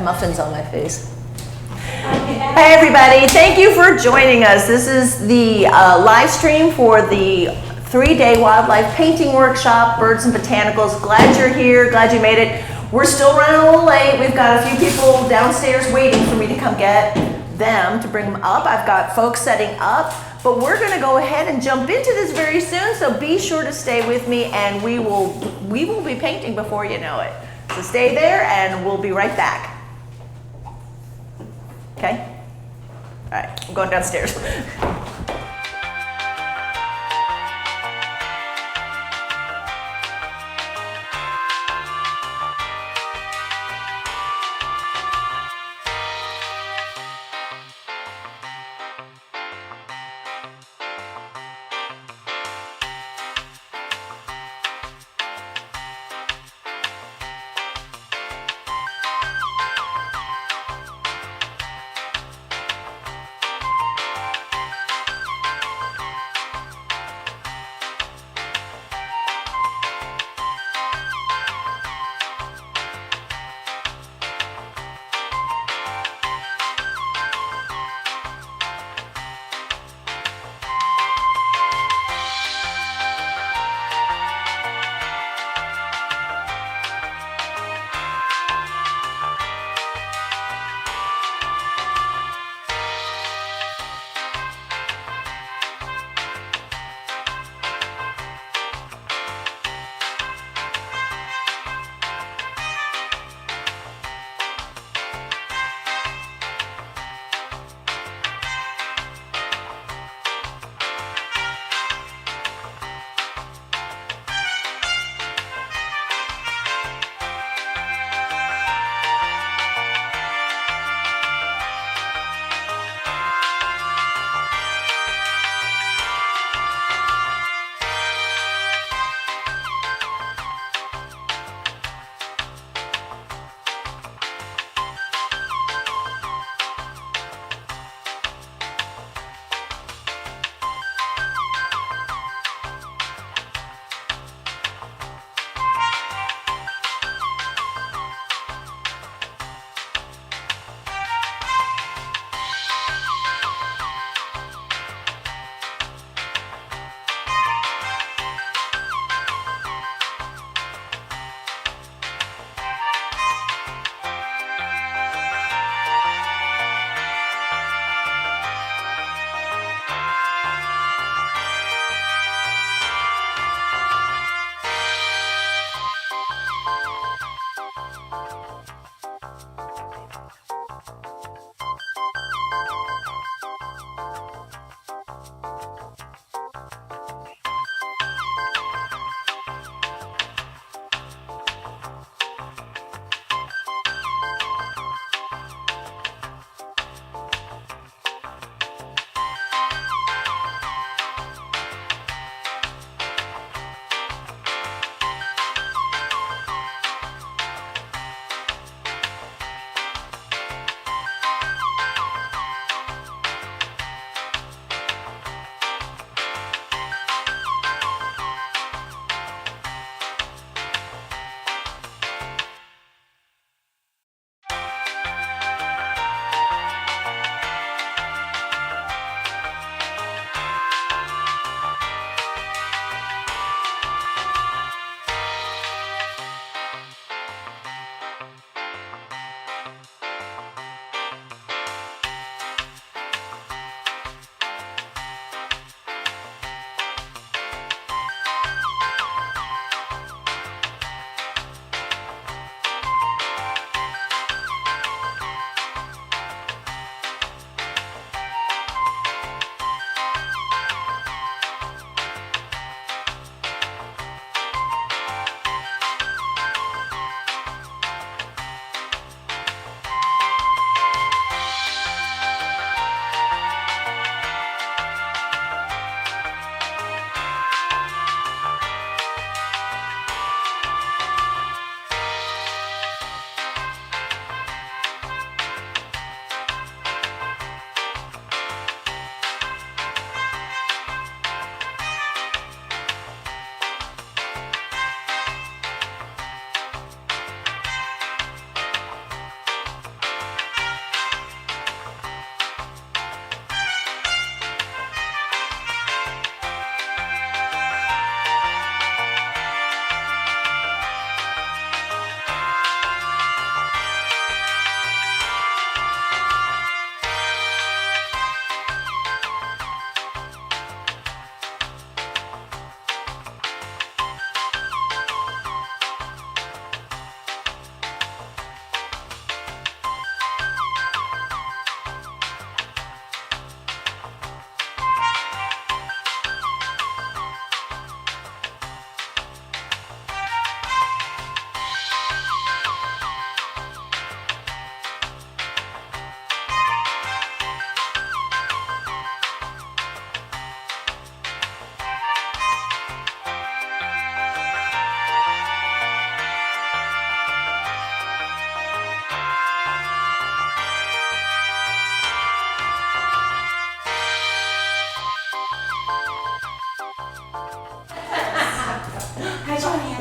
muffins on my face. Hey everybody, thank you for joining us. This is the live stream for the 3-day wildlife painting workshop, Birds and Botanicals. Glad you're here, glad you made it. We're still running a little late. We've got a few people downstairs waiting for me to come get them to bring them up. I've got folks setting up, but we're gonna go ahead and jump into this very soon, so be sure to stay with me and we will be painting before you know it. So stay there and we'll be right back. Okay? All right, I'm going downstairs.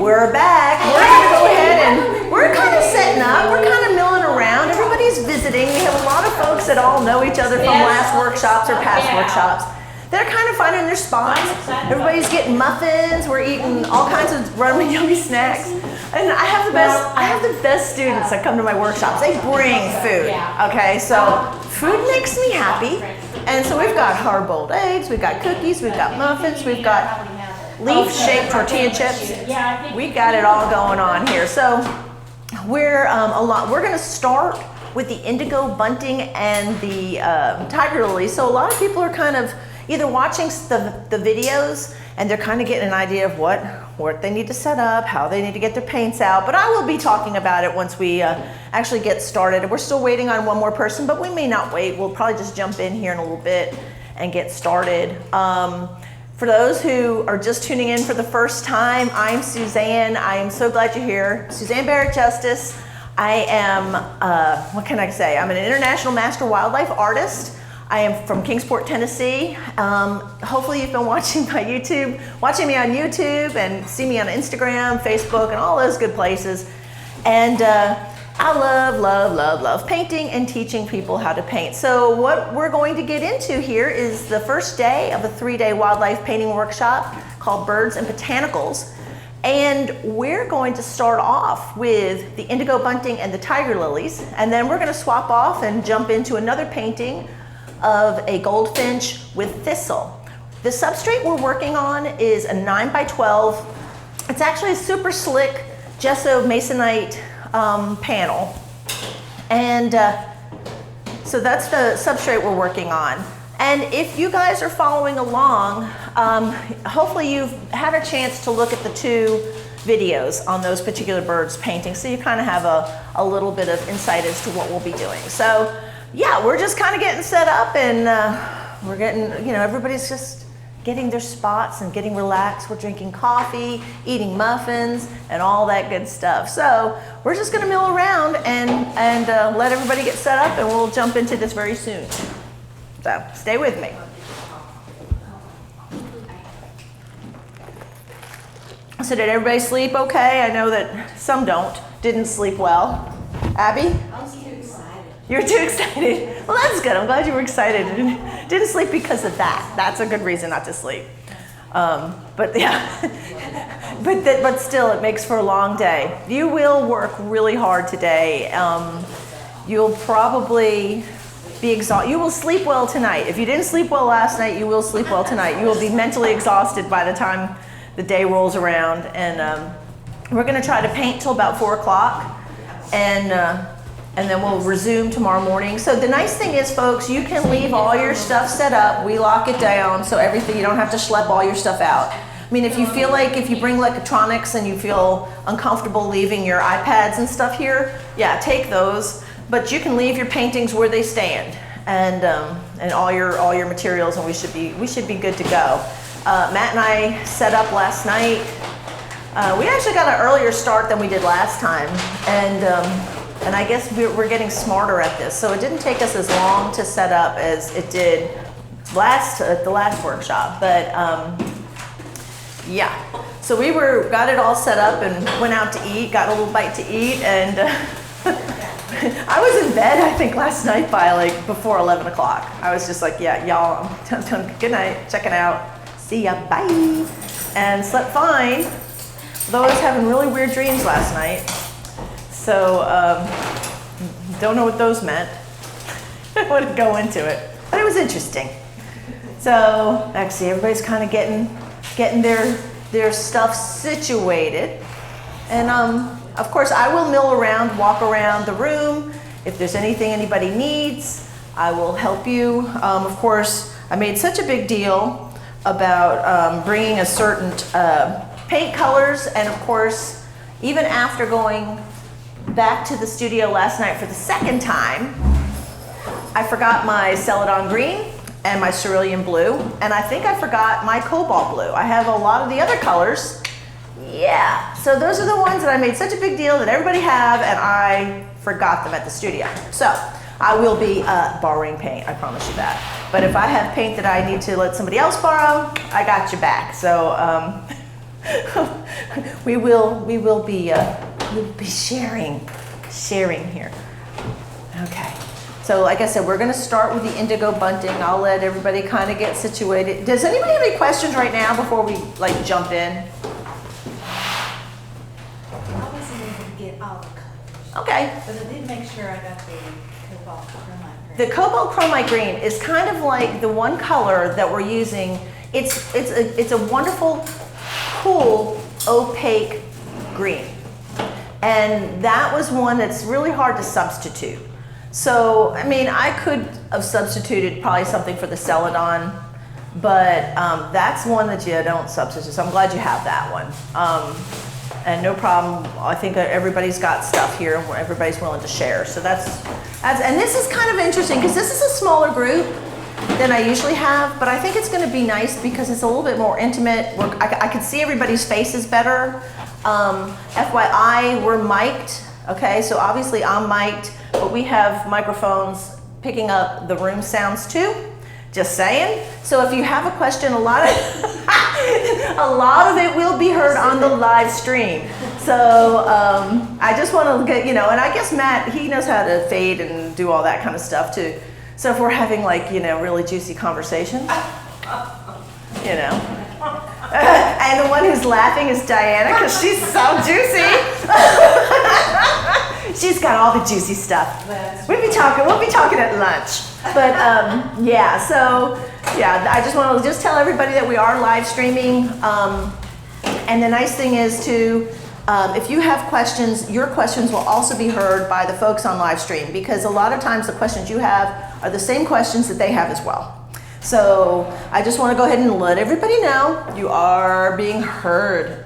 We're back. We're going to go ahead and we're kind of setting up. We're kind of milling around. Everybody's visiting. We have a lot of folks that all know each other from last workshops or past workshops. They're kind of finding their spots. Everybody's getting muffins. We're eating all kinds of yummy snacks. And I have the best students that come to my workshops. They bring food. Okay, so food makes me happy. And so we've got hard-boiled eggs, we've got cookies, we've got muffins, we've got leaf-shaped tortilla chips. We got it all going on here. So we're going to start with the indigo bunting and the tiger lilies. So a lot of people are kind of either watching the videos and they're kind of getting an idea of what they need to set up, how they need to get their paints out. But I will be talking about it once we actually get started. We're still waiting on one more person, but we may not wait. We'll probably just jump in here in a little bit and get started. For those who are just tuning in for the first time, I'm Suzanne. I am so glad you're here. Suzanne Barrett Justis. I am, what can I say? I'm an international master wildlife artist. I am from Kingsport, Tennessee. Hopefully you've been watching me on YouTube and see me on Instagram, Facebook, and all those good places. And I love painting and teaching people how to paint. So what we're going to get into here is the first day of a 3-day wildlife painting workshop called Birds and Botanicals. And we're going to start off with the indigo bunting and the tiger lilies. And then we're going to swap off and jump into another painting of a goldfinch with thistle. The substrate we're working on is a 9 by 12. It's actually a super slick gesso masonite panel. And so that's the substrate we're working on. And if you guys are following along, hopefully you've had a chance to look at the 2 videos on those particular birds painting, so you kind of have a little bit of insight as to what we'll be doing. So yeah, we're just kind of getting set up, and we're getting, everybody's just getting their spots and getting relaxed. We're drinking coffee, eating muffins, and all that good stuff. So we're just gonna mill around and let everybody get set up, and we'll jump into this very soon. So stay with me. So did everybody sleep okay? I know that some didn't sleep well. Abby? I was too excited. You were too excited? Well, that's good. I'm glad you were excited. Didn't sleep because of that. That's a good reason not to sleep. But yeah, but still, it makes for a long day. You will work really hard today. You'll probably be exhausted. You will sleep well tonight. If you didn't sleep well last night, you will sleep well tonight. You will be mentally exhausted by the time the day rolls around. And we're going to try to paint till about 4 o'clock, and then we'll resume tomorrow morning. So the nice thing is, folks, you can leave all your stuff set up. We lock it down, so everything, you don't have to schlep all your stuff out. I mean, if you feel like, if you bring electronics and you feel uncomfortable leaving your iPads and stuff here, yeah, take those. But you can leave your paintings where they stand, and all your materials, and we should be good to go. Matt and I set up last night. We actually got an earlier start than we did last time, and I guess we're getting smarter at this. So it didn't take us as long to set up as it did at the last workshop. But yeah, so we got it all set up and went out to eat, got a little bite to eat, and I was in bed, I think, last night by before 11 o'clock. I was just like, yeah, y'all, I'm done. Good night, checking out, see ya, bye. And slept fine, though I was having really weird dreams last night. So, don't know what those meant. I wouldn't go into it, but it was interesting. So, actually, everybody's kind of getting their stuff situated. And of course, I will mill around, walk around the room. If there's anything anybody needs, I will help you. Of course, I made such a big deal about bringing a certain paint colors, and of course, even after going back to the studio last night for the second time, I forgot my celadon green and my cerulean blue, and I think I forgot my cobalt blue. I have a lot of the other colors. Yeah, so those are the ones that I made such a big deal that everybody have, and I forgot them at the studio. So I will be borrowing paint, I promise you that. But if I have paint that I need to let somebody else borrow, I got your back. So we will be sharing here. Okay. So like I said, we're going to start with the indigo bunting. I'll let everybody kind of get situated. Does anybody have any questions right now before we jump in? I wasn't able to get all the colors. Okay. But I did make sure I got the cobalt chromite green. The cobalt chromite green is kind of like the one color that we're using. It's a wonderful, cool, opaque green. And that was one that's really hard to substitute. So, I mean, I could have substituted probably something for the celadon, but that's one that you don't substitute. So I'm glad you have that one. And no problem. I think everybody's got stuff here and everybody's willing to share. So and this is kind of interesting because this is a smaller group than I usually have, but I think it's going to be nice because it's a little bit more intimate. I can see everybody's faces better. FYI, we're mic'd. Okay, so obviously I'm mic'd, but we have microphones picking up the room sounds too. Just saying. So if you have a question, a lot of it will be heard on the live stream. So I just want to get, and I guess Matt, he knows how to fade and do all that kind of stuff too. So if we're having really juicy conversations, and the one who's laughing is Diana because she's so juicy. She's got all the juicy stuff. We'll be talking at lunch. But I just want to tell everybody that we are live streaming. And the nice thing is too, If you have questions, your questions will also be heard by the folks on live stream, because a lot of times the questions you have are the same questions that they have as well. So I just want to go ahead and let everybody know you are being heard.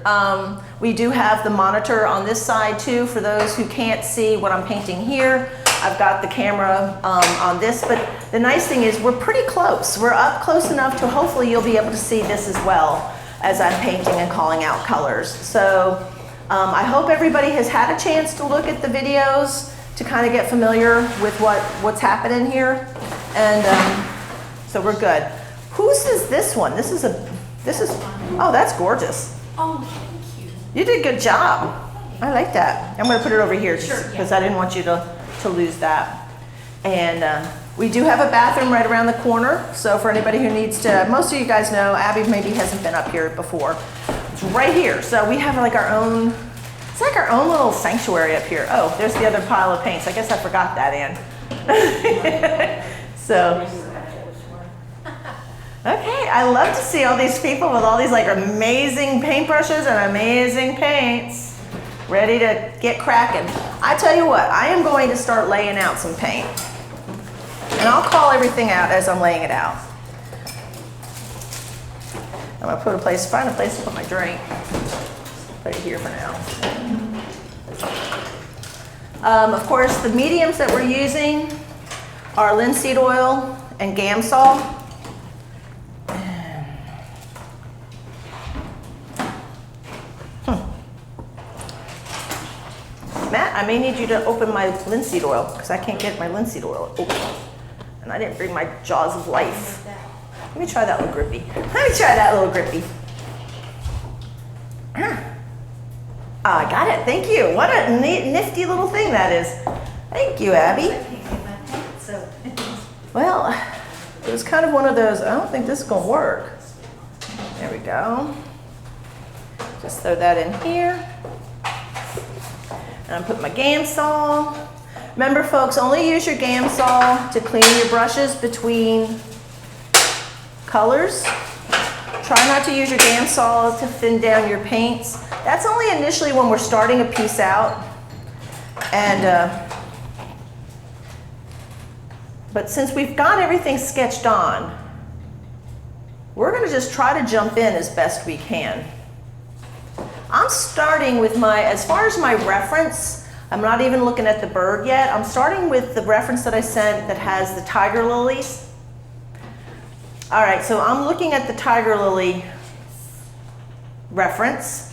We do have the monitor on this side too for those who can't see what I'm painting here. I've got the camera on this, but the nice thing is we're pretty close. We're up close enough to hopefully you'll be able to see this as well as I'm painting and calling out colors. So I hope everybody has had a chance to look at the videos to kind of get familiar with what's happening here. And so we're good. Whose is this one? This is, oh, that's gorgeous. Oh, thank you. You did a good job. I like that. I'm gonna put it over here Sure, because I didn't want you to lose that. And we do have a bathroom right around the corner. So for anybody who needs to, most of you guys know, Abby maybe hasn't been up here before. It's right here. So we have like our own, it's like our own little sanctuary up here. Oh, there's the other pile of paints. I guess I forgot that, Ann. So, okay, I love to see all these people with all these like amazing paintbrushes and amazing paints ready to get cracking. I tell you what, I am going to start laying out some paint. And I'll call everything out as I'm laying it out. I'm gonna find a place to put my drink. Put it here for now. Of course, the mediums that we're using are linseed oil and Gamsol. Matt, I may need you to open my linseed oil because I can't get my linseed oil open. And I didn't bring my jaws of life. Let me try that little grippy. Ah, I got it. Thank you. What a neat, nifty little thing that is. Thank you, Abby. Well, it was kind of one of those, I don't think this is going to work. There we go. Just throw that in here. And I'm putting my Gamsol. Remember, folks, only use your Gamsol to clean your brushes between colors. Try not to use your Gamsol to thin down your paints. That's only initially when we're starting a piece out. And, but since we've got everything sketched on, we're gonna just try to jump in as best we can. I'm starting with as far as my reference, I'm not even looking at the bird yet. I'm starting with the reference that I sent that has the tiger lilies. All right, so I'm looking at the tiger lily reference.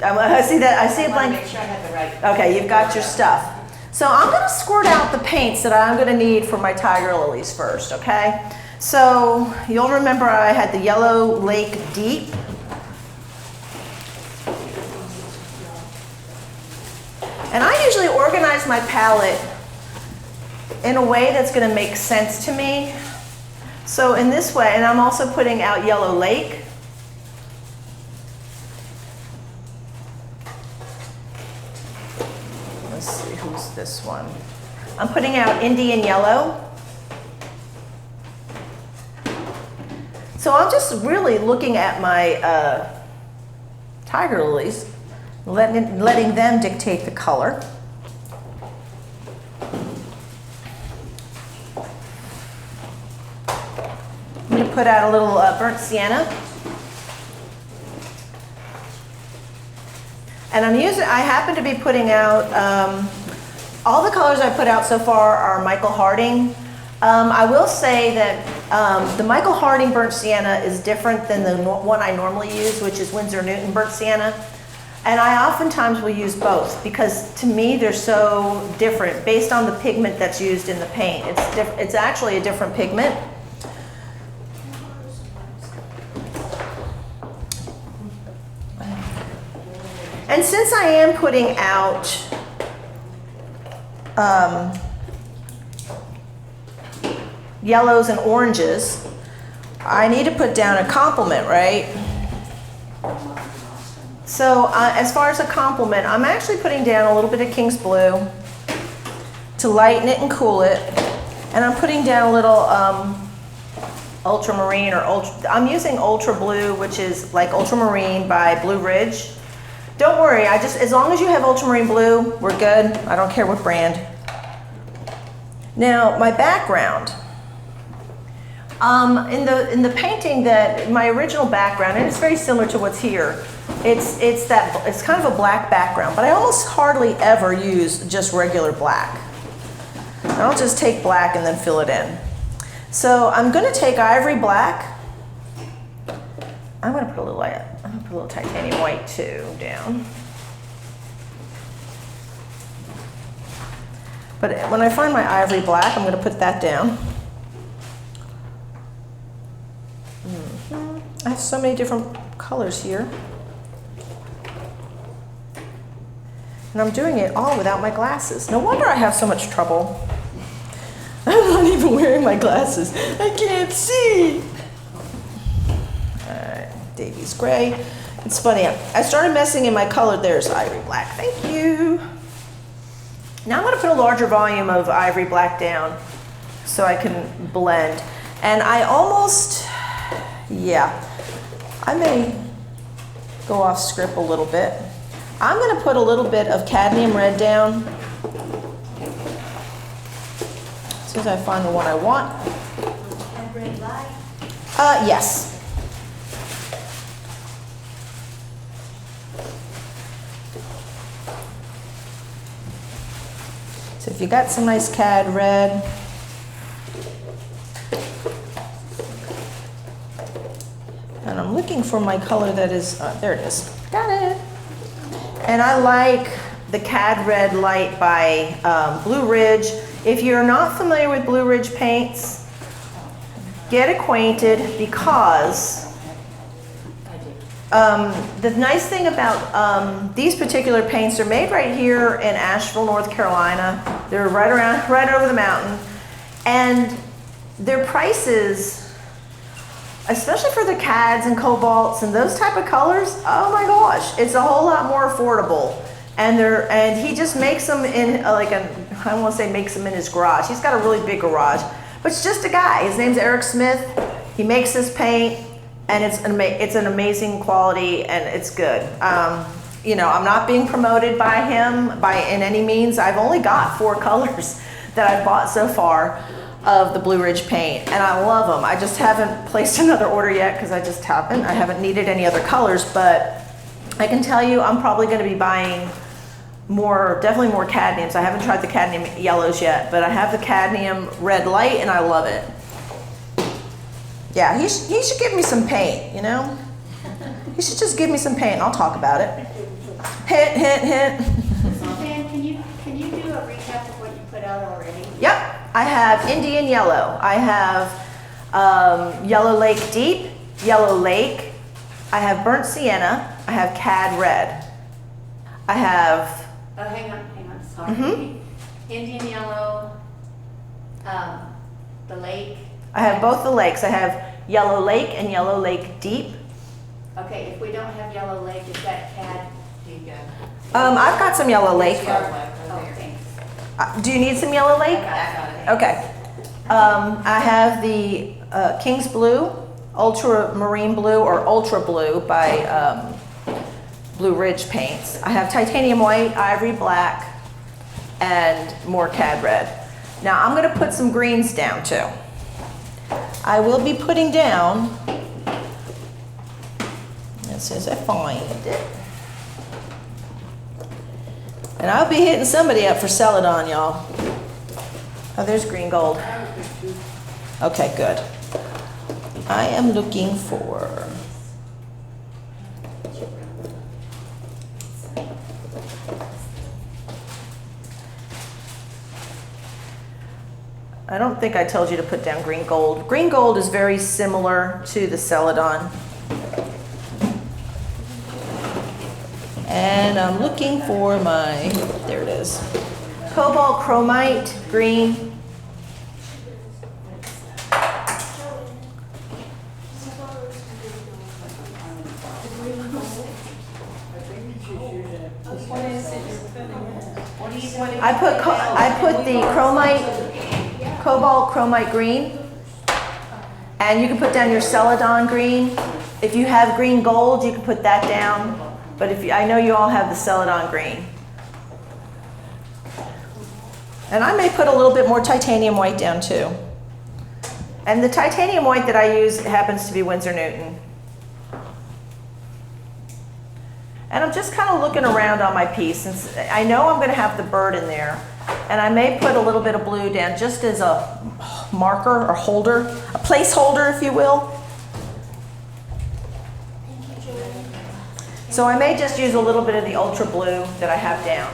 I see that, I see a blank. Make sure I have the right. Okay, you've got your stuff. So I'm gonna squirt out the paints that I'm gonna need for my tiger lilies first, okay? So you'll remember I had the Yellow Lake Deep. And I usually organize my palette in a way that's gonna make sense to me. So in this way, and I'm also putting out Yellow Lake. Let's see, who's this one? I'm putting out Indian Yellow. So I'm just really looking at my tiger lilies, letting them dictate the color. I'm going to put out a little burnt sienna. And I happen to be putting out, all the colors I put out so far are Michael Harding. I will say that the Michael Harding burnt sienna is different than the one I normally use, which is Winsor Newton burnt sienna. And I oftentimes will use both because to me they're so different based on the pigment that's used in the paint. It's actually a different pigment. And since I am putting out yellows and oranges, I need to put down a complement, right? So as far as a complement, I'm actually putting down a little bit of King's Blue to lighten it and cool it. And I'm putting down a little ultramarine or I'm using Ultra Blue, which is like ultramarine by Blue Ridge. Don't worry, as long as you have ultramarine blue, we're good. I don't care what brand. Now, my background. In the painting my original background, and it's very similar to what's here, it's kind of a black background, but I almost hardly ever use just regular black. I'll just take black and then fill it in. So I'm going to take ivory black. I'm going to put a little titanium white too down. But when I find my ivory black, I'm going to put that down. I have so many different colors here. And I'm doing it all without my glasses. No wonder I have so much trouble. I'm not even wearing my glasses. I can't see. All right, Davies gray. It's funny, I started messing in my color. There's ivory black, thank you. Now I'm gonna put a larger volume of ivory black down so I can blend. And I may go off script a little bit. I'm gonna put a little bit of cadmium red down. As soon as I find the one I want. Red light. Yes. So if you got some nice cad red, and I'm looking for my color that is, there it is, got it. And I like the Cad Red Light by Blue Ridge. If you're not familiar with Blue Ridge paints, get acquainted, because the nice thing about these particular paints, they're made right here in Asheville, North Carolina. They're right over the mountain. And their prices, especially for the cads and cobalts and those type of colors, oh my gosh, it's a whole lot more affordable. And he just makes them in I won't say makes them in his garage. He's got a really big garage, but it's just a guy. His name's Eric Smith. He makes this paint, and it's an amazing quality, and it's good. You know, I'm not being promoted by him in any means. I've only got 4 colors that I've bought so far of the Blue Ridge paint, and I love them. I just haven't placed another order yet because I just haven't. I haven't needed any other colors, but I can tell you I'm probably going to be buying definitely more cadmiums. I haven't tried the cadmium yellows yet, but I have the cadmium red light, and I love it. Yeah, he should give me some paint, you know? He should just give me some paint, and I'll talk about it. Hint, hint, hint. Suzanne, can you do a recap of what you put out already? Yep. I have Indian Yellow. I have Yellow Lake Deep, Yellow Lake. I have Burnt Sienna. I have Cad Red. I have... Oh, hang on, sorry. Indian Yellow, the lake. I have both the lakes. I have Yellow Lake and Yellow Lake Deep. Okay, if we don't have Yellow Lake, is that Cad? Here you go. I've got some Yellow Lake. Oh, thanks. Do you need some Yellow Lake? Okay. I have the King's Blue, Ultramarine Blue, or Ultra Blue by Blue Ridge Paints. I have Titanium White, Ivory Black, and more Cad Red. Now I'm going to put some greens down too. I will be putting down, as soon as I find it, and I'll be hitting somebody up for Celadon, y'all. Oh, there's green gold. Okay, good. I am looking for... I don't think I told you to put down green gold. Green gold is very similar to the Celadon. And I'm looking for my, there it is, Cobalt Chromite Green. I put the chromite, Cobalt Chromite Green, and you can put down your Celadon Green. If you have green gold, you can put that down. But I know you all have the Celadon green. And I may put a little bit more titanium white down too. And the titanium white that I use happens to be Winsor Newton. And I'm just kind of looking around on my piece, since I know I'm going to have the bird in there. And I may put a little bit of blue down just as a marker or holder, a placeholder, if you will. So I may just use a little bit of the ultra blue that I have down.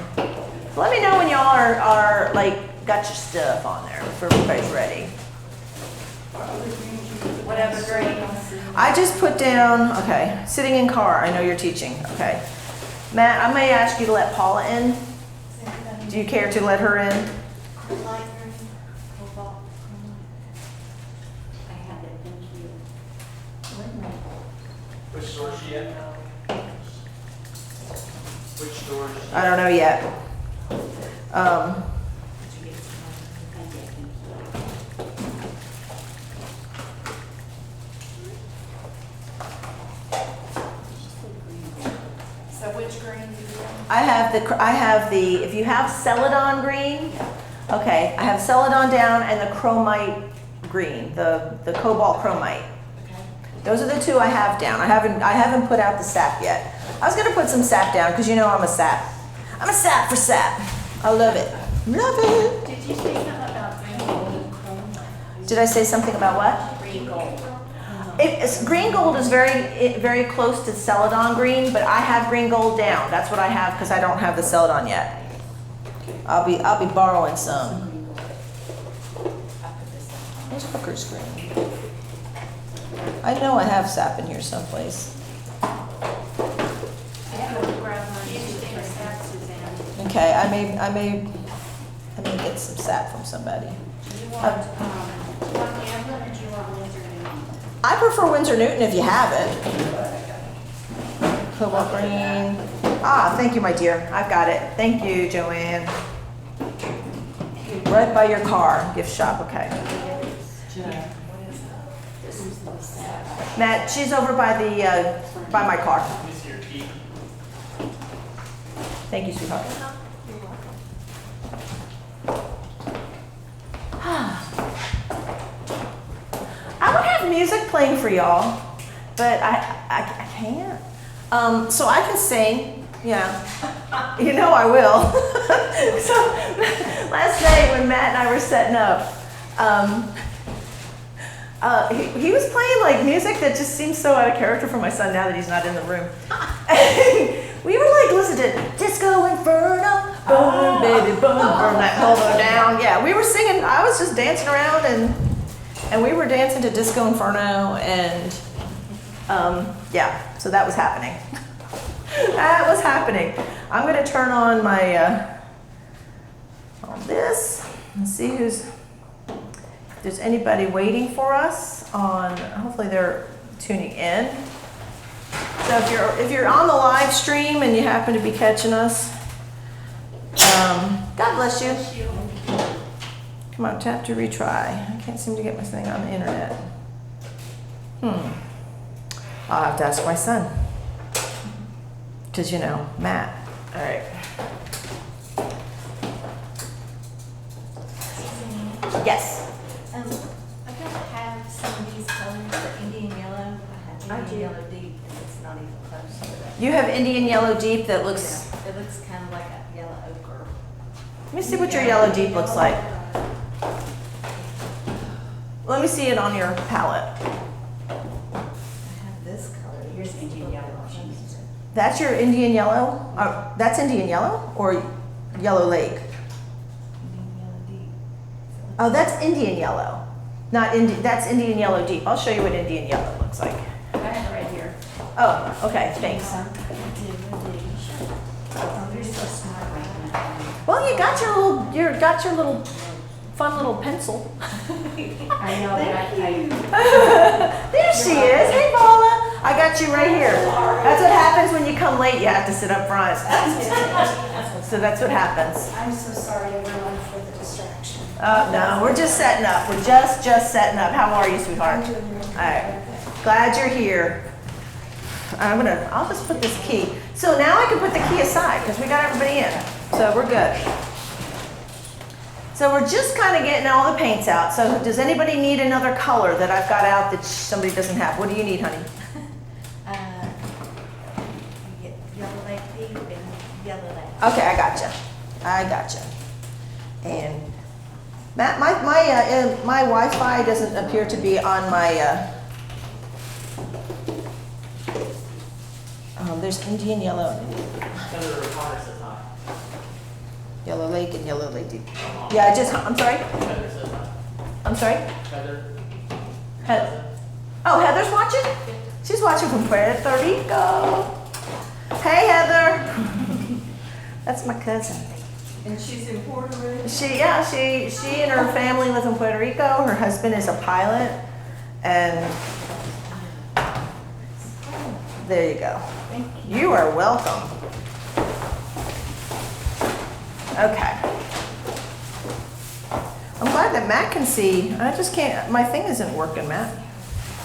So let me know when y'all are like, got your stuff on there, if everybody's ready. Whatever green. I just put down, okay, sitting in car, I know you're teaching, okay. Matt, I may ask you to let Paula in. Do you care to let her in? I have it, thank you. Which store is she at? Which store is she? I don't know yet. So which green do you want? I have the, if you have Celadon green, okay, I have Celadon down and the chromite green, the cobalt chromite. Those are the two I have down. I haven't put out the sap yet. I was gonna put some sap down because you know I'm a sap. I'm a sap for sap. I love it. Love it. Did you say something about green gold and chrome? Did I say something about what? Green gold. Green gold is very close to Celadon green, but I have green gold down. That's what I have because I don't have the Celadon yet. I'll be borrowing some. Where's Hooker's green? I know I have sap in here someplace. I have a grab one. You should take a sap, Suzanne. Okay, I may get some sap from somebody. Do you want Amber or do you want Winsor Newton? I prefer Winsor Newton if you have it. Cobalt green. Ah, thank you, my dear. I've got it. Thank you, Joanne. Right by your car, gift shop, okay. Matt, she's over by by my car. Miss your key. Thank you, sweetheart. I would have music playing for y'all, but I can't. So I can sing, yeah. You know I will. So last night when Matt and I were setting up, he was playing like music that just seems so out of character for my son now that he's not in the room. We were like listening to Disco Inferno, burn baby, burn that polo down. Yeah, we were singing. I was just dancing around and we were dancing to Disco Inferno and yeah, so that was happening. That was happening. I'm gonna turn on my on this and see if there's anybody waiting for us on. Hopefully they're tuning in. So if you're on the live stream and you happen to be catching us, God bless you. Come on, tap to retry. I can't seem to get my thing on the internet. I'll have to ask my son. Because, you know, Matt. All right. Yes. I don't have some of these colors, the Indian yellow. I have Indian yellow deep, and it's not even close to that. You have Indian yellow deep that looks. Yeah, it looks kind of like a yellow ochre. Let me see what your yellow deep looks like. Let me see it on your palette. I have this color. Here's Indian yellow. That's your Indian yellow? That's Indian yellow or Yellow Lake? Indian yellow deep. Oh, that's Indian yellow. Not Indian, that's Indian yellow deep. I'll show you what Indian yellow looks like. I have it right here. Oh, okay, thanks. Oh, you're so smart right now. Well, you got your little fun little pencil. I know that There she is. Hey, Paula. I got you right here. That's what happens when you come late. You have to sit up front. So that's what happens. I'm so sorry everyone for the distraction. No, we're just setting up. We're just setting up. How are you, sweetheart? I'm doing really good. All right. Glad you're here. I'll just put this key. So now I can put the key aside because we got everybody in. So we're good. So we're just kind of getting all the paints out. So does anybody need another color that I've got out that somebody doesn't have? What do you need, honey? You get yellow lake deep and yellow lake. Okay, I gotcha. And Matt, my Wi-Fi doesn't appear to be on my, there's Indian yellow, Senator O'Connor says hi. yellow lake and yellow lake deep. Yeah, I'm sorry? Heather says hi. I'm sorry? Heather. Oh, Heather's watching? She's watching from Puerto Rico. Hey, Heather. That's my cousin. And she's in Puerto Rico? She and her family live in Puerto Rico. Her husband is a pilot, and there you go. Thank you. You are welcome. Okay. I'm glad that Matt can see. I just can't, my thing isn't working, Matt.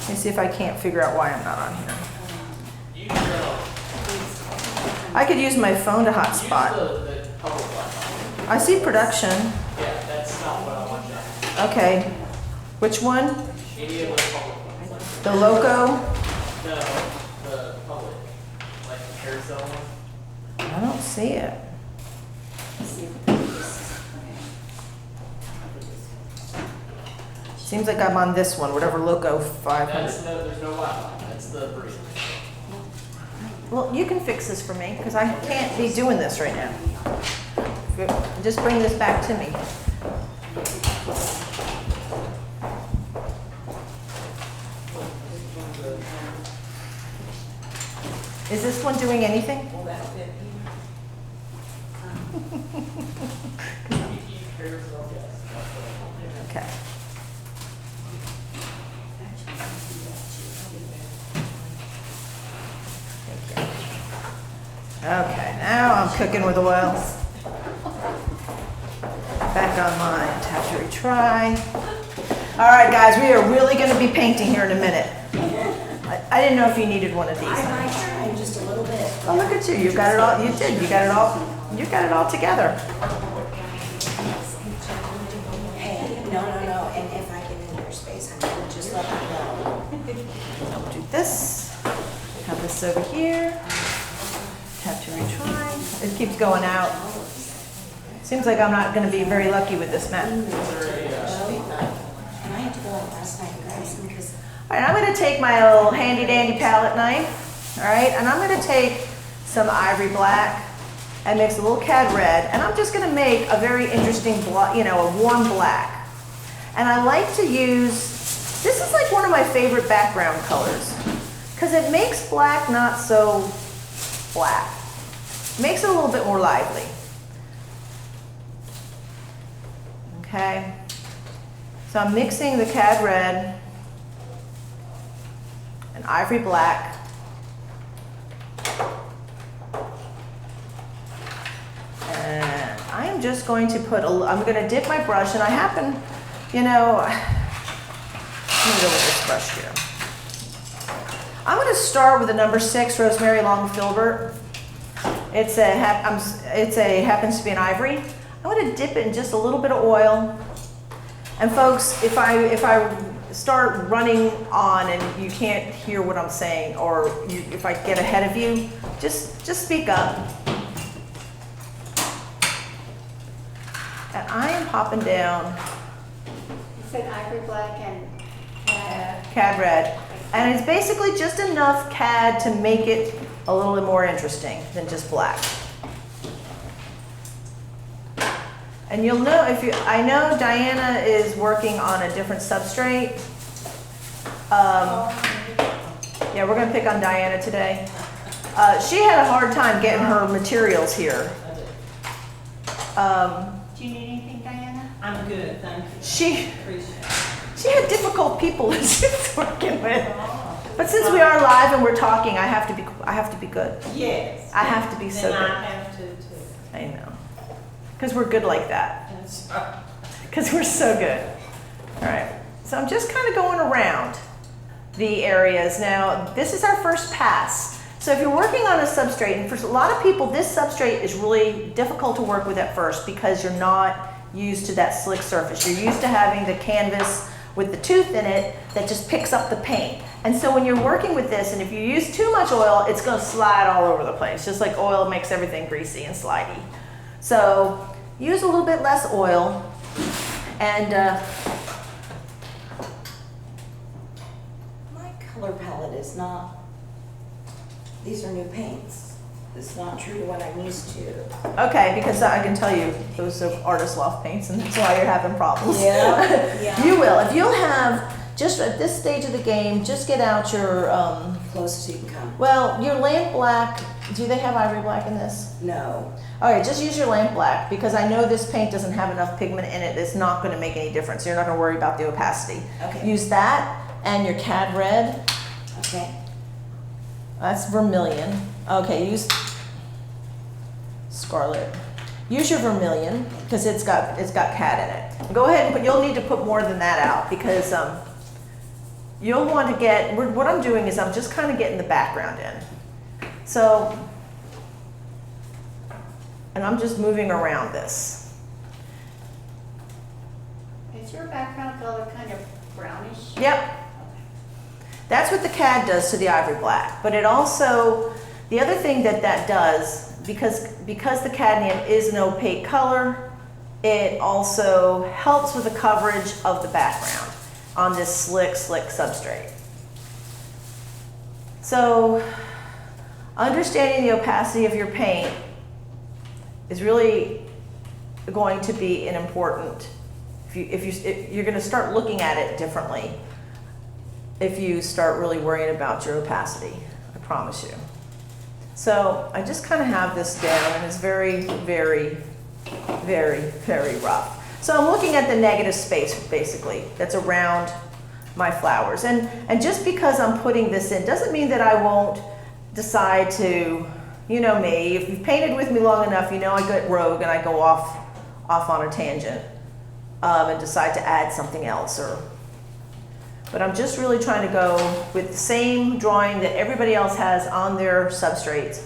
Let me see if I can't figure out why I'm not on here. Use I could use my phone to the hotspot. public Wi-Fi. I see production. Yeah, that's not what I want you to. Okay. Which one? Any of the public ones. The Loco? No, the public, like the carousel one. I don't see it. Seems like I'm on this one, whatever Loco 500. There's no Wi-Fi. That's the breeze. Well, you can fix this for me because I can't be doing this right now. Just bring this back to me. Is this one doing anything? Carousel, yes. Okay. Okay, now I'm cooking with oil. Back online, tap to retry. All right, guys, we are really going to be painting here in a minute. I didn't know if you needed one of these. I might try just a little bit. Oh, look at you! You got it all. You did. You got it all. You got it all together. Hey, no, and if I get in your space, I'm gonna just let you know. I'll do this. Have this over here. Tap to retry. It keeps going out. Seems like I'm not going to be very lucky with this map. And I had to go out last night and grab some because All right, I'm going to take my little handy dandy palette knife. All right, and I'm going to take some ivory black and mix a little cad red, and I'm just going to make a very interesting, a warm black. And I like to use, this is like one of my favorite background colors because it makes black not so black. Makes it a little bit more lively. Okay, so I'm mixing the cad red and ivory black. And I am just going to put, I'm going to dip my brush, and I happen, I'm going to go with this brush here. I'm going to start with the number 6 Rosemary Long Filbert. It happens to be an ivory. I'm going to dip it in just a little bit of oil. And folks, if I start running on and you can't hear what I'm saying, or if I get ahead of you, just speak up. And I am popping down You said ivory black and cad red. And it's basically just enough cad to make it a little more interesting than just black. And you'll know I know Diana is working on a different substrate. Yeah, we're gonna pick on Diana today. She had a hard time getting her materials here. do you need anything, Diana? I'm good, thank you. She Appreciate it. had difficult people that she was working with. But since we are live and we're talking, I have to be good. Yes. I have to be so Then good. I have to too. I know. Because we're good like that. That's right. Because we're so good. All right. So I'm just kind of going around the areas. Now, this is our first pass. So if you're working on a substrate, and for a lot of people, this substrate is really difficult to work with at first because you're not used to that slick surface. You're used to having the canvas with the tooth in it that just picks up the paint. And so when you're working with this, and if you use too much oil, it's gonna slide all over the place, just like oil makes everything greasy and slidey. So use a little bit less oil, and My color palette is not, these are new paints. It's not true to what I'm used to. okay, because I can tell you, those are artist loft paints, and that's why you're having problems. Yeah. You will. If you'll have, just at this stage of the game, just get out your, Close as you can come. well, your lamp black. Do they have ivory black in this? No. All right, just use your lamp black, because I know this paint doesn't have enough pigment in it. It's not going to make any difference. You're not going to worry about the opacity. Okay. Use that and your cad red. Okay. That's vermilion. Okay, use scarlet. Use your vermilion because it's got cad in it. Go ahead and you'll need to put more than that out because you'll want to get. What I'm doing is I'm just kind of getting the background in. So, and I'm just moving around this. Is your background color kind of brownish? Yep. That's what the cad does to the ivory black. But it also, the other thing that does, because the cadmium is an opaque color, it also helps with the coverage of the background on this slick substrate. So understanding the opacity of your paint is really going to be an important, if you're going to start looking at it differently if you start really worrying about your opacity, I promise you. So I just kind of have this down, and it's very, very, very, very rough. So I'm looking at the negative space, basically, that's around my flowers. And just because I'm putting this in doesn't mean that I won't decide to, you know me, if you've painted with me long enough, you know I get rogue and I go off on a tangent and decide to add something else. But I'm just really trying to go with the same drawing that everybody else has on their substrates.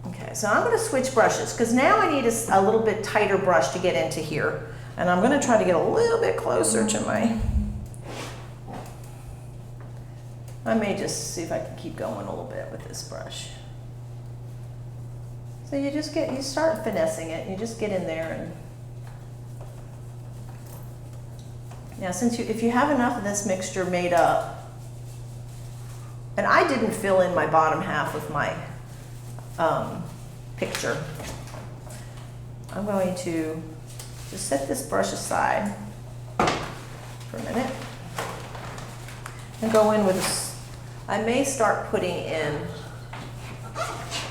Okay, so I'm going to switch brushes because now I need a little bit tighter brush to get into here. And I'm going to try to get a little bit closer to my... I may just see if I can keep going a little bit with this brush. So you start finessing it, you just get in there and... Now, if you have enough of this mixture made up, and I didn't fill in my bottom half of my picture, I'm going to just set this brush aside for a minute and go in with this. I may start putting in,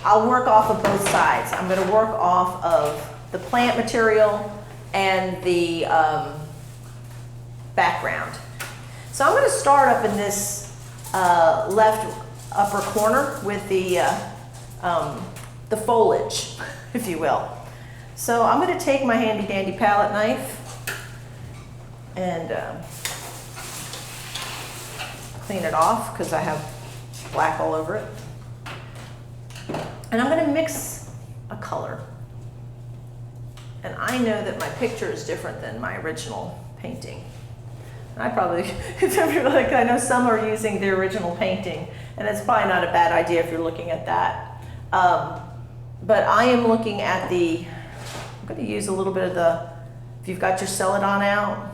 I'll work off of both sides. I'm going to work off of the plant material and the background. So I'm going to start up in this left upper corner with the foliage, if you will. So I'm going to take my handy dandy palette knife and clean it off because I have black all over it. And I'm going to mix a color. And I know that my picture is different than my original painting. I probably, like I know some are using the original painting, and it's probably not a bad idea if you're looking at that. But I am looking at I'm going to use a little bit of if you've got your celadon out,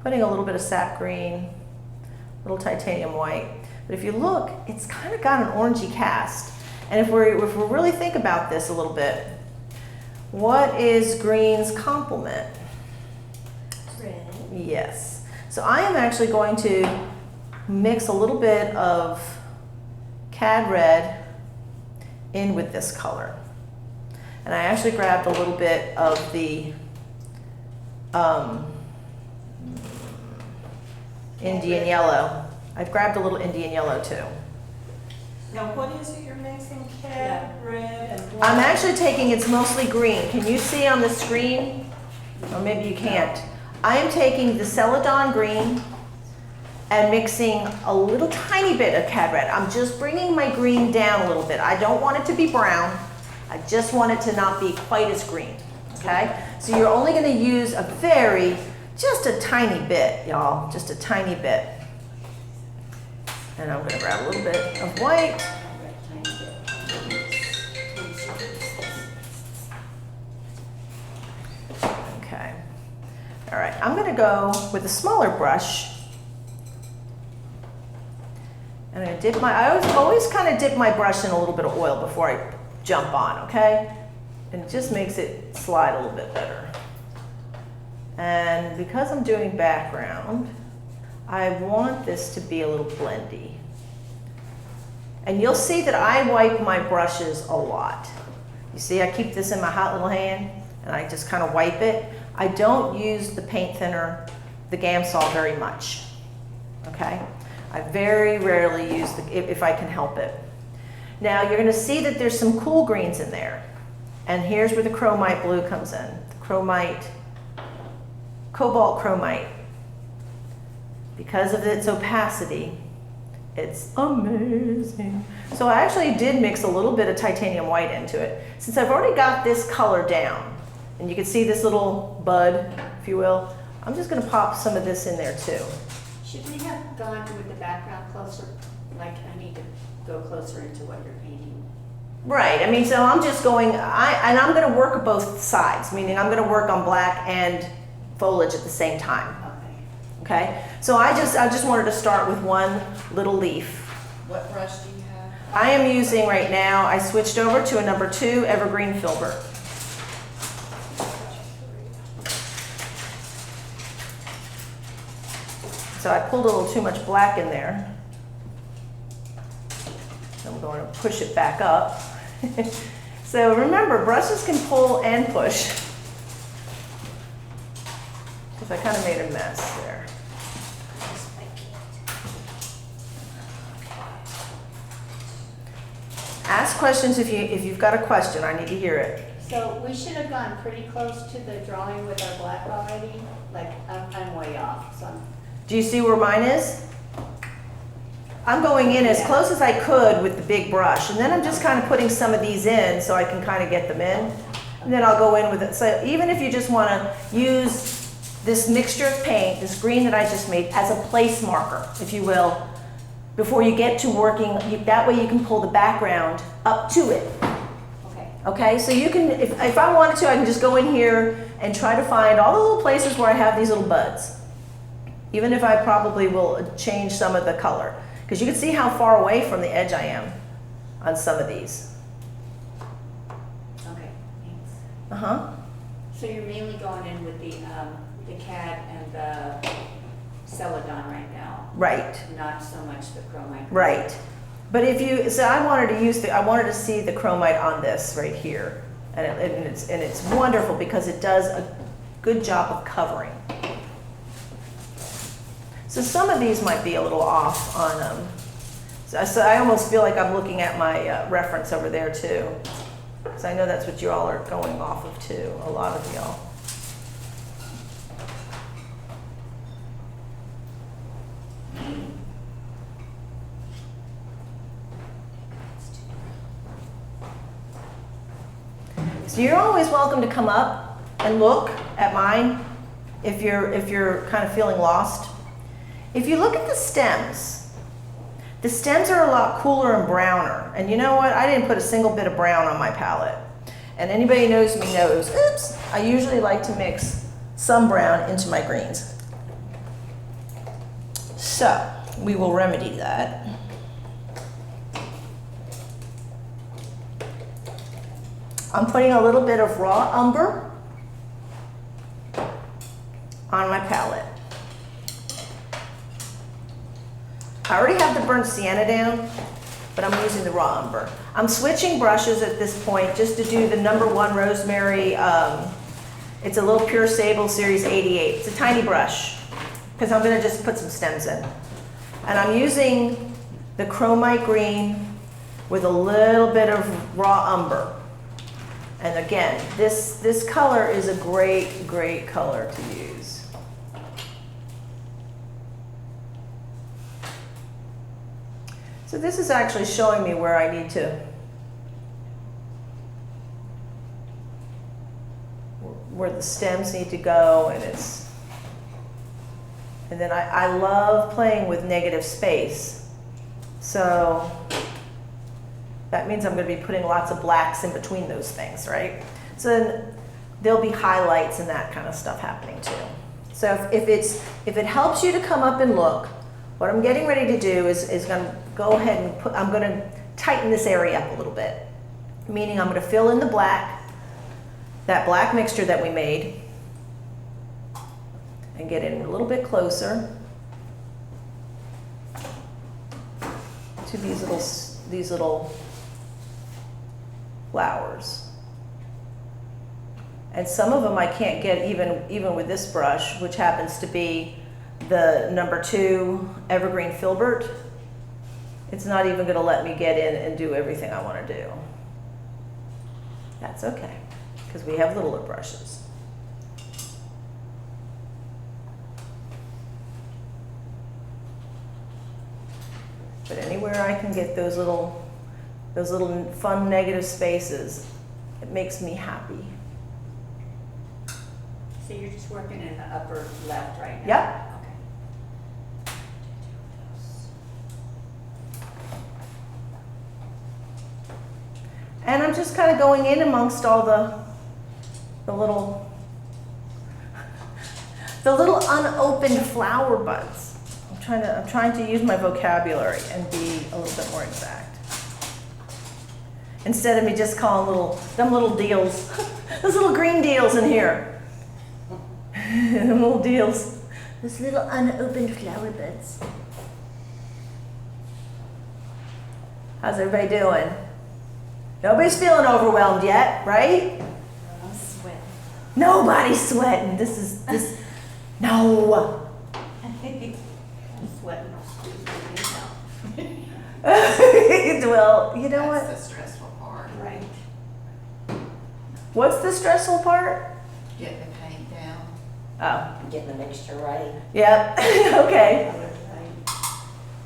putting a little bit of sap green, a little titanium white. But if you look, it's kind of got an orangey cast. And if we really think about this a little bit, what is green's complement? Red. Yes. So I am actually going to mix a little bit of cad red in with this color. And I actually grabbed a little bit of the Indian yellow. I've grabbed a little Indian yellow too. Now, what is it you're mixing? Cad, red, and black? I'm actually taking, it's mostly green. Can you see on the screen? Or maybe you can't. I am taking the celadon green and mixing a little tiny bit of cad red. I'm just bringing my green down a little bit. I don't want it to be brown. I just want it to not be quite as green, okay? So you're only gonna use just a tiny bit, y'all, just a tiny bit. And I'm gonna grab a little bit of white. Okay. All right, I'm gonna go with a smaller brush. And I dip I always kind of dip my brush in a little bit of oil before I jump on, okay? And it just makes it slide a little bit better. And because I'm doing background, I want this to be a little blendy. And you'll see that I wipe my brushes a lot. You see, I keep this in my hot little hand and I just kind of wipe it. I don't use the paint thinner, the Gamsol, very much, okay? I very rarely use if I can help it. Now you're gonna see that there's some cool greens in there. And here's where the chromite blue comes in. The chromite, cobalt chromite. Because of its opacity, it's amazing. So I actually did mix a little bit of titanium white into it. Since I've already got this color down, and you can see this little bud, if you will, I'm just gonna pop some of this in there too. Should we have gone with the background closer? Like, I need to go closer into what you're painting. Right, I mean, so I'm just going, and I'm gonna work both sides, meaning I'm gonna work on black and foliage at the same time. Okay. Okay, so I just wanted to start with one little leaf. What brush do you have? I am using right now, I switched over to a number 2 evergreen filbert. So I pulled a little too much black in there. I'm going to push it back up. So remember, brushes can pull and push. Because I kind of made a mess there. Ask questions if you've got a question. I need to hear it. So we should have gone pretty close to the drawing with our black already. Like, I'm way off, so Do you see where mine is? I'm going in as close as I could with the big brush, and then I'm just kind of putting some of these in so I can kind of get them in. And then I'll go in with it. So even if you just want to use this mixture of paint, this green that I just made, as a place marker, if you will, before you get to working, that way you can pull the background up to it. okay. Okay, so you can, if I wanted to, I can just go in here and try to find all the little places where I have these little buds. Even if I probably will change some of the color. Because you can see how far away from the edge I am on some of these. Okay, thanks. Uh-huh. So you're mainly going in with the CAD and the Celadon right now, Right, not so much the chromite. right. But if you, so I wanted to see the chromite on this right here. And it's wonderful because it does a good job of covering. So some of these might be a little off on them. So I almost feel like I'm looking at my reference over there too. So I know that's what you all are going off of too, a lot of y'all. So you're always welcome to come up and look at mine if you're kind of feeling lost. If you look at the stems are a lot cooler and browner. And you know what? I didn't put a single bit of brown on my palette. And anybody who knows me knows, oops, I usually like to mix some brown into my greens. So we will remedy that. I'm putting a little bit of raw umber on my palette. I already have the burnt sienna down, but I'm using the raw umber. I'm switching brushes at this point just to do the #1 rosemary. It's a little Pure Sable Series 88. It's a tiny brush because I'm gonna just put some stems in. And I'm using the chromite green with a little bit of raw umber. And again, this color is a great, great color to use. So this is actually showing me where I need to, where the stems need to go, and then I love playing with negative space. So that means I'm going to be putting lots of blacks in between those things, right? So then there'll be highlights and that kind of stuff happening too. So if it helps you to come up and look, what I'm getting ready to do is going to go ahead and I'm going to tighten this area up a little bit. Meaning I'm going to fill in the black, that black mixture that we made, and get in a little bit closer to these little flowers. And some of them I can't get even with this brush, which happens to be the number 2 Evergreen Filbert. It's not even going to let me get in and do everything I want to do. That's okay, because we have littler brushes. But anywhere I can get those little fun negative spaces, it makes me happy. So you're just working in the upper left right now? Yep. Okay. And I'm just kind of going in amongst all the little unopened flower buds. I'm trying to use my vocabulary and be a little bit more exact. Instead of me just calling them little deals, those little green deals in here. Them little deals. Those little unopened flower buds. How's everybody doing? Nobody's feeling overwhelmed yet, right? I'm sweating. Nobody's sweating. No. I'm sweating. Well, you know what? That's the stressful part. Right. What's the stressful part? Getting the paint down. Oh, Getting the mixture right. yep. Okay.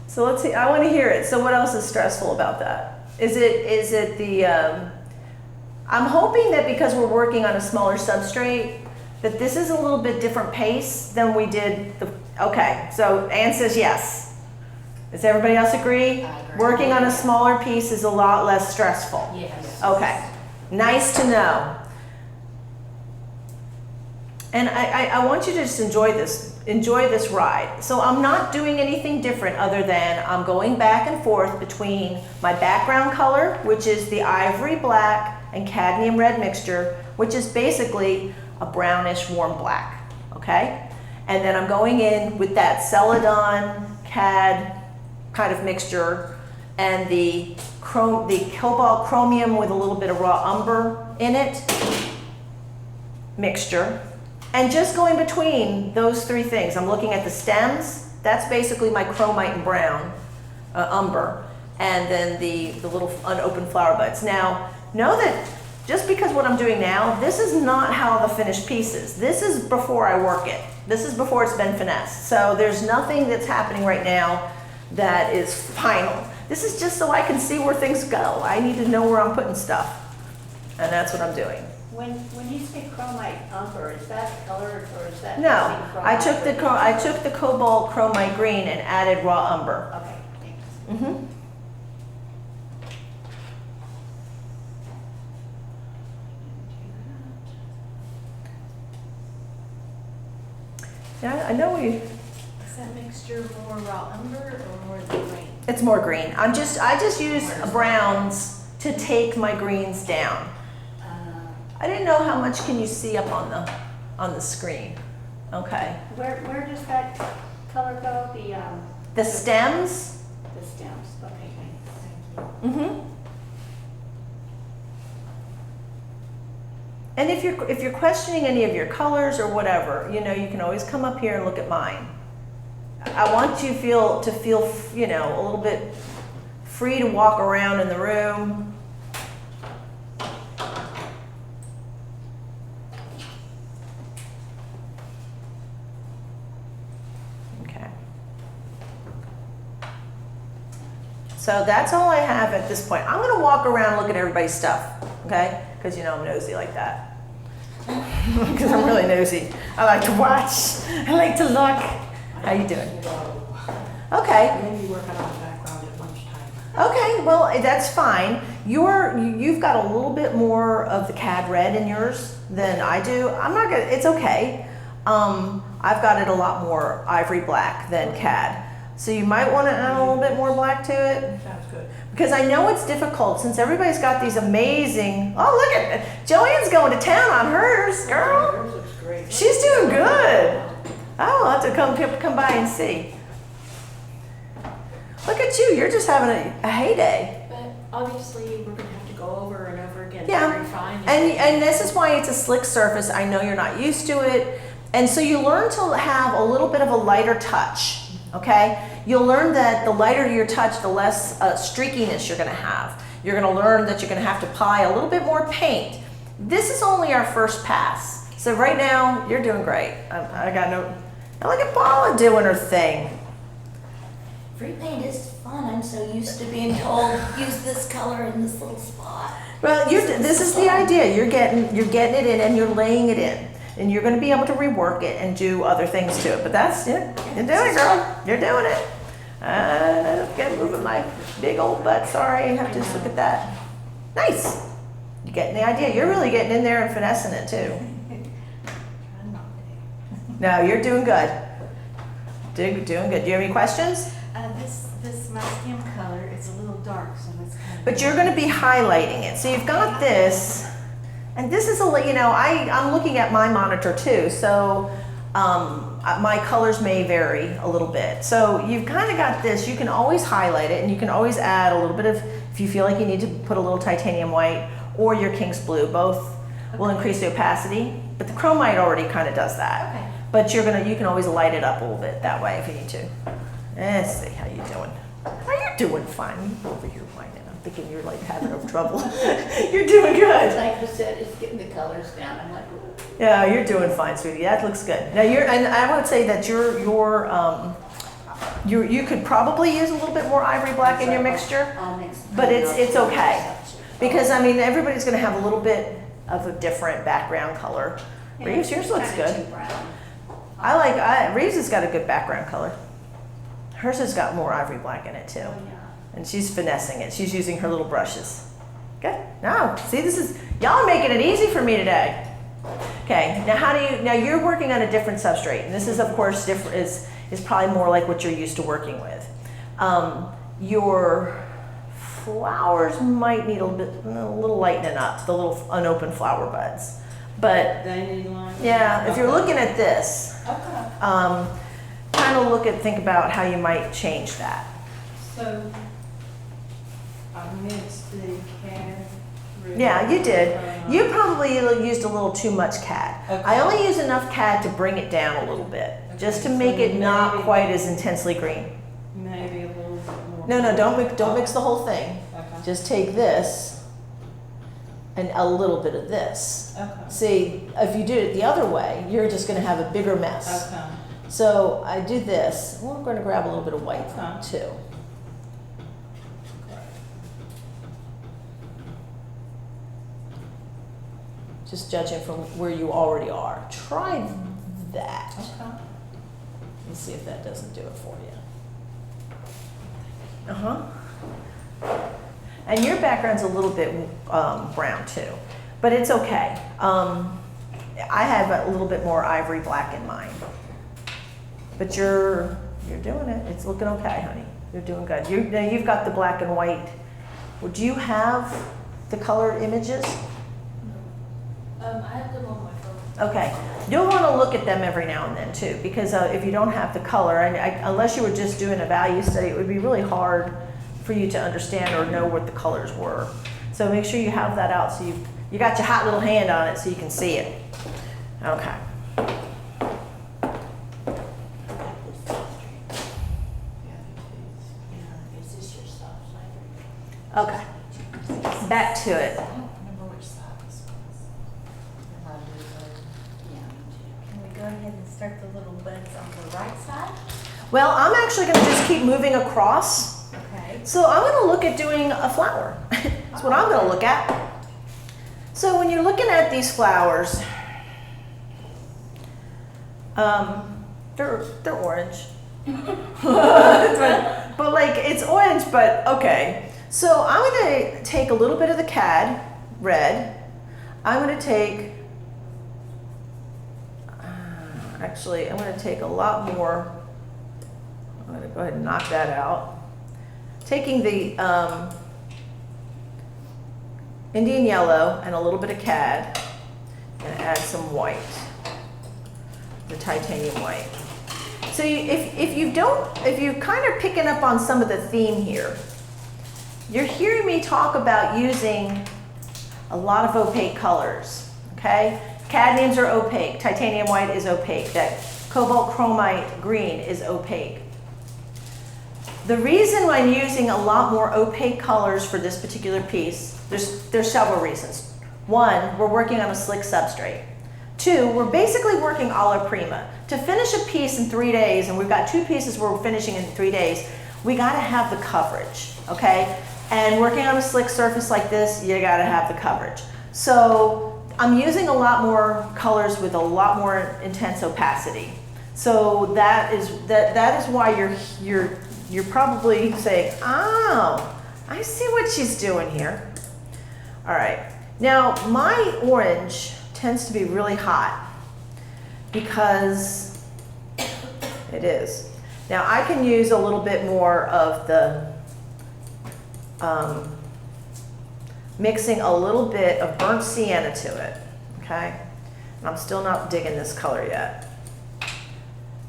So let's see. I want to hear it. So what else is stressful about that? Is it the? I'm hoping that because we're working on a smaller substrate, that this is a little bit different pace than we did. Okay. So Ann says yes. Does everybody else agree? I agree. Working on a smaller piece is a lot less stressful. Yes. Okay, nice to know. And I want you to just enjoy this ride. So I'm not doing anything different other than I'm going back and forth between my background color, which is the ivory black and cadmium red mixture, which is basically a brownish warm black, okay? And then I'm going in with that celadon cad kind of mixture and the cobalt chromium with a little bit of raw umber in it mixture, and just going between those 3 things. I'm looking at the stems. That's basically my chromite and brown umber, and then the little unopened flower buds. Now know that just because what I'm doing now, this is not how the finished piece is. This is before I work it. This is before it's been finessed. So there's nothing that's happening right now that is final. This is just so I can see where things go. I need to know where I'm putting stuff. And that's what I'm doing. When you say chromite umber, is that colored or is that? No, using I chromite took the cobalt chromite green and added raw umber. Okay, thanks. Mm-hmm. Yeah, I know we. Is that mixture more raw umber or more the green? It's more green. I just use browns to take my greens down. I didn't know how much can you see up on the screen. Okay. Where does that color go? The stems. The stems. Okay, thank you. Mm-hmm. And if you're questioning any of your colors or whatever, you can always come up here and look at mine. I want you to feel, a little bit free to walk around in the room. So that's all I have at this point. I'm gonna walk around and look at everybody's stuff, okay? Because you know I'm nosy like that. Because I'm really nosy. I like to watch. I like to look. How you doing? Okay. Maybe working on the background at lunchtime. Okay, well, that's fine. You've got a little bit more of the CAD red in yours than I do. I'm not gonna, it's okay. I've got it a lot more ivory black than CAD. So you might want to add a little bit more black to it. Sounds good. Because I know it's difficult since everybody's got these amazing, oh look at, Joanne's going to town on hers, girl. Yours looks great. She's doing good. I'll have to come by and see. Look at you, you're just having a heyday. But obviously, we're gonna have to go over and over again Yeah. to refine it. And this is why it's a slick surface. I know you're not used to it. And so you learn to have a little bit of a lighter touch, okay? You'll learn that the lighter your touch, the less streakiness you're gonna have. You're gonna learn that you're gonna have to apply a little bit more paint. This is only our first pass. So right now, you're doing great. I got no, now look at Paula doing her thing. Free paint is fun. I'm so used to being told, use this color in this little spot. Well, this is the idea. You're getting it in and you're laying it in. And you're gonna be able to rework it and do other things to it. But that's it. You're doing it, girl. You're doing it. Get moving my big old butt. Sorry, I have to just look at that. Nice. You're getting the idea. You're really getting in there and finessing it too. Try not to. No, you're doing good. Doing good. Do you have any questions? This my skin color is a little dark, so it's kind of. But you're going to be highlighting it. So you've got this, and this is I'm looking at my monitor too, so my colors may vary a little bit. So you've kind of got this. You can always highlight it, and you can always add a little bit of, if you feel like you need to put a little titanium white or your King's Blue. Both will increase the opacity, but the chromite already kind of does that. Okay. But you can always light it up a little bit that way if you need to. Let's see, how you doing? How you doing? Fine. You over here whining. I'm thinking you're like having no trouble. You're doing good. Like you said, it's getting the colors down. I'm like, ooh. Yeah, you're doing fine, sweetie. That looks good. Now and I would say that you could probably use a little bit more ivory black in your mixture, I'll mix. but it's okay. Because I mean, everybody's gonna have a little bit of a different background color. Reeves, yours looks good. Reeves has got a good background color. Hers has got more ivory black in it too. And she's finessing it. She's using her little brushes. Good. Now, see, y'all are making it easy for me today. Okay, now you're working on a different substrate. And this is, of course, is probably more like what you're used to working with. Your flowers might need a little lightening up, the little unopened flower buds. But They need lines? yeah, if you're looking at this, Okay. kind of think about how you might change that. So, I mixed the CAD. Yeah, you did. You probably used a little too much CAD. Okay. I only use enough CAD to bring it down a little bit, just to Okay, make so it not maybe- quite as intensely green. Maybe a little bit more. No, don't mix the whole thing. Okay. Just take this and a little bit of this. Okay. See, if you do it the other way, you're just going to have a bigger mess. Okay. So I do this. Well, I'm going to grab a little bit of white Okay. too. Just judging from where you already are. Try that. Okay. Let's see if that doesn't do it for you. And your background's a little bit brown too, but it's okay. I have a little bit more ivory black in mine. But you're doing it. It's looking okay, honey. You're doing good. Now you've got the black and white. Would you have the colored images? I have them on my phone. Okay. You'll want to look at them every now and then too, because if you don't have the color, unless you were just doing a value study, it would be really hard for you to understand or know what the colors were. So make sure you have that out so you got your hot little hand on it so you can see it. Okay. Okay. Back to it. I don't remember which side this was. Can we go ahead and start the little buds on the right side? Well, I'm actually going to just keep moving across. Okay. So I'm gonna look at doing a flower. That's what I'm gonna look at. So when you're looking at these flowers, they're orange. but like it's orange, but okay. So I'm gonna take a little bit of the cad red. I'm gonna take, actually I'm gonna take a lot more. I'm gonna go ahead and knock that out. Taking the Indian yellow and a little bit of cad and add some white, the titanium white. So if you're kind of picking up on some of the theme here, you're hearing me talk about using a lot of opaque colors, okay? Cadmiums are opaque, titanium white is opaque, that cobalt chromite green is opaque. The reason I'm using a lot more opaque colors for this particular piece, there's several reasons. One, we're working on a slick substrate. Two, we're basically working alla prima. To finish a piece in 3 days, and we've got 2 pieces we're finishing in 3 days, we gotta have the coverage, okay? And working on a slick surface like this, you gotta have the coverage. So I'm using a lot more colors with a lot more intense opacity. So that is why you're probably saying, oh, I see what she's doing here. All right, now my orange tends to be really hot because it is. Now I can use a little bit more of the, mixing a little bit of burnt sienna to it, okay? And I'm still not digging this color yet.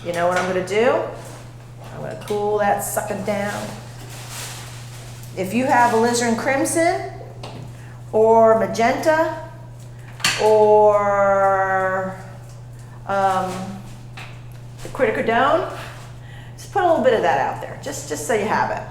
You know what I'm gonna do? I'm gonna cool that sucker down. If you have alizarin crimson or magenta or the quercétone, just put a little bit of that out there, just so you have it.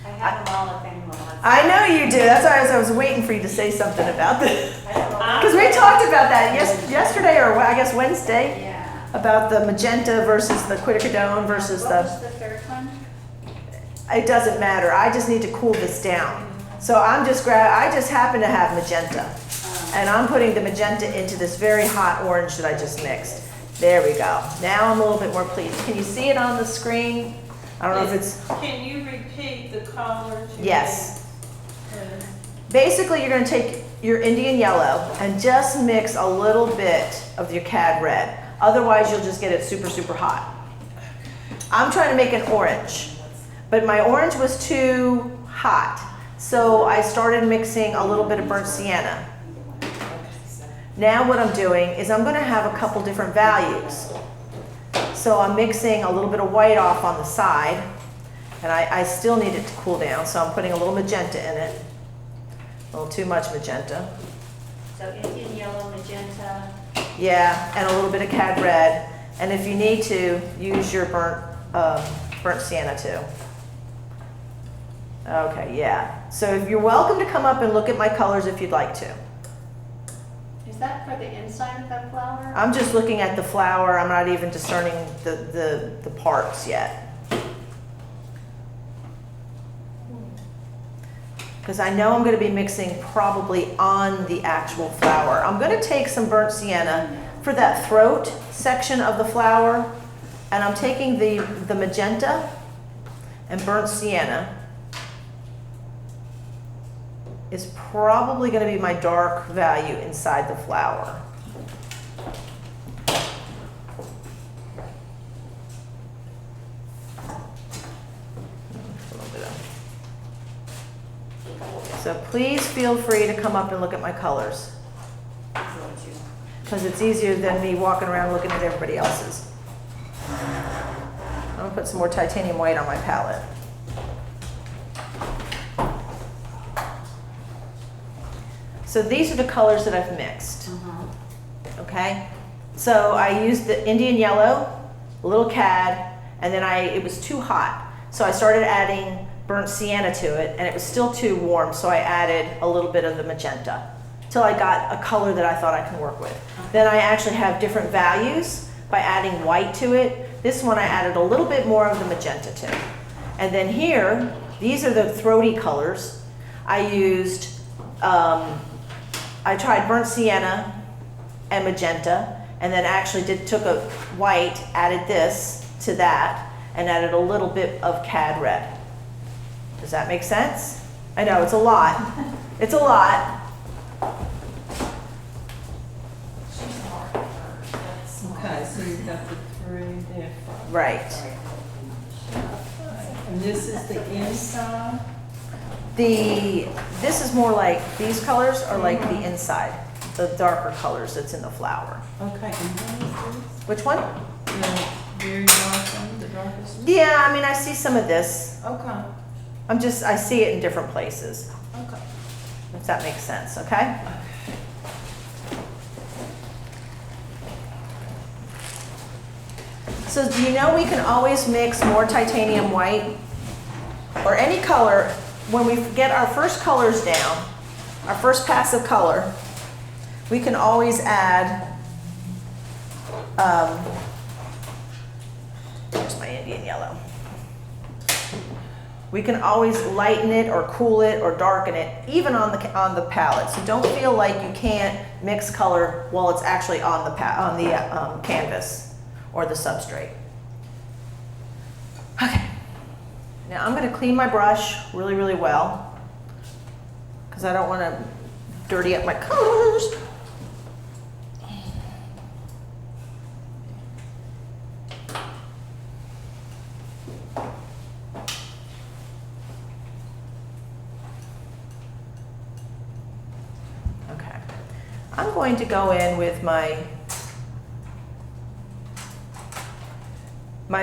I have them all if anyone wants. I know you do. That's why I was waiting for you to say something about this. I don't know. Because we talked about that yesterday, or I guess Wednesday, Yeah. about the magenta versus the quercétone versus What was the third one? It doesn't matter. I just need to cool this down. So I just happen to have magenta. And I'm putting the magenta into this very hot orange that I just mixed. There we go. Now I'm a little bit more pleased. Can you see it on the screen? I don't know if it's... Can you repeat the colors? Yes. Basically, you're going to take your Indian yellow and just mix a little bit of your cad red. Otherwise, you'll just get it super, super hot. I'm trying to make an orange, but my orange was too hot. So I started mixing a little bit of burnt sienna. Now what I'm doing is I'm going to have a couple different values. So I'm mixing a little bit of white off on the side, and I still need it to cool down, so I'm putting a little magenta in it. A little too much magenta. So Indian yellow, magenta. Yeah, and a little bit of cad red. And if you need to, use your burnt sienna too. Okay, yeah. So you're welcome to come up and look at my colors if you'd like to. Is that for the inside of the flower? I'm just looking at the flower. I'm not even discerning the parts yet. Because I know I'm going to be mixing probably on the actual flower. I'm going to take some burnt sienna for that throat section of the flower, and I'm taking the magenta and burnt sienna is probably going to be my dark value inside the flower. So please feel free to come up and look at my colors, because it's easier than me walking around looking at everybody else's. I'm gonna put some more titanium white on my palette. So these are the colors that I've mixed, okay? So I used the Indian yellow, a little cad, and then it was too hot. So I started adding burnt sienna to it, and it was still too warm, so I added a little bit of the magenta till I got a color that I thought I can work with. Then I actually have different values by adding white to it. This one I added a little bit more of the magenta to. And then here, These are the throaty colors. I used, I tried burnt sienna and magenta, and then actually took a white, added this to that, and added a little bit of cad red. Does that make sense? I know, it's a lot. It's a lot. Okay, so you've got the three different. Right. And this is the inside? This is more like, these colors are like the inside, the darker colors that's in the flower. Okay, and what is Which one? this? The very dark one, the darkest one? Yeah, I mean, I see some of this. Okay, I see it in different places, okay. if that makes sense, okay? So do you know we can always mix more titanium white or any color when we get our first colors down, our first pass of color, we can always add, here's my Indian yellow. We can always lighten it or cool it or darken it, even on the palette. So don't feel like you can't mix color while it's actually on the canvas or the substrate. Okay. Now I'm going to clean my brush really, really well because I don't want to dirty up my colors. Okay. I'm going to go in with my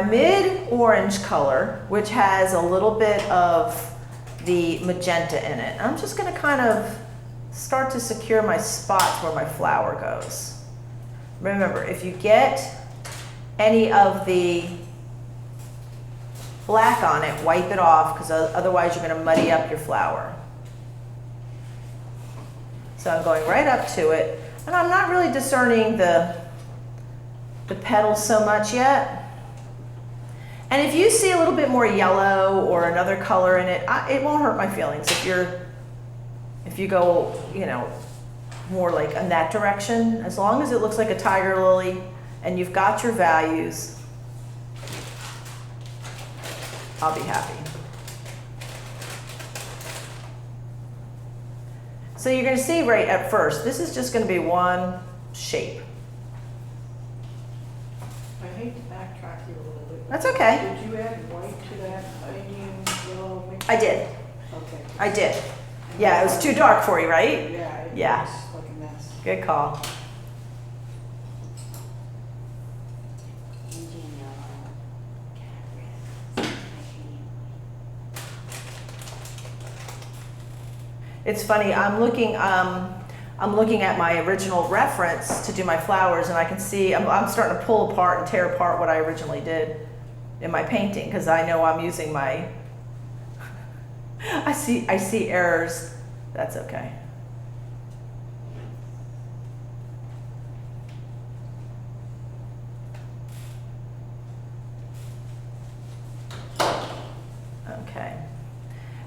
mid-orange color, which has a little bit of the magenta in it. I'm just going to kind of start to secure my spots where my flower goes. Remember, if you get any of the black on it, wipe it off because otherwise you're going to muddy up your flower. So I'm going right up to it, and I'm not really discerning the petals so much yet. And if you see a little bit more yellow or another color in it, it won't hurt my feelings. If you go, you know, more like in that direction, as long as it looks like a tiger lily and you've got your values, I'll be happy. So you're going to see right at first, this is just going to be one shape. I hate to backtrack you a little bit. That's okay. Did you add white to that Indian yellow mix? I did. Okay. I did. Yeah, it was too dark for you, right? Yeah, it Yeah. was like a mess. Good call. Indian yellow, cat red, titanium. It's funny, I'm looking at my original reference to do my flowers, and I can see, I'm starting to pull apart and tear apart what I originally did in my painting, because I know I'm using my, I see errors. That's okay. Okay.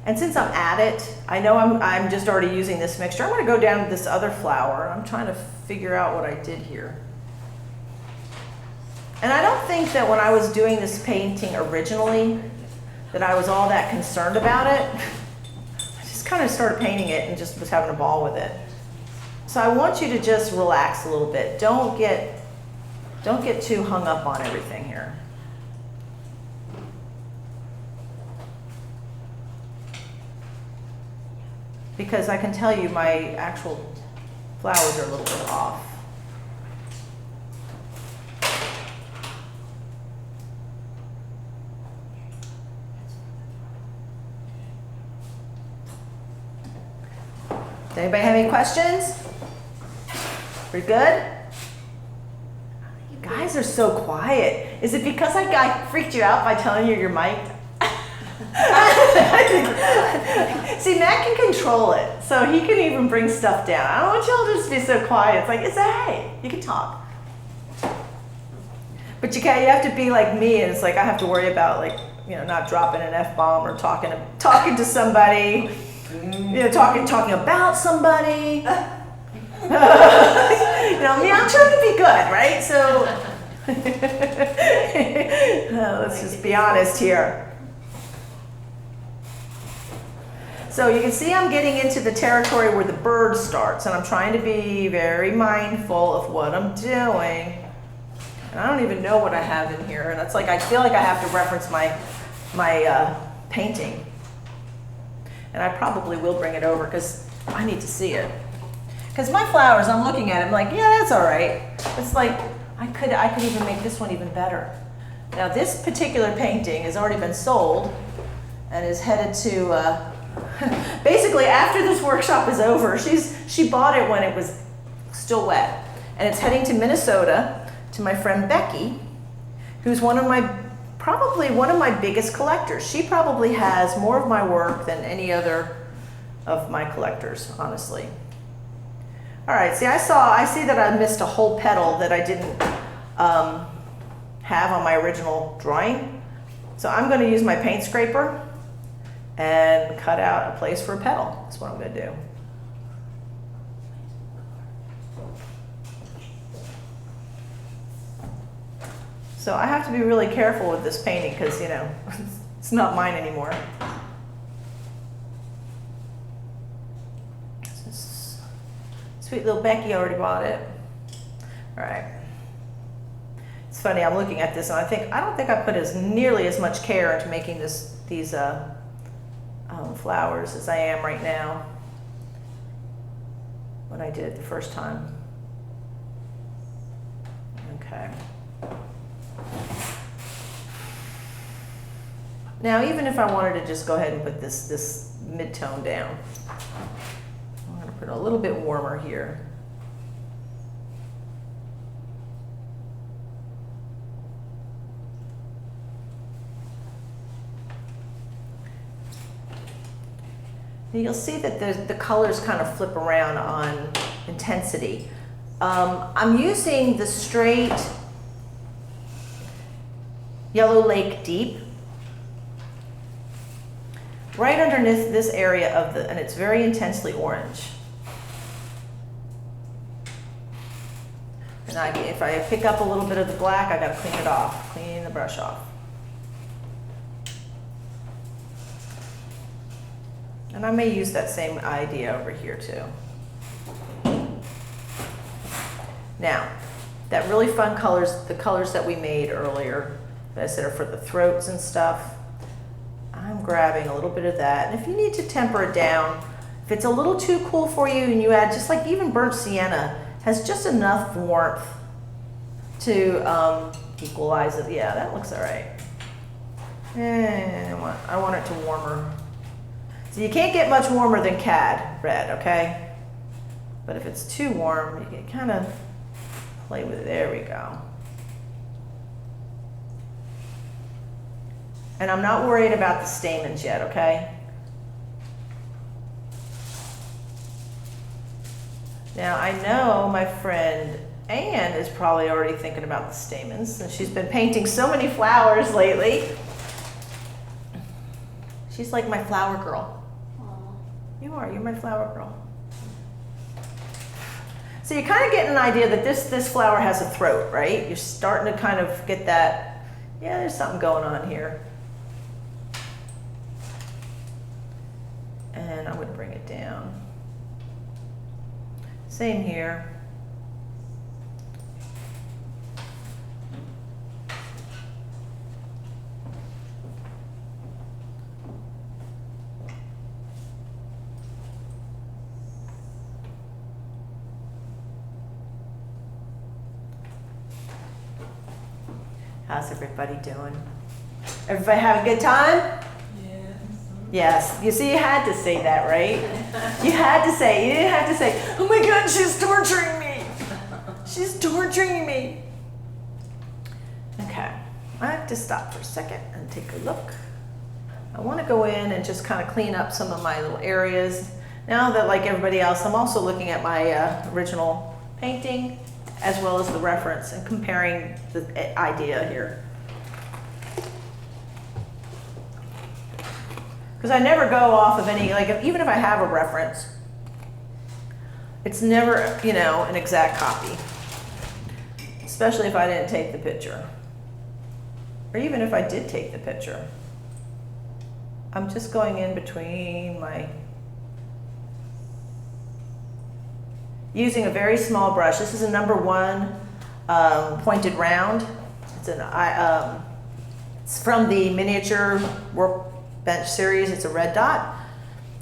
And since I'm at it, I know I'm just already using this mixture. I'm going to go down to this other flower. I'm trying to figure out what I did here. And I don't think that when I was doing this painting originally, that I was all that concerned about it. I just kind of started painting it and just was having a ball with it. So I want you to just relax a little bit. Don't get too hung up on everything here. Because I can tell you my actual flowers are a little bit off. Does anybody have any questions? We're good? You guys are so quiet. Is it because I freaked you out by telling you you're mic'd? See, Matt can control it, so he can even bring stuff down. I don't want y'all to just be so quiet. It's like, it's a hey, you can talk. But you have to be like me, and it's like I have to worry about like not dropping an F-bomb or talking to somebody, talking about somebody. I'm trying to be good, right? So let's just be honest here. So you can see I'm getting into the territory where the bird starts, and I'm trying to be very mindful of what I'm doing. And I don't even know what I have in here, and it's like I feel like I have to reference my painting. And I probably will bring it over because I need to see it. Because my flowers, I'm looking at it, I'm like, yeah, that's all right. It's like I could even make this one even better. Now this particular painting has already been sold and is headed to. Basically, after this workshop is over, she bought it when it was still wet, and it's heading to Minnesota to my friend Becky, who's probably one of my biggest collectors. She probably has more of my work than any other of my collectors, honestly. All right, see, I see that I missed a whole petal that I didn't have on my original drawing. So I'm going to use my paint scraper and cut out a place for a petal. That's what I'm going to do. So I have to be really careful with this painting because, it's not mine anymore. Sweet little Becky already bought it. All right. It's funny, I'm looking at this and I don't think I put nearly as much care into making these flowers as I am right now when I did it the first time. Okay. Now, even if I wanted to just go ahead and put this mid-tone down, I'm going to put a little bit warmer here. You'll see that the colors kind of flip around on intensity. I'm using the straight Yellow Lake Deep right underneath this area and it's very intensely orange. And if I pick up a little bit of the black, I gotta clean it off, clean the brush off. And I may use that same idea over here too. Now, that really fun colors, the colors that we made earlier, that I said are for the throats and stuff, I'm grabbing a little bit of that. And if you need to temper it down, if it's a little too cool for you and you add just like even burnt sienna has just enough warmth to equalize it. Yeah, that looks all right. And I want it to warmer. So you can't get much warmer than cad red, okay? But if it's too warm, you can kind of play with it. There we go. And I'm not worried about the stamens yet, okay? Now I know my friend Anne is probably already thinking about the stamens since she's been painting so many flowers lately. She's like my flower girl. You are, you're my flower girl. So you're kind of getting an idea that this flower has a throat, right? You're starting to kind of get that, yeah, there's something going on here. And I'm going to bring it down. Same here. How's everybody doing? Everybody have a good time? Yes. You see, you had to say that, right? You had to say, you didn't have to say, oh my God, she's torturing me. She's torturing me. Okay. I have to stop for a second and take a look. I want to go in and just kind of clean up some of my little areas. Now that, like everybody else, I'm also looking at my original painting as well as the reference and comparing the idea here. Because I never go off of any, like, even if I have a reference, it's never, you know, an exact copy. Especially if I didn't take the picture. Or even if I did take the picture. I'm just going in between my, using a very small brush. This is a number 1 pointed round. It's from the miniature workbench series. It's a red dot,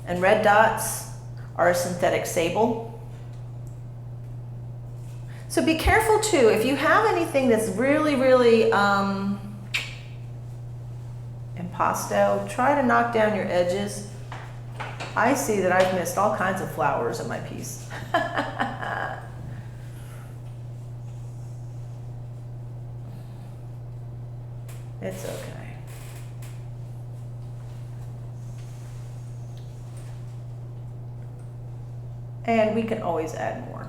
and red dots are a synthetic sable. So be careful too. If you have anything that's really, really impasto, try to knock down your edges. I see that I've missed all kinds of flowers in my piece. It's okay. And we can always add more.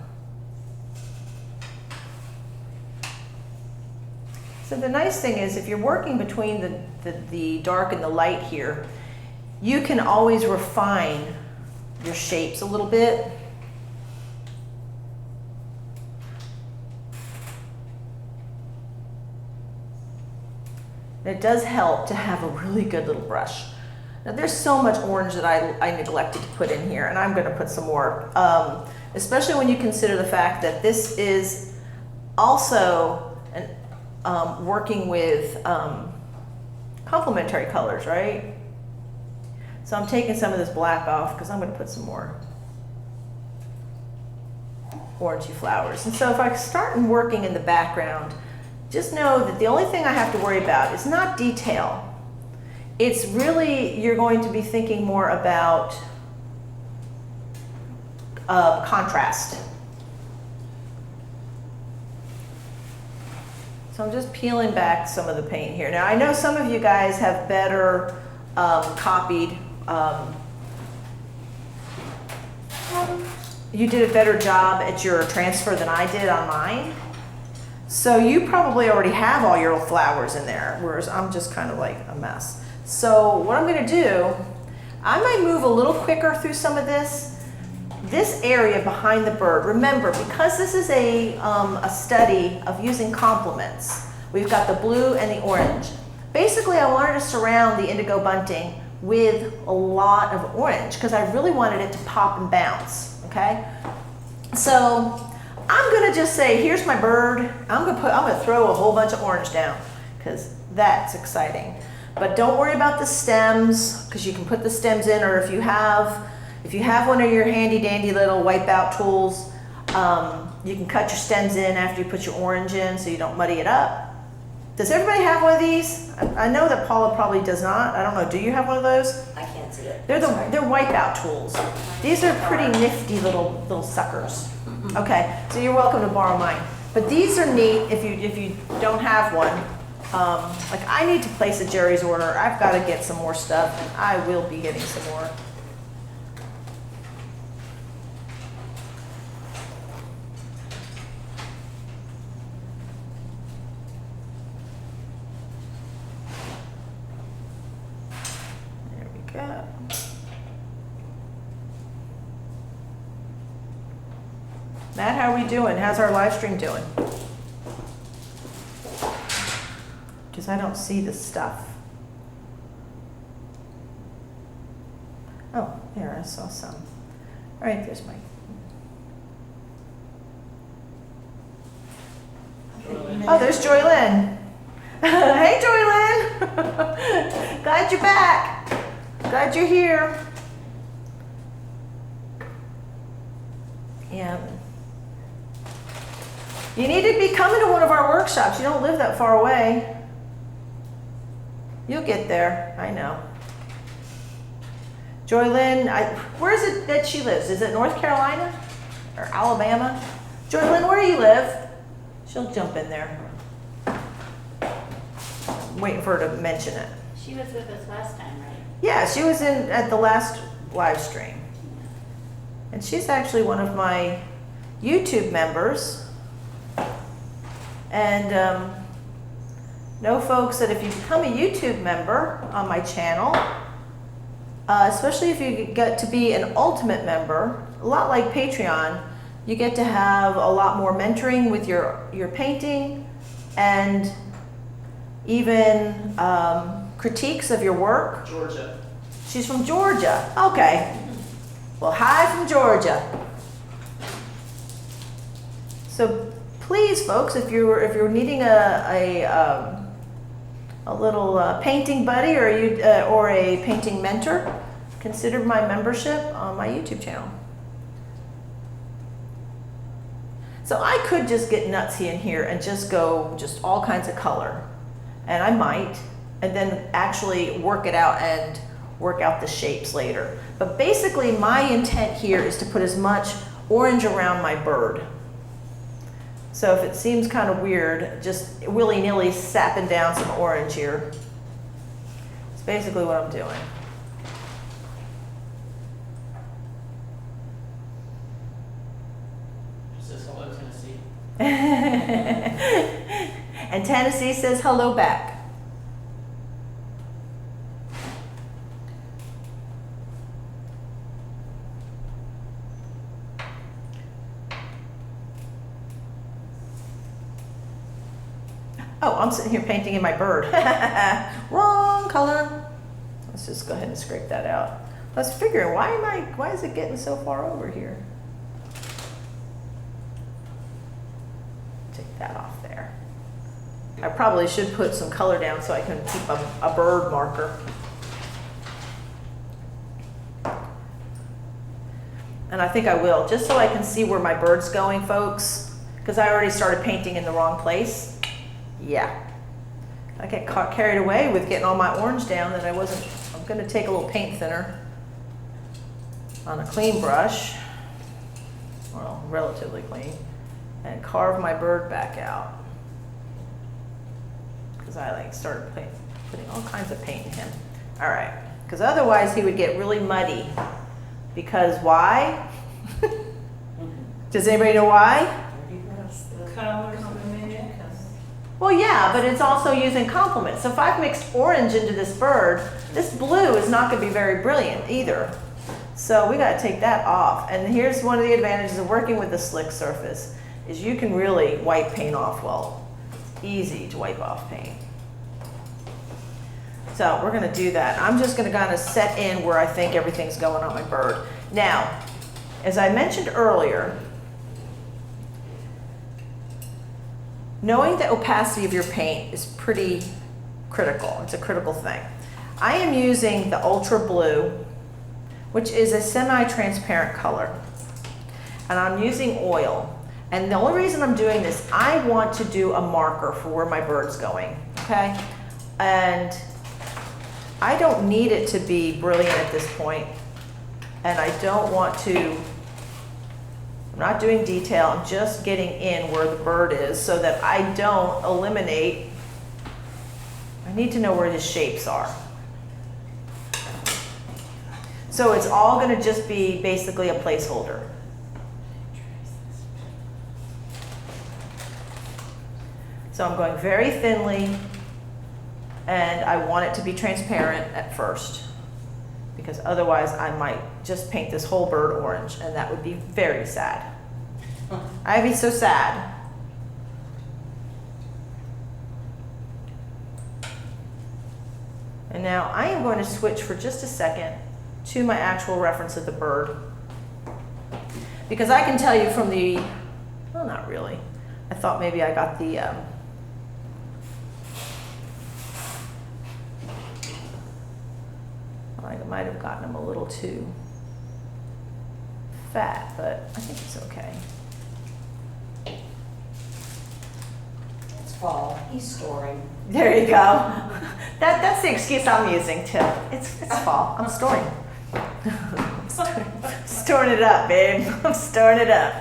So the nice thing is if you're working between the dark and the light here, you can always refine your shapes a little bit. And it does help to have a really good little brush. Now there's so much orange that I neglected to put in here, and I'm going to put some more, especially when you consider the fact that this is also working with complementary colors, right? So I'm taking some of this black off because I'm going to put some more orangey flowers. And so if I start working in the background, just know that the only thing I have to worry about is not detail. It's really, you're going to be thinking more about contrast. So I'm just peeling back some of the paint here. Now I know some of you guys have better copied, you did a better job at your transfer than I did on mine. So you probably already have all your flowers in there, whereas I'm just kind of like a mess. So what I'm gonna do, I might move a little quicker through some of this. This area behind the bird, remember, because this is a study of using complements, we've got the blue and the orange. Basically, I wanted to surround the indigo bunting with a lot of orange because I really wanted it to pop and bounce, okay? So I'm gonna just say, here's my bird. I'm gonna throw a whole bunch of orange down because that's exciting. But don't worry about the stems because you can put the stems in, or if you have one of your handy dandy little wipeout tools, you can cut your stems in after you put your orange in so you don't muddy it up. Does everybody have one of these? I know that Paula probably does not. I don't know, do you have one of those? I can't see it. They're wipeout tools. These are pretty nifty little suckers. Okay, so you're welcome to borrow mine. But these are neat if you don't have one. Like I need to place a Jerry's order. I've got to get some more stuff, and I will be getting some more. There we go. Matt, how are we doing? How's our live stream doing? Because I don't see the stuff. Oh, there, I saw some. All right, there's my. Oh, there's Joy Lynn. Hey, Joy Lynn. Glad you're back. Glad you're here. Yeah. You need to be coming to one of our workshops. You don't live that far away. You'll get there, I know. Joy Lynn, where is it that she lives? Is it North Carolina or Alabama? Joy Lynn, where do you live? She'll jump in there. I'm waiting for her to mention it. She was with us last time, right? Yeah, she was in at the last live stream. And she's actually one of my YouTube members. And know folks that if you become a YouTube member on my channel, especially if you get to be an ultimate member, a lot like Patreon, you get to have a lot more mentoring with your painting and even critiques of your work. Georgia. She's from Georgia. Okay. Well, hi from Georgia. So please, folks, if you're needing a little painting buddy or a painting mentor, consider my membership on my YouTube channel. So I could just get nutsy in here and just go just all kinds of color, and I might, and then actually work it out and work out the shapes later. But basically my intent here is to put as much orange around my bird. So if it seems kind of weird, just willy-nilly sapping down some orange here. It's basically what I'm doing. Says hello, Tennessee. And Tennessee says hello back. Oh, I'm sitting here painting in my bird. Wrong color. Let's just go ahead and scrape that out. I was figuring, why is it getting so far over here? Take that off there. I probably should put some color down so I can keep a bird marker. And I think I will, just so I can see where my bird's going, folks, because I already started painting in the wrong place. Yeah, I get carried away with getting all my orange down that I'm gonna take a little paint thinner on a clean brush, well, relatively clean, and carve my bird back out. Because I started putting all kinds of paint in him. All right, because otherwise he would get really muddy. Because why? Does anybody know why? Colors of the menu. Well, yeah, but it's also using complements. So if I've mixed orange into this bird, this blue is not going to be very brilliant either. So we got to take that off. And here's one of the advantages of working with the slick surface, is you can really wipe paint off well. It's easy to wipe off paint. So we're going to do that. I'm just going to kind of set in where I think everything's going on my bird. Now, as I mentioned earlier, knowing the opacity of your paint is pretty critical. It's a critical thing. I am using the Ultra Blue, which is a semi-transparent color. And I'm using oil. And the only reason I'm doing this, I want to do a marker for where my bird's going, okay? And I don't need it to be brilliant at this point. And I don't want to, I'm not doing detail, I'm just getting in where the bird is so that I don't eliminate, I need to know where his shapes are. So it's all going to just be basically a placeholder. So I'm going very thinly, and I want it to be transparent at first, because otherwise I might just paint this whole bird orange, and that would be very sad. I'd be so sad. And now I am going to switch for just a second to my actual reference of the bird, because I can tell you from the, well, not really. I thought maybe I got the, I might have gotten him a little too fat, but I think it's okay. It's fall. He's storing. There you go. That's the excuse I'm using too. It's fall. I'm storing. Storing it up, babe. I'm storing it up.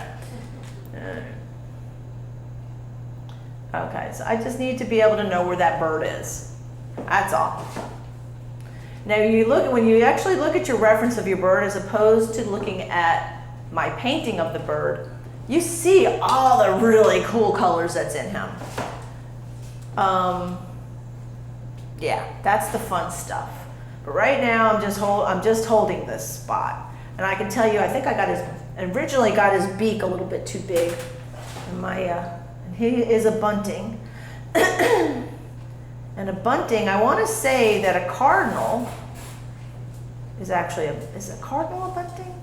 Okay, so I just need to be able to know where that bird is. That's all. Now, when you actually look at your reference of your bird as opposed to looking at my painting of the bird, you see all the really cool colors that's in him. Yeah, that's the fun stuff. But right now, I'm just holding this spot. And I can tell you, I think originally got his beak a little bit too big. And and he is a bunting. And a bunting, I want to say that a cardinal is actually is a cardinal a bunting?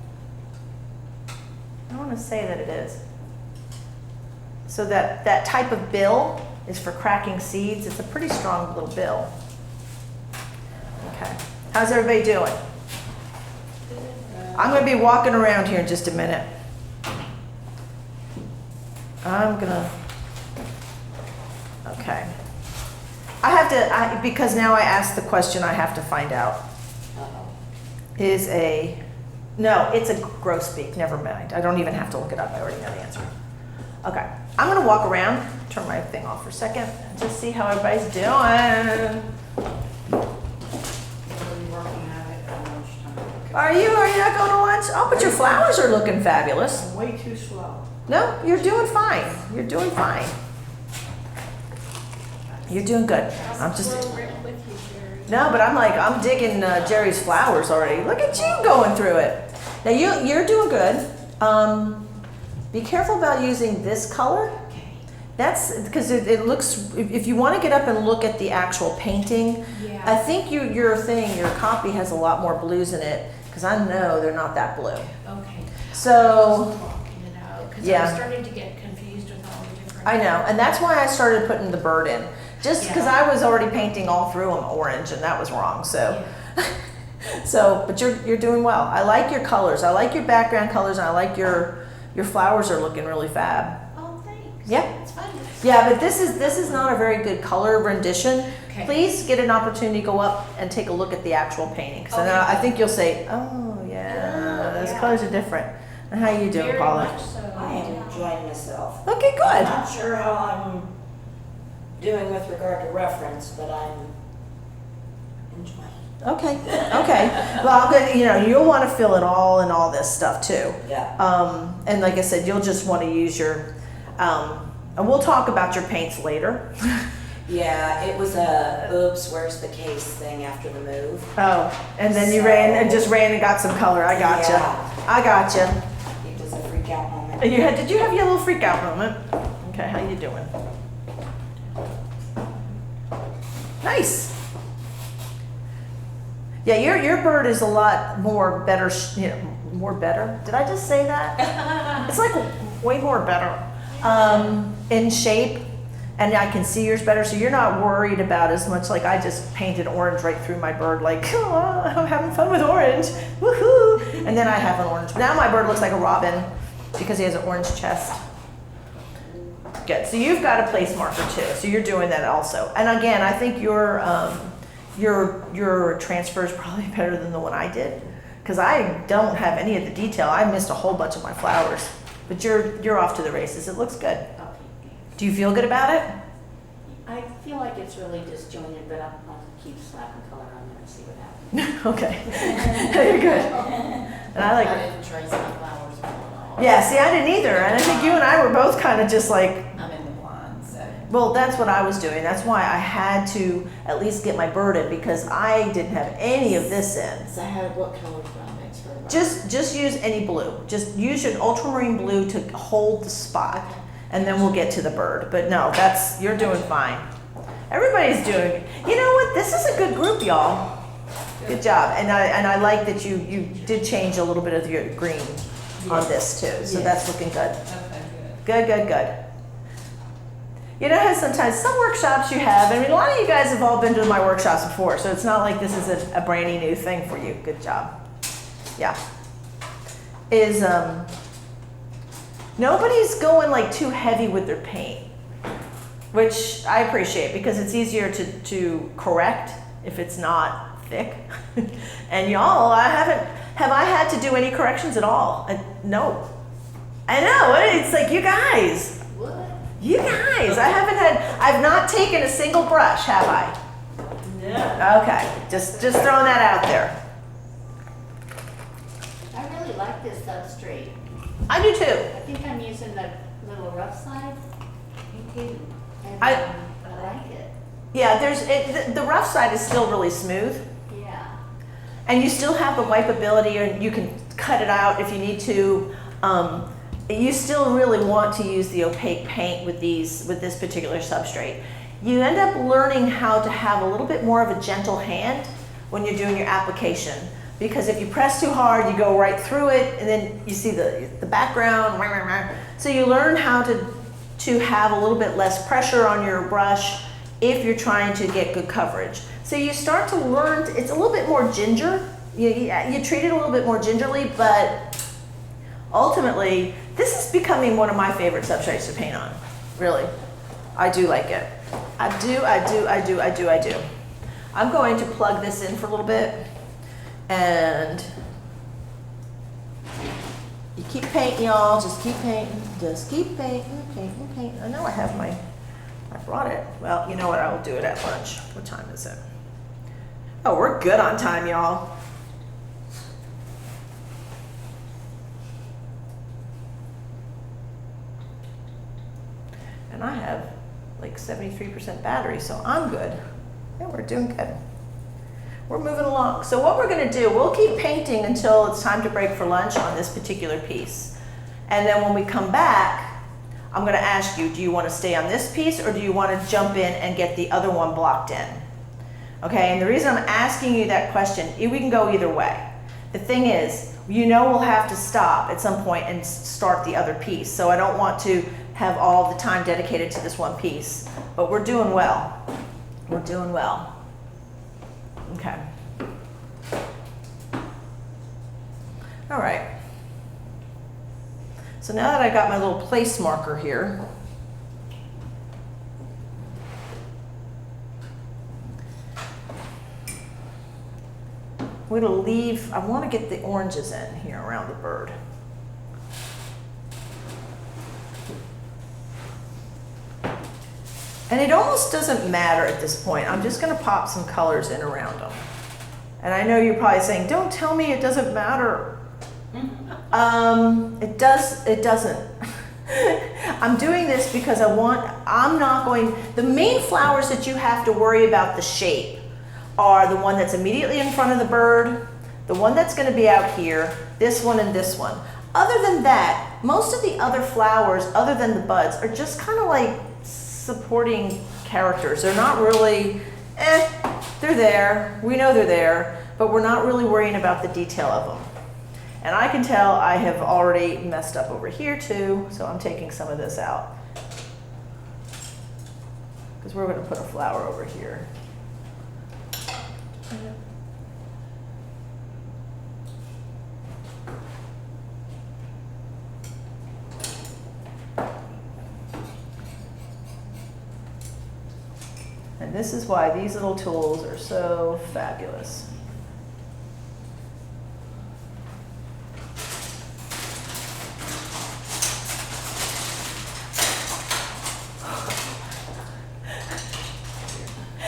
I want to say that it is. So that type of bill is for cracking seeds. It's a pretty strong little bill. Okay. How's everybody doing? I'm going to be walking around here in just a minute. Okay. I have to, because now I asked the question, I have to find out. It's a grosbeak, never mind. I don't even have to look it up, I already know the answer. Okay, I'm gonna walk around, turn my thing off for a second, and just see how everybody's doing. Are you not going to lunch? Oh, but your flowers are looking fabulous. I'm way too slow. No, you're doing fine. You're doing fine. You're doing good. I'm just. No, but I'm digging Jerry's flowers already. Look at you going through it. Now you're doing good. Be careful about using this color. That's because it looks. If you want to get up and look at the actual painting, Yeah. I think your copy has a lot more blues in it because I know they're not that blue. Okay. So. Because Yeah. I was starting to get confused with all the different. I know, and that's why I started putting the bird in. Just because Yeah. I was already painting all through them orange, and that was wrong. So, Yeah. but you're doing well. I like your colors. I like your background colors, and I like your flowers are looking really fab. Oh, thanks. Yeah. It's fun. Yeah, but this is not a very good color rendition. Okay. Please get an opportunity to go up and take a look at the actual painting. So Okay. I think you'll say, oh yeah, those yeah. colors are different. And how you doing, Very Paula? much so. I am enjoying myself. Okay, I'm good. not sure how I'm doing with regard to reference, but I'm enjoying. Okay, okay. Well, good. You'll want to fill it all and all this stuff too. Yeah. And like I said, you'll just want to use your, and we'll talk about your paints later. Yeah, it was a oops, where's the case thing after the move. Oh, and then you So- ran and got some color. I gotcha. Yeah. I gotcha. It was a freak out moment. Did you have your little freak out moment? Okay, how you doing? Nice. Yeah, your bird is a lot more better, more better. Did I just say that? It's like way more better in shape, and I can see yours better, so you're not worried about as much. Like I just painted orange right through my bird, like, oh, I'm having fun with orange, woohoo! And then I have an orange. Now my bird looks like a robin because he has an orange chest. Good. So you've got a place marker too. So you're doing that also. And again, I think your transfer is probably better than the one I did because I don't have any of the detail. I missed a whole bunch of my flowers, but you're off to the races. It looks good. Okay. Do you feel good about it? I feel like it's really disjointed, but I'll keep slapping color on there and see what happens. Okay. You're good. And I like. didn't trace my flowers well at all. Yeah. See, I didn't either, and I think you and I were both kind of just like. I'm in the blind, so. Well, that's what I was doing. That's why I had to at least get my bird in because I didn't have any of this in. So what color do I mix for everybody? Just use any blue. Just use your ultramarine blue to hold the spot, and then we'll get to the bird. But no, you're doing fine. Everybody's doing. You know what? This is a good group, y'all. Good job. And I like that you did change a little bit of your green on this too. So that's looking good. Okay, Good. You know how sometimes some workshops you have, I mean, a lot of you guys have all been to my workshops before, so it's not like this is a brand new thing for you. Good job. Yeah. Nobody's going like too heavy with their paint, which I appreciate because it's easier to correct if it's not thick. And y'all, have I had to do any corrections at all? No. I know, it's like you guys. You guys, I've not taken a single brush, have I? No. Okay, just throwing that out there. I really like this substrate. I do too. I think I'm using the little rough side. And I I like it. Yeah, the rough side is still really smooth. Yeah. And you still have the wipeability, and you can cut it out if you need to. You still really want to use the opaque paint with this particular substrate. You end up learning how to have a little bit more of a gentle hand when you're doing your application. Because if you press too hard, you go right through it, and then you see the background. So you learn how to have a little bit less pressure on your brush if you're trying to get good coverage. So you start to learn, it's a little bit more ginger. You treat it a little bit more gingerly, but ultimately, this is becoming one of my favorite substrates to paint on, really. I do like it. I do. I'm going to plug this in for a little bit, and you keep painting, y'all, just keep painting, painting. I know I brought it. Well, you know what, I'll do it at lunch. What time is it? Oh, we're good on time, y'all. And I have like 73% battery, so I'm good. Yeah, we're doing good. We're moving along. So what we're gonna do, we'll keep painting until it's time to break for lunch on this particular piece. And then when we come back, I'm gonna ask you, do you wanna stay on this piece, or do you wanna jump in and get the other one blocked in? Okay, and the reason I'm asking you that question, we can go either way. The thing is, you know we'll have to stop at some point and start the other piece. So I don't want to have all the time dedicated to this one piece, but we're doing well. We're doing well. Okay. All right. So now that I got my little place marker here, I'm gonna leave, I wanna get the oranges in here around the bird. And it almost doesn't matter at this point. I'm just gonna pop some colors in around them. And I know you're probably saying, don't tell me it doesn't matter. It doesn't. I'm doing this because the main flowers that you have to worry about the shape are the one that's immediately in front of the bird, the one that's gonna be out here, this one and this one. Other than that, most of the other flowers, other than the buds, are just kind of like supporting characters. They're not really, they're there. We know they're there, but we're not really worrying about the detail of them. And I can tell I have already messed up over here too, so I'm taking some of this out. Because we're gonna put a flower over here. And this is why these little tools are so fabulous.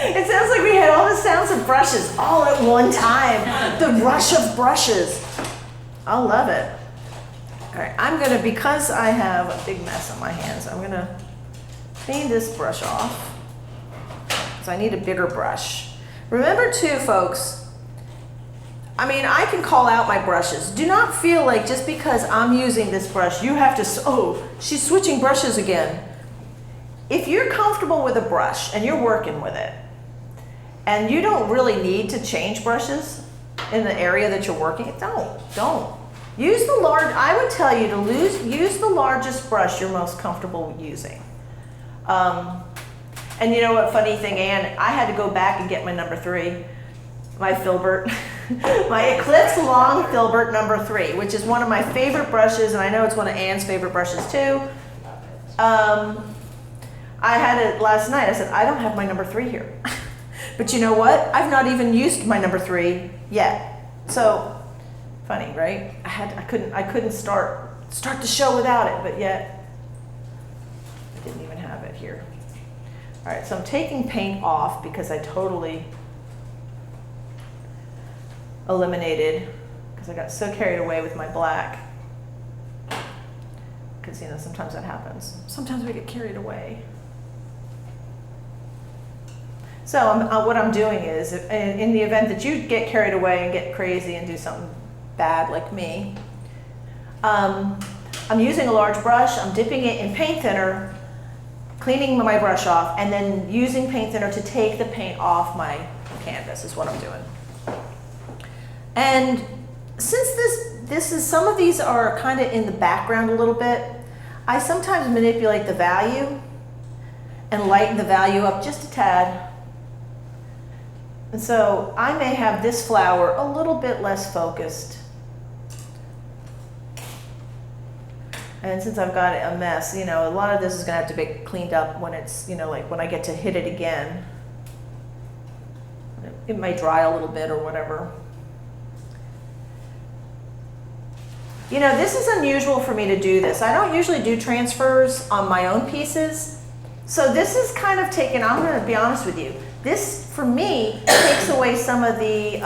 It sounds like we had all the sounds of brushes all at one time. The rush of brushes. I love it. All right, I'm gonna, because I have a big mess on my hands, I'm gonna clean this brush off. So I need a bigger brush. Remember too, folks, I mean, I can call out my brushes. Do not feel like just because I'm using this brush, you have to, oh, she's switching brushes again. If you're comfortable with a brush and you're working with it, and you don't really need to change brushes in the area that you're working, don't. Use the large, I would tell you to use the largest brush you're most comfortable using. And you know what, funny thing, Ann, I had to go back and get my number 3, my filbert, my Eclipse Long Filbert number 3, which is one of my favorite brushes, and I know it's one of Ann's favorite brushes too. I had it last night. I said, I don't have my number 3 here. But you know what? I've not even used my number 3 yet. So, funny, right? I couldn't start the show without it, but yet I didn't even have it here. All right, so I'm taking paint off because I totally eliminated, because I got so carried away with my black. Because, you know, sometimes that happens. Sometimes we get carried away. So what I'm doing is, in the event that you get carried away and get crazy and do something bad like me, I'm using a large brush, I'm dipping it in paint thinner, cleaning my brush off, and then using paint thinner to take the paint off my canvas is what I'm doing. And since this is, some of these are kind of in the background a little bit, I sometimes manipulate the value and lighten the value up just a tad. And so I may have this flower a little bit less focused. And since I've got a mess, you know, a lot of this is gonna have to be cleaned up when it's, you know, like when I get to hit it again. It may dry a little bit or whatever. You know, this is unusual for me to do this. I don't usually do transfers on my own pieces. So this is kind of taken, I'm gonna be honest with you. This, for me, takes away some of the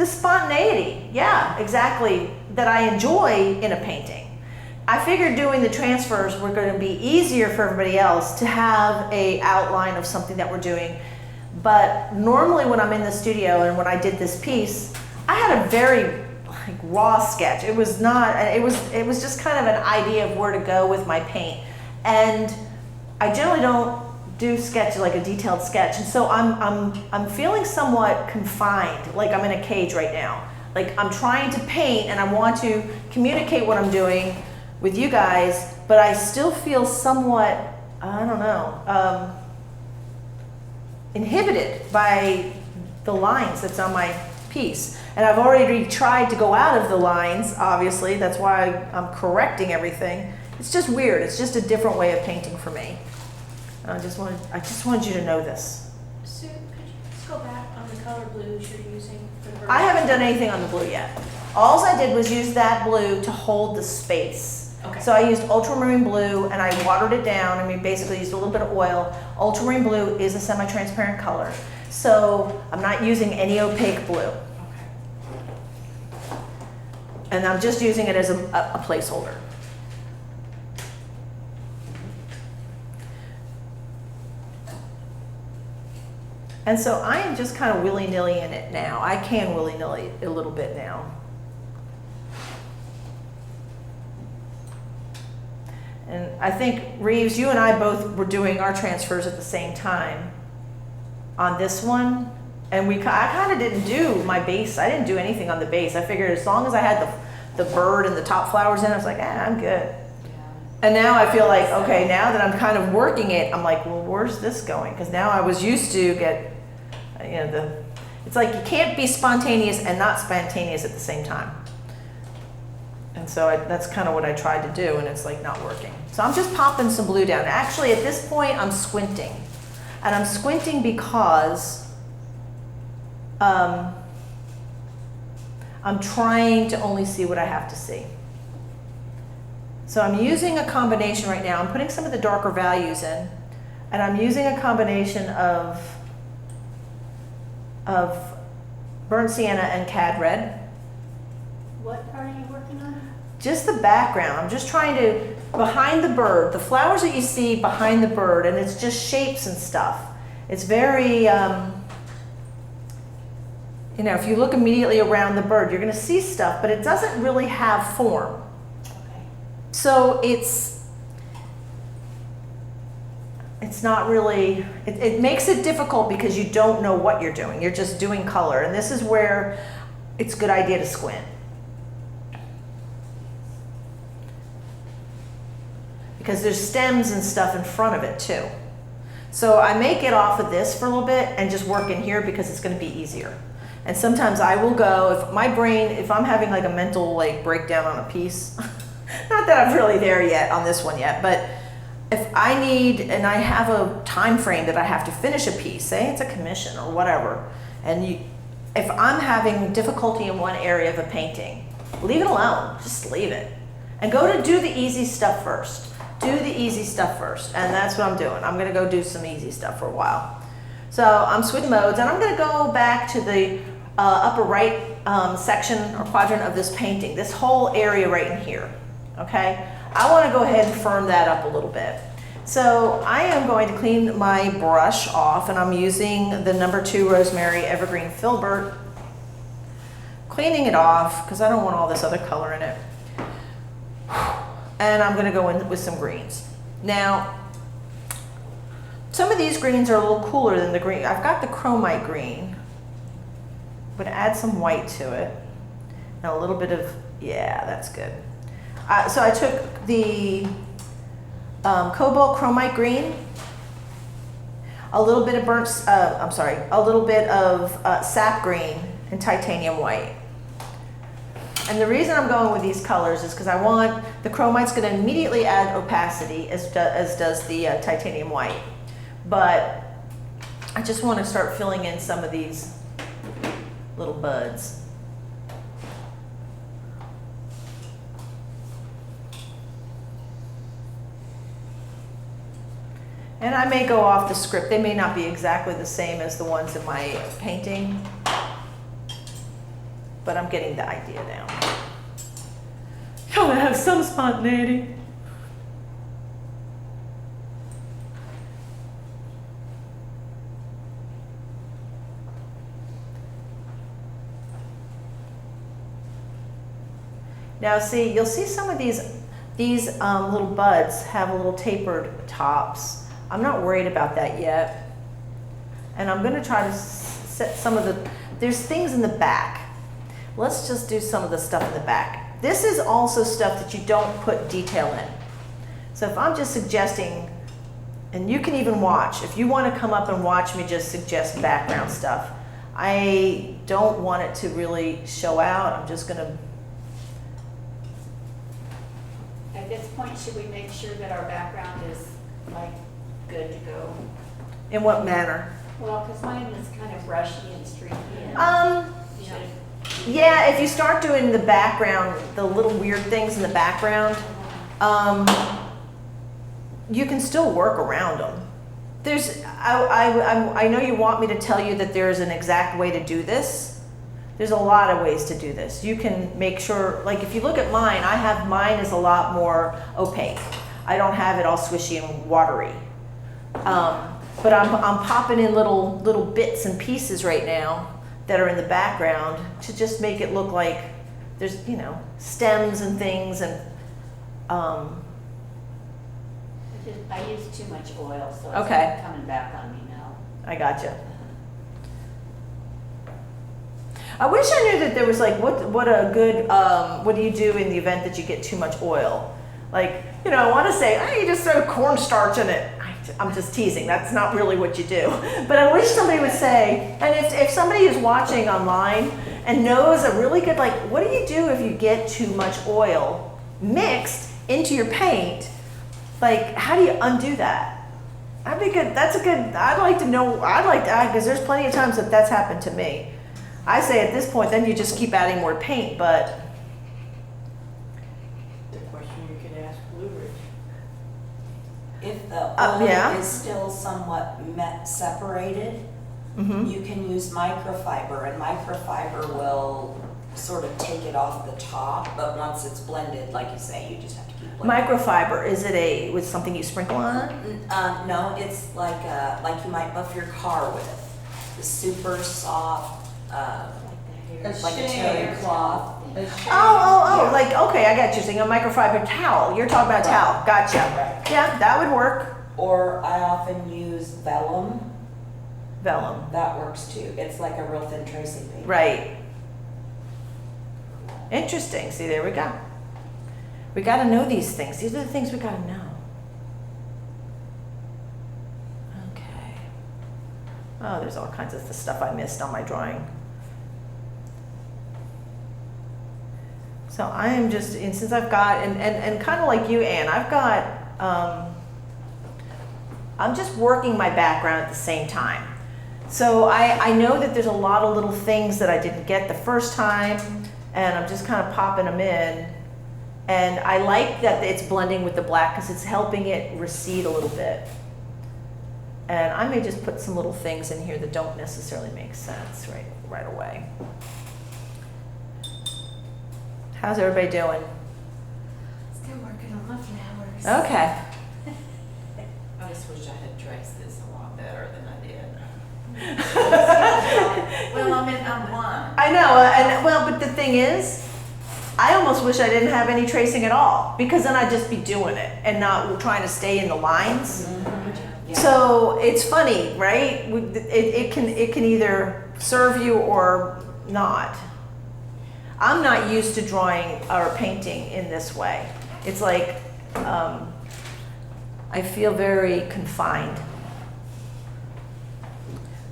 spontaneity, yeah, exactly, that I enjoy in a painting. I figured doing the transfers were going to be easier for everybody else to have a outline of something that we're doing. But normally when I'm in the studio and when I did this piece, I had a very like raw sketch. It was not, it was just kind of an idea of where to go with my paint. And I generally don't do sketch like a detailed sketch, and so I'm feeling somewhat confined, like I'm in a cage right now. Like I'm trying to paint and I want to communicate what I'm doing with you guys, but I still feel somewhat, I don't know, inhibited by the lines that's on my piece. And I've already tried to go out of the lines, obviously, that's why I'm correcting everything. It's just weird, it's just a different way of painting for me. I just wanted you to know this. Sue, could you just go back on the color blues you're using for the bird? I haven't done anything on the blue yet. All I did was use that blue to hold the space. Okay. So I used ultramarine blue and I watered it down. I mean, basically used a little bit of oil. Ultramarine blue is a semi-transparent color. So I'm not using any opaque blue. Okay. And I'm just using it as a placeholder. And so I am just kind of willy-nilly in it now. I can willy-nilly a little bit now. And I think, Reeves, you and I both were doing our transfers at the same time on this one. And I kind of didn't do my base. I didn't do anything on the base. I figured as long as I had the bird and the top flowers in, I was like, I'm good. And now I feel like, okay, now that I'm kind of working it, I'm like, well, where's this going? Because now I was used to get, you know, it's like you can't be spontaneous and not spontaneous at the same time. And so that's kind of what I tried to do, and it's like not working. So I'm just popping some blue down. Actually, at this point, I'm squinting. And I'm squinting because I'm trying to only see what I have to see. So I'm using a combination right now. I'm putting some of the darker values in, and I'm using a combination of burnt sienna and cad red. What are you working on? Just the background. I'm just trying to, behind the bird, the flowers that you see behind the bird, and it's just shapes and stuff. It's very, you know, if you look immediately around the bird, you're gonna see stuff, but it doesn't really have form. So it's not really, it makes it difficult because you don't know what you're doing. You're just doing color. And this is where it's a good idea to squint. Because there's stems and stuff in front of it too. So I may get off of this for a little bit and just work in here because it's going to be easier. And sometimes I will go, if my brain, if I'm having like a mental like breakdown on a piece, not that I'm really there yet on this one yet, but if I need, and I have a time frame that I have to finish a piece, say it's a commission or whatever, and if I'm having difficulty in one area of a painting, leave it alone, just leave it. And go to do the easy stuff first. Do the easy stuff first, and that's what I'm doing. I'm gonna go do some easy stuff for a while. So I'm switching modes, and I'm gonna go back to the upper right section or quadrant of this painting, this whole area right in here, okay? I wanna go ahead and firm that up a little bit. So I am going to clean my brush off, and I'm using the number 2 Rosemary Evergreen Filbert. Cleaning it off because I don't want all this other color in it. And I'm going to go in with some greens. Now, some of these greens are a little cooler than the green. I've got the chromite green. I'm going to add some white to it. And a little bit of, yeah, that's good. So I took the cobalt chromite green, a little bit of a little bit of sap green and titanium white. And the reason I'm going with these colors is because I want, the chromite's going to immediately add opacity as does the titanium white. But I just want to start filling in some of these little buds. And I may go off the script. They may not be exactly the same as the ones in my painting, but I'm getting the idea down. Gotta have some spontaneity. Now see, you'll see some of these little buds have a little tapered tops. I'm not worried about that yet. And I'm gonna try to set some of the, there's things in the back. Let's just do some of the stuff in the back. This is also stuff that you don't put detail in. So if I'm just suggesting, and you can even watch, if you want to come up and watch me just suggest background stuff, I don't want it to really show out. I'm just gonna. At this point, should we make sure that our background is like good to go? In what manner? Well, because mine is kind of brushy and streaky and Yeah, if you start doing the background, the little weird things in the background, you can still work around them. I know you want me to tell you that there's an exact way to do this. There's a lot of ways to do this. You can make sure, like if you look at mine, mine is a lot more opaque. I don't have it all swishy and watery. But I'm popping in little bits and pieces right now that are in the background to just make it look like there's, you know, stems and things and I use too much oil, so Okay. it's coming back on me now. I gotcha. I wish I knew that there was like what a good what do you do in the event that you get too much oil? Like, you know, I want to say, hey, you just throw cornstarch in it. I'm just teasing. That's not really what you do. But I wish somebody would say, and if somebody is watching online and knows a really good, like, what do you do if you get too much oil mixed into your paint? Like, how do you undo that? That'd be good. That's a good, I'd like to know, because there's plenty of times that that's happened to me. I say at this point, then you just keep adding more paint, but. The question you could ask Blue Ridge. If the oil yeah. is still somewhat separated, Mm-hmm. you can use microfiber, and microfiber will sort of take it off the top, but once it's blended, like you say, you just have to keep blending. Microfiber, is it with something you sprinkle on it? No, it's like you might buff your car with. The super soft, like a terry cloth. Oh, like, okay, I got you saying a microfiber towel. You're talking about a towel. Gotcha. Right. Yeah, that would work. Or I often use vellum. Vellum. That works too. It's like a real thin tracing paper. Right. Interesting. See, there we go. We got to know these things. These are the things we got to know. Okay. Oh, there's all kinds of stuff I missed on my drawing. So I am just, and since I've got, and kind of like you, Anne, I've got, I'm just working my background at the same time. So I know that there's a lot of little things that I didn't get the first time, and I'm just kind of popping them in. And I like that it's blending with the black because it's helping it recede a little bit. And I may just put some little things in here that don't necessarily make sense right away. How's everybody doing? Still working on my flowers. Okay. likes this a lot better than I did. Well, I'm one. I know, and well, but the thing is, I almost wish I didn't have any tracing at all, because then I'd just be doing it and not trying to stay in the lines. So it's funny, right? It can either serve you or not. I'm not used to drawing or painting in this way. It's like, I feel very confined.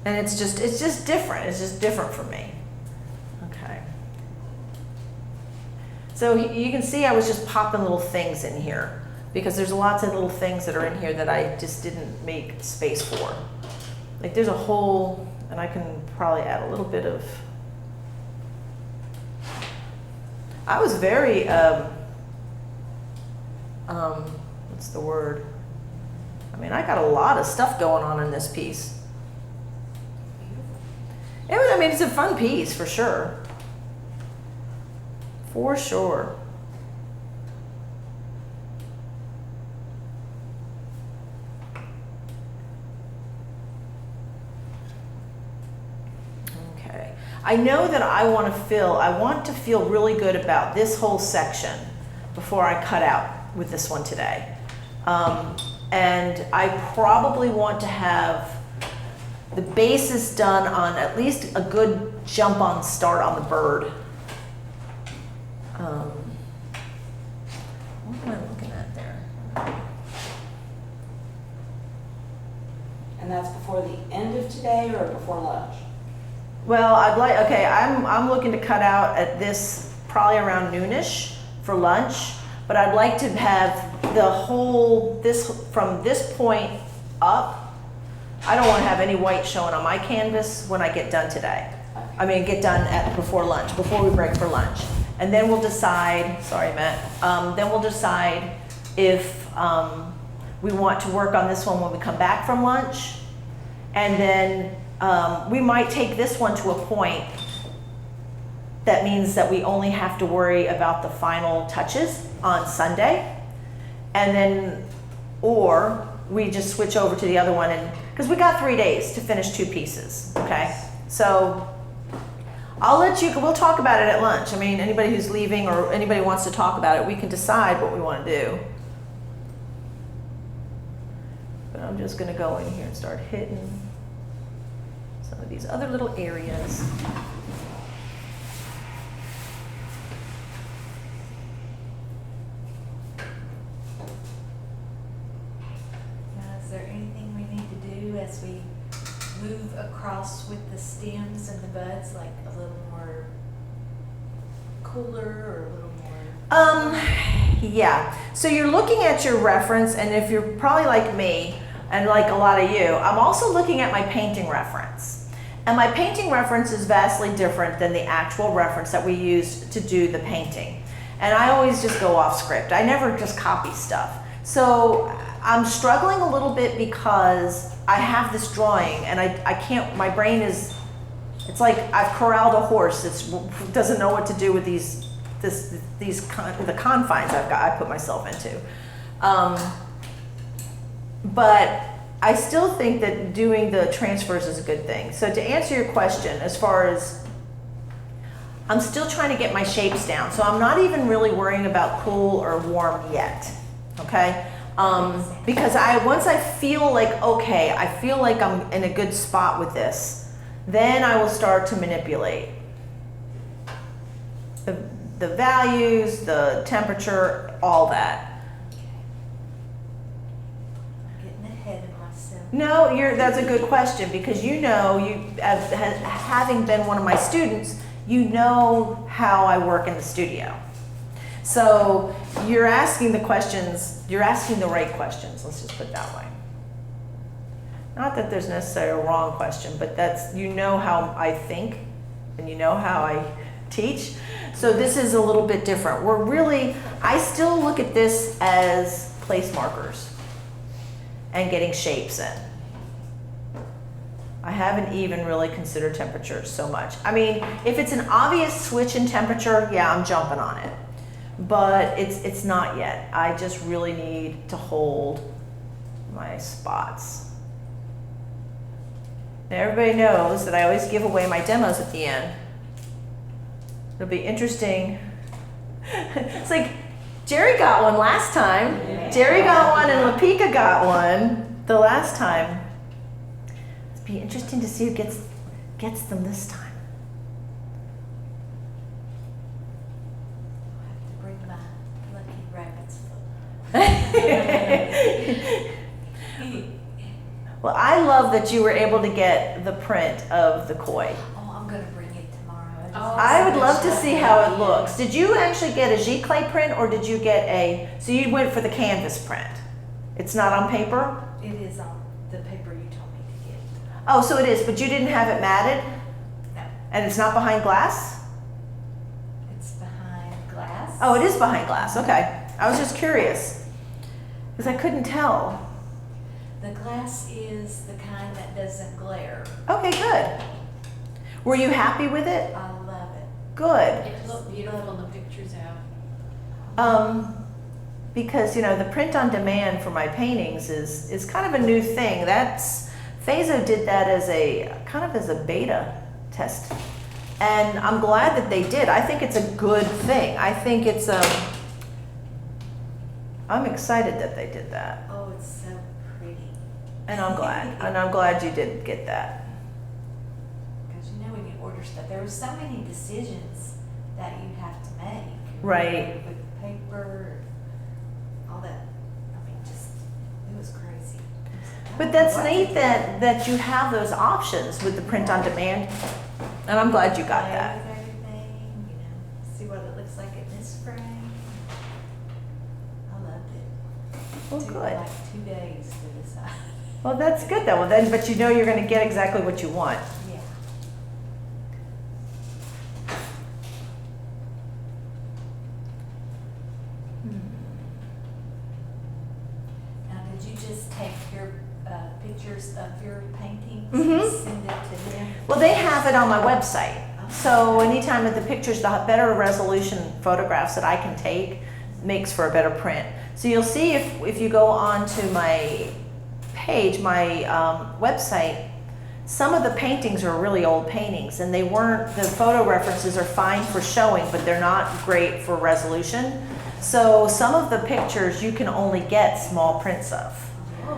And it's just different. It's just different for me. Okay. So you can see I was just popping little things in here, because there's lots of little things that are in here that I just didn't make space for. Like there's a whole, and I can probably add a little bit of, I was very, what's the word? I mean, I got a lot of stuff going on in this piece. I mean, it's a fun piece for sure. For sure. Okay. I know that I want to feel really good about this whole section before I cut out with this one today. And I probably want to have the basis done on at least a good jump on start on the bird. What am I looking at there? And that's before the end of today or before lunch? Well, I'm looking to cut out at this probably around noonish for lunch, but I'd like to have the whole, from this point up. I don't want to have any white showing on my canvas when I get done today. I mean, get done before lunch, before we break for lunch. And then we'll decide, sorry, Matt, then we'll decide if we want to work on this one when we come back from lunch. And then we might take this one to a point that means that we only have to worry about the final touches on Sunday. And then, or we just switch over to the other one, and because we got 3 days to finish 2 pieces, okay? So I'll let you, we'll talk about it at lunch. I mean, anybody who's leaving or anybody wants to talk about it, we can decide what we want to do. But I'm just going to go in here and start hitting some of these other little areas. Is there anything we need to do as we move across with the stems and the buds, like a little more cooler or a little more? Yeah. So you're looking at your reference, and if you're probably like me, and like a lot of you, I'm also looking at my painting reference. And my painting reference is vastly different than the actual reference that we used to do the painting. And I always just go off script. I never just copy stuff. So I'm struggling a little bit because I have this drawing and I can't, my brain is, it's like I've corralled a horse that doesn't know what to do with the confines I put myself into. But I still think that doing the transfers is a good thing. So to answer your question, as far as, I'm still trying to get my shapes down. So I'm not even really worrying about cool or warm yet, okay? Because once I feel like, okay, I feel like I'm in a good spot with this, then I will start to manipulate the values, the temperature, all that. I'm getting ahead of myself. No, that's a good question, because you know, having been one of my students, you know how I work in the studio. So you're asking the questions, you're asking the right questions, let's just put it that way. Not that there's necessarily a wrong question, but that's, you know how I think and you know how I teach. So this is a little bit different. I still look at this as place markers and getting shapes in. I haven't even really considered temperature so much. I mean, if it's an obvious switch in temperature, yeah, I'm jumping on it. But it's not yet. I just really need to hold my spots. Now everybody knows that I always give away my demos at the end. It'll be interesting. It's like Jerry got one last time. Jerry got one and Lapika got one the last time. It'll be interesting to see who gets them this time. I'll have to bring my lucky rabbit's foot. Well, I love that you were able to get the print of the koi. Oh, I'm gonna bring it tomorrow. I would love to see how it looks. Did you actually get a giclée print or did you get so you went for the canvas print? It's not on paper? It is on the paper you told me to get. Oh, so it is, but you didn't have it matted? No, And it's not behind glass? it's behind glass. Oh, it is behind glass, okay. I was just curious, because I couldn't tell. The glass is the kind that doesn't glare. Okay, good. Were you happy with it? I love it. Good. It looked beautiful in the pictures out. Because, you know, the print on demand for my paintings is kind of a new thing. Phaso did that as kind of as a beta test. And I'm glad that they did. I think it's a good thing. I think it's, I'm excited that they did that. Oh, it's so pretty. And I'm glad. And I'm glad you did get that. Because you know when you order stuff, there were so many decisions that you have to make. Right. With paper, all that. I mean, just, it was crazy. But that's neat that you have those options with the print on demand. And I'm glad you got Play that. with everything, you know, see what it looks like in this frame. I loved it. Well, Took good. like 2 days to decide. Well, that's good though. Well, then, but you know you're going to get exactly what you want. Yeah. Now, did you just take your pictures of your paintings Mhm. and send it to them? Well, they have it on my website. So anytime that the pictures, the better resolution photographs that I can take makes for a better print. So you'll see if you go on to my page, my website, some of the paintings are really old paintings and the photo references are fine for showing, but they're not great for resolution. So some of the pictures you can only get small prints of.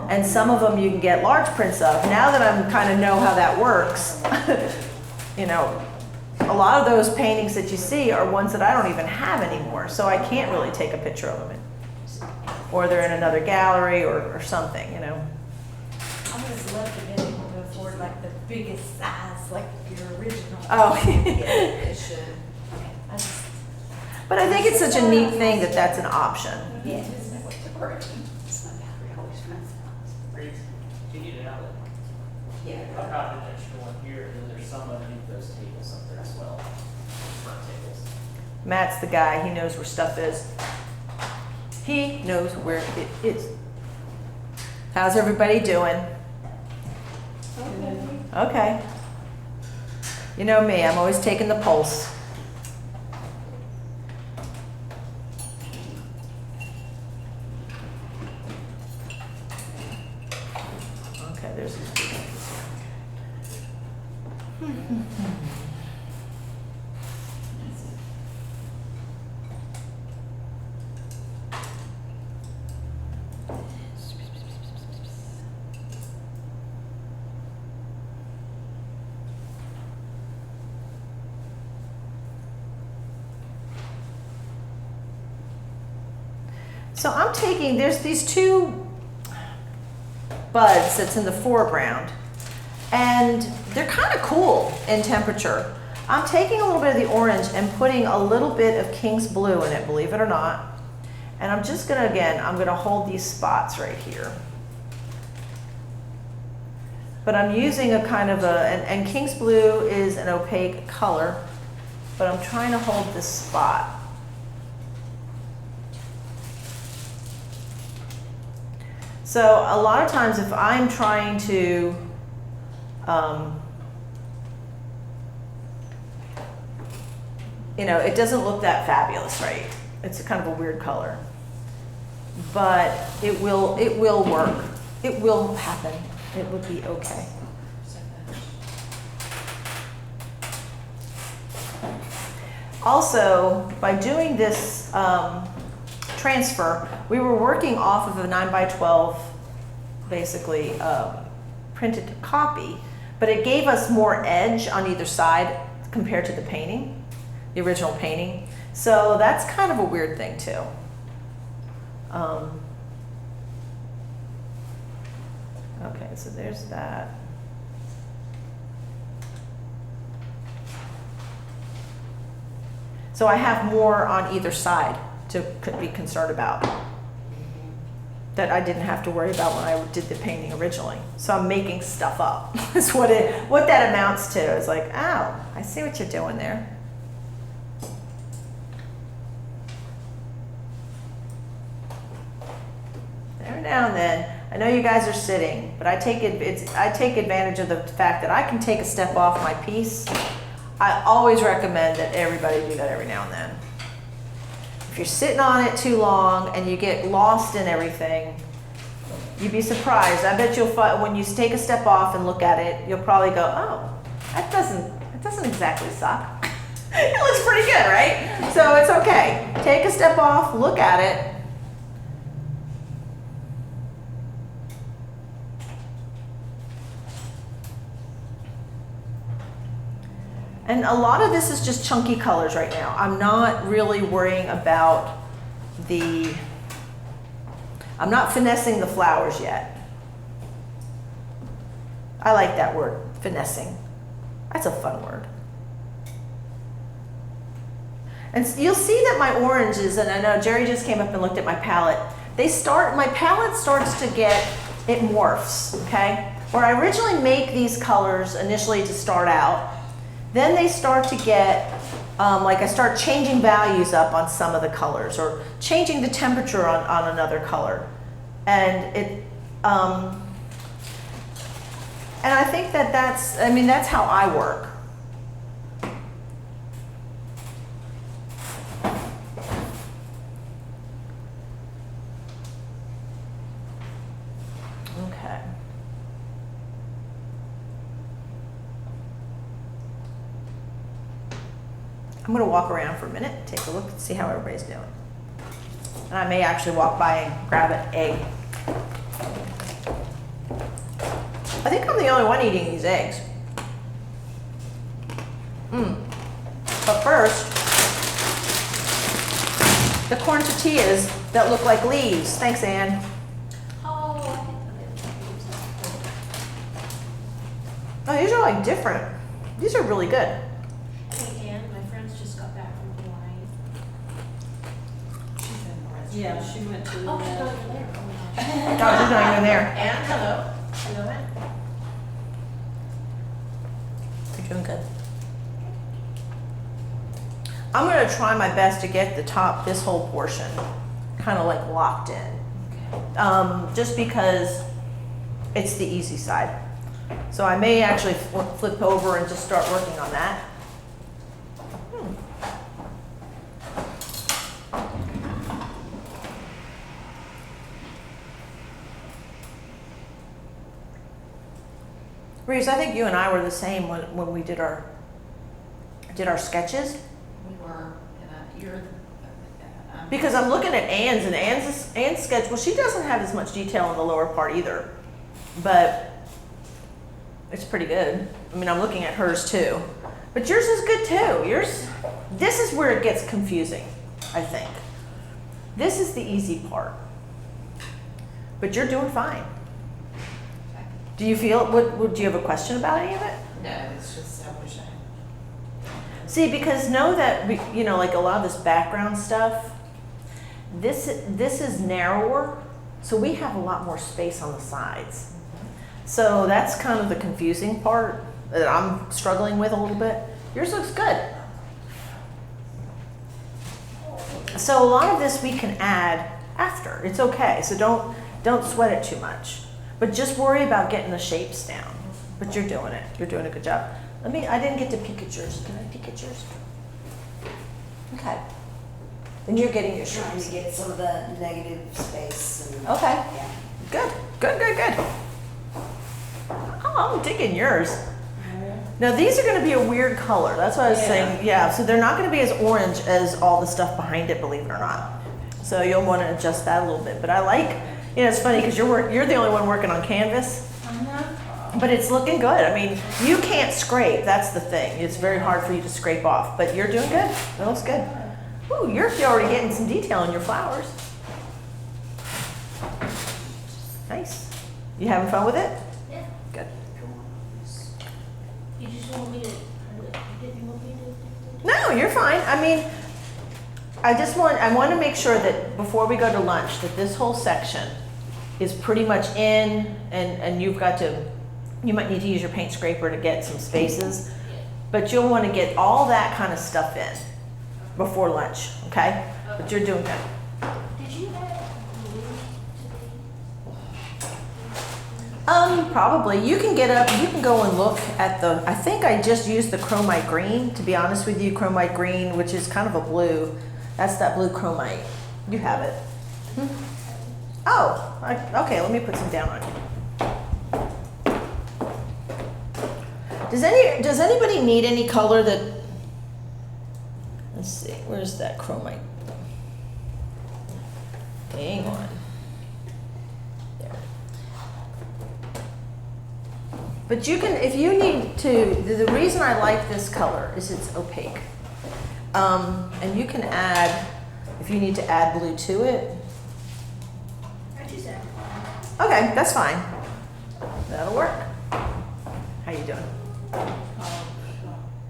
And some of them you can get large prints of. Now that I kind of know how that works, you know, a lot of those paintings that you see are ones that I don't even have anymore, so I can't really take a picture of them. Or they're in another gallery or something, you know. I always loved to be able to afford like the biggest size, like your original. Oh. It should. I just, But I think it's such a neat thing that that's an option. yes. It's not battery always runs out. Reed, do you need an outlet? Yeah. I've got an extra one here, and then there's some underneath those tables up there as well. Front tables. Matt's the guy, he knows where stuff is. He knows where it is. How's everybody doing? Okay. You know me, I'm always taking the pulse. Okay, there's these big things here. So I'm taking, there's these two buds that's in the foreground, and they're kind of cool in temperature. I'm taking a little bit of the orange and putting a little bit of King's Blue in it, believe it or not. And I'm just gonna, again, I'm gonna hold these spots right here. But I'm using a kind of and King's Blue is an opaque color, but I'm trying to hold this spot. So a lot of times if I'm trying to, you know, it doesn't look that fabulous, right? It's a kind of a weird color, but it will work. It will happen. It will be okay. Also, by doing this transfer, we were working off of a 9x12, basically printed copy, but it gave us more edge on either side compared to the painting, the original painting. So that's kind of a weird thing too. Okay, so there's that. So I have more on either side to be concerned about that I didn't have to worry about when I did the painting originally. So I'm making stuff up. That's what that amounts to. It's like, oh, I see what you're doing there. Every now and then, I know you guys are sitting, but I take advantage of the fact that I can take a step off my piece. I always recommend that everybody do that every now and then. If you're sitting on it too long and you get lost in everything, you'd be surprised. I bet you'll find when you take a step off and look at it, you'll probably go, oh, that doesn't exactly suck. It looks pretty good, right? So it's okay. Take a step off, look at it. And a lot of this is just chunky colors right now. I'm not really worrying about I'm not finessing the flowers yet. I like that word, finessing. That's a fun word. And you'll see that my oranges, and I know Jerry just came up and looked at my palette, my palette starts to it morphs, okay? Where I originally make these colors initially to start out, then they start to get, like I start changing values up on some of the colors or changing the temperature on another color. And and I think that's how I work. Okay. I'm going to walk around for a minute, take a look, and see how everybody's doing. And I may actually walk by and grab an egg. I think I'm the only one eating these eggs. But first, the corn tortillas that look like leaves. Thanks, Ann. Oh, I didn't know Oh, these are like different. These are really good. Hey, Ann, my friends just got back from Hawaii. Yeah, she went to Oh, the. she's over there. Oh, my Oh, gosh. she's not even there. Ann, hello. Hello, Ann. You're doing good. I'm going to try my best to get this whole portion kind of like locked in. Just because it's the easy side. So I may actually flip over and just start working on that. Reese, I think you and I were the same when we did our sketches. We were, you're, Because I'm looking at Ann's, and Ann's sketch, well, she doesn't have as much detail in the lower part either, but it's pretty good. I mean, I'm looking at hers too, but yours is good too. This is where it gets confusing, I think. This is the easy part, but you're doing fine. Do you feel, do you have a question about any of it? no, it's just, I wish I. See, because know that, like a lot of this background stuff, this is narrower, so we have a lot more space on the sides. So that's kind of the confusing part that I'm struggling with a little bit. Yours looks good. So a lot of this we can add after. It's okay, so don't sweat it too much. But just worry about getting the shapes down. But you're doing it. You're doing a good job. I didn't get to peek at yours. Can I peek at yours? Okay. And you're getting your Trying shapes. to get some of the negative space and. Okay. Yeah. Good. Good. Oh, I'm digging yours. Now these are gonna be a weird color. That's what I was saying. Yeah, so they're not gonna be as orange as all the stuff behind it, believe it or not. So you'll wanna adjust that a little bit. But I like, it's funny because you're the only one working on canvas. But it's looking good. I mean, you can't scrape, that's the thing. It's very hard for you to scrape off, but you're doing good. It looks good. Ooh, you're already getting some detail in your flowers. Nice. You having fun with it? Yeah. Good. You just want me to, you didn't want me to? No, you're fine. I mean, I want to make sure that before we go to lunch, that this whole section is pretty much in, and you might need to use your paint scraper to get some spaces, but you'll want to get all that kind of stuff in before lunch, okay? But you're doing good. Did you add blue today? Probably. You can get up, you can go and look at I think I just used the chromite green, to be honest with you, chromite green, which is kind of a blue. That's that blue chromite. You have it. Oh, okay, let me put some down on you. Does anybody need any color that, let's see, where's that chromite? Hang on. There. But you can, if you need to, the reason I like this color is it's opaque. And you can add, if you need to add blue to it. I just added. Okay, that's fine. That'll work. How you doing?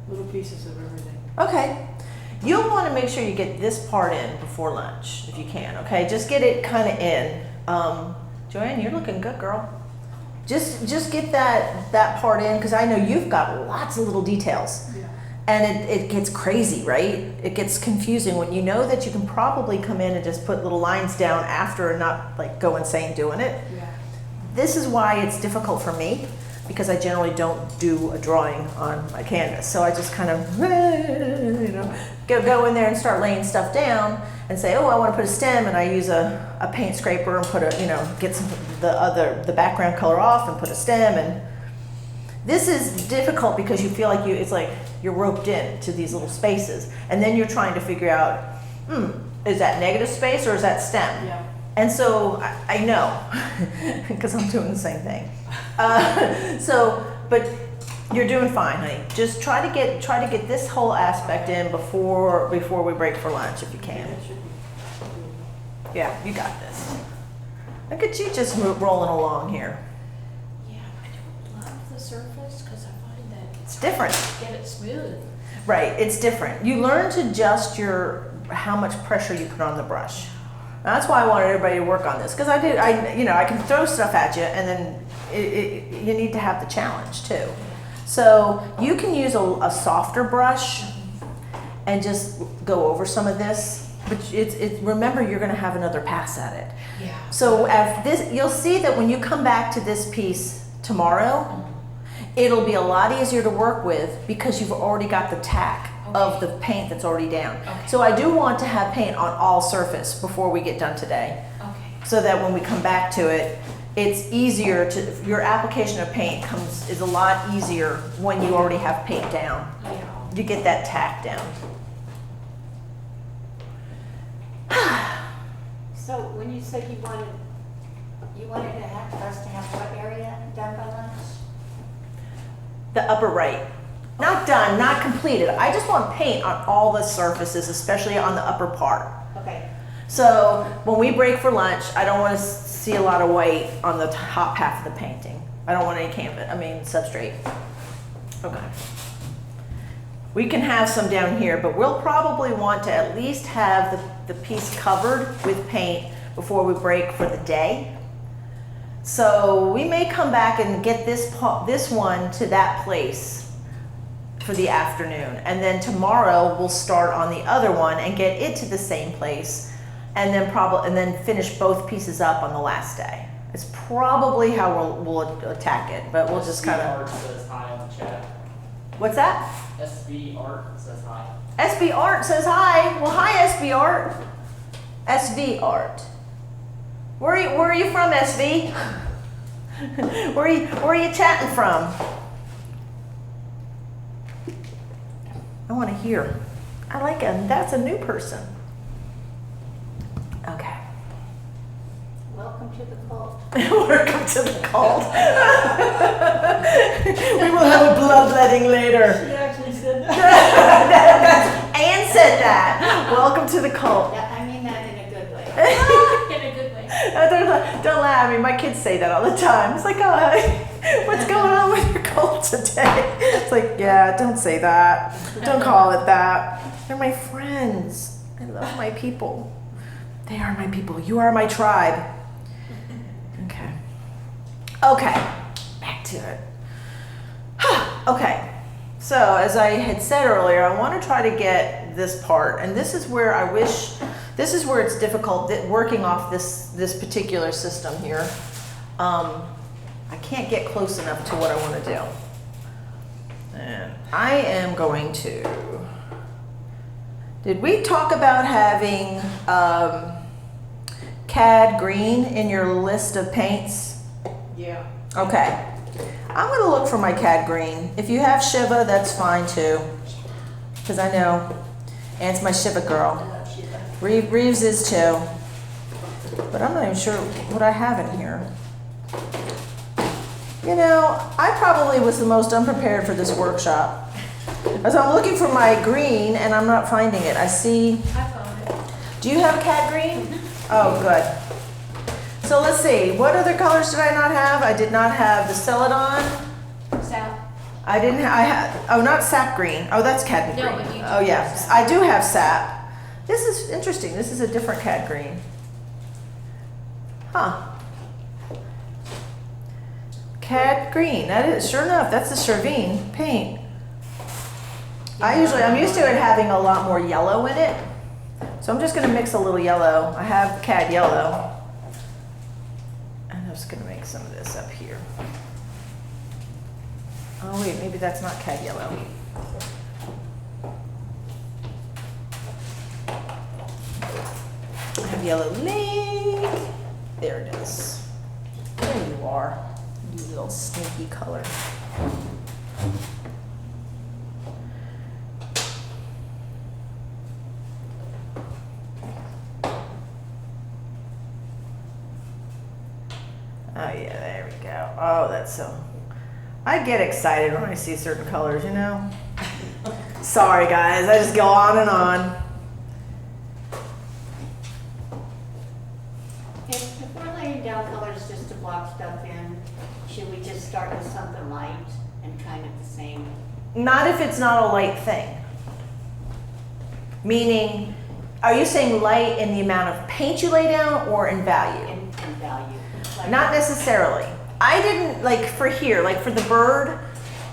Little pieces of everything. Okay. You'll want to make sure you get this part in before lunch, if you can, okay? Just get it kind of in. Joanne, you're looking good, girl. Just get that part in, because I know you've got lots of little details. Yeah. And it gets crazy, right? It gets confusing when you know that you can probably come in and just put little lines down after and not like go insane doing it. Yeah. This is why it's difficult for me, because I generally don't do a drawing on my canvas. So I just kind of, go in there and start laying stuff down and say, oh, I want to put a stem, and I use a paint scraper and put get some the background color off and put a stem. And this is difficult because you feel like it's like you're roped in to these little spaces, and then you're trying to figure out, is that negative space or is that stem? Yeah. And so I know, because I'm doing the same thing. But you're doing fine, honey. Just try to get this whole aspect in before we break for lunch, if you can. Yeah, you got this. Look at you just rolling along here. Yeah, I don't love the surface because I find that It's different. get it smooth. Right, it's different. You learn to adjust how much pressure you put on the brush. And that's why I wanted everybody to work on this, because I can throw stuff at you, and then you need to have the challenge too. So you can use a softer brush and just go over some of this, but remember you're going to have another pass at it. Yeah. So you'll see that when you come back to this piece tomorrow, it'll be a lot easier to work with because you've already got the tack of the paint that's already down. Okay. So I do want to have paint on all surface before we get done today, Okay. so that when we come back to it, it's easier your application of paint is a lot easier when you already have paint down. Yeah. You get that tack down. So when you said you wanted to have us to have what area done by lunch? The upper right. Not done, not completed. I just want paint on all the surfaces, especially on the upper part. Okay. So when we break for lunch, I don't want to see a lot of white on the top half of the painting. I don't want any substrate. Okay. We can have some down here, but we'll probably want to at least have the piece covered with paint before we break for the day. So we may come back and get this one to that place for the afternoon, and then tomorrow we'll start on the other one and get it to the same place, and then finish both pieces up on the last day. It's probably how we'll attack it, but we'll just kind SB of. Art says hi on the chat. What's that? SB Art says hi. SB Art says hi. Well, hi SB Art. SV Art. Where are you from, SV? Where are you chatting from? I want to hear. I like it. That's a new person. Okay. Welcome to the cult. Welcome to the cult. We will have a bloodletting later. She actually said that. Anne said that. Welcome to the cult. Yeah, I mean that in a good way. In a good way. Don't laugh. I mean, my kids say that all the time. It's like, oh, what's going on with your cult today? It's like, yeah, don't say that. Don't call it that. They're my friends. I love my people. They are my people. You are my tribe. Okay. Okay. Back to it. Okay. So, as I had said earlier, I want to try to get this part, and this is where I wish, this is where it's difficult working off this particular system here. I can't get close enough to what I want to do. And I am going to, did we talk about having CAD green in your list of paints? Yeah. Okay. I'm going to look for my CAD green. If you have Shiva, that's fine too. Because I know Anne's my Shiva girl. Reeves is too. But I'm not even sure what I have in here. You know, I probably was the most unprepared for this workshop. As I'm looking for my green and I'm not finding it. I see. I found it. Do you have CAD green? Oh, good. So let's see. What other colors did I not have? I did not have the Celadon. Sap. I didn't. I had. Oh, not sap green. Oh, that's CAD green. No, but you do oh, yeah. have sap. I do have sap. This is interesting. This is a different CAD green. Huh. CAD green. That is sure enough. That's the Cervine paint. I'm used to it having a lot more yellow in it. So I'm just going to mix a little yellow. I have CAD yellow. And I'm just going to make some of this up here. Oh wait, maybe that's not CAD yellow. I have yellow lake. There it is. There you are, you little sneaky color. Oh yeah, there we go. Oh, that's so... I get excited when I see certain colors, you know? Sorry guys, I just go on and on. If we're laying down colors just to block stuff in, should we just start with something light and kind of the same? Not if it's not a light thing. Meaning, are you saying light in the amount of paint you lay down or in value? In value. Like, Not necessarily. I didn't, like for here, like for the bird,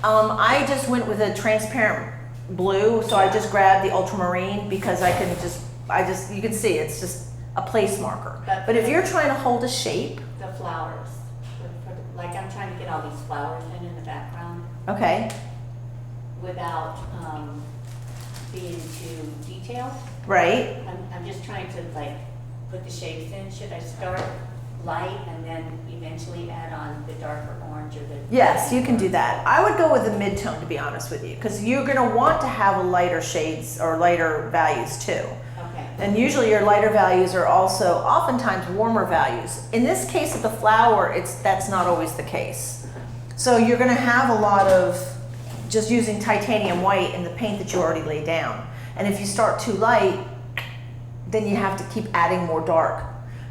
I just went with a transparent blue, so I just grabbed the ultramarine because I can just, you can see it's just a place marker. But if you're trying to hold a shape. the flowers, like I'm trying to get all these flowers in the background Okay, without being too detailed. right. I'm just trying to like put the shapes in. Should I start light and then eventually add on the darker orange or the... Yes, you can do that. I would go with the mid-tone, to be honest with you, because you're gonna want to have lighter shades or lighter values too. Okay. And usually your lighter values are also oftentimes warmer values. In this case of the flower, that's not always the case. So you're gonna have a lot of just using titanium white in the paint that you already laid down. And if you start too light, then you have to keep adding more dark.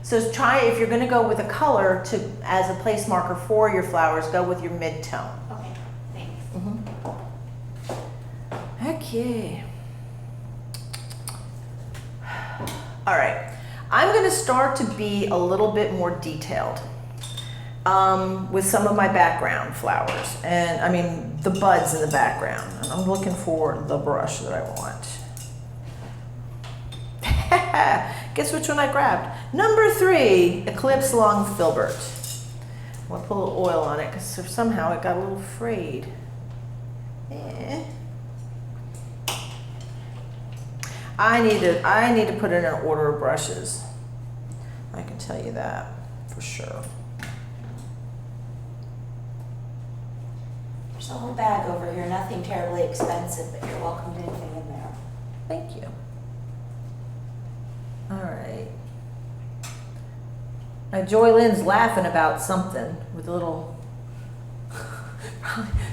So try, if you're gonna go with a color as a place marker for your flowers, go with your mid-tone. Okay, thanks. Okay. All right, I'm gonna start to be a little bit more detailed with some of my background flowers. And I mean, the buds in the background. And I'm looking for the brush that I want. Guess which one I grabbed? Number 3, Eclipse Long Filbert. I'm gonna put a little oil on it because somehow it got a little frayed. I need to put in an order of brushes. I can tell you that for sure. There's a whole bag over here, nothing terribly expensive, but you're welcome to anything in there. Thank you. All right. Now Joy Lynn's laughing about something with a little,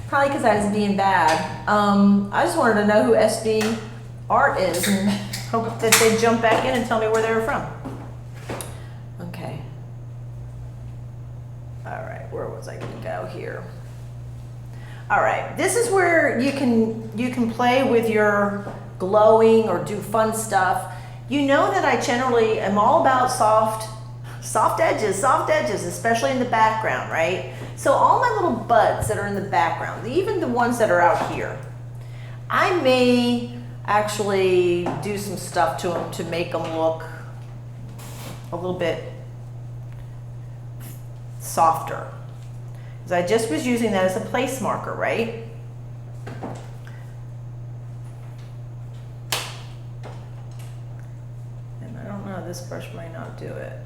probably because I was being bad. I just wanted to know who SD Art is and hope that they'd jump back in and tell me where they were from. Okay. All right, where was I gonna go here? All right, this is where you can play with your glowing or do fun stuff. You know that I generally am all about soft edges, especially in the background, right? So all my little buds that are in the background, even the ones that are out here, I may actually do some stuff to them to make them look a little bit softer. Because I just was using that as a place marker, right? And I don't know, this brush might not do it.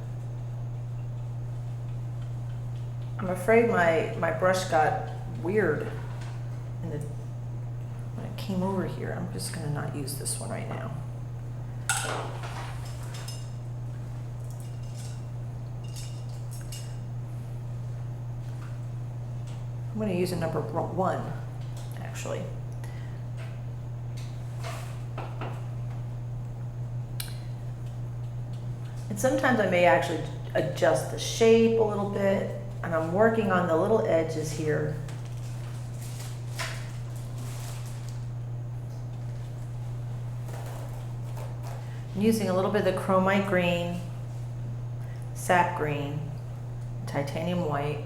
I'm afraid my brush got weird in the, when it came over here. I'm just gonna not use this one right now. I'm going to use a number 1, actually. And sometimes I may actually adjust the shape a little bit, and I'm working on the little edges here. I'm using a little bit of the chromite green, sap green, titanium white.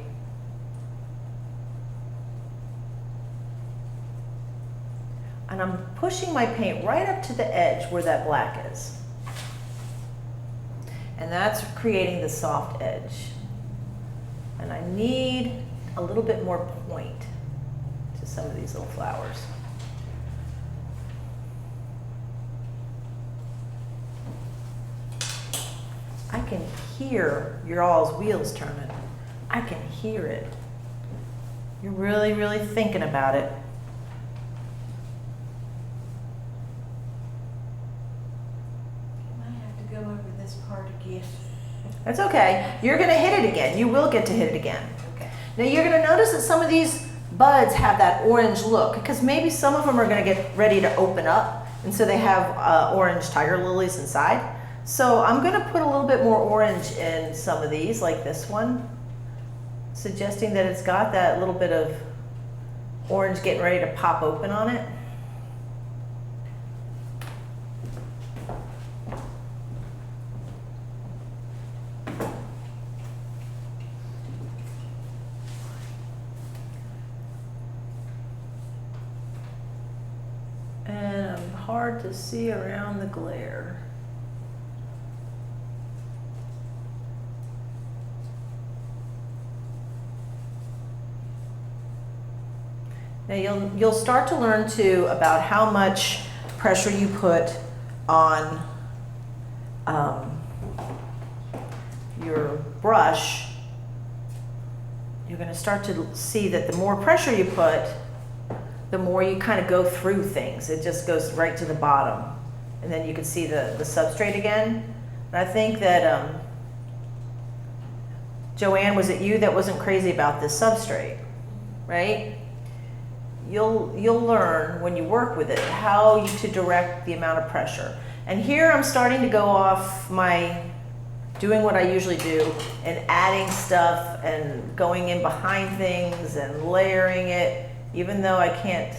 And I'm pushing my paint right up to the edge where that black is. And that's creating the soft edge. And I need a little bit more point to some of these little flowers. I can hear your all's wheels turning. I can hear it. You're really, really thinking about it. Go over this part again. That's okay. You're going to hit it again. You will get to hit it again. Okay. Now you're going to notice that some of these buds have that orange look because maybe some of them are going to get ready to open up, and so they have orange tiger lilies inside. So I'm going to put a little bit more orange in some of these, like this one, suggesting that it's got that little bit of orange getting ready to pop open on it. And hard to see around the glare. Now you'll start to learn too about how much pressure you put on your brush. You're going to start to see that the more pressure you put, the more you kind of go through things. It just goes right to the bottom. And then you can see the substrate again. And I think that, Joanne, was it you that wasn't crazy about this substrate, right? You'll learn when you work with it how to direct the amount of pressure. And here I'm starting to go off doing what I usually do and adding stuff and going in behind things and layering it. Even though I can't,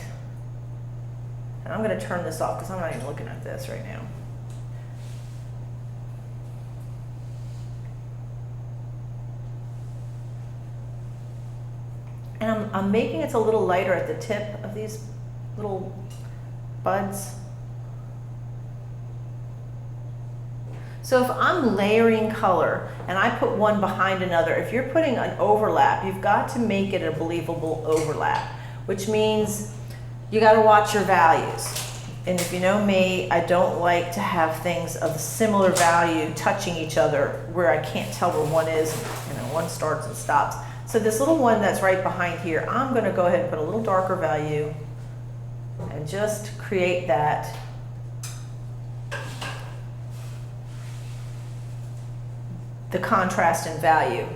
and I'm going to turn this off because I'm not even looking at this right now. And I'm making it a little lighter at the tip of these little buds. So if I'm layering color and I put one behind another, if you're putting an overlap, you've got to make it a believable overlap, which means you got to watch your values. And if you know me, I don't like to have things of similar value touching each other where I can't tell where one is, one starts and stops. So this little one that's right behind here, I'm gonna go ahead and put a little darker value and just create that the contrast in value.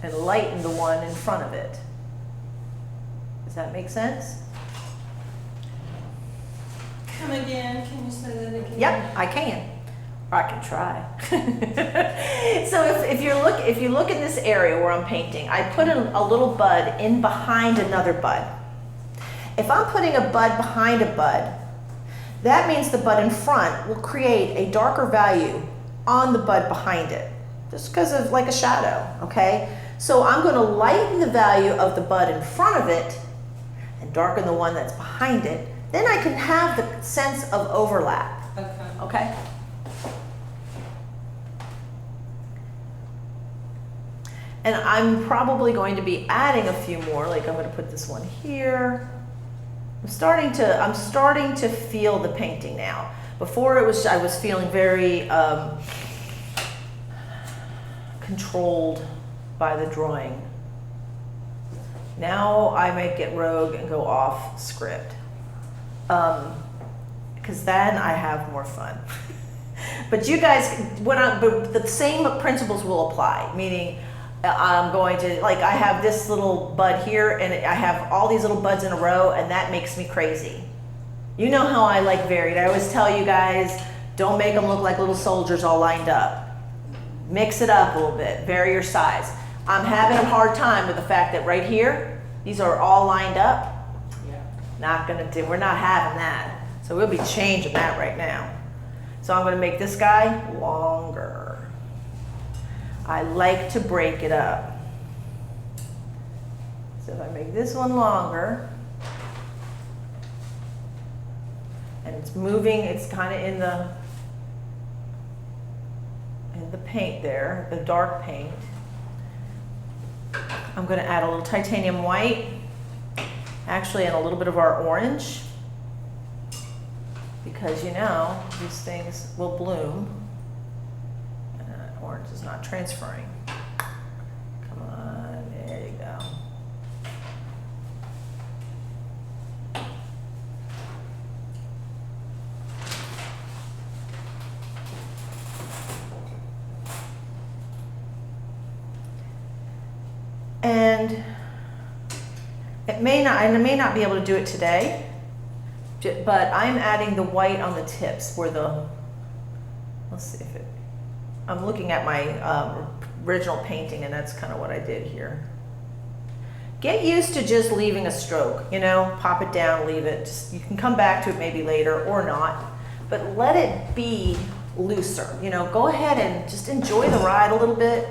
And lighten the one in front of it. Does that make sense? Come again, can you say that again? Yep, I can. Or I can try. So if you look in this area where I'm painting, I put a little bud in behind another bud. If I'm putting a bud behind a bud, that means the bud in front will create a darker value on the bud behind it, just because of like a shadow, okay? So I'm going to lighten the value of the bud in front of it and darken the one that's behind it. Then I can have the sense of overlap, Okay. okay? And I'm probably going to be adding a few more, like I'm going to put this one here. I'm starting to feel the painting now. Before I was feeling very controlled by the drawing. Now I may get rogue and go off script. Because then I have more fun. But you guys, but the same principles will apply, meaning I'm going to, like I have this little bud here and I have all these little buds in a row and that makes me crazy. You know how I like varied. I always tell you guys, don't make them look like little soldiers all lined up. Mix it up a little bit, vary your size. I'm having a hard time with the fact that right here, these are all lined up. Yeah. We're not having that. So we'll be changing that right now. So I'm gonna make this guy longer. I like to break it up. So if I make this one longer, and it's moving, it's kind of in the paint there, the dark paint. I'm going to add a little titanium white, actually, and a little bit of our orange, because you know these things will bloom. Orange is not transferring. Come on, there you go. And I may not be able to do it today, but I'm adding the white on the tips where let's see if it, I'm looking at my original painting and that's kind of what I did here. Get used to just leaving a stroke, you know, pop it down, leave it. You can come back to it maybe later or not, but let it be looser. You know, go ahead and just enjoy the ride a little bit.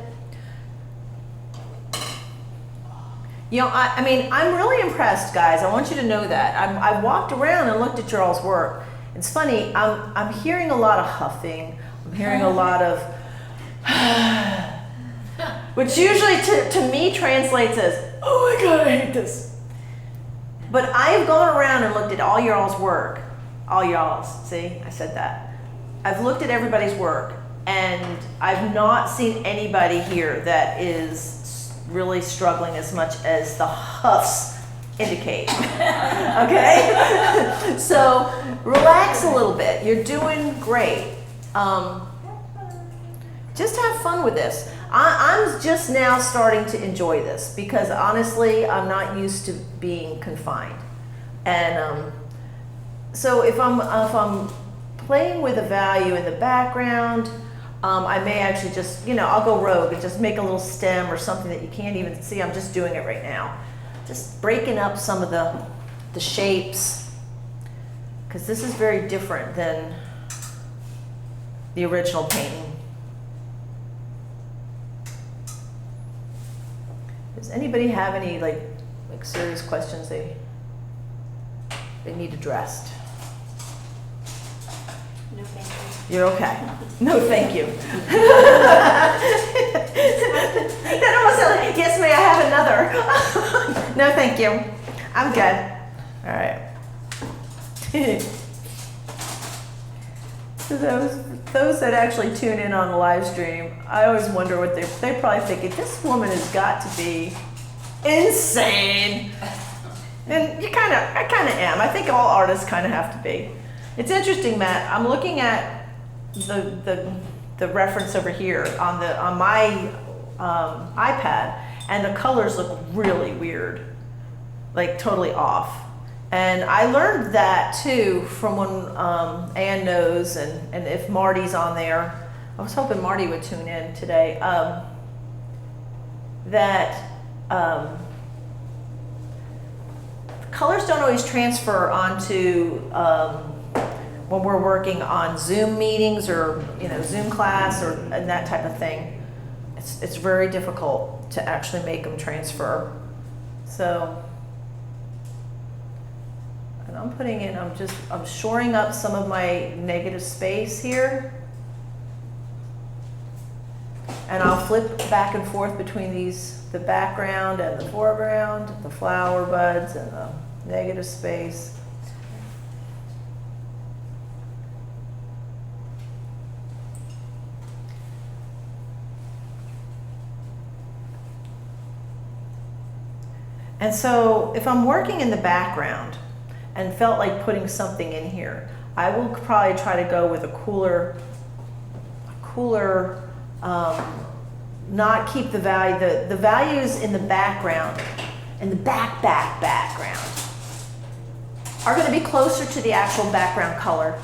You know, I mean, I'm really impressed, guys. I want you to know that. I've walked around and looked at your all's work. It's funny, I'm hearing a lot of huffing. I'm hearing a lot of, which usually to me translates as, oh my God, I hate this. But I've gone around and looked at all y'all's work. All y'all's, see, I said that. I've looked at everybody's work and I've not seen anybody here that is really struggling as much as the huffs indicate. Okay? So relax a little bit. You're doing great. Just have fun with this. I'm just now starting to enjoy this because honestly, I'm not used to being confined. And so if I'm playing with a value in the background, I may actually just, you know, I'll go rogue and just make a little stem or something that you can't even see. I'm just doing it right now. Just breaking up some of the shapes, because this is very different than the original painting. Does anybody have any like serious questions they need addressed? No, thank you. You're okay. No, thank you. That almost sounded like, yes, may I have another? No, thank you. I'm good. All right. So that was those that actually tune in on the live stream, I always wonder what they're probably thinking, this woman has got to be insane. And I kind of am. I think all artists kind of have to be. It's interesting, Matt. I'm looking at the reference over here on my iPad, and the colors look really weird, like totally off. And I learned that too from when Ann knows, and if Marty's on there, I was hoping Marty would tune in today, that colors don't always transfer onto when we're working on Zoom meetings or Zoom class or and that type of thing. It's very difficult to actually make them transfer. So. And I'm putting in, I'm shoring up some of my negative space here. And I'll flip back and forth between the background and the foreground, the flower buds and the negative space. And so if I'm working in the background, and felt like putting something in here, I will probably try to go with a cooler, not keep the value, the values in the background, in the background, are gonna be closer to the actual background color.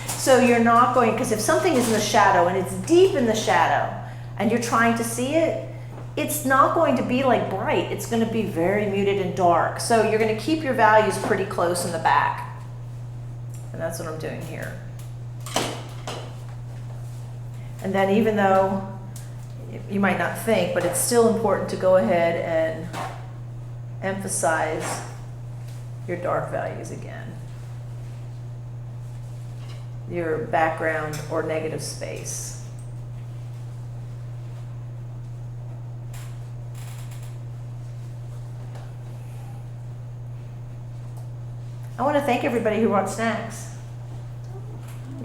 So you're not going, because if something is in the shadow and it's deep in the shadow and you're trying to see it, it's not going to be like bright. It's going to be very muted and dark. So you're going to keep your values pretty close in the back. And that's what I'm doing here. And then even though you might not think, but it's still important to go ahead and emphasize your dark values again. Your background or negative space. I want to thank everybody who brought snacks.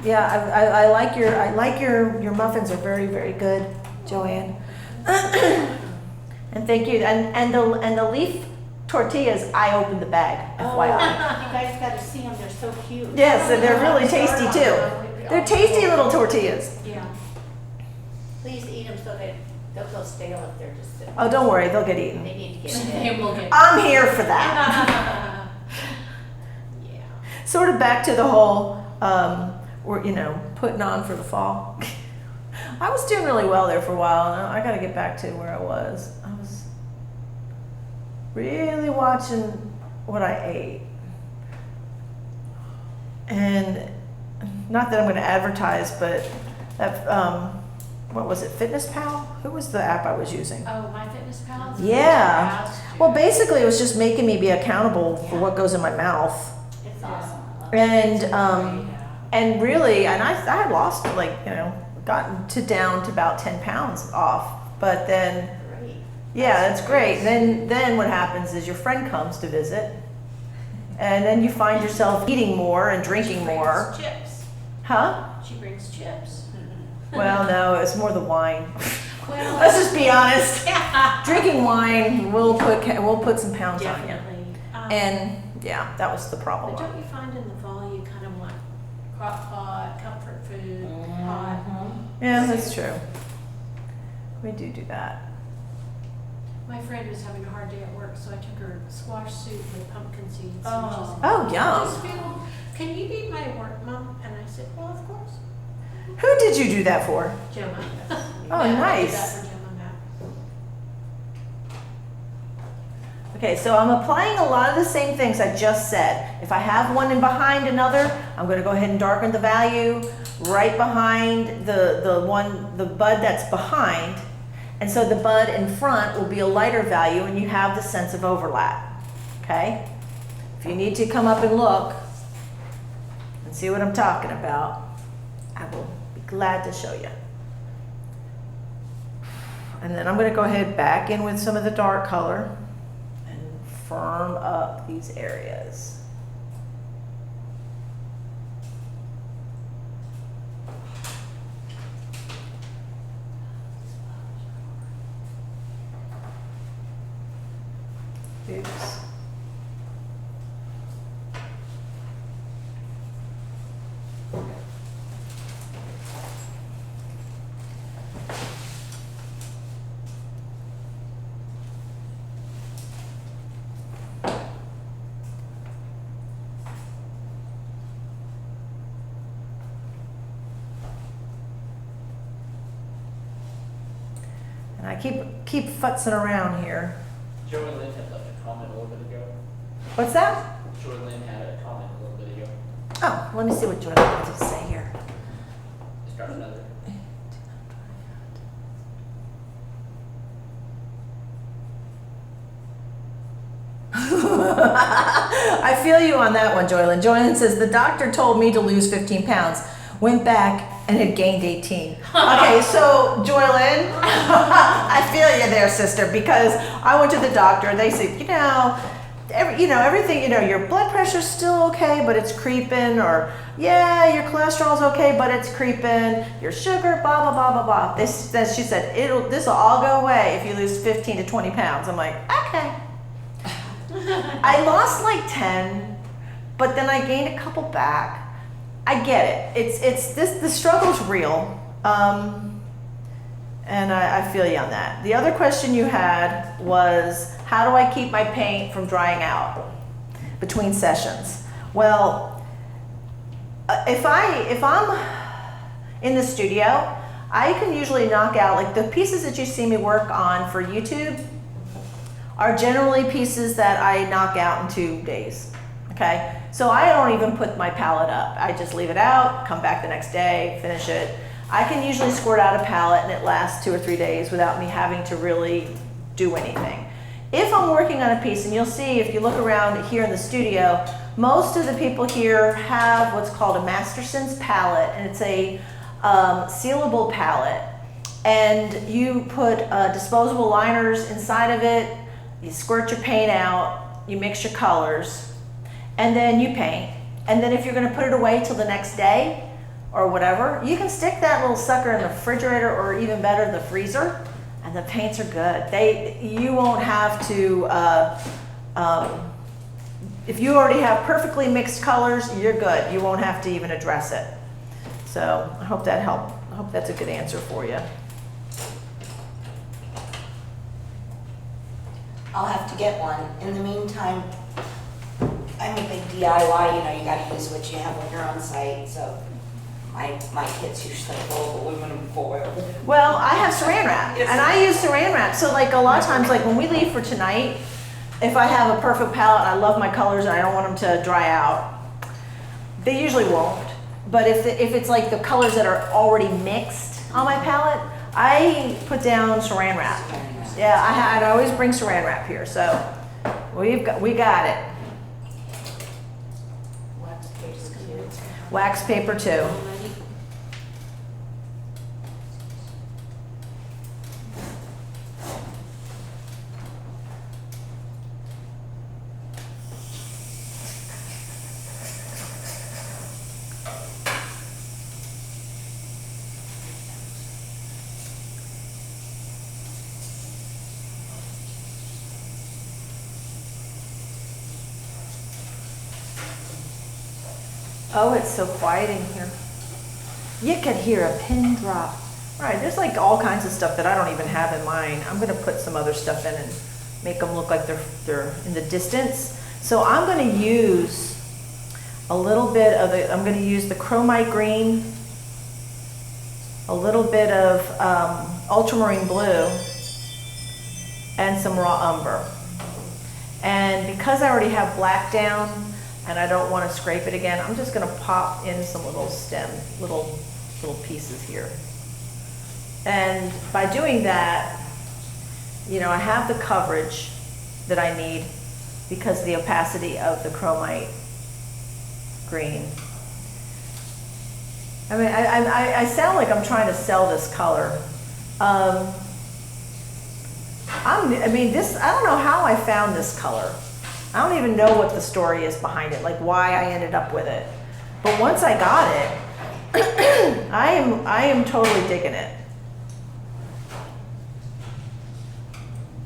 Yeah, I like your muffins are very, very good, Joanne. And thank you. And the leaf tortillas, I opened the bag, FYI. You guys gotta see them, they're so cute. Yes, and they're really tasty too. They're tasty little tortillas. Yeah. Please eat them so that they'll go stale if they're just sitting. Oh, don't worry, they'll get eaten. They need to get They in. will get. I'm here for that. Yeah. Sort of back to the whole, we're, putting on for the fall. I was doing really well there for a while, and I got to get back to where I was. I was really watching what I ate. And not that I'm going to advertise, but that, what was it, Fitness Pal? Who was the app I was using? Oh, MyFitnessPal? Yeah. Well, basically, it was just making me be accountable for what goes in my mouth. It's awesome. And really, and I had lost gotten down to about 10 pounds off. But then, Great. yeah, that's great. Then what happens is your friend comes to visit, and then you find yourself eating more and drinking more. She brings chips. Huh? She brings chips. Well, no, it's more the wine. Well, Let's just be honest. Drinking wine will put some pounds on you. definitely. And yeah, that was the problem. But don't you find in the fall you kind of want crock pot, comfort food, hot? Yeah, that's true. We do that. My friend was having a hard day at work, so I took her squash soup with pumpkin seeds. And Oh. she's Oh, I yum. just feel, can you be my work mom? And I said, well, of course. Who did you do that for? Gemma. Oh, Yeah, I did nice. that for Gemma, Matt. Okay, so I'm applying a lot of the same things I just said. If I have one in behind another, I'm going to go ahead and darken the value right behind the bud that's behind. And so the bud in front will be a lighter value, and you have the sense of overlap. Okay? If you need to come up and look and see what I'm talking about, I will be glad to show you. And then I'm going to go ahead back in with some of the dark color and firm up these areas. use. And I keep futzing around here. Joey Lynn had left a comment a little bit ago. What's that? Joey Lynn had a comment a little bit ago. Oh, let me see what Joy has to say here. Start another. I feel you on that one, Joylyn. Joylyn says, the doctor told me to lose 15 pounds. Went back and had gained 18. Okay, so Joylyn, I feel you there, sister, because I went to the doctor and they said, everything, your blood pressure's still okay, but it's creeping, or yeah, your cholesterol's okay, but it's creeping, your sugar, blah, blah, blah, blah, blah. She said, this will all go away if you lose 15 to 20 pounds. I'm like, okay. I lost like 10, but then I gained a couple back. I get it. The struggle's real. And I feel you on that. The other question you had was, how do I keep my paint from drying out between sessions? Well, if I'm in the studio, I can usually knock out, like the pieces that you see me work on for YouTube are generally pieces that I knock out in 2 days, okay? So I don't even put my palette up. I just leave it out, come back the next day, finish it. I can usually squirt out a palette and it lasts 2 or 3 days without me having to really do anything. If I'm working on a piece, and you'll see if you look around here in the studio, most of the people here have what's called a Masterson's palette, and it's a sealable palette. And you put disposable liners inside of it, you squirt your paint out, you mix your colors, and then you paint. And then if you're gonna put it away till the next day or whatever, you can stick that little sucker in the refrigerator, or even better, the freezer, and the paints are good. You won't have to, if you already have perfectly mixed colors, you're good. You won't have to even address it. So I hope that helped. I hope that's a good answer for you. I'll have to get one. In the meantime, I'm a big DIY, you gotta use what you have when you're on site, so my kit's usually full of aluminum foil. Well, I have saran wrap, and I use saran wrap. So like a lot of times, like when we leave for tonight, if I have a perfect palette and I love my colors and I don't want them to dry out, they usually won't. But if it's like the colors that are already mixed on my palette, I put down saran wrap. Yeah, I'd always bring saran wrap here, so we got it. Wax paper too. Oh, it's so quiet in here. You could hear a pin drop. All right, there's like all kinds of stuff that I don't even have in mine. I'm gonna put some other stuff in and make them look like they're in the distance. So I'm gonna use a little bit of I'm gonna use the chromite green, a little bit of ultramarine blue, and some raw umber. And because I already have black down, and I don't want to scrape it again, I'm just going to pop in some little little pieces here. And by doing that, I have the coverage that I need because of the opacity of the chromite green. I mean, I sound like I'm trying to sell this color. I don't know how I found this color. I don't even know what the story is behind it, like why I ended up with it. But once I got it, I am totally digging it.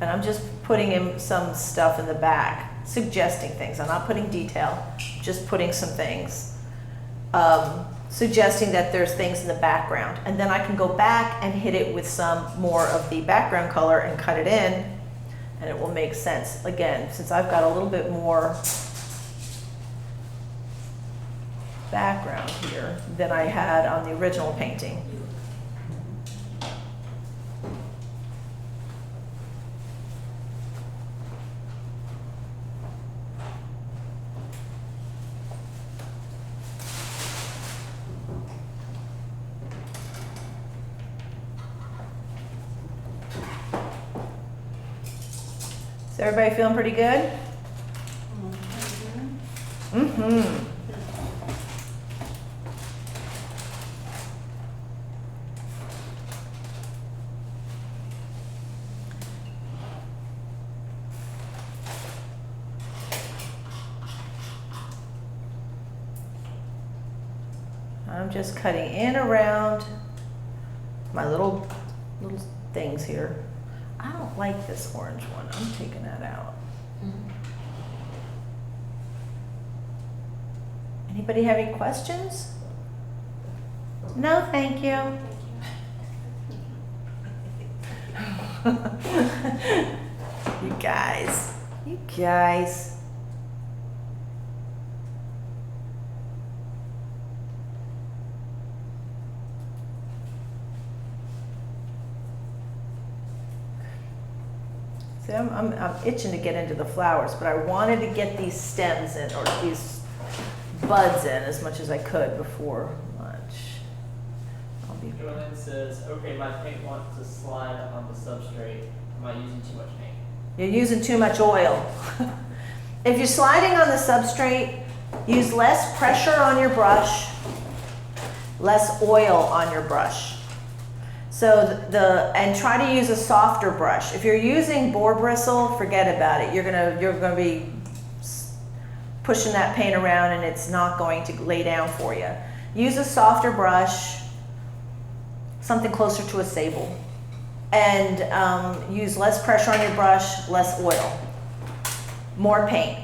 And I'm just putting in some stuff in the back, suggesting things. I'm not putting detail, just putting some things. Suggesting that there's things in the background. And then I can go back and hit it with some more of the background color and cut it in, and it will make sense. Again, since I've got a little bit more background here than I had on the original painting. Is everybody feeling pretty good? Mm-hmm. I'm just cutting in around my little things here. I don't like this orange one. I'm taking that out. Anybody have any questions? No, thank you. You guys. See, I'm itching to get into the flowers, but I wanted to get these stems in, or these buds in as much as I could before lunch. Joanne says, okay, my paint wants to slide on the substrate. Am I using too much paint? You're using too much oil. If you're sliding on the substrate, use less pressure on your brush, less oil on your brush. So and try to use a softer brush. If you're using boar bristle, forget about it. You're gonna be pushing that paint around and it's not going to lay down for you. Use a softer brush, something closer to a sable, and use less pressure on your brush, less oil, more paint.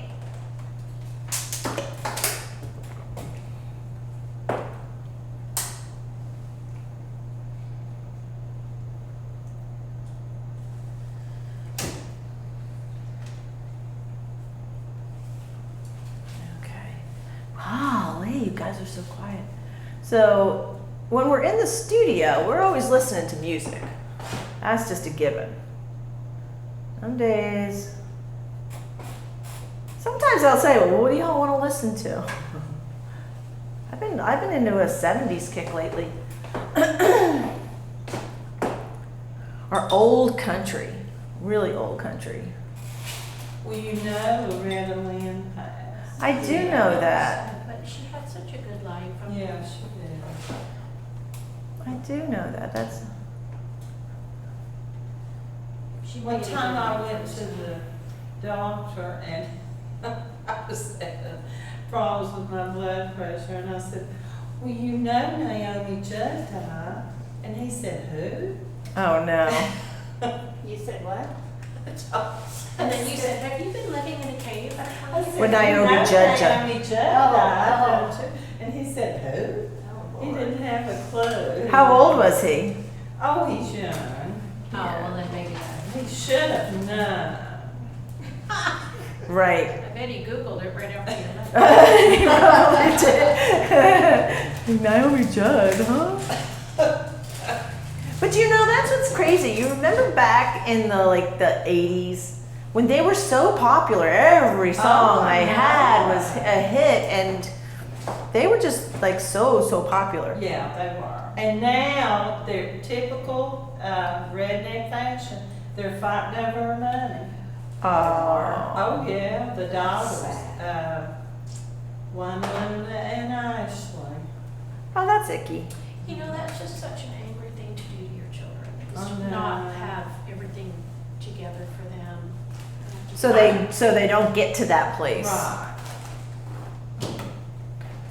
You guys are so quiet. So when we're in the studio, we're always listening to music. That's just a given. Some days, sometimes I'll say, well, what do y'all want to listen to? I've been into a 70s kick lately. Or old country, really old country. Well, you know Loretta Lynn passed. I do know that. But she had such a good line from. Yeah, she did. I do know that. That's. One time I went to the doctor and I was having problems with my blood pressure, and I said, well, you know Naomi Judd died. And he said, who? Oh no. You said what? And then you said, have you been living in a cave? I said, With Naomi "You know Judd. Naomi Judd died, don't you?" And he said, who? Oh, He Lord. didn't have a clue. How old was he? Oh, he's young. Oh, well then maybe not. He should have known. Right. I bet he Googled it right after you left. He probably did. Naomi Judd, huh? But you know, that's what's crazy. You remember back in the 80s when they were so popular, every song they had was a hit, and they were just so popular. Yeah, they were. And now they're typical redneck fashion. They're fighting over money. Oh yeah, the daughters, Wanda and Ashley. Oh, that's icky. You know, that's just such an angry thing to do to your children, is Oh, to no. not have everything together for them. So they don't get to that place. Right.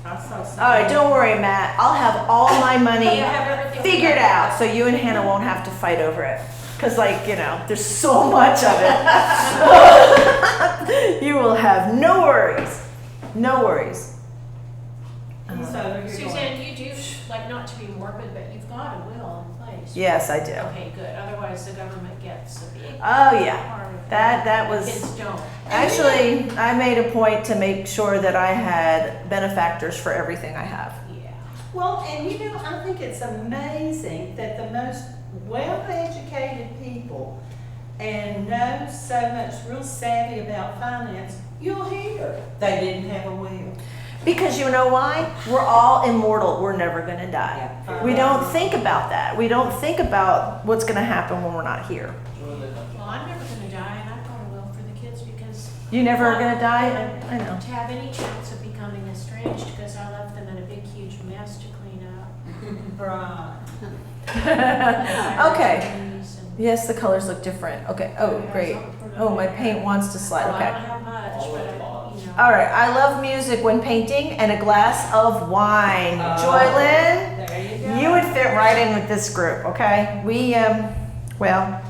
I saw some. All right, don't worry, Matt. I'll have all my money You have everything figured together. out, so you and Hannah won't have to fight over it. Because there's so much of it. You will have no worries. No worries. So you're going, Suzanne, you do, not to be morbid, but you've got a will in place. Yes, I do. Okay, good. Otherwise, the government gets a big Oh, yeah. part of it. That The was. kids don't. Actually, I made a point to make sure that I had benefactors for everything I have. Yeah. well, and I think it's amazing that the most well-educated people and know so much real savvy about finance, you'll hear they didn't have a will. Because you know why? We're all immortal. We're never going to die. Yeah. We don't think about that. We don't think about what's going to happen when we're not here. Well, I'm never gonna die, and I've got a will for the kids because. You never are going to die? I know. To have any chance of becoming estranged, because I left them in a big, huge mess to clean up. Right. Okay. Memories and- Yes, the colors look different. Okay. Oh, great. Oh, my paint wants to slide. Well, I Okay. don't have much, All but the bottoms. All right. I love music when painting and a glass of wine. Joylyn, There you go. you would fit right in with this group, okay? We, well,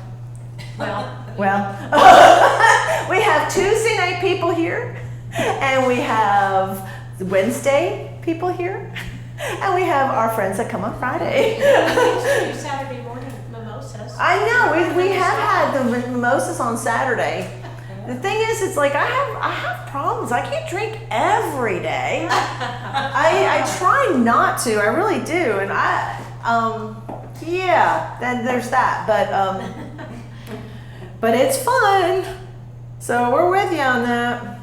we have Tuesday night people here, and we have Wednesday people here, and we have our friends that come on Friday. We used to do Saturday morning mimosas. I know, we have had the mimosas on Saturday. The thing is, it's like I have problems. I can't drink every day. I try not to. I really do, and then there's that. But it's fun. So we're with you on that.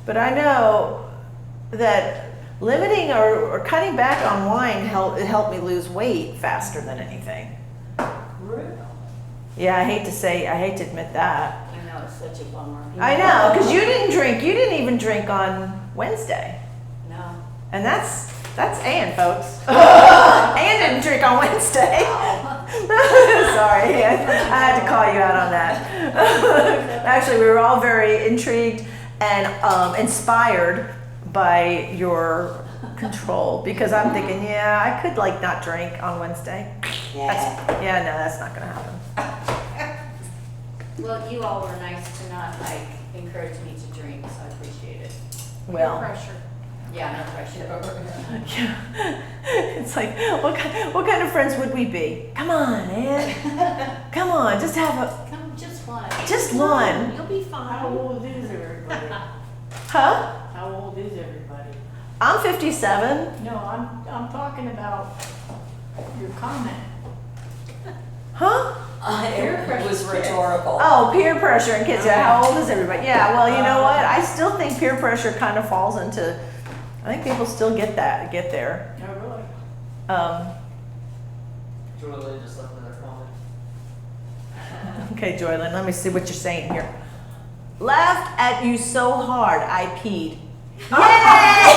But I know that limiting or cutting back on wine helped me lose weight faster than anything. Really? Yeah, I hate to admit that. I know, it's such a bummer. I know, because you didn't even drink on Wednesday. No. And that's Ann, folks. Ann didn't drink on Wednesday. Sorry, I had to call you out on that. Actually, we were all very intrigued and inspired by your control, because I'm thinking, yeah, I could not drink on Wednesday. Yeah. That's not gonna happen. Well, you all were nice to not encourage me to drink, so I appreciate it. Peer Well, pressure. Yeah, no pressure. yeah. It's like, what kind of friends would we be? Come on, Ann. Come on, just have Come, just one. just one. You'll be fine. old is everybody? Huh? How old is everybody? I'm 57. No, I'm talking about your comment. Huh? It was rhetorical. Oh, peer pressure and kids. Yeah, how old is everybody? Yeah, well, you know what? I still think peer pressure kind of falls into, I think people still get there. No, really. Joylyn just left another comment. Okay, Joylyn, let me see what you're saying here. Laughed at you so hard, I peed. Yay!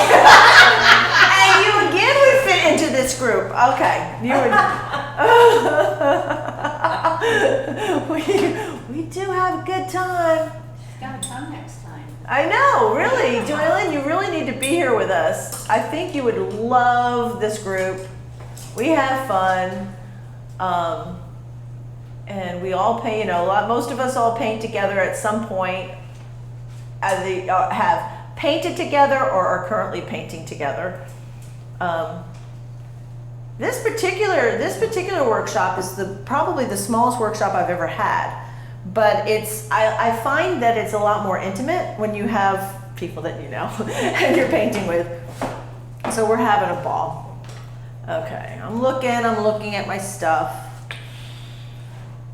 And you again would fit into this group. Okay, you would. we do have a good time. Gotta come next time. I know, really, Joylyn, you really need to be here with us. I think you would love this group. We have fun, and we all paint. Most of us all paint together at some point. Have painted together or are currently painting together. This particular workshop is probably the smallest workshop I've ever had. But I find that it's a lot more intimate when you have people that you know and you're painting with. So we're having a ball. Okay, I'm looking at my stuff.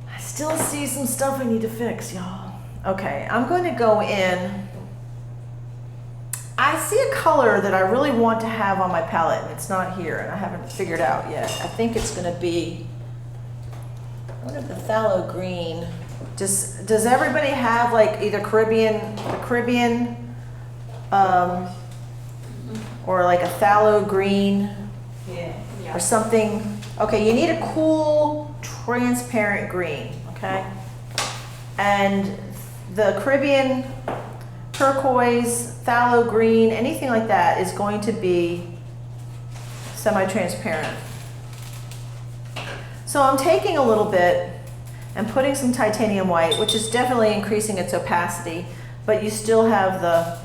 I still see some stuff I need to fix, y'all. Okay, I'm going to go in. I see a color that I really want to have on my palette, and it's not here, and I haven't figured out yet. I think it's going to be, what is the phthalo green? Does everybody have either the Caribbean, or a phthalo green Yeah. or something? Okay, you need a cool, transparent green, okay? And the Caribbean turquoise, phthalo green, anything like that is going to be semi-transparent. So I'm taking a little bit and putting some titanium white, which is definitely increasing its opacity, but you still have the,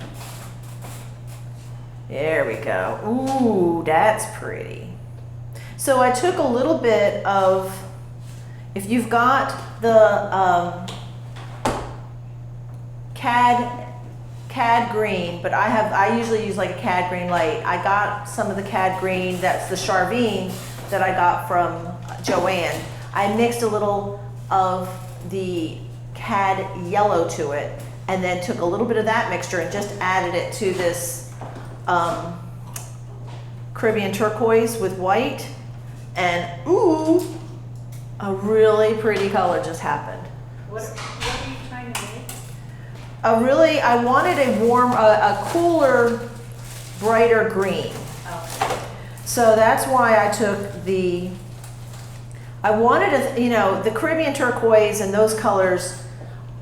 there we go. Ooh, that's pretty. So I took a little bit of, if you've got the cad green, but I usually use like a cad green light. I got some of the cad green, that's the Charvine that I got from Joanne. I mixed a little of the cad yellow to it, and then took a little bit of that mixture and just added it to this Caribbean turquoise with white, and ooh, a really pretty color just happened. What are you trying to make? I wanted a warm, a cooler, brighter green. Oh, So that's why I took the, I wanted a, you know, the Caribbean turquoise and those colors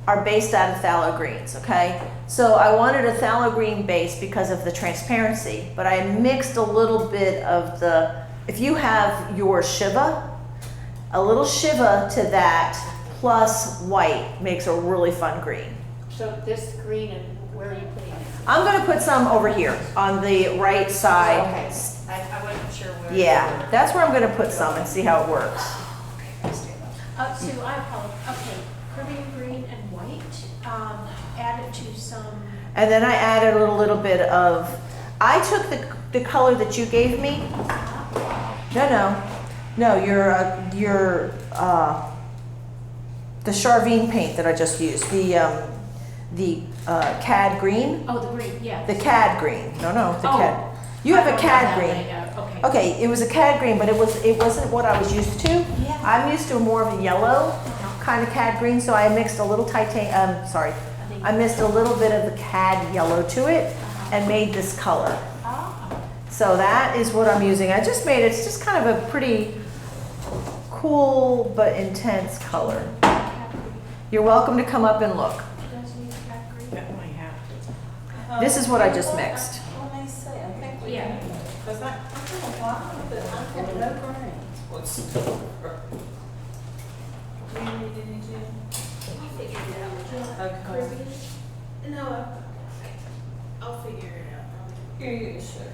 are based out of phthalo greens, okay? So I wanted a phthalo green base because of the transparency, but I mixed a little bit of the, if you have your Shiva, a little Shiva to that plus white makes a really fun green. so this green, and where are you putting it? I'm gonna put some over here on the right side. Okay, I wasn't sure where. Yeah, that's where I'm gonna put some and see how it works. Sue, I apologize. Okay, Caribbean green and white, added to some, And then I added a little bit of, I took the color that you gave me. No, the Charvine paint that I just used, the cad green, oh, the green, yeah. the cad green. No, the Oh, cad. You have I a don't cad that green. laid out. Okay. Okay, it was a cad green, but it wasn't what I was used to. Yeah. I'm used to more of a yellow Uh-huh. kind of cad green, so I mixed a little I mixed a little bit of the cad yellow to it and made this color. Oh. So that is what I'm using. I just made it, it's just kind of a pretty cool but intense color. Cat green. You're welcome to come up and look. Does need cat green? This is what I just mixed. Let me see, I think we Yeah. do. Because I don't know why, but I have no green. What's the Do you need any, Jim? I'll figure it out. Okay. Caribbean? No, I'll figure it out. Here you go, sure.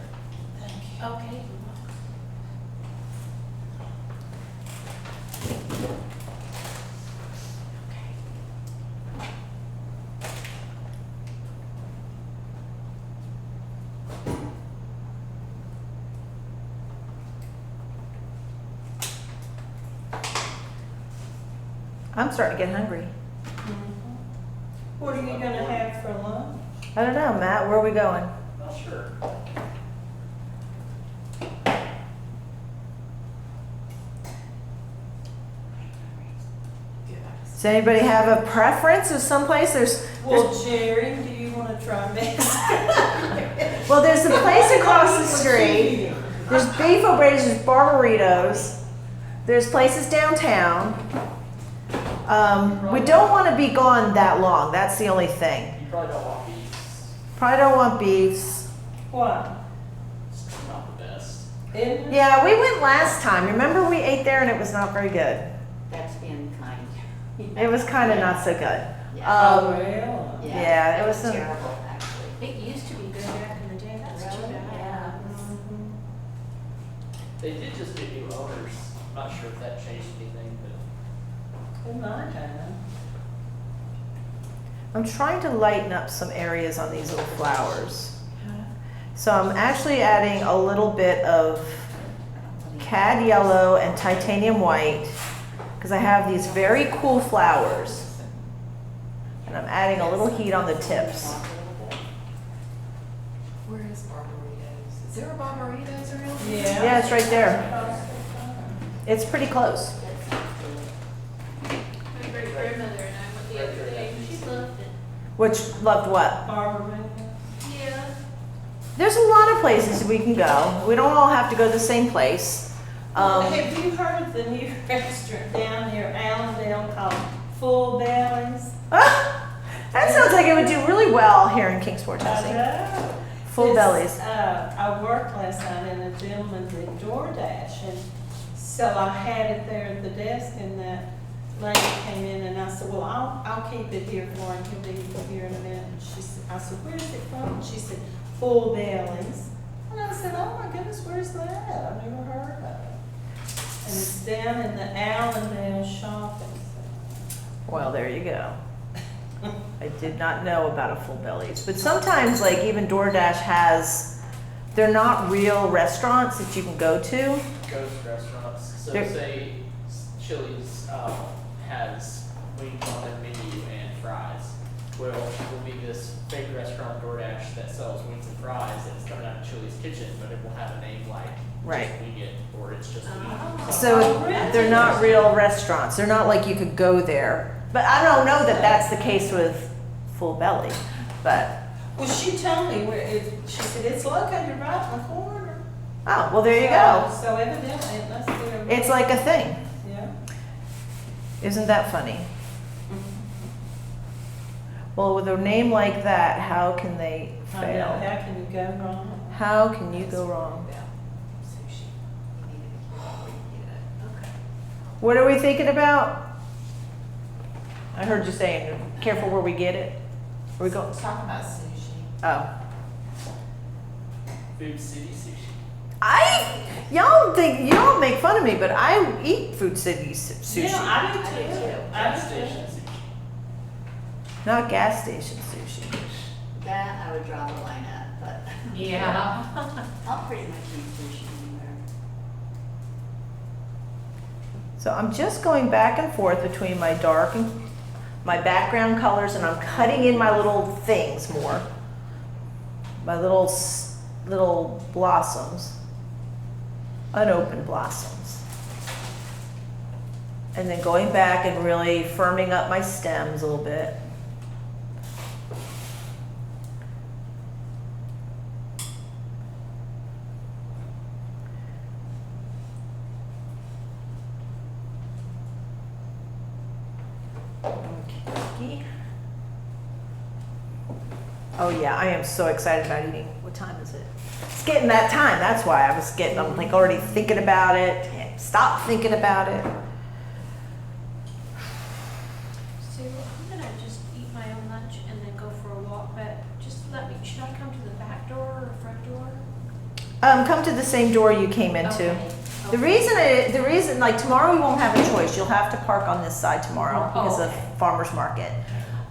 Thank you. Okay. I'm starting to get hungry. What are you gonna have for lunch? I don't know, Matt, where are we going? Not sure. Does anybody have a preference of someplace? Well, Jerry, do you wanna try Mexican? Well, there's a place across the street. There's Beef O'Brady's, there's Barbaritos. There's places downtown. We don't want to be gone that long. That's the only thing. You probably don't want beefs. Probably don't want beefs. Why? It's not the best. Isn't it? Yeah, we went last time. Remember we ate there and it was not very good. That's being kind. It was kind of not so good. Yeah. Oh, well. yeah, it was some- terrible, actually. It used to be good back in the day. That's too Really? bad. Yeah. They did just get new owners. I'm not sure if that changed anything, but In my time. I'm trying to lighten up some areas on these little flowers. So I'm actually adding a little bit of cad yellow and titanium white because I have these very cool flowers. And I'm adding a little heat on the tips. Where is Barbaritos? Is there a Barbaritos around? Yeah. Yeah, it's right there. It's pretty close. My great grandmother and I went the other day. She loved it. Which, loved what? Barbara. Yeah. There's a lot of places we can go. We don't all have to go to the same place. Have you heard of the new restaurant down near Allendale called Full Bellies? That sounds like it would do really well here in Kingsport, I Tennessee. know. Full It's, bellies. I worked last night and a gentleman did DoorDash and So I had it there at the desk, and that lady came in, and I said, well, I'll keep it here for him, he'll be here in a minute. And I said, where's it from? And she said, Full Bellies. And I said, oh my goodness, where's that? I've never heard of it. And it's down in the Allendale shopping center. Well, there you go. I did not know about a Full Bellies, but sometimes like even DoorDash has, they're not real restaurants that you can go to. Ghost restaurants. So They're- say Chili's has wings on their menu and fries. Well, will be this fake restaurant DoorDash that sells wings and fries, and it's coming out of Chili's kitchen, but it will have a name like Right. Just Wing It, or it's just Wing It. So they're not real restaurants. They're not like you could go there. But I don't know that that's the case with Full Belly. But Well, she told me where she said, it's located right in the corner. oh, well, there you go. So evidently it must be a. It's like a thing. Yeah. Isn't that funny? Well, with a name like that, how can they I know, fail? how can you go wrong? How can you go wrong? Sushi. You need to be careful where you get it. Okay. What are we thinking about? I heard you saying, careful where we get it. Are we go? Talking about sushi. Oh. Food City Sushi. Y'all make fun of me, but I eat Food City sushi. Yeah, I do I do too. too. I Gas do station too. sushi. Not gas station sushi. That I would draw the line at, but Yeah. I'll pretty much eat sushi anywhere. So I'm just going back and forth between my dark and my background colors, and I'm cutting in my little things more. My little blossoms, unopened blossoms. And then going back and really firming up my stems a little bit. Okay. Oh yeah, I am so excited about eating. What time is it? It's getting that time. That's why I'm like already thinking about it. Can't stop thinking about it. So I'm gonna just eat my own lunch and then go for a walk, but just should I come to the back door or front door? Come to the same door you came into. Okay. The reason, like tomorrow we won't have a choice. You'll have to park on this side tomorrow because of farmer's market.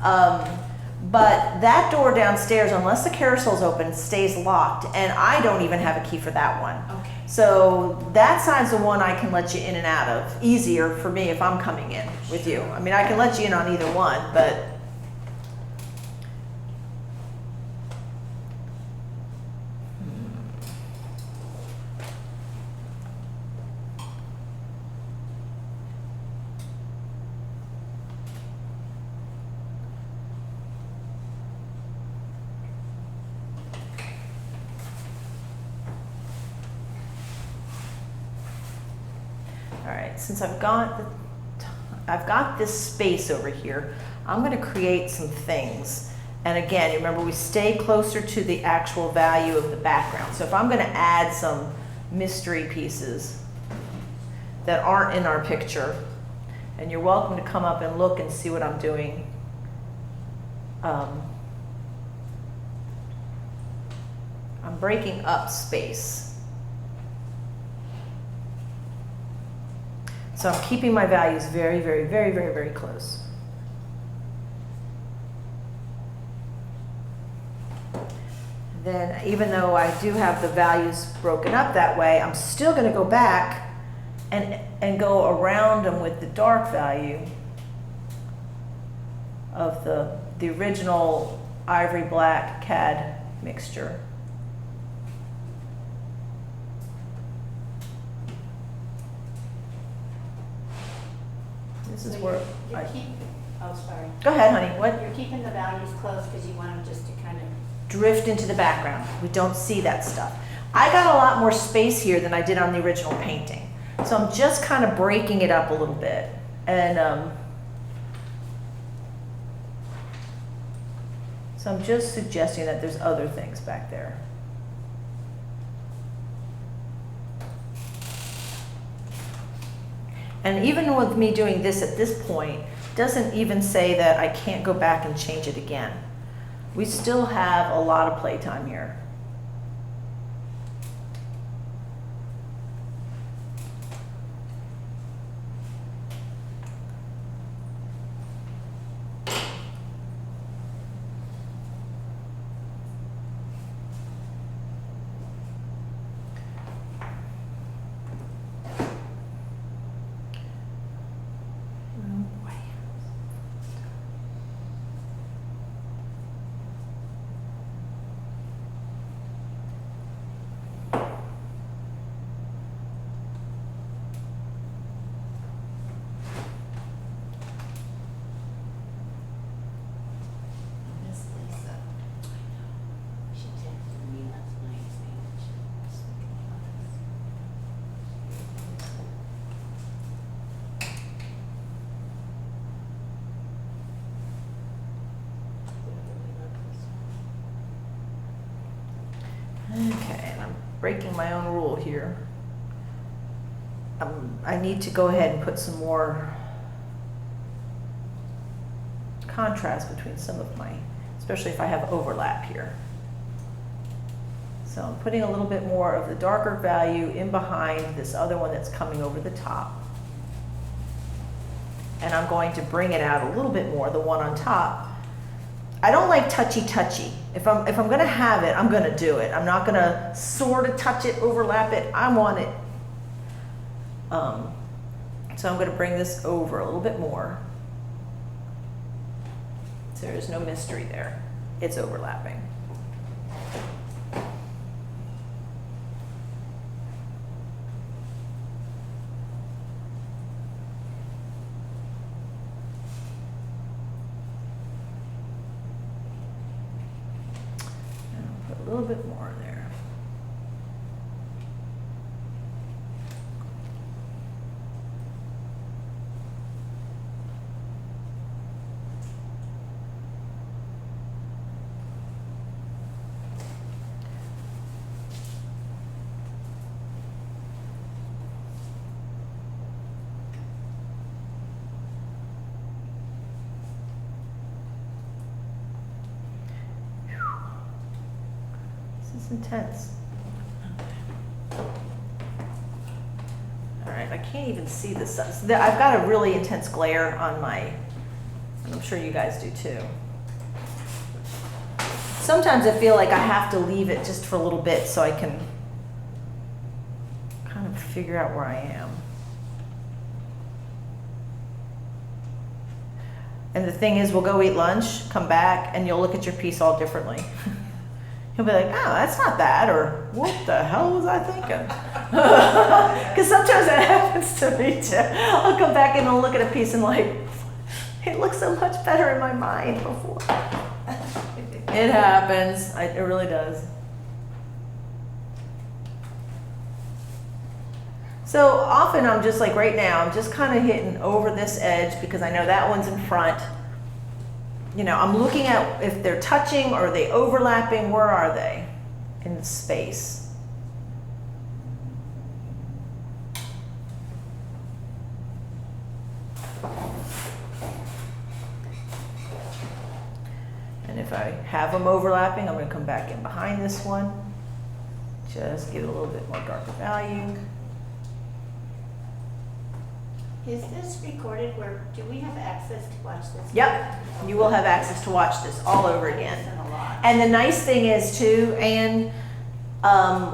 But that door downstairs, unless the carousel's open, stays locked, and I don't even have a key for that one. Okay. So that side's the one I can let you in and out of. Easier for me if I'm coming in with you. I mean, I can let you in on either one, but. All right, since I've got this space over here, I'm going to create some things. And again, remember we stay closer to the actual value of the background. So if I'm going to add some mystery pieces that aren't in our picture, and you're welcome to come up and look and see what I'm doing. I'm breaking up space. So I'm keeping my values very, very, very, very, very close. Then even though I do have the values broken up that way, I'm still going to go back and go around them with the dark value of the original ivory black CAD mixture. This is where I, Sorry. go ahead, honey. What? You're keeping the values close because you want them just to kind of. Drift into the background. We don't see that stuff. I got a lot more space here than I did on the original painting. So I'm just kind of breaking it up a little bit. And so I'm just suggesting that there's other things back there. And even with me doing this at this point, doesn't even say that I can't go back and change it again. We still have a lot of playtime here. Miss Lisa. She texted me last night saying that she was thinking about us. Okay, and I'm breaking my own rule here. I need to go ahead and put some more contrast between some of my, especially if I have overlap here. So I'm putting a little bit more of the darker value in behind this other one that's coming over the top. And I'm going to bring it out a little bit more, the one on top. I don't like touchy-touchy. If I'm gonna have it, I'm gonna do it. I'm not gonna sort of touch it, overlap it. I want it. So I'm gonna bring this over a little bit more. So there's no mystery there. It's overlapping. And I'll put a little bit more in there. This is intense. All right, I can't even see the sun. So I've got a really intense glare on my, and I'm sure you guys do too. Sometimes I feel like I have to leave it just for a little bit so I can kind of figure out where I am. And the thing is, we'll go eat lunch, come back, and you'll look at your piece all differently. He'll be like, oh, that's not that, or what the hell was I thinking? Because sometimes that happens to me too. I'll come back and I'll look at a piece and like, it looks so much better in my mind before. It happens, it really does. So often I'm just like right now, I'm just kind of hitting over this edge because I know that one's in front. You know, I'm looking at if they're touching or are they overlapping, where are they in the space? And if I have them overlapping, I'm going to come back in behind this one. Just give it a little bit more darker value. Is this recorded where, do we have access to watch this? Yep, you will have access to watch this all over again. Listen a lot. And the nice thing is too, and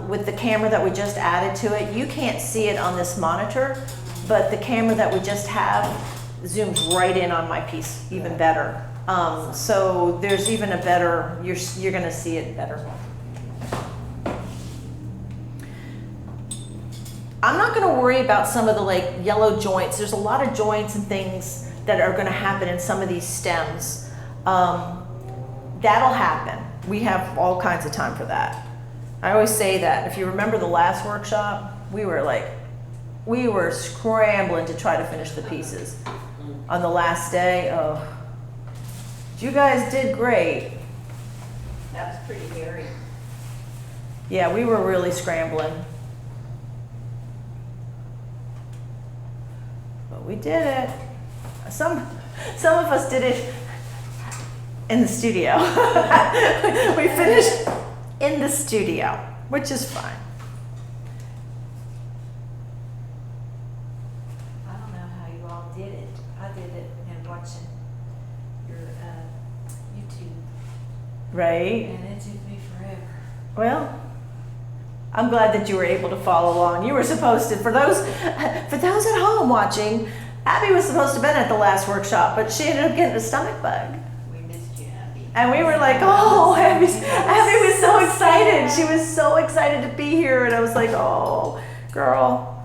with the camera that we just added to it, you can't see it on this monitor, but the camera that we just have zooms right in on my piece even better. So there's even a better, you're gonna see it better. I'm not going to worry about some of the like yellow joints. There's a lot of joints and things that are going to happen in some of these stems. That'll happen. We have all kinds of time for that. I always say that. If you remember the last workshop, we were scrambling to try to finish the pieces. On the last day, oh, you guys did great. That was pretty hairy. Yeah, we were really scrambling. We did it. Some of us did it in the studio. We finished in the studio, which is fine. I don't know how you all did it. I did it and watching your YouTube, Right? and it took me forever. Well, I'm glad that you were able to follow along. You were supposed to, for those at home watching, Abby was supposed to have been at the last workshop, but she ended up getting a stomach bug. We missed you, Abby. And we were like, oh, Abby was so excited. She was so excited to be here. And I was like, oh, girl,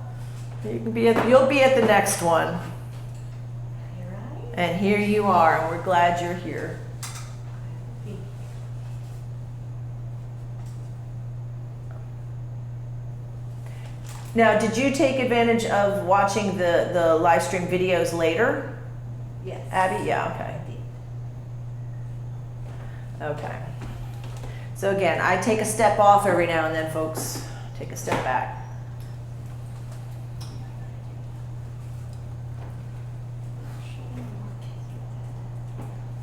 you'll be at the next one. You're right. And here you are, and we're glad you're here. Now, did you take advantage of watching the live stream videos later, Yes. Abby? Yeah, okay. Okay. So again, I take a step off every now and then, folks. Take a step back.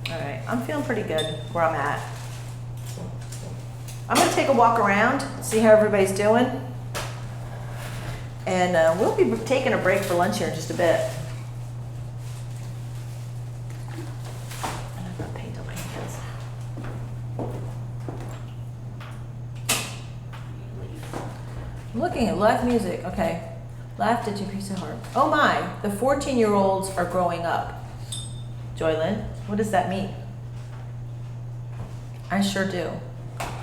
All right, I'm feeling pretty good where I'm at. I'm gonna take a walk around, see how everybody's doing. And we'll be taking a break for lunch here in just a bit. And I've got paint on my hands. I'm looking at live music. Okay. Laughed at your piece of heart. Oh my, the 14-year-olds are growing up. Joylyn, what does that mean? I sure do.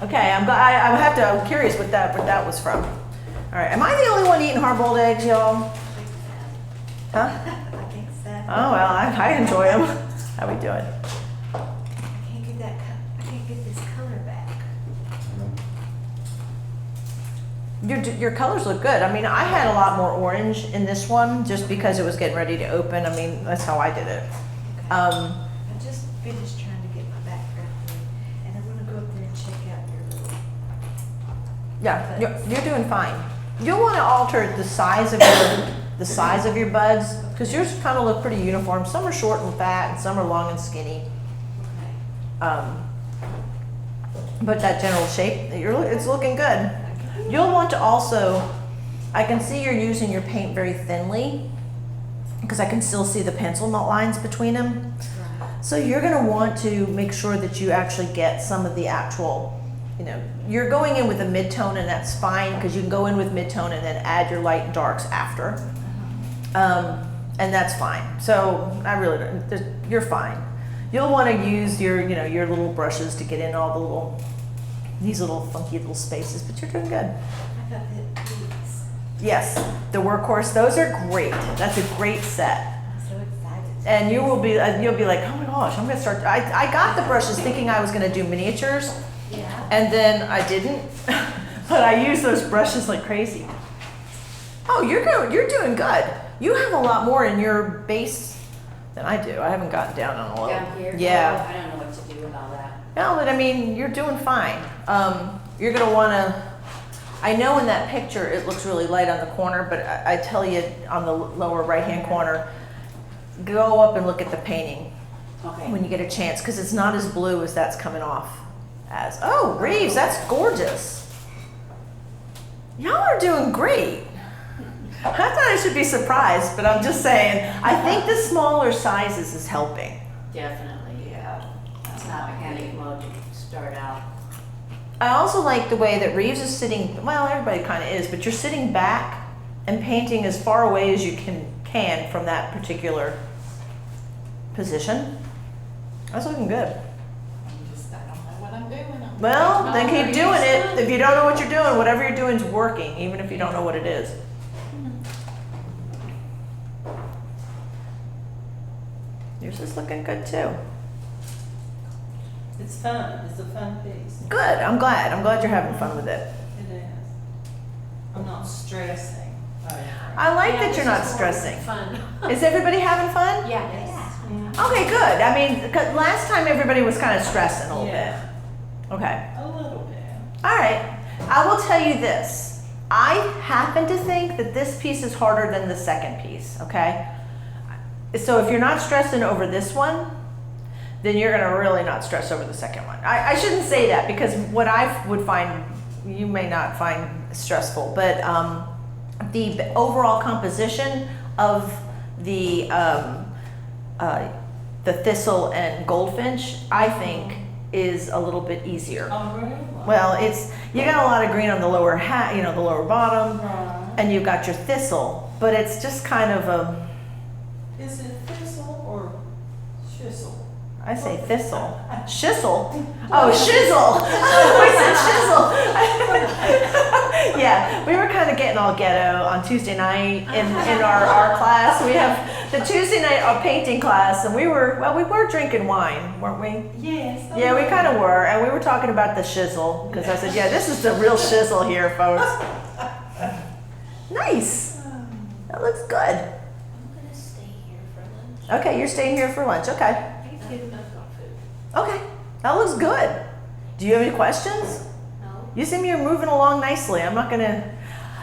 Okay, I'm curious what that was from. All right, am I the only one eating hard-boiled eggs, y'all? Huh? I think so. Oh, well, I enjoy them. How we doing? I can't get this color back. Your colors look good. I mean, I had a lot more orange in this one just because it was getting ready to open. I mean, that's how I did it. Okay. I just finished trying to get my background thing, and I'm gonna go up there and check out your little. Yeah, you're doing fine. You'll want to alter the size of your buds because yours kind of look pretty uniform. Some are short and fat, and some are long and skinny. Okay. But that general shape, it's looking good. You'll want to also, I can see you're using your paint very thinly because I can still see the pencil lines between them. Right. So you're going to want to make sure that you actually get some of the actual, you're going in with a mid-tone and that's fine because you can go in with mid-tone and then add your light and darks after. And that's fine. So I really don't, you're fine. You'll want to use your little brushes to get in all these little funky little spaces, but you're doing good. I got these. Yes, the workhorse, those are great. That's a great set. I'm so excited. And you'll be like, oh my gosh, I'm gonna start. I got the brushes thinking I was gonna do miniatures, Yeah. and then I didn't. But I use those brushes like crazy. Oh, you're doing good. You have a lot more in your base than I do. I haven't gotten down on a low. Down here? Yeah. I don't know what to do with all that. No, but I mean, you're doing fine. You're gonna wanna, I know in that picture it looks really light on the corner, but I tell you on the lower right-hand corner, go up and look at the painting Okay. when you get a chance, because it's not as blue as that's coming off as. Oh, Reeves, that's gorgeous. Y'all are doing great. I thought I should be surprised, but I'm just saying, I think the smaller sizes is helping. Definitely, yeah. It's not panic mode to start out. I also like the way that Reeves is sitting, well, everybody kind of is, but you're sitting back and painting as far away as you can from that particular position. That's looking good. I don't know what I'm doing. Well, then keep doing it. If you don't know what you're doing, whatever you're doing is working, even if you don't know what it is. Yours is looking good too. It's fun, it's a fun piece. Good, I'm glad. I'm glad you're having fun with it. It is. I'm not stressing. I like Yeah, that this you're not is more stressing. Fun. Is everybody having fun? Yeah. Okay, good. I mean, 'cause last time everybody was kind of stressing a little Yeah. bit. Okay. A little bit. All right. I will tell you this. I happen to think that this piece is harder than the second piece, okay? So if you're not stressing over this one, then you're gonna really not stress over the second one. I shouldn't say that because what I would find, you may not find stressful, but the overall composition of the thistle and goldfinch, I think, is a little bit easier. Oh, really? Well, you got a lot of green on the lower the lower bottom, Right. and you've got your thistle, but it's just kind of a, Is it thistle or chisel? I say thistle. Shizzle? Oh, shizzle! I said shizzle. Yeah, we were kind of getting all ghetto on Tuesday night in our art class. We have the Tuesday night painting class, and we were drinking wine, weren't we? Yes. Yeah, we kind of were, and we were talking about the shizzle, because I said, yeah, this is the real shizzle here, folks. Nice. That looks good. I'm gonna stay here for lunch. Okay, you're staying here for lunch. Okay. Thank you. Okay. That looks good. Do you have any questions? No. You seem you're moving along nicely. I'm not gonna.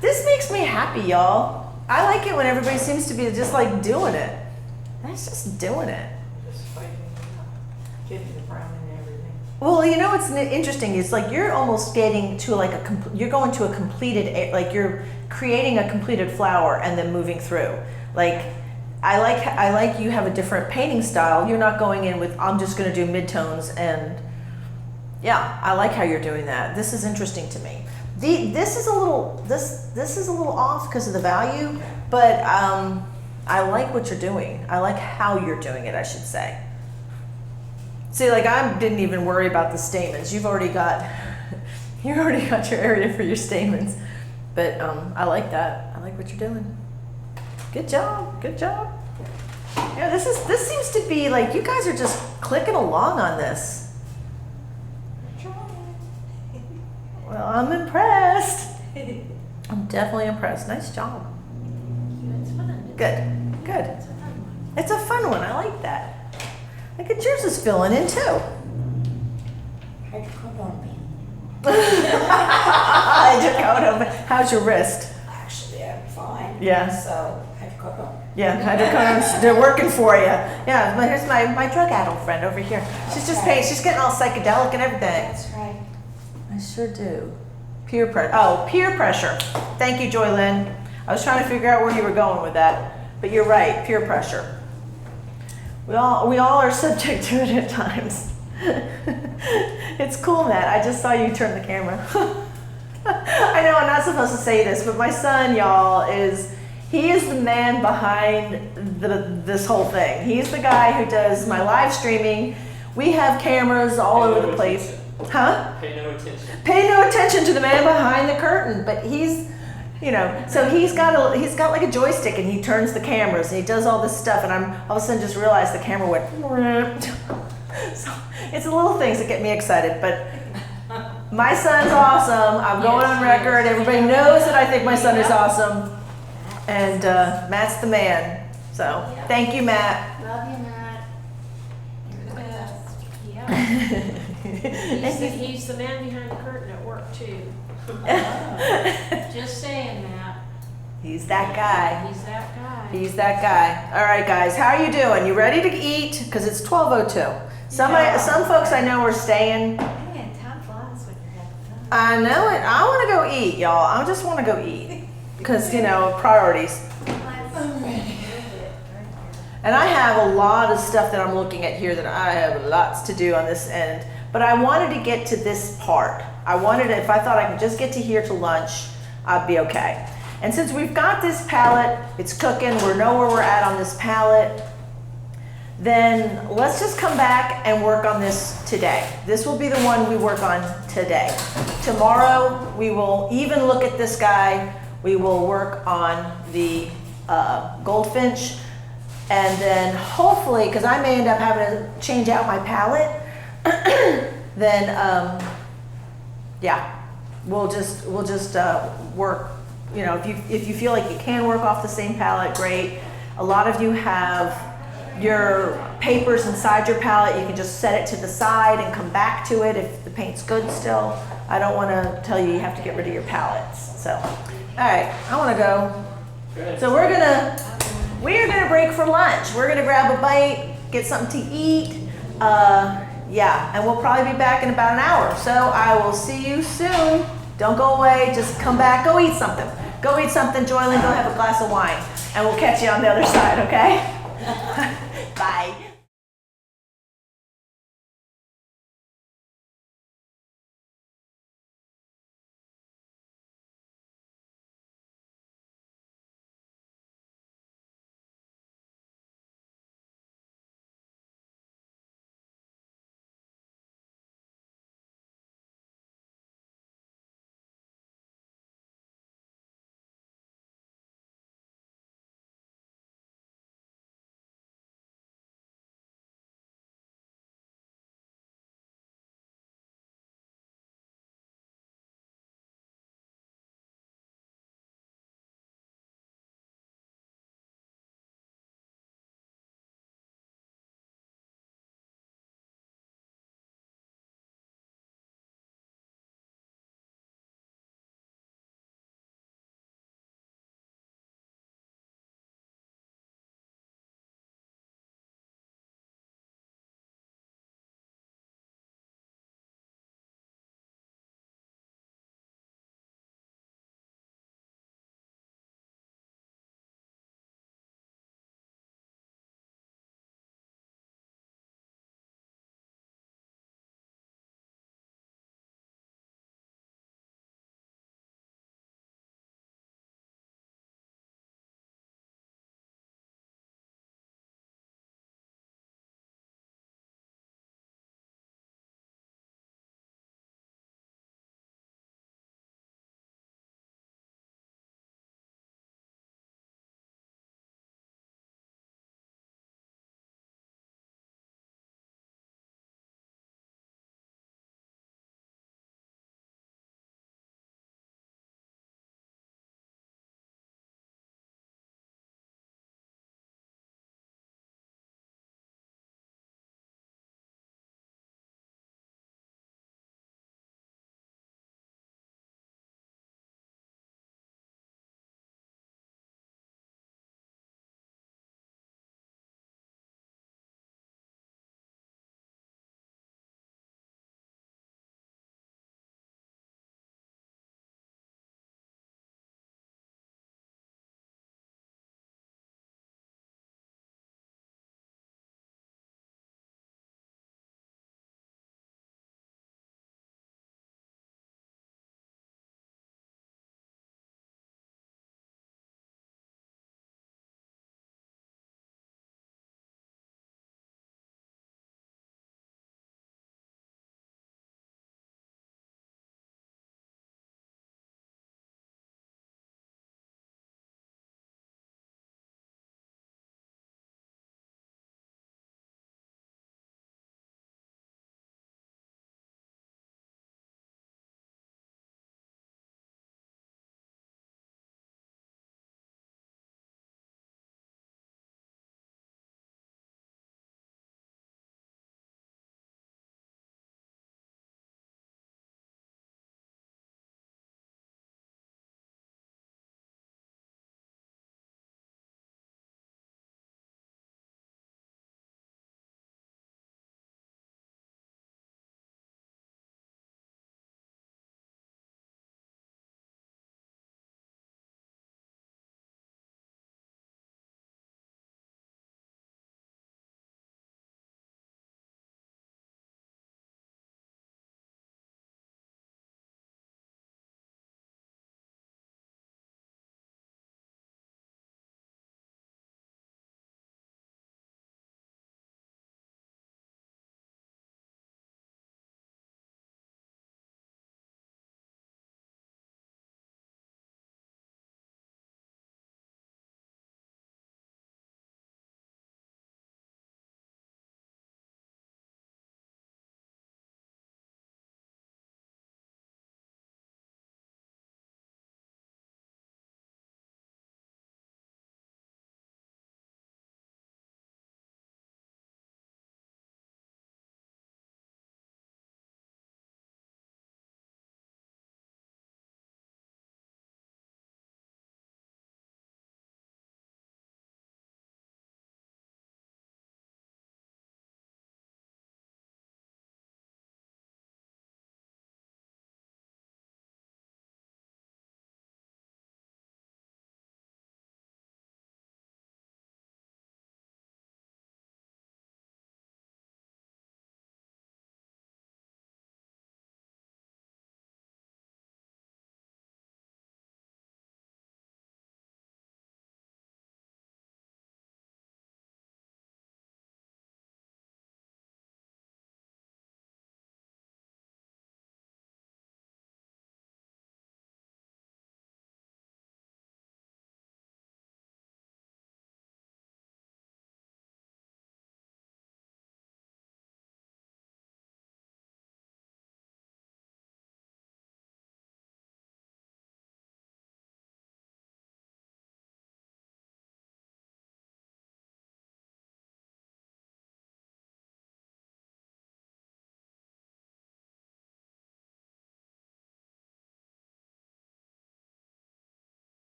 This makes me happy, y'all. I like it when everybody seems to be just like doing it. That's just doing it. Just fighting, getting the brown and everything. Well, you know what's interesting is like you're almost getting to like you're going to a completed, like you're creating a completed flower and then moving through. Like I like you have a different painting style. You're not going in with I'm just going to do midtones and yeah, I like how you're doing that. This is interesting to me. This is a little off because of the value, but I like what you're doing. I like how you're doing it, I should say. See, like I didn't even worry about the stamens. You already got your area for your stamens. But I like that. I like what you're doing. Good job. Good job. Yeah, this seems to be like you guys are just clicking along on this. Well, I'm impressed. I'm definitely impressed. Nice job. It's fun. Good. Good. It's a fun one. It's a fun one. I like that. Look at yours is filling in too. How's your wrist? Actually, I'm fine. Yeah. So, hydrocodone. Yeah, hydrocodones, they're working for you. Yeah, here's my drug addict friend over here. She's just paying, she's getting all psychedelic and everything. That's right. I sure do. Peer pressure. Oh, peer pressure. Thank you, Joy Lynn. I was trying to figure out where you were going with that, but you're right. Peer pressure. We all are subject to it at times. It's cool, Matt. I just saw you turn the camera. I know I'm not supposed to say this, but my son, y'all, he is the man behind this whole thing. He's the guy who does my live streaming. We have cameras all over the place. Huh? Pay no attention. Pay no attention to the man behind the curtain, but he's, so he's got like a joystick and he turns the cameras and he does all this stuff and I'm all of a sudden just realized the camera went. So it's the little things that get me excited, but my son's awesome. I'm going on record. Everybody knows that I think my son is awesome, and Matt's the man. So thank you, Matt. Love you, Matt. You're the best. Yeah. He's the man behind the curtain at work too. Just saying, Matt. He's that guy. He's that guy. He's that guy. All right, guys, how are you doing? You ready to eat? Because it's 12:02. Some folks I know are staying. Man, time flies when you're having fun. I know it. I want to go eat, y'all. I just want to go eat because priorities. And I have a lot of stuff that I'm looking at here that I have lots to do on this end. But I wanted to get to this part. If I thought I could just get to here to lunch, I'd be okay. And since we've got this palette, it's cooking, we know where we're at on this palette, then let's just come back and work on this today. This will be the one we work on today. Tomorrow, we will even look at this guy. We will work on the goldfinch. And then hopefully, because I may end up having to change out my palette, then yeah, we'll just work. If you feel like you can work off the same palette, great. A lot of you have your papers inside your palette. You can just set it to the side and come back to it if the paint's good still. I don't want to tell you have to get rid of your palettes. So, all right, I want to go. Good. So we're gonna We are gonna break for lunch. We're gonna grab a bite, get something to eat. Yeah, and we'll probably be back in about an hour. So I will see you soon. Don't go away, just come back, go eat something. Go eat something, Joylyn, go have a glass of wine. And we'll catch you on the other side, okay? Bye.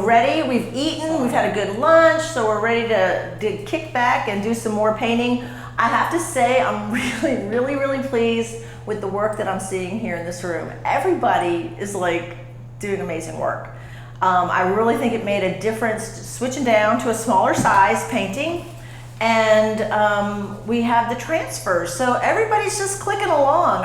ready. We've eaten, we've had a good lunch, so we're ready to kick back and do some more painting. I have to say, I'm really pleased with the work that I'm seeing here in this room. Everybody is like doing amazing work. I really think it made a difference switching down to a smaller size painting. And we have the transfers, so everybody's just clicking along.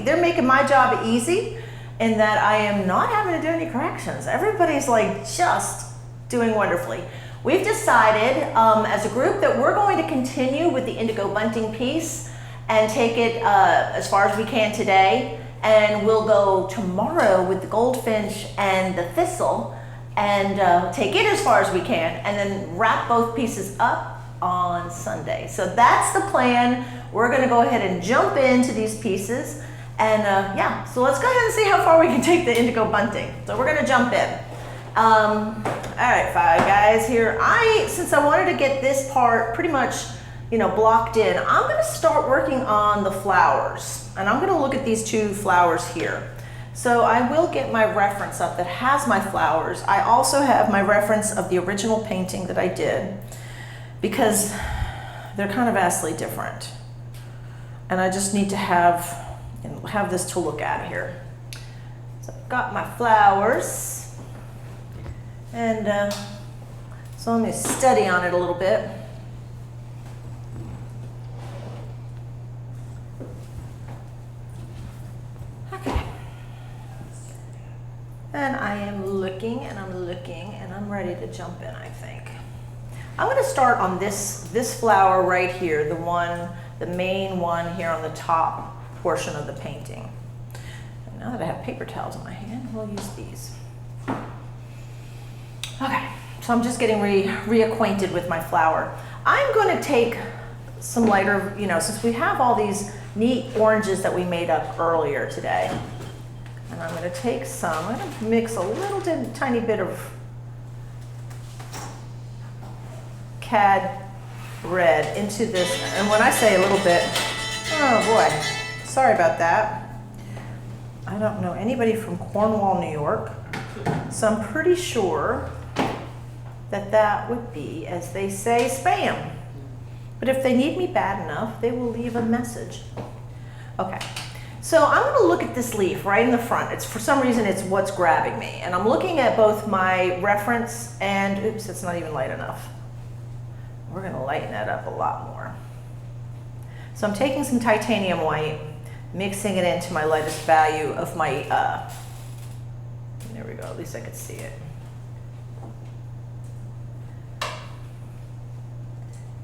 They're making my job easy in that I am not having to do any corrections. Everybody's like just doing wonderfully. We've decided as a group that we're going to continue with the indigo bunting piece and take it as far as we can today, and we'll go tomorrow with the goldfinch and the thistle and take it as far as we can, and then wrap both pieces up on Sunday. So that's the plan. We're going to go ahead and jump into these pieces, and yeah, so let's go ahead and see how far we can take the indigo bunting. So we're going to jump in. All right, guys, here since I wanted to get this part pretty much, you know, blocked in, I'm going to start working on the flowers, and I'm going to look at these two flowers here. So I will get my reference up that has my flowers. I also have my reference of the original painting that I did, because they're kind of vastly different. And I just need to have this to look at here. So I've got my flowers, and so let me study on it a little bit. Okay. And I am looking, and I'm ready to jump in, I think. I'm going to start on this flower right here, the main one here on the top portion of the painting. And now that I have paper towels in my hand, we'll use these. Okay, so I'm just getting reacquainted with my flower. I'm going to take some lighter, you know, since we have all these neat oranges that we made up earlier today. And I'm going to take some, I'm going to mix a little tiny bit of cad red into this, and when I say a little bit, oh boy, sorry about that. I don't know anybody from Cornwall, New York, so I'm pretty sure that would be, as they say, spam. But if they need me bad enough, they will leave a message. Okay, so I'm going to look at this leaf right in the front. For some reason, it's what's grabbing me, and I'm looking at both my reference and, oops, it's not even light enough. We're going to lighten that up a lot more. So I'm taking some titanium white, mixing it into my lightest value of my, there we go, at least I could see it.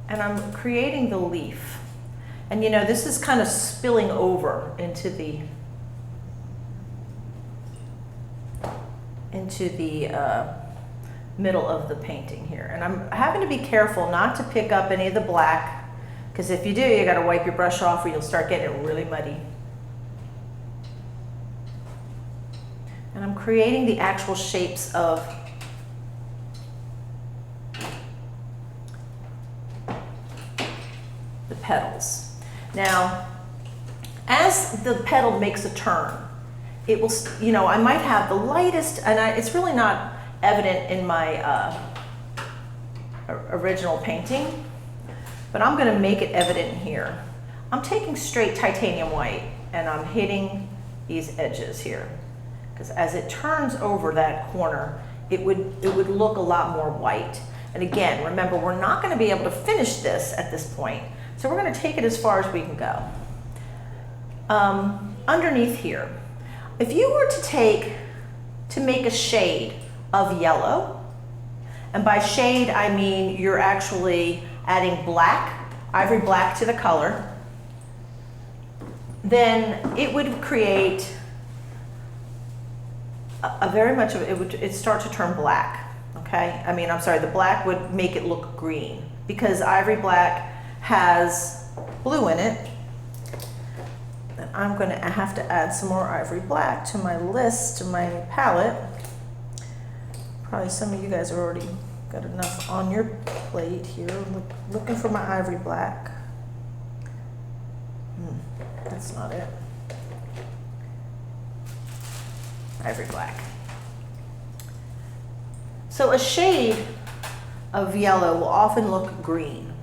And I'm creating the leaf. And you know, this is kind of spilling over into the middle of the painting here. And I'm having to be careful not to pick up any of the black, because if you do, you got to wipe your brush off or you'll start getting it really muddy. And I'm creating the actual shapes of the petals. Now, as the petal makes a turn, it will, you know, I might have the lightest, and it's really not evident in my original painting, but I'm going to make it evident here. I'm taking straight titanium white and I'm hitting these edges here, because as it turns over that corner, it would look a lot more white. And again, remember, we're not going to be able to finish this at this point, so we're going to take it as far as we can go. Underneath here, if you were to make a shade of yellow, and by shade I mean you're actually adding black, ivory black to the color, then it would create it'd start to turn black, okay? I mean, I'm sorry, the black would make it look green, because ivory black has blue in it. And I'm gonna have to add some more ivory black to my list, to my palette. Probably some of you guys have already got enough on your plate here. Looking for my ivory black. That's not it. Ivory black. So a shade of yellow will often look green.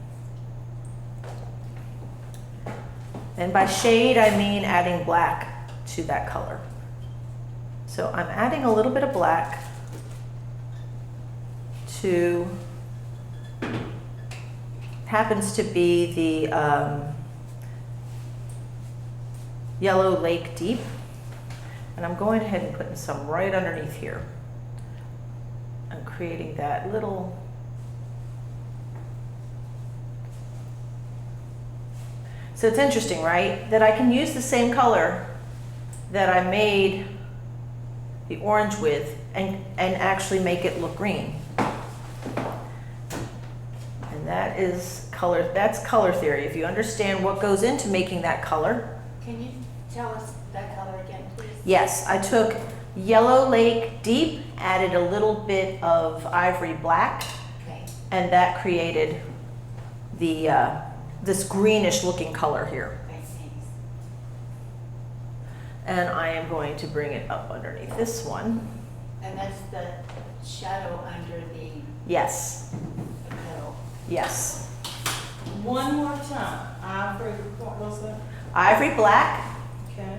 And by shade, I mean adding black to that color. So I'm adding a little bit of black to, happens to be the Yellow Lake Deep. And I'm going ahead and putting some right underneath here. I'm creating that little, so it's interesting, right? That I can use the same color that I made the orange with and actually make it look green. And that is color, that's color theory. If you understand what goes into making that color. Can you tell us that color again, please? Yes, I took Yellow Lake Deep, added a little bit of ivory black, Okay. and that created the this greenish looking color here. Okay, thanks. And I am going to bring it up underneath this one. And that's the shadow under the Yes, petal. yes. One more time, ivory, what was it? Ivory black Okay,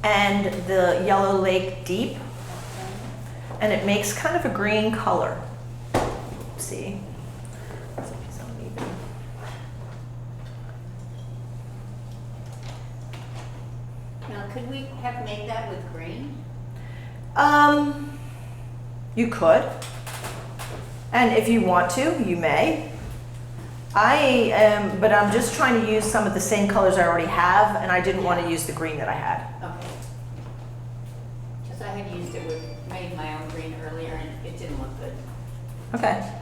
and the Yellow Lake Deep, okay. and it makes kind of a green color. See? It's uneven. Now, could we have made that with green? You could. And if you want to, you may. But I'm just trying to use some of the same colors I already have, and I didn't want to use the green that I had. Okay. Because I had used it with, made my own green earlier and it didn't look good. Okay.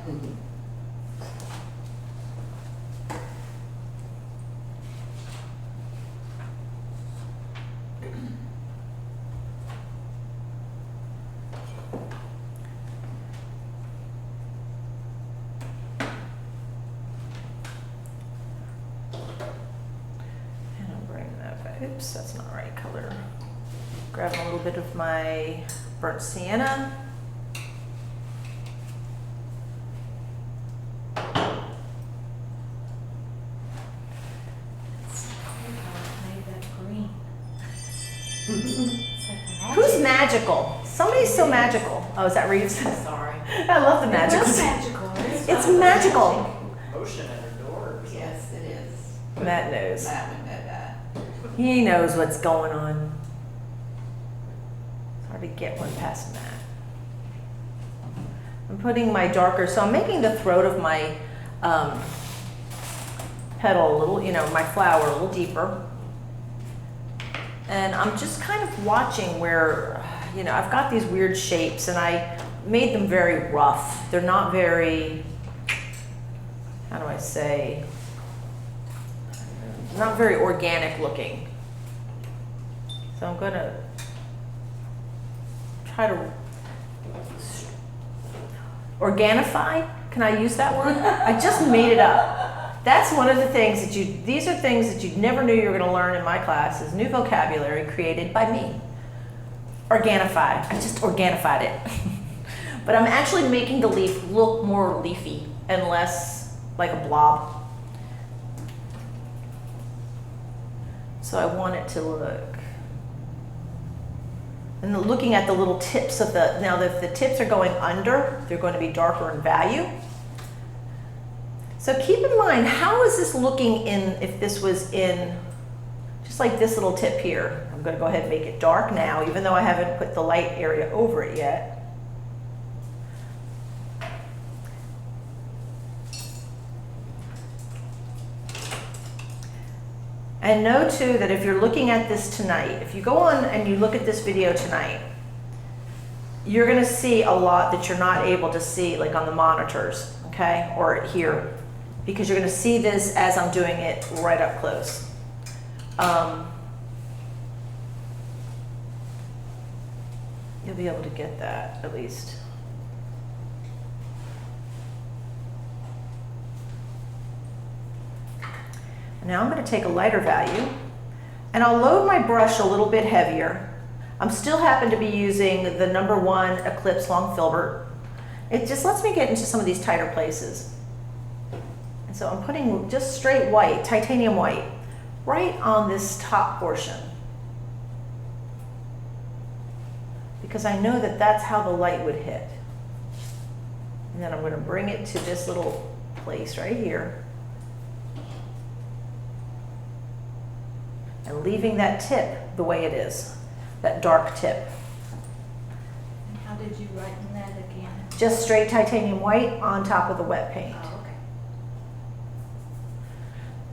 And I'm bringing that back. Oops, that's not the right color. Grabbing a little bit of my burnt sienna. Made that green. It's like Who's magical? Somebody's so magical. Oh, is that Reeves? Sorry. I love the It magical. was magical. It's magical. Motion at her door. Yes, it is. Matt knows. Matt would know that. He knows what's going on. It's hard to get one past Matt. I'm putting my darker, so I'm making the throat of my petal a little, my flower a little deeper. And I'm just kind of watching where, I've got these weird shapes and I made them very rough. They're not very, how do I say, not very organic looking. So I'm gonna try to organify. Can I use that word? I just made it up. That's one of the things that these are things that you never knew you were gonna learn in my class, is new vocabulary created by me. Organify, I just organified it. But I'm actually making the leaf look more leafy and less like a blob. So I want it to look, and looking at the little tips of now if the tips are going under, they're going to be darker in value. So keep in mind, how is this looking if this was in, just like this little tip here. I'm going to go ahead and make it dark now, even though I haven't put the light area over it yet. And know too that if you're looking at this tonight, if you go on and you look at this video tonight, you're gonna see a lot that you're not able to see like on the monitors, okay? Or here, because you're gonna see this as I'm doing it right up close. You'll be able to get that at least. Now I'm going to take a lighter value and I'll load my brush a little bit heavier. I'm still happen to be using the #1 Eclipse Long Filbert it just lets me get into some of these tighter places. And so I'm putting just straight white, titanium white, right on this top portion. Because I know that that's how the light would hit. And then I'm going to bring it to this little place right here. And leaving that tip the way it is, that dark tip. And how did you lighten that again? Just straight titanium white on top of the wet paint. Oh,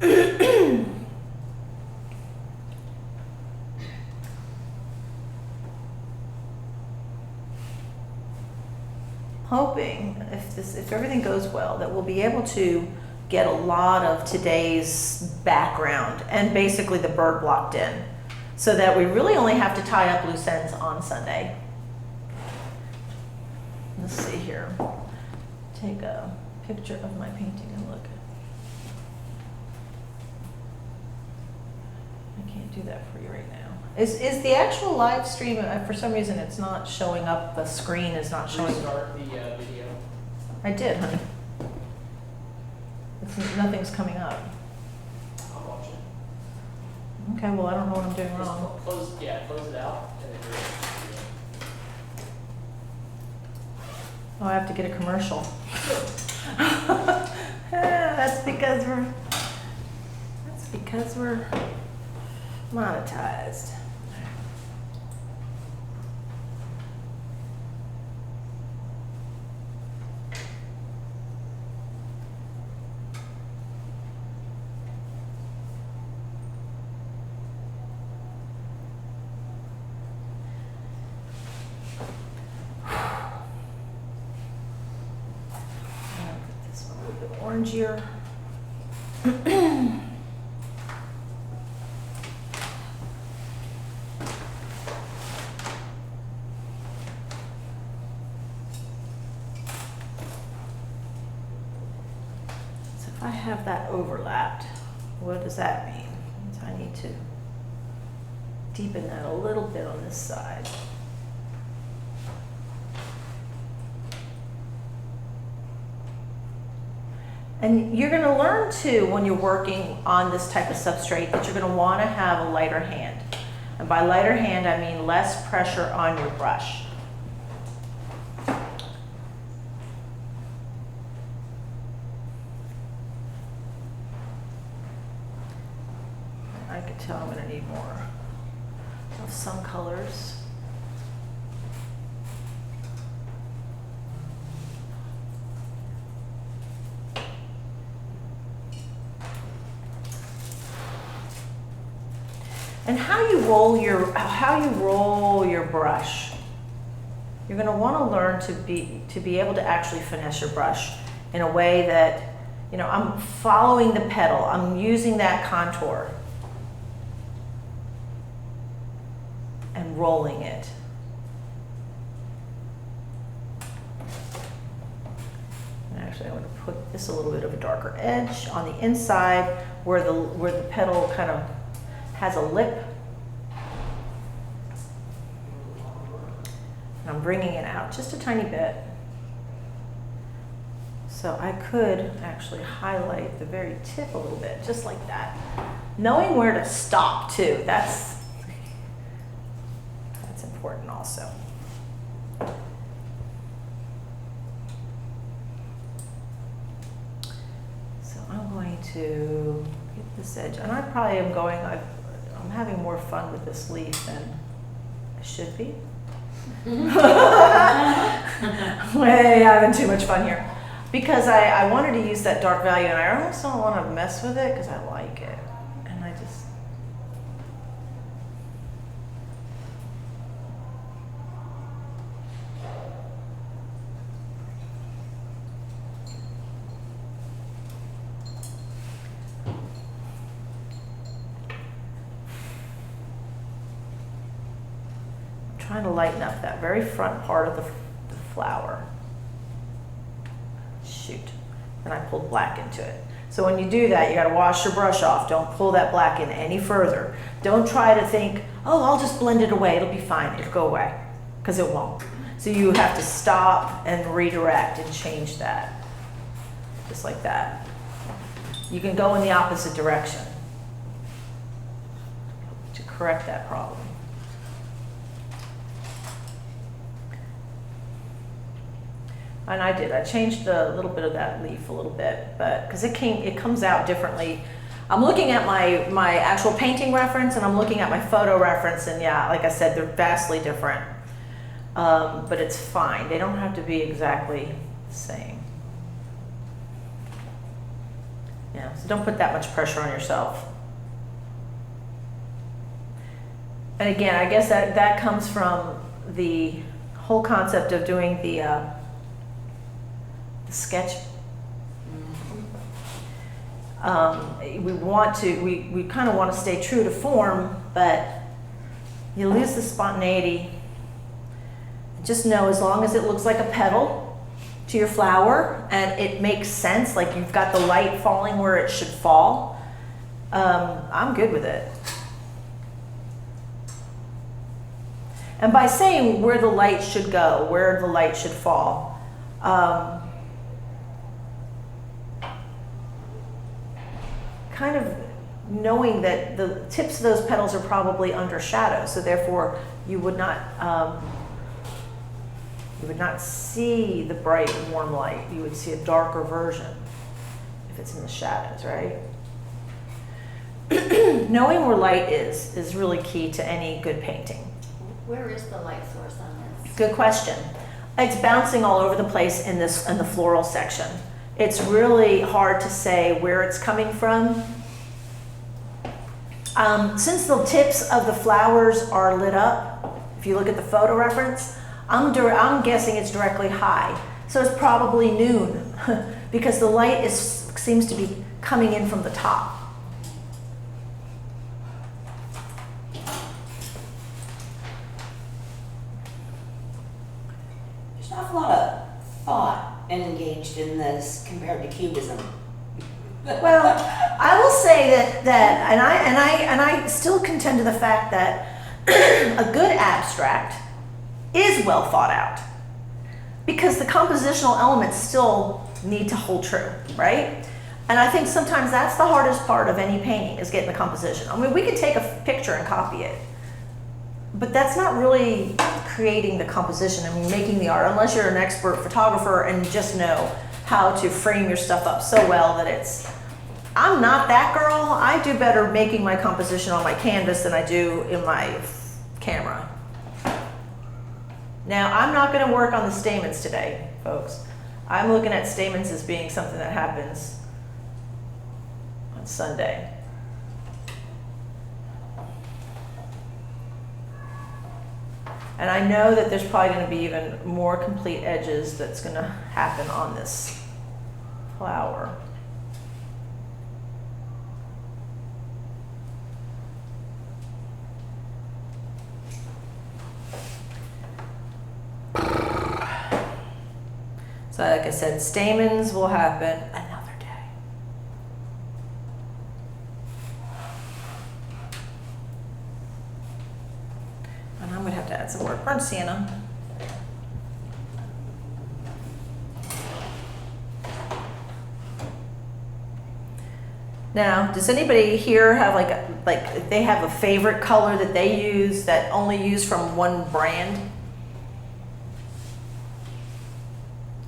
okay. Hoping if everything goes well that we'll be able to get a lot of today's background and basically the bird blocked in, so that we really only have to tie up loose ends on Sunday. Let's see here. Take a picture of my painting and look. I can't do that for you right now. Is the actual live stream, for some reason it's not showing up, the screen is not showing. Restart the video. I did, honey. Nothing's coming up. I'll watch it. Okay, well, I don't know what I'm doing Just wrong. close it out, and then Oh, I have to get a commercial. That's because we're monetized. Orangier. So if I have that overlapped, what does that mean? Means I need to deepen that a little bit on this side. And you're going to learn too, when you're working on this type of substrate, that you're going to want to have a lighter hand. And by lighter hand, I mean less pressure on your brush. I could tell I'm going to need more of some colors. And how you roll your brush. You're going to want to learn to be able to actually finesse your brush in a way that, you know, I'm following the petal. I'm using that contour and rolling it. And actually, I'm going to put this a little bit of a darker edge on the inside where the petal kind of has a lip. And I'm bringing it out just a tiny bit. So I could actually highlight the very tip a little bit, just like that. Knowing where to stop too, that's important also. So I'm going to get this edge, and I probably am going, I'm having more fun with this leaf than I should be. Way having too much fun here. Because I wanted to use that dark value, and I almost don't want to mess with it because I like it. And I just... trying to lighten up that very front part of the flower. Shoot. And I pulled black into it. So when you do that, you got to wash your brush off. Don't pull that black in any further. Don't try to think, oh, I'll just blend it away. It'll be fine. It'll go away. Because it won't. So you have to stop and redirect and change that, just like that. You can go in the opposite direction to correct that problem. And I did. I changed a little bit of that leaf a little bit, but because it comes out differently. I'm looking at my actual painting reference and I'm looking at my photo reference, and yeah, like I said, they're vastly different. But it's fine. They don't have to be exactly the same. Yeah, so don't put that much pressure on yourself. And again, I guess that comes from the whole concept of doing the sketch. We kind of want to stay true to form, but you lose the spontaneity. Just know, as long as it looks like a petal to your flower and it makes sense, like you've got the light falling where it should fall, I'm good with it. And by saying where the light should go, where the light should fall, kind of knowing that the tips of those petals are probably under shadow, so therefore you would not see the bright warm light. You would see a darker version if it's in the shadows, right? Knowing where light is really key to any good painting. Where is the light source on this? Good question. It's bouncing all over the place in the floral section. It's really hard to say where it's coming from. Since the tips of the flowers are lit up, if you look at the photo reference, I'm guessing it's directly high. So it's probably noon because the light seems to be coming in from the top. There's an awful lot of thought engaged in this compared to cubism. Well, I will say that and I still contend to the fact that a good abstract is well thought out because the compositional elements still need to hold true, right? And I think sometimes that's the hardest part of any painting is getting the composition. I mean, we could take a picture and copy it, but that's not really creating the composition. I mean, making the art, unless you're an expert photographer and just know how to frame your stuff up so well that it's, I'm not that girl. I do better making my composition on my canvas than I do in my camera. Now, I'm not going to work on the stamens today, folks. I'm looking at stamens as being something that happens on Sunday. And I know that there's probably going to be even more complete edges that's going to happen on this flower. So like I said, stamens will happen another day. And I'm going to have to add some more burnt sienna. Now, does anybody here have like they have a favorite color that they use that only use from one brand?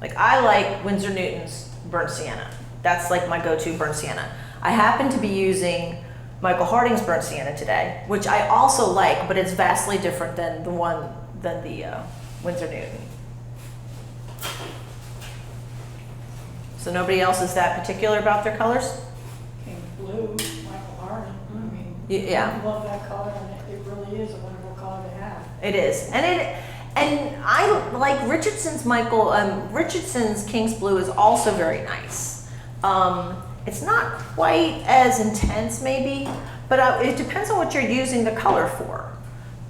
Like I like Winsor Newton's burnt sienna. That's like my go-to burnt sienna. I happen to be using Michael Harding's burnt sienna today, which I also like, but it's vastly different than the Winsor Newton. So nobody else is that particular about their colors? King Blue, Michael Harding, I mean, Yeah. I love that color, and it really is a wonderful color to have. It is, and I like Richardson's Richardson's King's Blue is also very nice. It's not quite as intense maybe, but it depends on what you're using the color for.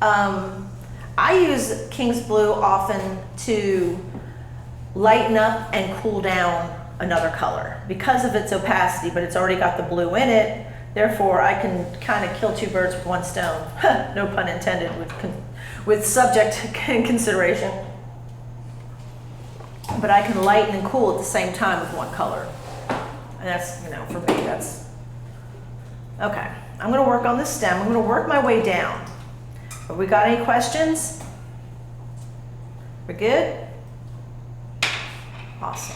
I use King's Blue often to lighten up and cool down another color because of its opacity, but it's already got the blue in it. Therefore, I can kind of kill two birds with one stone. No pun intended with subject consideration. but I can lighten and cool at the same time with one color. And that's, for me, that's, okay. I'm gonna work on this stem. I'm gonna work my way down. Have we got any questions? We're good? Awesome.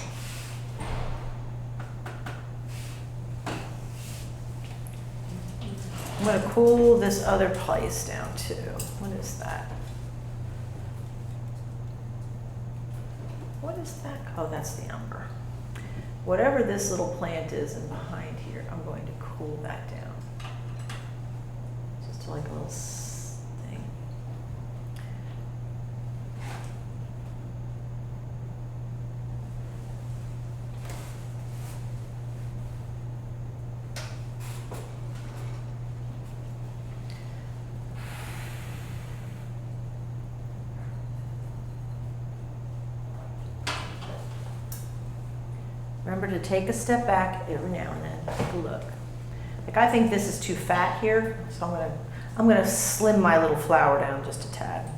I'm gonna cool this other place down too. What is that? What is that? Oh, that's the umber. Whatever this little plant is in behind here, I'm going to cool that down. Just like a little thing. Remember to take a step back every now and then, take a look. Like I think this is too fat here, so I'm gonna slim my little flower down just a tad.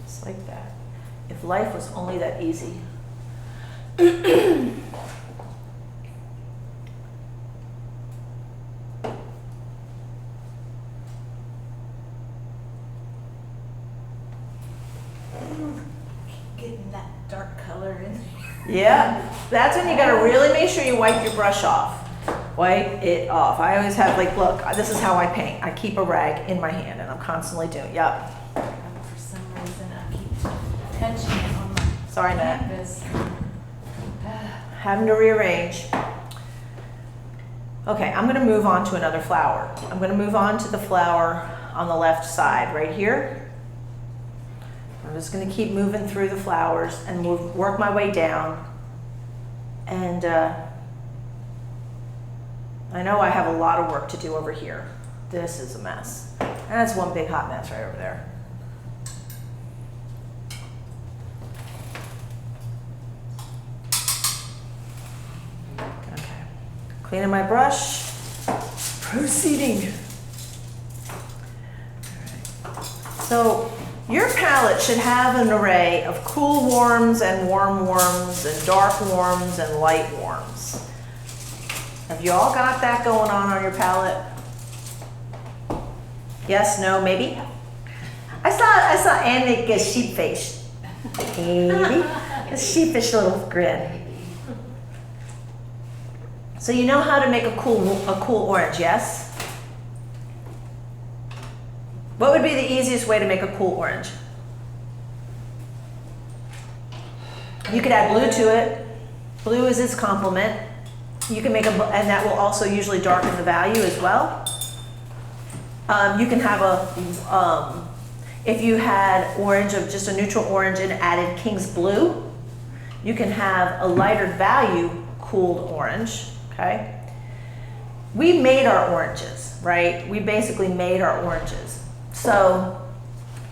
Just like that. If life was only that easy. Getting that dark color in. Yeah, that's when you gotta really make sure you wipe your brush off. Wipe it off. I always have like, look, this is how I paint. I keep a rag in my hand and I'm constantly doing, yep. For some reason, I keep touching it on my Sorry, Matt. canvas. Having to rearrange. Okay, I'm gonna move on to another flower. I'm gonna move on to the flower on the left side, right here. I'm just gonna keep moving through the flowers and work my way down. And I know I have a lot of work to do over here. This is a mess. That's one big hot mess right over there. Okay, cleaning my brush, proceeding. All right. So your palette should have an array of cool warms and warm warms and dark warms and light warms. Have you all got that going on your palette? Yes, no, maybe? I saw Anne make a sheep face. Maybe. A sheepish little grin. So you know how to make a cool orange, yes? What would be the easiest way to make a cool orange? You could add blue to it. Blue is its complement. You can make and that will also usually darken the value as well. You can have if you had orange of just a neutral orange and added King's Blue, you can have a lighter value cooled orange, okay? We made our oranges, right? We basically made our oranges. So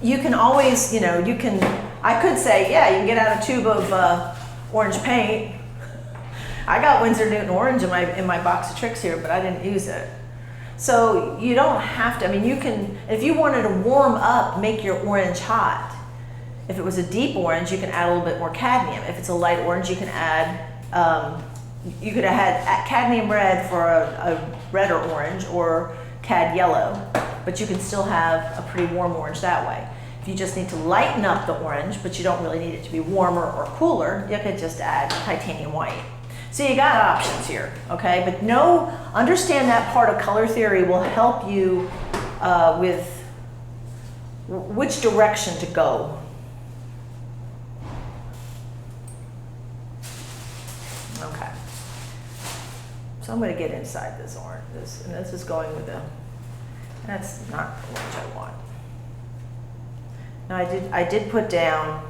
you can always, I could say, yeah, you can get out a tube of orange paint. I got Winsor Newton orange in my box of tricks here, but I didn't use it. So you don't have to, you can, if you wanted to warm up, make your orange hot. If it was a deep orange, you can add a little bit more cadmium. If it's a light orange, you can add, you could have had cadmium red for a redder orange or cad yellow, but you can still have a pretty warm orange that way. If you just need to lighten up the orange, but you don't really need it to be warmer or cooler, you could just add titanium white. So you got options here, okay? But understand that part of color theory will help you with which direction to go. Okay. So I'm gonna get inside this orange, and this is going with that's not the orange I want. Now I did put down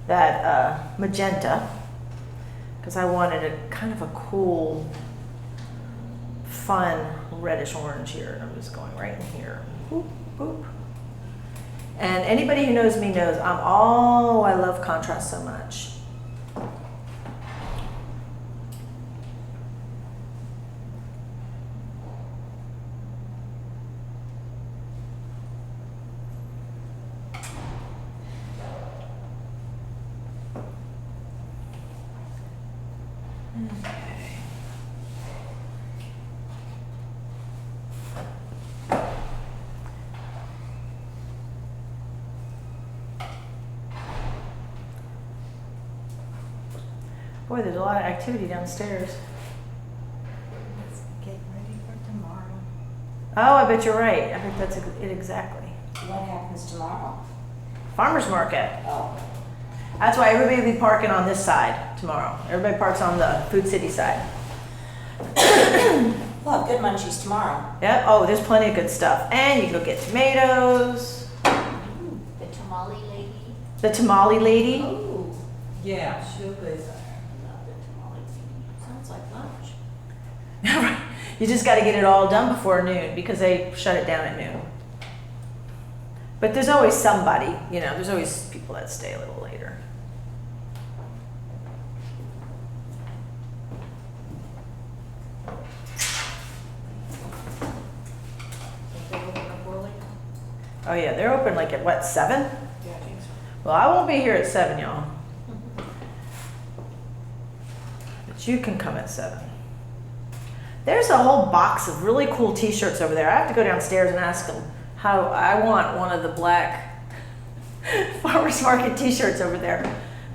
that magenta, because I wanted a kind of a cool, fun reddish orange here. And I'm just going right in here. Boop, boop. And anybody who knows me knows I love contrast so much. Boy, there's a lot of activity downstairs. Let's get ready for tomorrow. Oh, I bet you're right. I bet that's it exactly. What happens tomorrow? Farmer's market. Oh, That's why everybody will be parking on this side tomorrow. Everybody parks on the Food City side. we'll have good munchies tomorrow. Yep. Oh, there's plenty of good stuff. And you can go get tomatoes. The tamale lady. The tamale lady. Oh, Yeah, she'll be there. I love the tamale lady. Sounds like lunch. You just got to get it all done before noon because they shut it down at noon. But there's always somebody, you know, there's always people that stay a little later. Oh yeah, they're open like at what, 7? Yeah, I think so. Well, I won't be here at 7, y'all. But you can come at 7. There's a whole box of really cool t-shirts over there. I have to go downstairs and ask them how I want one of the black farmer's market t-shirts over there.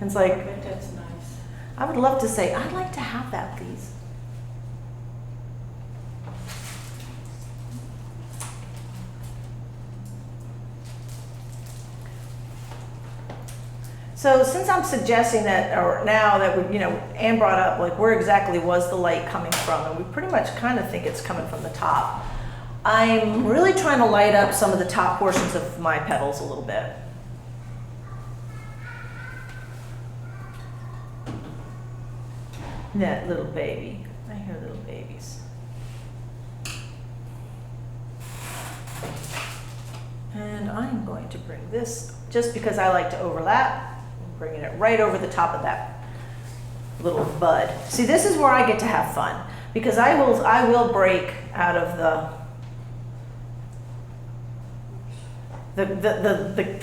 And it's I like, bet that's nice. I would love to say, I'd like to have that, please. So since I'm suggesting that, or now that we, you know, Anne brought up, like where exactly was the light coming from, and we pretty much kind of think it's coming from the top. I'm really trying to light up some of the top portions of my petals a little bit. That little baby. I hear little babies. And I'm going to bring this, just because I like to overlap, I'm bringing it right over the top of that little bud. See, this is where I get to have fun, because I will break out of the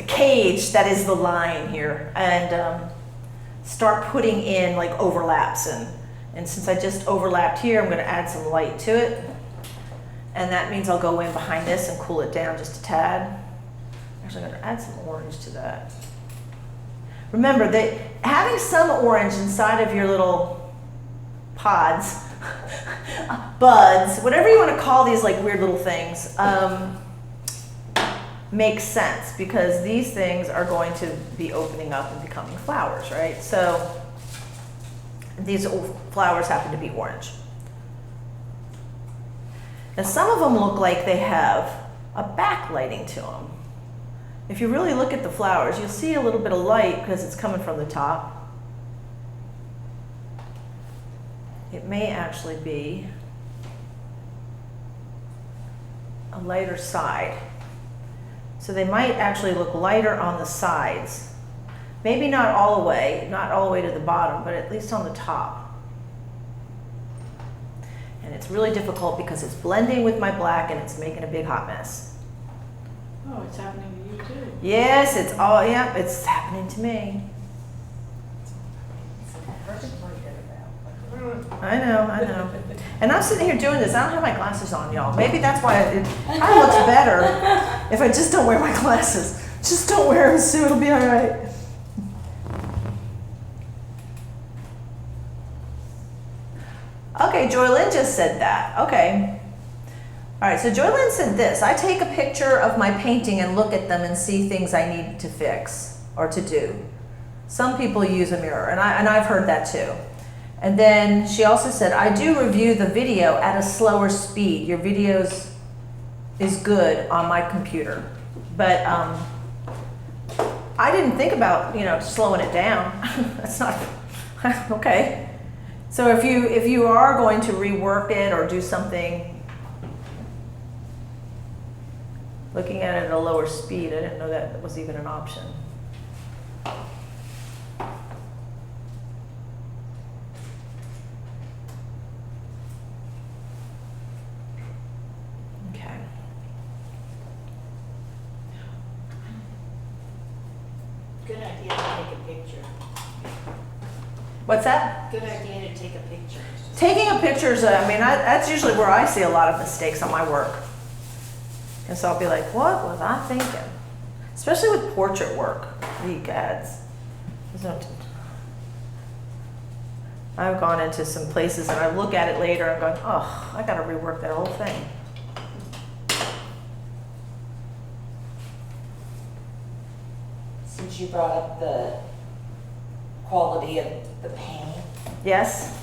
cage that is the line here, and start putting in like overlaps, and since I just overlapped here, I'm going to add some light to it, and that means I'll go in behind this and cool it down just a tad. Actually, I'm going to add some orange to that. Remember that having some orange inside of your little pods, buds, whatever you want to call these like weird little things, makes sense, because these things are going to be opening up and becoming flowers, right? So these flowers happen to be orange. Now some of them look like they have a backlighting to them. If you really look at the flowers, you'll see a little bit of light because it's coming from the top. It may actually be a lighter side. So they might actually look lighter on the sides. Maybe not all the way to the bottom, but at least on the top. And it's really difficult because it's blending with my black and it's making a big hot mess. Oh, it's happening to you too. Yes, it's happening to me. I know. And I'm sitting here doing this. I don't have my glasses on, y'all. Maybe that's why it probably looks better if I just don't wear my glasses. Just don't wear them, Sue. It'll be all right. Okay, Joylyn just said that. Okay. All right, so Joylyn said this. I take a picture of my painting and look at them and see things I need to fix or to do. Some people use a mirror, and I've heard that too. And then she also said, I do review the video at a slower speed. Your videos is good on my computer. But I didn't think about, slowing it down. That's not, okay. So if you are going to rework it or do something, looking at it at a lower speed, I didn't know that was even an option. Okay. good idea to take a picture. What's that? Good idea to take a picture. Taking a picture is, that's usually where I see a lot of mistakes on my work. And so I'll be like, what was I thinking? Especially with portrait work. Ye gads. I've gone into some places and I look at it later and going, oh, I gotta rework that whole thing. Since you brought up the quality of the paint, Yes?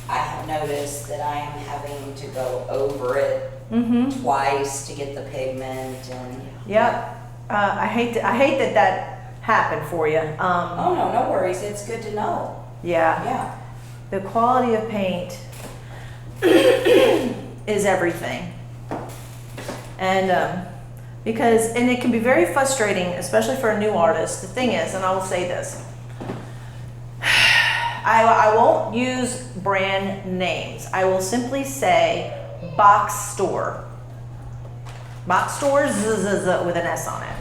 I have noticed that I am having to go over it Mm-hmm. twice to get the pigment and. Yep. I hate that happened for you. Oh, no worries, it's good to know. Yeah. Yeah. The quality of paint is everything. And because it can be very frustrating, especially for a new artist. The thing is, and I will say this, I won't use brand names. I will simply say box store. Box store with an S on it.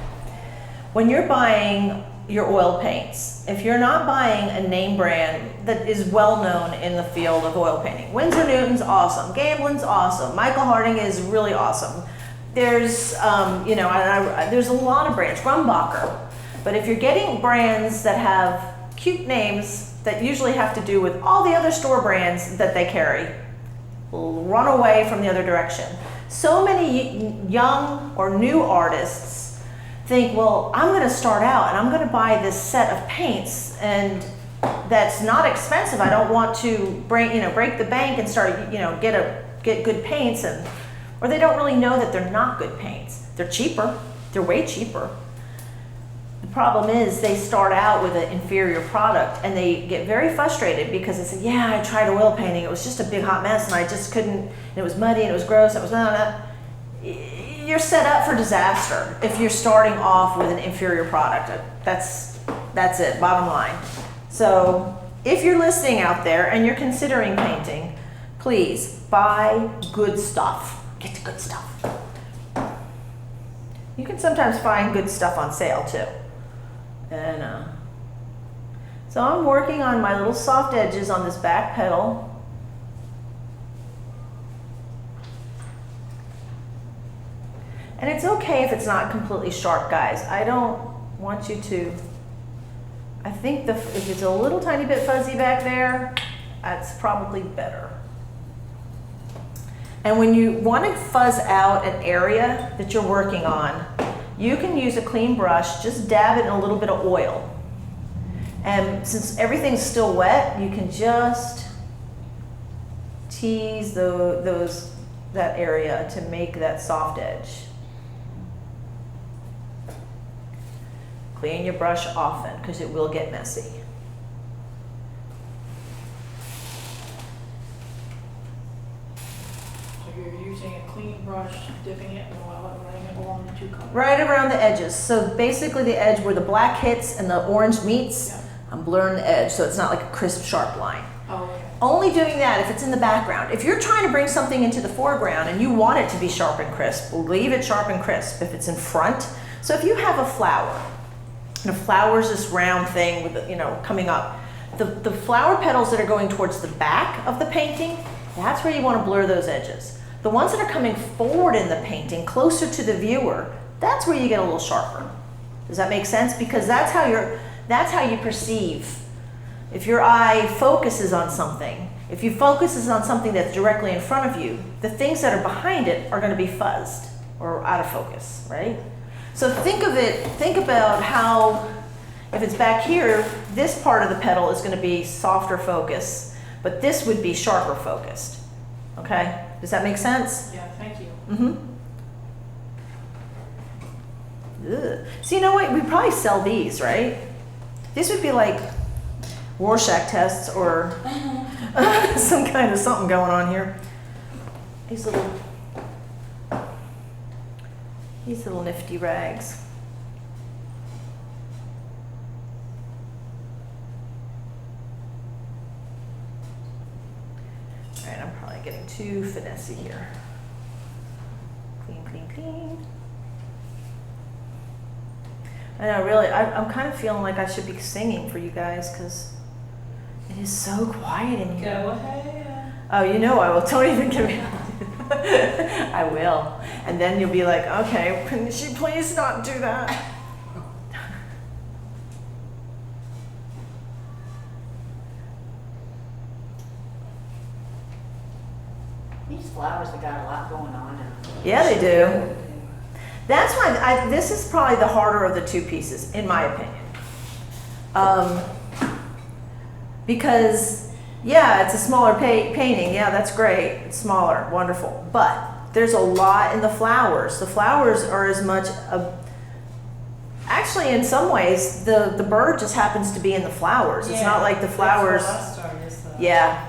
When you're buying your oil paints, if you're not buying a name brand that is well known in the field of oil painting, Winsor Newton's awesome, Gamblin's awesome, Michael Harding is really awesome. There's, there's a lot of brands, Grumbacher. But if you're getting brands that have cute names that usually have to do with all the other store brands that they carry, run away from the other direction. So many young or new artists think, well, I'm going to start out and I'm going to buy this set of paints, and that's not expensive. I don't want to break the bank and start, get good paints, or they don't really know that they're not good paints. They're cheaper. They're way cheaper. The problem is they start out with an inferior product and they get very frustrated because they say, yeah, I tried oil painting. It was just a big hot mess and I just couldn't, and it was muddy and it was gross. It was You're set up for disaster if you're starting off with an inferior product. That's it, bottom line. So if you're listening out there and you're considering painting, please buy good stuff. Get the good stuff. You can sometimes find good stuff on sale too. And so I'm working on my little soft edges on this back pedal. And it's okay if it's not completely sharp, guys. I don't want you to, I think if it's a little tiny bit fuzzy back there, that's probably better. And when you want to fuzz out an area that you're working on, you can use a clean brush, just dab it in a little bit of oil. And since everything's still wet, you can just tease that area to make that soft edge. Clean your brush often because it will get messy. So you're using a clean brush, dipping it in oil and running it along the two colors. Right around the edges. So basically the edge where the black hits and the orange meets, Yeah. I'm blurring the edge so it's not like a crisp, sharp line. Oh, okay. Only doing that if it's in the background. If you're trying to bring something into the foreground and you want it to be sharp and crisp, leave it sharp and crisp if it's in front. So if you have a flower, and a flower is this round thing with, coming up, the flower petals that are going towards the back of the painting, that's where you want to blur those edges. The ones that are coming forward in the painting, closer to the viewer, that's where you get a little sharper. Does that make sense? Because that's how you perceive. If your eye focuses on something, if you focuses on something that's directly in front of you, the things that are behind it are going to be fuzzed or out of focus, right? So think about how, if it's back here, this part of the petal is going to be softer focus, but this would be sharper focused. Okay? Does that make sense? Yeah, thank you. Ugh. So you know what? We probably sell these, right? These would be like Rorschach tests or some kind of something going on here. These little nifty rags. All right, I'm probably getting too finessey here. Clean, clean, clean. I know, really, I'm kind of feeling like I should be singing for you guys because it is so quiet in here. Go ahead. Oh, you know I will. Don't even give me. I will. And then you'll be like, okay, can she please not do that? These flowers have got a lot going on in them. Yeah, they do. That's why this is probably the harder of the two pieces, in my opinion. Because, yeah, it's a smaller painting. Yeah, that's great. It's smaller, wonderful. But there's a lot in the flowers. The flowers are as much actually, in some ways, the bird just happens to be in the flowers. It's not like the flowers. That's what I started to say. Yeah.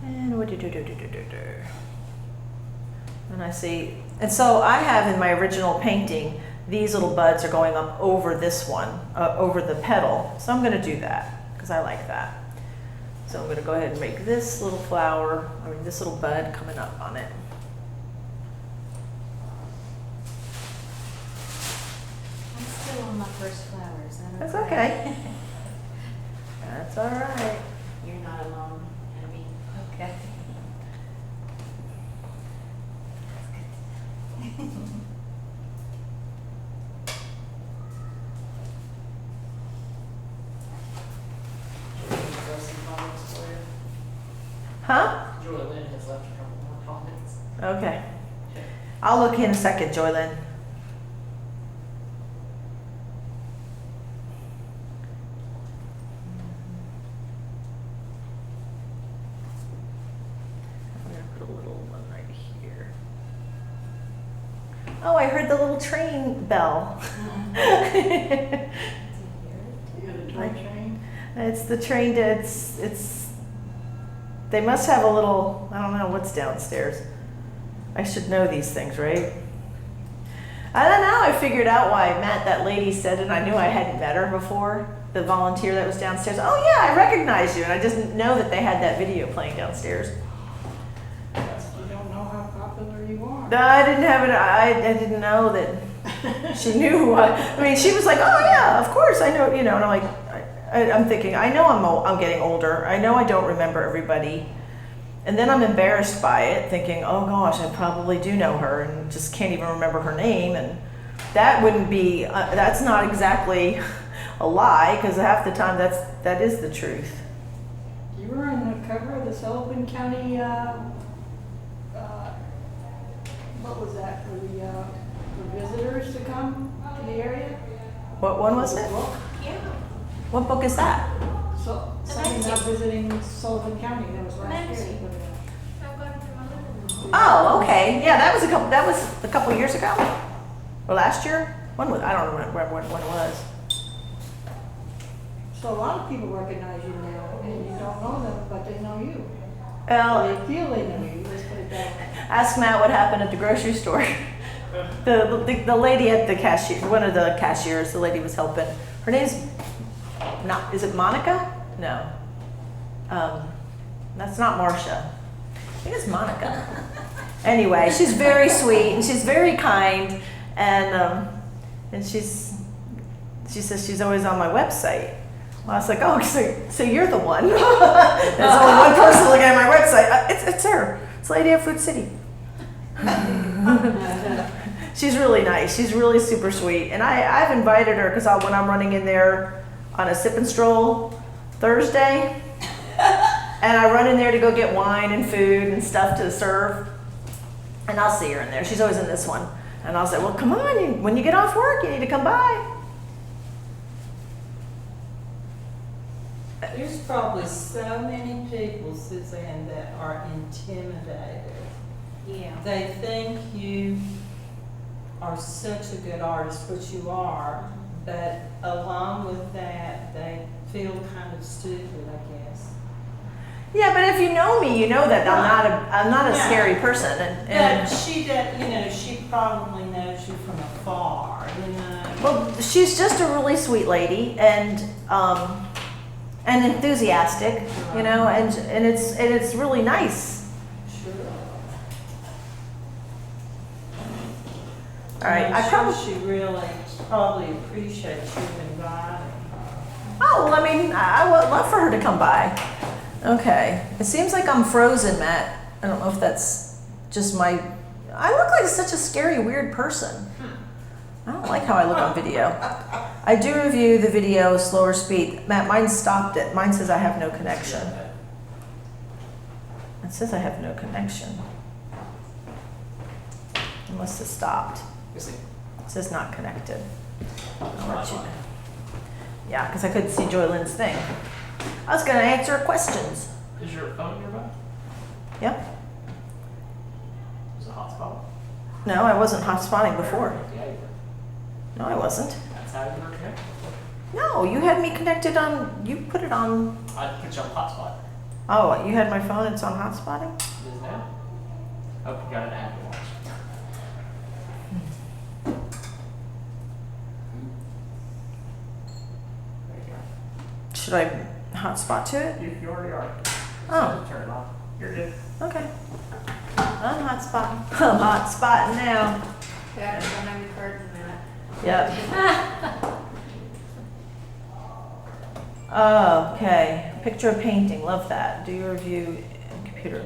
And what do. And I see, and so I have in my original painting, these little buds are going up over this one, over the petal. So I'm going to do that because I like that. So I'm going to go ahead and make this little flower, this little bud coming up on it. I'm still on my first flowers. That's okay. That's all right. You're not alone, Abby. Okay. Huh? Joy Lynn has left a couple more comments. Okay. I'll look in a second, Joylyn. I'm gonna put a little one right here. Oh, I heard the little train bell. You got a toy train? It's the train to, it's, they must have a little, I don't know what's downstairs. I should know these things, right? I don't know, I figured out why Matt, that lady said it, and I knew I hadn't met her before, the volunteer that was downstairs. Oh yeah, I recognize you, and I just didn't know that they had that video playing downstairs. You don't know how popular you are. No, I didn't have it, I didn't know that she knew who I mean, she was like, oh yeah, of course, I know, you know, and I'm like, I'm thinking, I know I'm getting older. I know I don't remember everybody. And then I'm embarrassed by it, thinking, oh gosh, I probably do know her and just can't even remember her name. And that wouldn't be, that's not exactly a lie, because half the time that is the truth. You were on the cover of the Sullivan County, what was that, for visitors to come to the area? What one was it? Book? Yeah. What book is that? So, something about visiting Sullivan County, that was last year. Magazine. They put it out. I've got it from my living room. Oh, okay. Yeah, that was a couple years ago. Or last year? When was, I don't remember when it was. So a lot of people recognize you now, and you don't know them, but they know you. Well, Or they feel they know you, let's put it that way. ask Matt what happened at the grocery store. The lady at the cashier, one of the cashiers, the lady was helping. Her name's not, is it Monica? No. That's not Marcia. I think it's Monica. Anyway, she's very sweet and she's very kind, and she says she's always on my website. Well, I was like, oh, so you're the one. There's only one person looking at my website. It's her. It's Lady of Food City. She's really nice. She's really super sweet. And I've invited her because when I'm running in there on a sip and stroll Thursday, and I run in there to go get wine and food and stuff to serve, and I'll see her in there. She's always in this one. And I'll say, well, come on, when you get off work, you need to come by. There's probably so many people, Suzanne, that are intimidated. Yeah. They think you are such a good artist, which you are, but along with that, they feel kind of stupid, I guess. Yeah, but if you know me, you know that I'm not a Yeah. scary person. But And she does, she probably knows you from afar, well, she's just a really sweet lady and enthusiastic, and it's really nice. Sure. All right, I'm sure she really probably appreciates you inviting her. Oh, well, I mean, I would love for her to come by. Okay, it seems like I'm frozen, Matt. I don't know if that's just I look like such a scary, weird person. I don't like how I look on video. I do review the video slower speed. Matt, mine stopped it. Mine says I have no connection. It says I have no connection. It must have stopped. You see. It says not connected. I'll let you know. Yeah, because I couldn't see Joy Lynn's thing. I was going to answer questions. Is your phone nearby? Yep. Is it a hotspot? No, I wasn't hotspotting before. Yeah, you were. No, I wasn't. That's how you were connected before. No, you had me connected on, you put it on, I put you on hotspot. oh, you had my phone, it's on hotspotting? It is now. Oh, you got an app to watch. There you go. Should I hotspot to it? You already are. Oh. Turn it off. You're good. Okay. I'm hotspotting. I'm hotspotting now. Yeah, I don't have any cards in that. Yep. Okay, picture of painting, love that. Do your review in computer.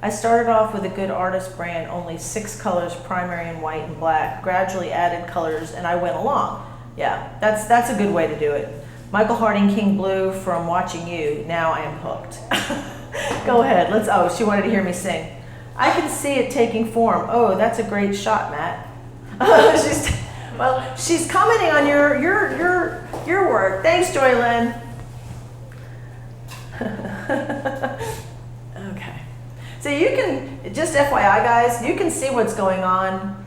I started off with a good artist brand, only 6 colors, primary and white and black, gradually added colors, and I went along. Yeah, that's a good way to do it. Michael Harding, King Blue, from Watching You, now I am hooked. Go ahead, oh, she wanted to hear me sing. I can see it taking form. Oh, that's a great shot, Matt. She's commenting on your work. Thanks, Joy Lynn. Okay. So you can, just FYI guys, you can see what's going on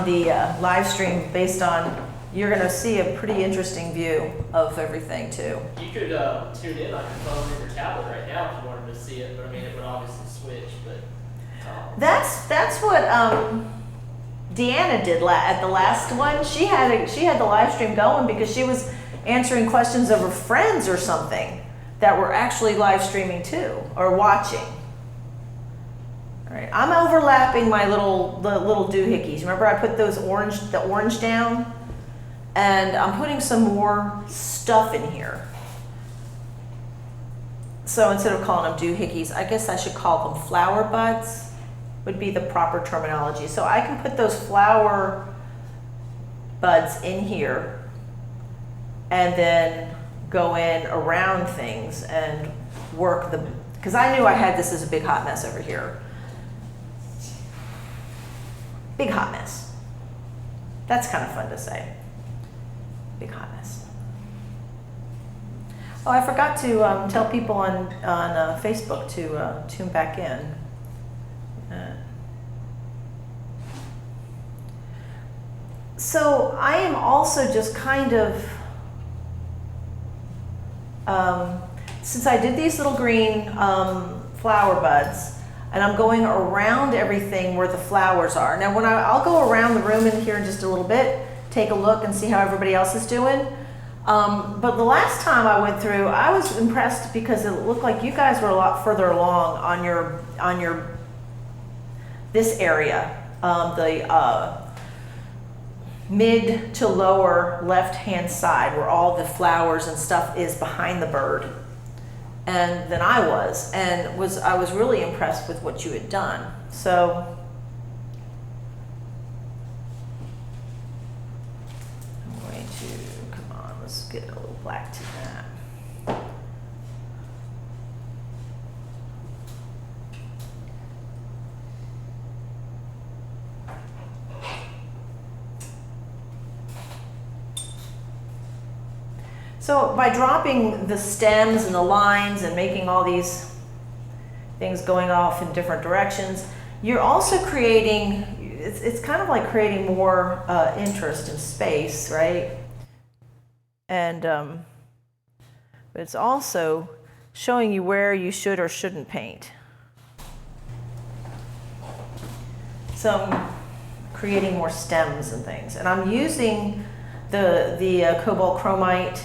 the live stream based on, you're going to see a pretty interesting view of everything too. You could tune in on your phone or your tablet right now if you wanted to see it, but I mean, it would obviously switch, but. That's what Deanna did at the last one. She had the live stream going because she was answering questions of her friends or something that were actually live streaming too or watching. All right, I'm overlapping my the little doohickeys. Remember I put the orange down, and I'm putting some more stuff in here. So instead of calling them doohickeys, I guess I should call them flower buds. Would be the proper terminology. So I can put those flower buds in here and then go in around things and work because I knew I had this as a big hot mess over here. Big hot mess. That's kind of fun to say. Big hot mess. Oh, I forgot to tell people on Facebook to tune back in. So I am also just kind of, since I did these little green flower buds, and I'm going around everything where the flowers are. Now I'll go around the room in here in just a little bit, take a look and see how everybody else is doing. But the last time I went through, I was impressed because it looked like you guys were a lot further along on your this area, the mid to lower left-hand side where all the flowers and stuff is behind the bird, and than I was, and I was really impressed with what you had done. So I'm going to, come on, let's get a little black to that. So by dropping the stems and the lines and making all these things going off in different directions, you're also creating, it's kind of like creating more interest in space, right? And but it's also showing you where you should or shouldn't paint. So I'm creating more stems and things. And I'm using the cobalt chromite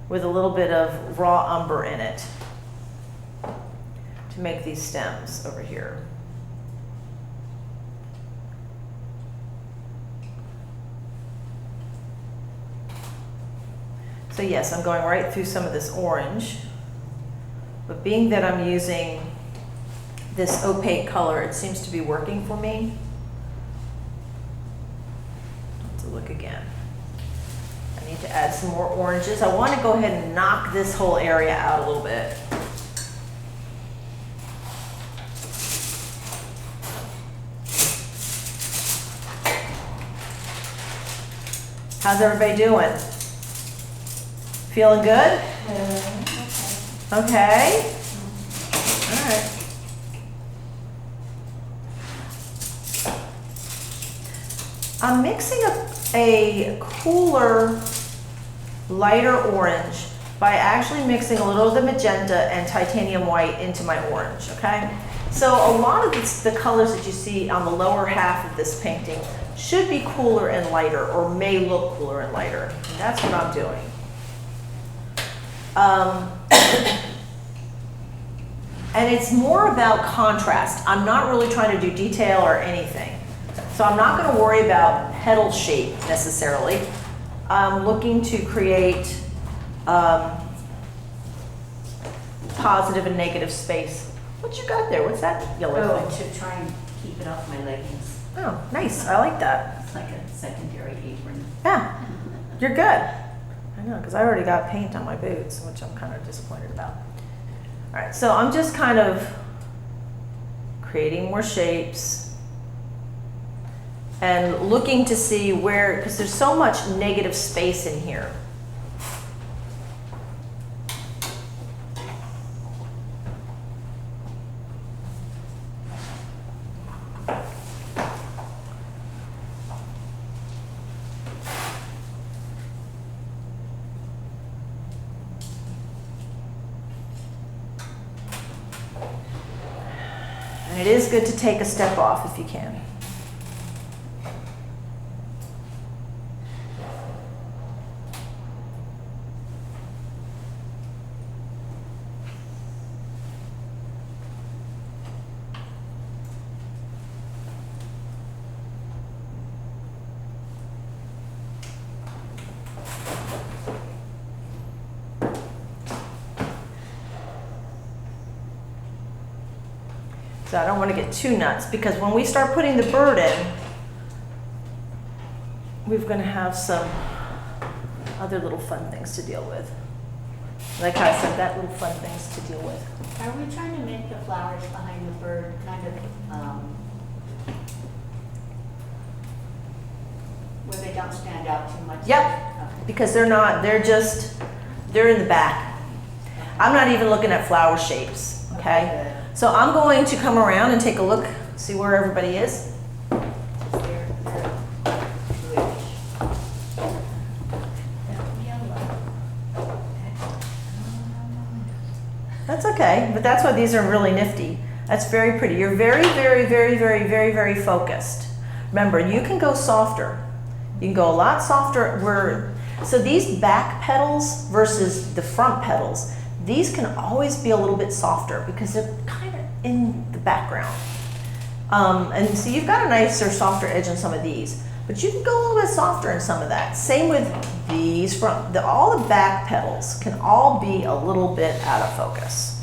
with a little bit of raw umber in it to make these stems over here. So yes, I'm going right through some of this orange, but being that I'm using this opaque color, it seems to be working for me. It's a look again. I need to add some more oranges. I want to go ahead and knock this whole area out a little bit. How's everybody doing? Feeling good? Okay. All right. I'm mixing a cooler, lighter orange by actually mixing a little of the magenta and titanium white into my orange, okay? So a lot of the colors that you see on the lower half of this painting should be cooler and lighter, or may look cooler and lighter. And that's what I'm doing. And it's more about contrast. I'm not really trying to do detail or anything. So I'm not going to worry about petal shape necessarily. I'm looking to create positive and negative space. What you got there? What's that yellow thing? To try and keep it off my leggings. Oh, nice. I like that. It's like a secondary apron. Yeah, you're good. I know, because I already got paint on my boots, which I'm kind of disappointed about. All right, so I'm just kind of creating more shapes and looking to see where, because there's so much negative space in here. And it is good to take a step off if you can. So I don't want to get too nuts, because when we start putting the bird in, we're going to have some other little fun things to deal with. Like how I said, that little fun things to deal with. Are we trying to make the flowers behind the bird kind of, where they don't stand out too much? Yep, Okay. because they're not, they're in the back. I'm not even looking at flower shapes, okay? So I'm going to come around and take a look, see where everybody is. They're bluish. Yellow. That's okay, but that's why these are really nifty. That's very pretty. You're very, very, very, very, very, very focused. Remember, you can go softer. You can go a lot softer. So these back petals versus the front petals, these can always be a little bit softer because they're kind of in the background. And so you've got a nicer, softer edge on some of these, but you can go a little bit softer in some of that. Same with these front, all the back petals can all be a little bit out of focus.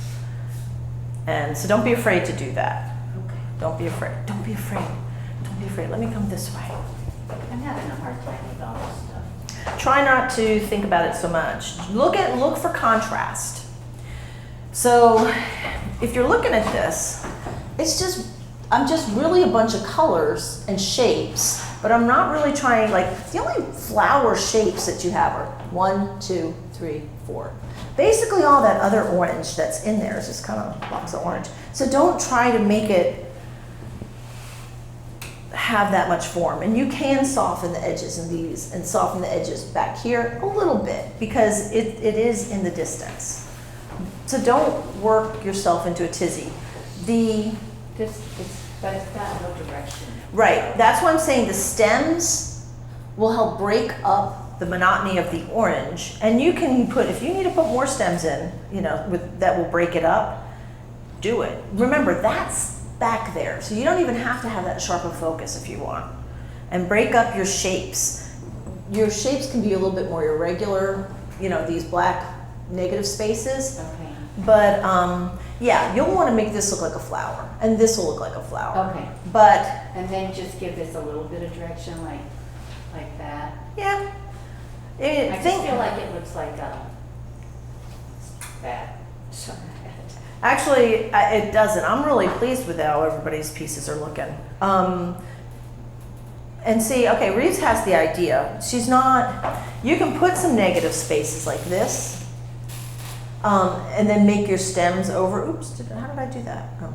And so don't be afraid to do that. Okay. Don't be afraid, don't be afraid, don't be afraid. Let me come this way. I'm having a hard time with all this stuff. Try not to think about it so much. Look for contrast. So if you're looking at this, I'm just really a bunch of colors and shapes, but I'm not really trying, like, the only flower shapes that you have are 1, 2, 3, 4. Basically all that other orange that's in there is just kind of lots of orange. So don't try to make it have that much form. And you can soften the edges in these and soften the edges back here a little bit because it is in the distance. So don't work yourself into a tizzy. But it's got no direction. Right, that's why I'm saying the stems will help break up the monotony of the orange. And you can put, if you need to put more stems in, that will break it up, do it. Remember, that's back there, so you don't even have to have that sharp of focus if you want. And break up your shapes. Your shapes can be a little bit more irregular, these black negative spaces. Okay. But yeah, you'll want to make this look like a flower, and this will look like a flower. Okay. But And then just give this a little bit of direction, like like that. Yeah. I just feel like it looks like, bad. Actually, it doesn't. I'm really pleased with how everybody's pieces are looking. And see, okay, Reeves has the idea. She's not, you can put some negative spaces like this, and then make your stems over, oops, how did I do that? Oh.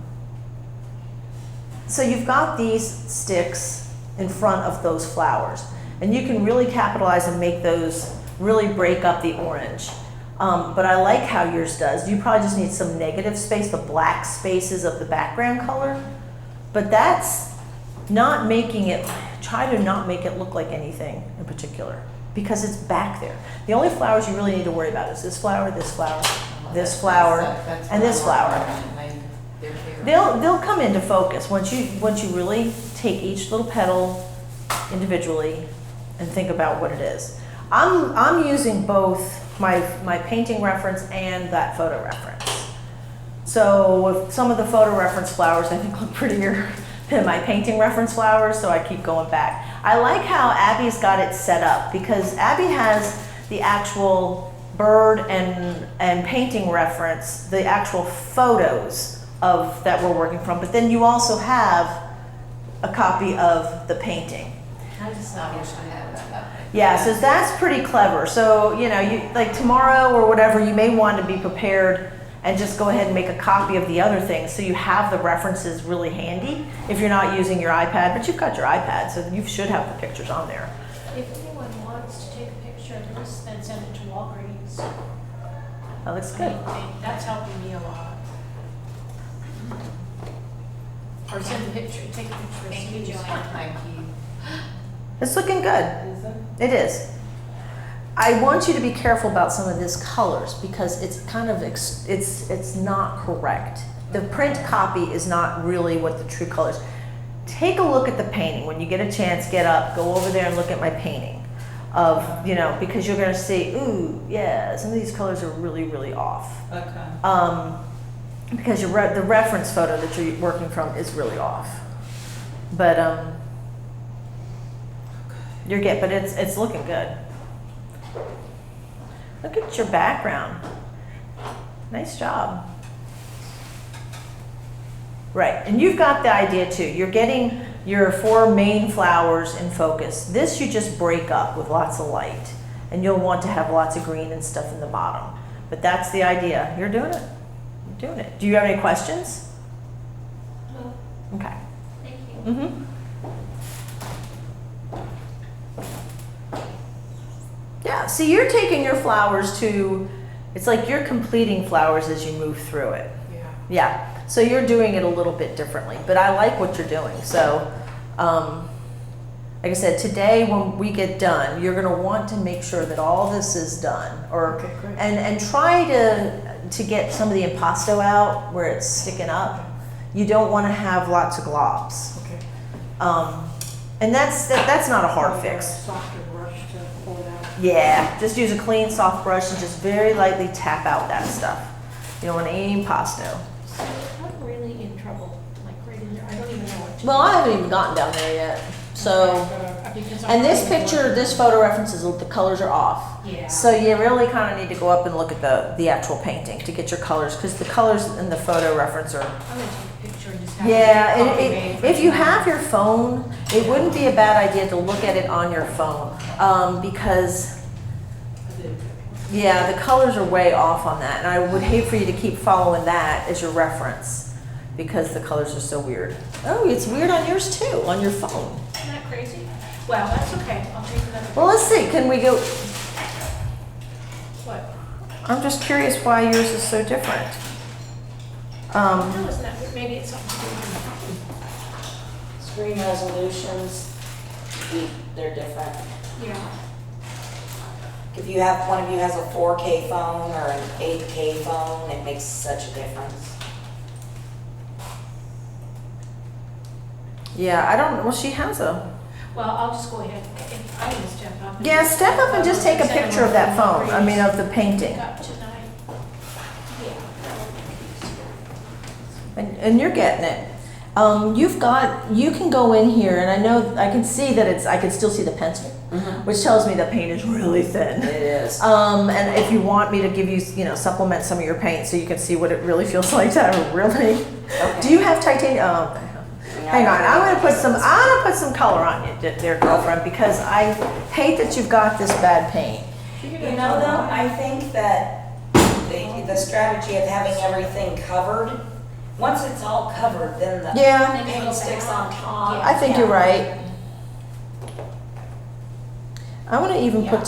So you've got these sticks in front of those flowers, and you can really capitalize and make those really break up the orange. But I like how yours does. You probably just need some negative space, the black spaces of the background color. But that's not making it, try to not make it look like anything in particular, because it's back there. The only flowers you really need to worry about is this flower, this flower, this flower, and this flower. They'll come into focus once you really take each little petal individually and think about what it is. I'm using both my painting reference and that photo reference. So with some of the photo reference flowers I think look prettier than my painting reference flowers, so I keep going back. I like how Abby's got it set up, because Abby has the actual bird and painting reference, the actual photos of that we're working from, but then you also have a copy of the painting. I just wish I had that. Yeah, so that's pretty clever. So, you know, you like tomorrow or whatever, you may want to be prepared and just go ahead and make a copy of the other things so you have the references really handy if you're not using your iPad, but you've got your iPad, so you should have the pictures on there. If anyone wants to take a picture of this, then send it to Walgreens. That looks I good. mean, that's helping me a lot. Or send a picture, take a picture of Thank you, Sue's. Joanne. Thank you. It's looking good. Is it? It is. I want you to be careful about some of this colors because it's kind of, it's not correct. The print copy is not really what the true colors. Take a look at the painting. When you get a chance, get up, go over there and look at my painting of, you know, because you're gonna see, ooh, yeah, some of these colors are really, really off. Okay. Because the reference photo that you're working from is really off. But but it's looking good. Look at your background. Nice job. Right, and you've got the idea too. You're getting your 4 main flowers in focus. This you just break up with lots of light, and you'll want to have lots of green and stuff in the bottom. But that's the idea. You're doing it. You're doing it. Do you have any questions? No, Okay. thank you. Mm-hmm. Yeah, see, you're taking your flowers to, it's like you're completing flowers as you move through it. Yeah. Yeah, so you're doing it a little bit differently, but I like what you're doing. So, like I said, today when we get done, you're gonna want to make sure that all this is done, or Okay, great. and try to get some of the impasto out where it's sticking up. You don't want to have lots of globs, Okay. and that's not a hard fix. Softer brush to pull it out. Yeah, just use a clean, soft brush and just very lightly tap out that stuff. You don't want any impasto. So I'm really in trouble, like right in there. I don't even know what to Well, do. I haven't even gotten down there yet. So, Because I'm and this really picture, working. this photo references, the colors are off. Yeah. So you really kind of need to go up and look at the actual painting to get your colors, because the colors in the photo reference are. I'm gonna take a picture and just have. Yeah, a copy made for if you tomorrow. have your phone, it wouldn't be a bad idea to look at it on your phone, because yeah, the colors are way off on that, and I would hate for you to keep following that as your reference because the colors are so weird. Oh, it's weird on yours too, on your phone. Isn't that crazy? Well, that's okay. I'll take another. Well, let's see. Can we go? What? I'm just curious why yours is so different. No, it's not. Maybe it's something to do with Screen resolutions, they're different. Yeah. If you have, one of you has a 4K phone or an 8K phone, it makes such a difference. Yeah, I don't. Well, she has a. Well, I'll just go ahead. If I can step up. Yeah, step up and just take a picture of that phone. I mean, of the painting. Up tonight. Yeah. And you're getting it. You can go in here, and I know, I can see that I can still see the pencil, which tells me the paint is really thin. It is. And if you want me to give you, supplement some of your paint so you can see what it really feels like to have a real paint. Okay. Do you have titanium? Oh, hang on, I'm gonna put some color on you, there, girlfriend, because I hate that you've got this bad paint. You know though, I think that the strategy of having everything covered, once it's all covered, then the Yeah, paint sticks on top. I think you're right. I want to even put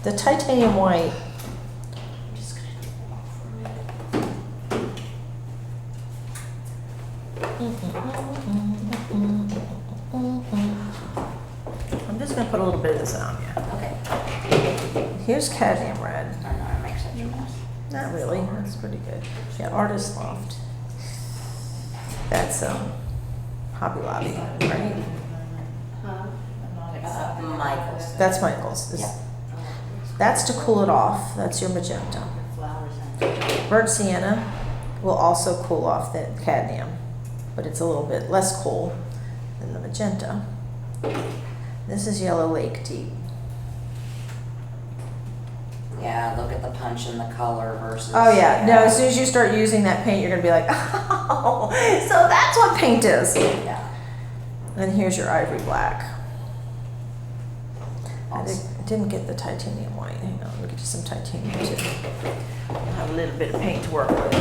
the titanium white. I'm just gonna walk for a minute. I'm just gonna put a little bit of this on you. Okay. Here's cadmium red. I know, it makes such a mess. Not really, that's pretty good. Yeah, Artist Loft. That's Hobby Lobby, right? Michael's. That's Michael's. Yeah. That's to cool it off. That's your magenta. Burnt sienna will also cool off the cadmium, but it's a little bit less cool than the magenta. This is Yellow Lake Deep. Yeah, look at the punch in the color versus. Oh yeah, no, as soon as you start using that paint, you're gonna be like, oh, so that's what paint is. Yeah. And here's your ivory black. I didn't get the titanium white. Hang on, let me get you some titanium too. I'll have a little bit of paint to work with.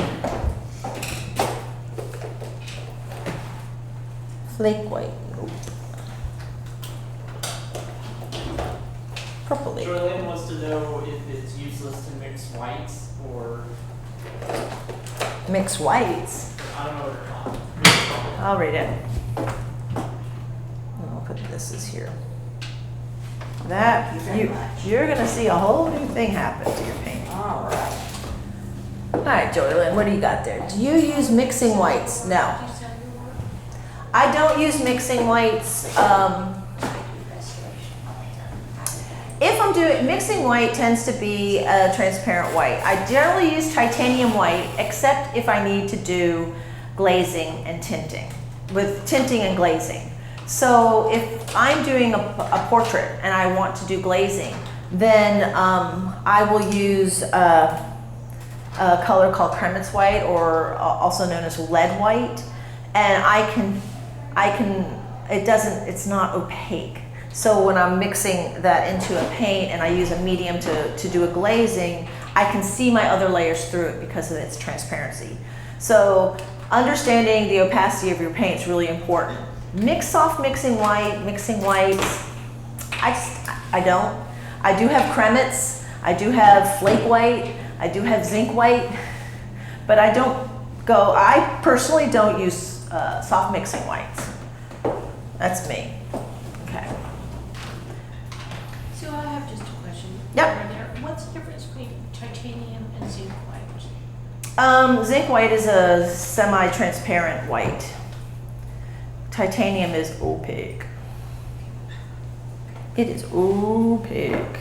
Flake white. Nope. Purple lake. Jorlyn wants to know if it's useless to mix whites or Mix whites. I don't know what they're called. I'll read it. I'll put this is here. Thank you very much. You're gonna see a whole new thing happen to your paint. All right. All right, Joylyn, what do you got there? Do you use mixing whites? No. Do you sell your work? I don't use mixing whites. If I'm doing, mixing white tends to be a transparent white. I generally use titanium white, except if I need to do glazing and tinting, with tinting and glazing. So if I'm doing a portrait and I want to do glazing, then I will use a color called Kremitz white, or also known as lead white, and it's not opaque. So when I'm mixing that into a paint and I use a medium to do a glazing, I can see my other layers through it because of its transparency. So understanding the opacity of your paint is really important. Mixing whites, I don't. I do have Kremitz, I do have flake white, I do have zinc white, but I personally don't use soft mixing whites. That's me. Okay. So I have just a question. Yep. Right there. What's the difference between titanium and zinc white? Zinc white is a semi-transparent white. Titanium is opaque. It is opaque.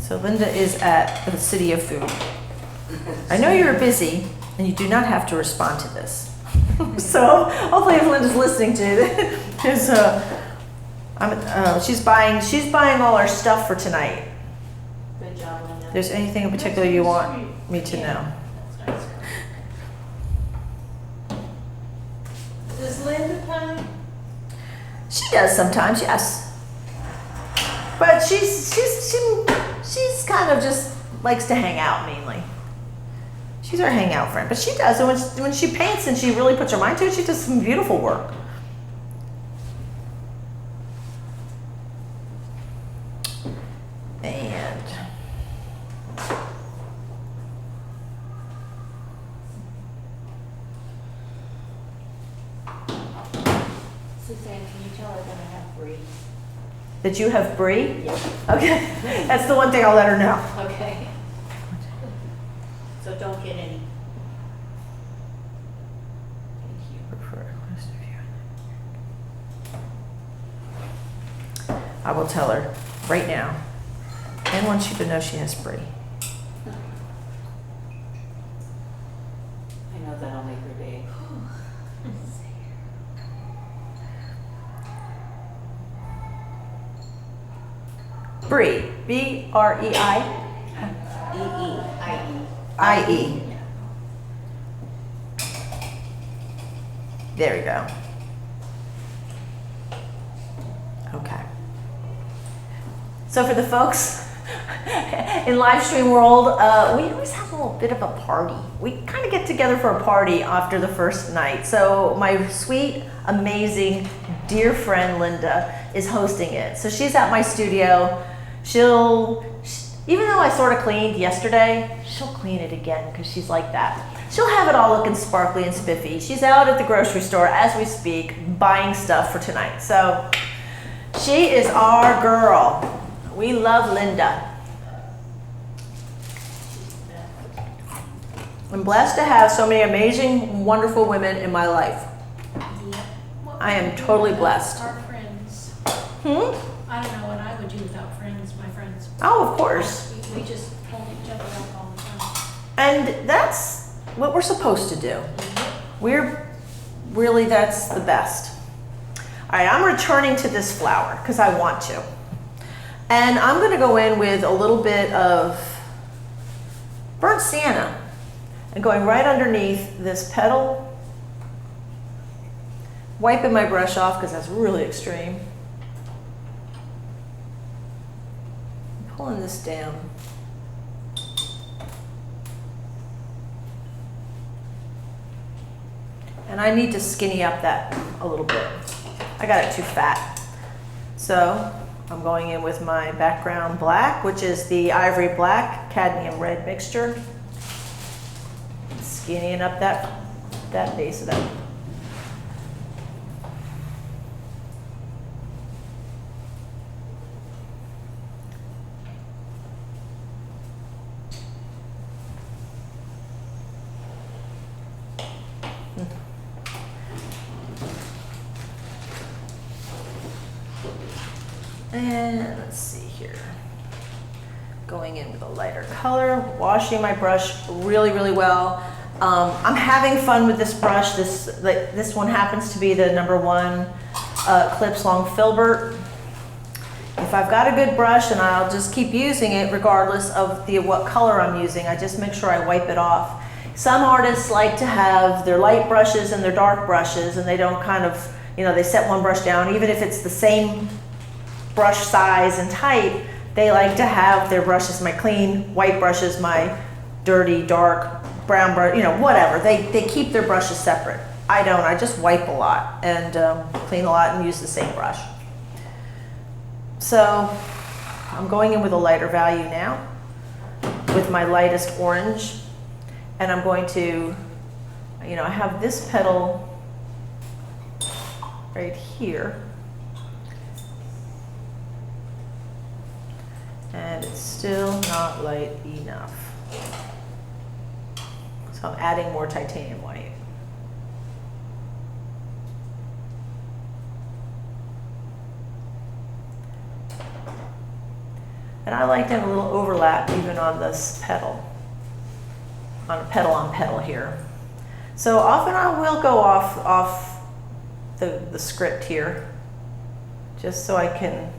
So Linda is at the City of Food. I know you're busy and you do not have to respond to this. So hopefully if Linda's listening to it, she's buying all our stuff for tonight. Good job, Linda. If there's anything in particular you want me to know. That's nice. Does Linda paint? She does sometimes, yes. But she's kind of just likes to hang out mainly. She's our hangout friend, but she does. And when she paints and she really puts her mind to it, she does some beautiful work. And Suzanne, can you tell her that I have brie? that you have brie? Yes. Okay, that's the one thing I'll let her know. Okay. So don't get any. I will tell her right now. And wants you to know she has brie. I know that'll make her day. Bree, B-R-E-I? I-E. There you go. Okay. So for the folks in live stream world, we always have a little bit of a party. We kind of get together for a party after the first night. So my sweet, amazing, dear friend Linda is hosting it. So she's at my studio. Even though I sort of cleaned yesterday, she'll clean it again because she's like that. She'll have it all looking sparkly and spiffy. She's out at the grocery store as we speak, buying stuff for tonight. So she is our girl. We love Linda. I'm blessed to have so many amazing, wonderful women in my life. What I would am we do totally without blessed. Our friends. Hmm? I don't know what I would do without friends, my friends. Oh, of course. We just hold each other up all the time. And that's what we're supposed to do. That's the best. All right, I'm returning to this flower because I want to. And I'm gonna go in with a little bit of burnt sienna and going right underneath this petal, wiping my brush off because that's really extreme. Pulling this down. And I need to skinny up that a little bit. I got it too fat. So I'm going in with my background black, which is the ivory black cadmium red mixture. Skinnying up that base of that. And let's see here. Going in with a lighter color, washing my brush really, really well. I'm having fun with this brush. This one happens to be the #1 Clips Long Filbert. If I've got a good brush, and I'll just keep using it regardless of what color I'm using, I just make sure I wipe it off. Some artists like to have their light brushes and their dark brushes, and they don't kind of, they set one brush down, even if it's the same brush size and type, they like to have their brushes, my clean white brushes, my dirty dark brown brush, whatever. They keep their brushes separate. I don't. I just wipe a lot and clean a lot and use the same brush. So I'm going in with a lighter value now with my lightest orange, and I'm going to, I have this petal right here. And it's still not light enough. So I'm adding more titanium white. And I like to have a little overlap even on this petal, on petal here. So often I will go off the script here, just so I can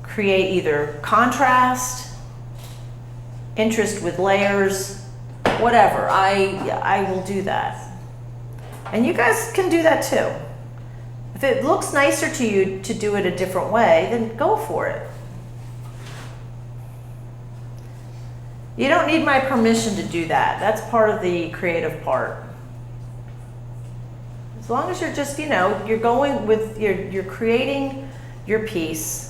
create either contrast, interest with layers, whatever. I will do that. And you guys can do that too. If it looks nicer to you to do it a different way, then go for it. You don't need my permission to do that. That's part of the creative part. As long as you're just, you're going with, you're creating your piece.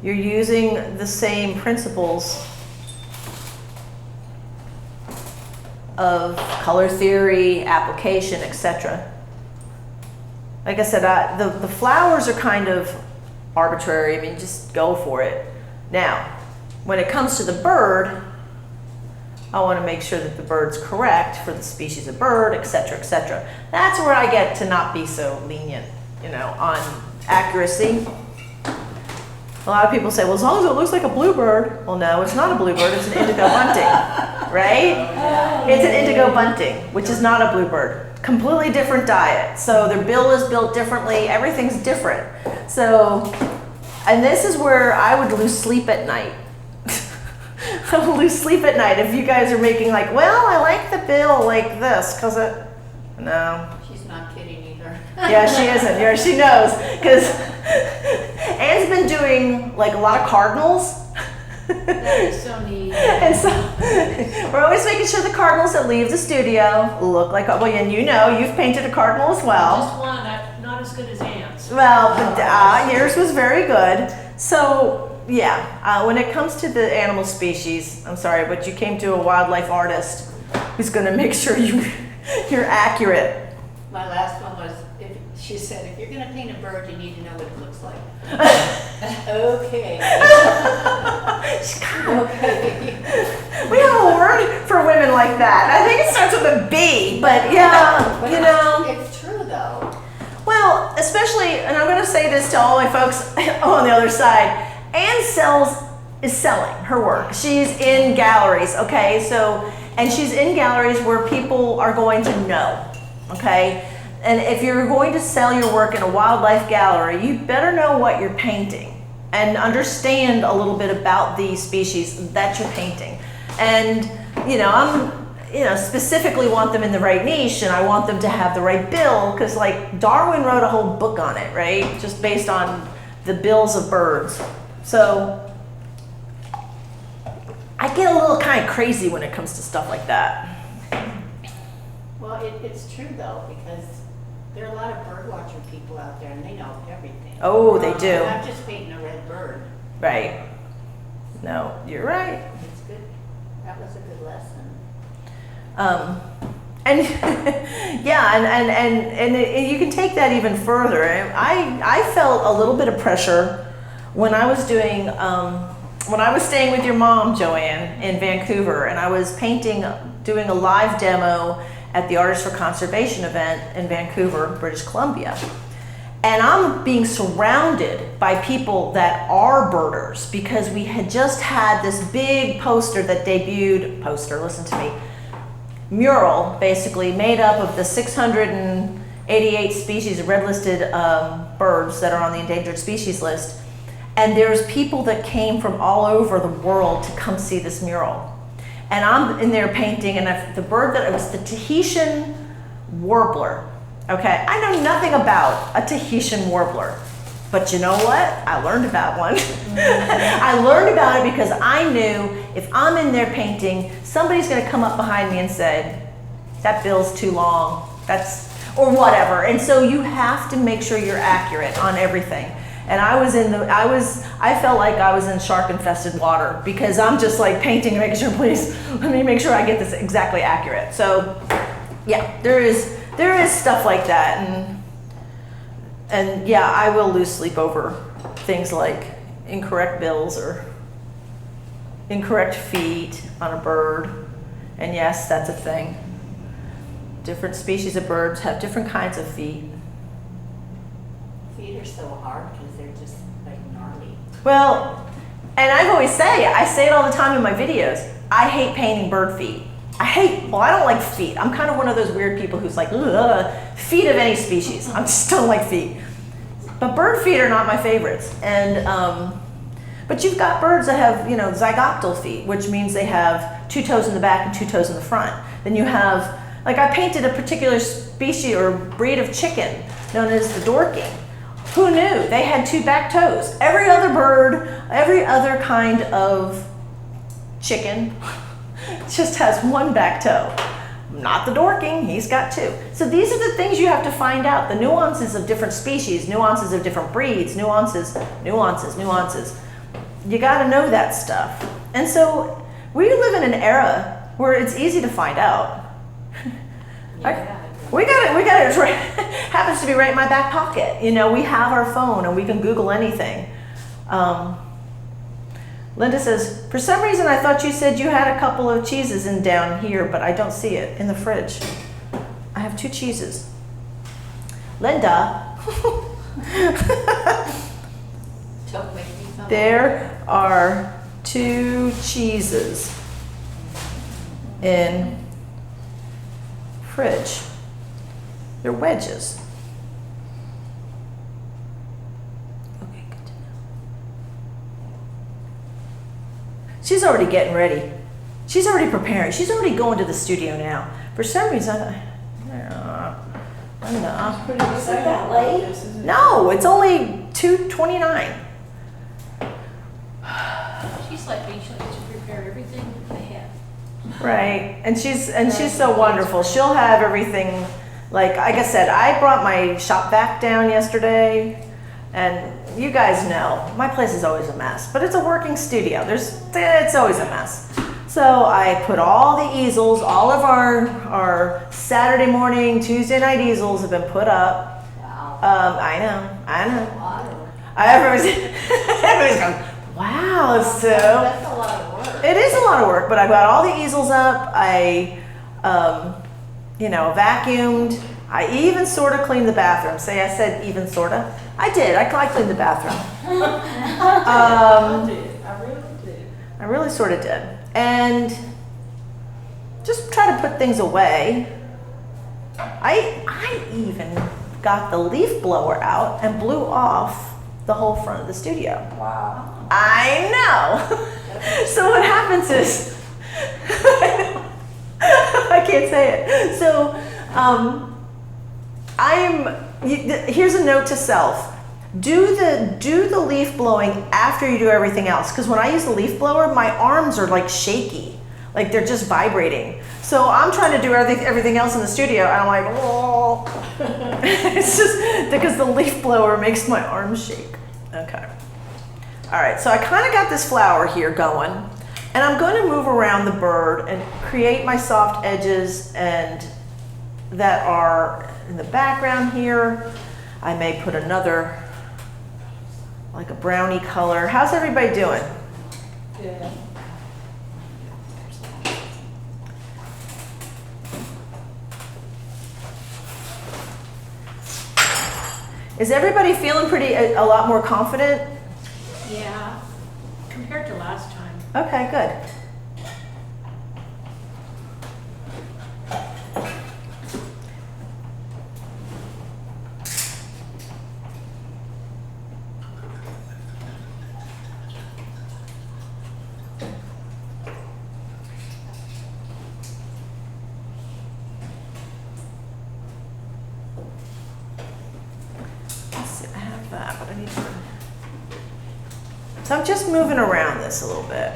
You're using the same principles of color theory, application, etc. Like I said, the flowers are kind of arbitrary. I mean, just go for it. Now, when it comes to the bird, I want to make sure that the bird's correct for the species of bird, etc., etc. That's where I get to not be so lenient, on accuracy. A lot of people say, well, as long as it looks like a bluebird. Well, no, it's not a bluebird, it's an indigo bunting, right? It's an indigo bunting, which is not a bluebird. Completely different diet. So their bill is built differently, everything's different. So, and this is where I would lose sleep at night. I would lose sleep at night if you guys are making like, well, I like the bill like this, because it, no. She's not kidding either. Yeah, she isn't. Yeah, she knows. Because Anne's been doing like a lot of cardinals. That is so neat. And so we're always making sure the cardinals that leave the studio look like, well, and you know, you've painted a cardinal as well. Just one, not as good as Anne's. Well, but yours was very good. So yeah, when it comes to the animal species, I'm sorry, but you came to a wildlife artist who's going to make sure you're accurate. My last one was, she said, if you're gonna paint a bird, you need to know what it looks like. Okay. Okay. We have a word for women like that. I think it starts with a B, but yeah, But you know. it's true though. Well, especially, and I'm going to say this to all my folks on the other side, Anne is selling her work. She's in galleries, okay? So, and she's in galleries where people are going to know, okay? And if you're going to sell your work in a wildlife gallery, you better know what you're painting and understand a little bit about the species that you're painting. And, specifically want them in the right niche, and I want them to have the right bill, because like Darwin wrote a whole book on it, right? Just based on the bills of birds. So I get a little kind of crazy when it comes to stuff like that. Well, it's true though, because there are a lot of bird watcher people out there and they know everything. Oh, they do. Not just painting a red bird. Right. No, you're right. It's good. That was a good lesson. And yeah, and you can take that even further. I felt a little bit of pressure when I was doing, when I was staying with your mom, Joanne, in Vancouver, and I was doing a live demo at the Artists for Conservation event in Vancouver, British Columbia. And I'm being surrounded by people that are birders, because we had just had this big poster that debuted, listen to me, mural basically made up of the 688 species of red-listed birds that are on the endangered species list. And there's people that came from all over the world to come see this mural. And I'm in there painting, and the bird that it was the Tahitian warbler. Okay, I know nothing about a Tahitian warbler, but you know what? I learned about one. I learned about it because I knew if I'm in there painting, somebody's gonna come up behind me and say, that bill's too long, or whatever. And so you have to make sure you're accurate on everything. And I felt like I was in shark-infested water, because I'm just like painting and making sure, please, let me make sure I get this exactly accurate. So yeah, there is stuff like that, and yeah, I will lose sleep over things like incorrect bills or incorrect feet on a bird. And yes, that's a thing. Different species of birds have different kinds of feet. Feet are so hard because they're just like gnarly. Well, and I say it all the time in my videos, I hate painting bird feet. I don't like feet. I'm kind of one of those weird people who's like, ugh, feet of any species. I just don't like feet. But bird feet are not my favorites. And, but you've got birds that have, zygoctal feet, which means they have 2 toes in the back and 2 toes in the front. Then you have, like I painted a particular species or breed of chicken known as the Dorking. Who knew? They had 2 back toes. Every other bird, every other kind of chicken just has 1 back toe. Not the Dorking, he's got 2. So these are the things you have to find out, the nuances of different species, nuances of different breeds, nuances. You gotta know that stuff. And so we live in an era where it's easy to find out. We got it happens to be right in my back pocket. We have our phone and we can Google anything. Linda says, for some reason I thought you said you had a couple of cheeses down here, but I don't see it in the fridge. I have 2 cheeses. Linda. Don't make me some. There are 2 cheeses in fridge. They're wedges. Okay, good to know. She's already getting ready. She's already preparing. She's already going to the studio now. For some reason, I don't know. Pretty Is it that late? No, it's only 2:29. She's like me, she likes to prepare everything ahead. Right, and she's so wonderful. She'll have everything, like I said, I brought my shop vac down yesterday, and you guys know, my place is always a mess, but it's a working studio. It's always a mess. So I put all the easels, all of our Saturday morning, Tuesday night easels have been put up. Wow. I know. Water. Everybody's going, wow, Sue. That's a lot of work. It is a lot of work, but I got all the easels up. I, vacuumed. I even sort of cleaned the bathroom. Say I said even sort of. I did. I cleaned the bathroom. I did, I really did. I really sort of did. And just try to put things away. I even got the leaf blower out and blew off the whole front of the studio. Wow. I know. So what happens is, I can't say it. So here's a note to self. Do the leaf blowing after you do everything else. Because when I use the leaf blower, my arms are like shaky. Like they're just vibrating. So I'm trying to do everything else in the studio, and I'm like, oh. It's just because the leaf blower makes my arms shake. Okay. All right, so I kind of got this flower here going, and I'm going to move around the bird and create my soft edges and that are in the background here. I may put another, like a brownie color. How's everybody doing? Yeah. Is everybody feeling a lot more confident? Yeah, compared to last time. Okay, good. Let's see, I have that, but I need to. So I'm just moving around this a little bit.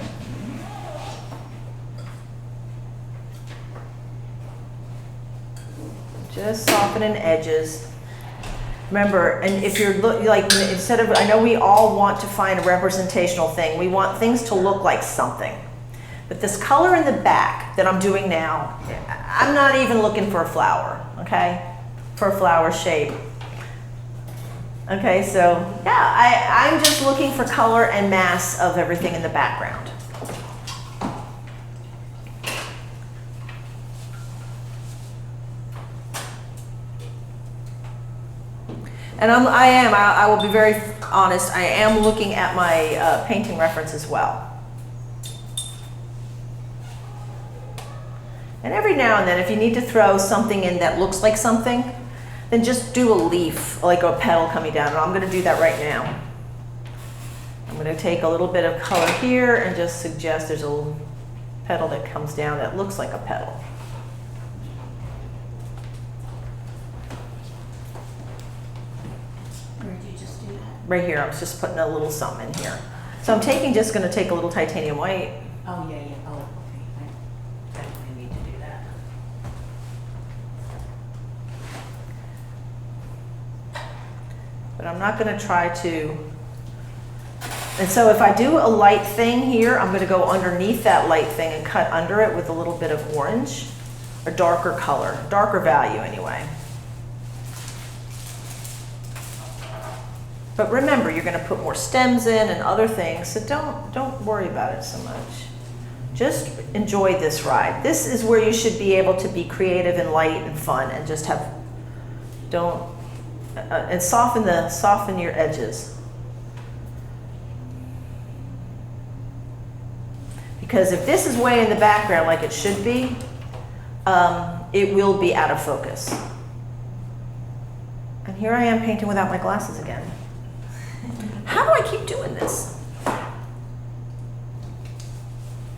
Just softening edges. Remember, and if you're instead of, I know we all want to find a representational thing. We want things to look like something. But this color in the back that I'm doing now, I'm not even looking for a flower, okay? For a flower shape. Okay, so yeah, I'm just looking for color and mass of everything in the background. And I will be very honest, I am looking at my painting reference as well. And every now and then, if you need to throw something in that looks like something, then just do a leaf, like a petal coming down. And I'm going to do that right now. I'm going to take a little bit of color here and just suggest there's a little petal that comes down that looks like a petal. Where did you just do that? Right here, I was just putting a little something in here. So I'm just going to take a little titanium white. Oh, yeah, yeah, oh, okay, I definitely need to do that. But I'm not going to try to. And so if I do a light thing here, I'm going to go underneath that light thing and cut under it with a little bit of orange, a darker color, darker value anyway. But remember, you're going to put more stems in and other things, so don't worry about it so much. Just enjoy this ride. This is where you should be able to be creative and light and fun and just have, and soften your edges. Because if this is way in the background like it should be, it will be out of focus. And here I am painting without my glasses again. How do I keep doing this?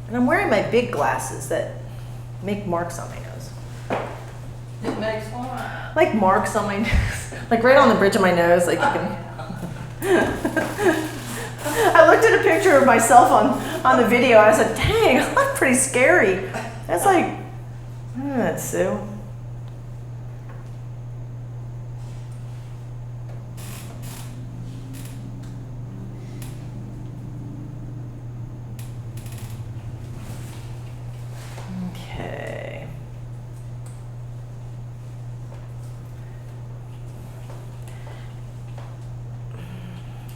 And I'm wearing my big glasses that make marks on my nose. It makes one. Like marks on my nose. Like right on the bridge of my nose, like you can. I looked at a picture of myself on the video and I said, dang, I look pretty scary. That's like, that's Sue. Okay.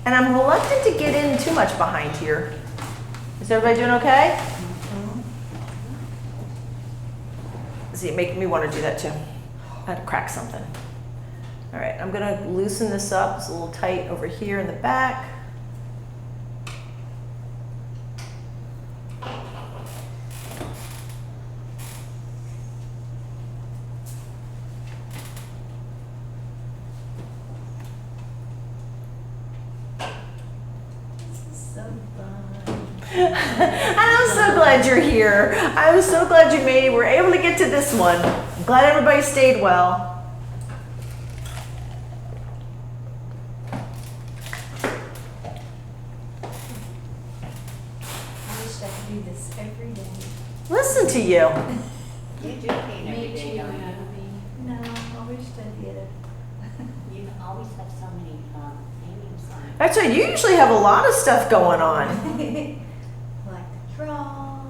And I'm reluctant to get in too much behind here. Is everybody doing okay? See, making me want to do that too. I had to crack something. All right, I'm gonna loosen this up. It's a little tight over here in the back. And I'm so glad you're here. I'm so glad you made it. We're able to get to this one. I'm glad everybody stayed well. I wish I could do this every day. Listen to you. You do paint every Me day, too, don't you? Abby. No, I wish I did. You always have so many paintings on. That's right. You usually have a lot of stuff going on. Like to draw,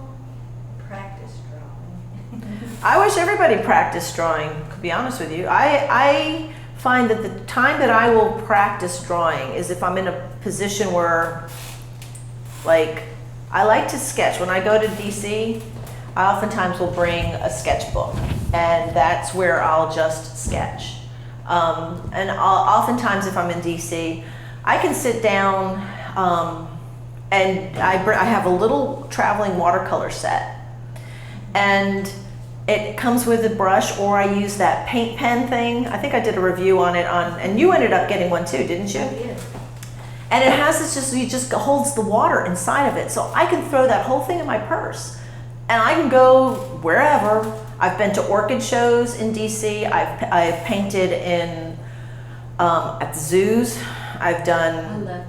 practice drawing. I wish everybody practiced drawing, to be honest with you. I find that the time that I will practice drawing is if I'm in a position where, like, I like to sketch. When I go to DC, I oftentimes will bring a sketchbook, and that's where I'll just sketch. And oftentimes if I'm in DC, I can sit down and I have a little traveling watercolor set. And it comes with a brush, or I use that paint pen thing. I think I did a review on it and you ended up getting one too, didn't you? I did. And it has this it just holds the water inside of it. So I can throw that whole thing in my purse and I can go wherever. I've been to orchid shows in DC. I've painted in, at the zoos. I've done. I love that.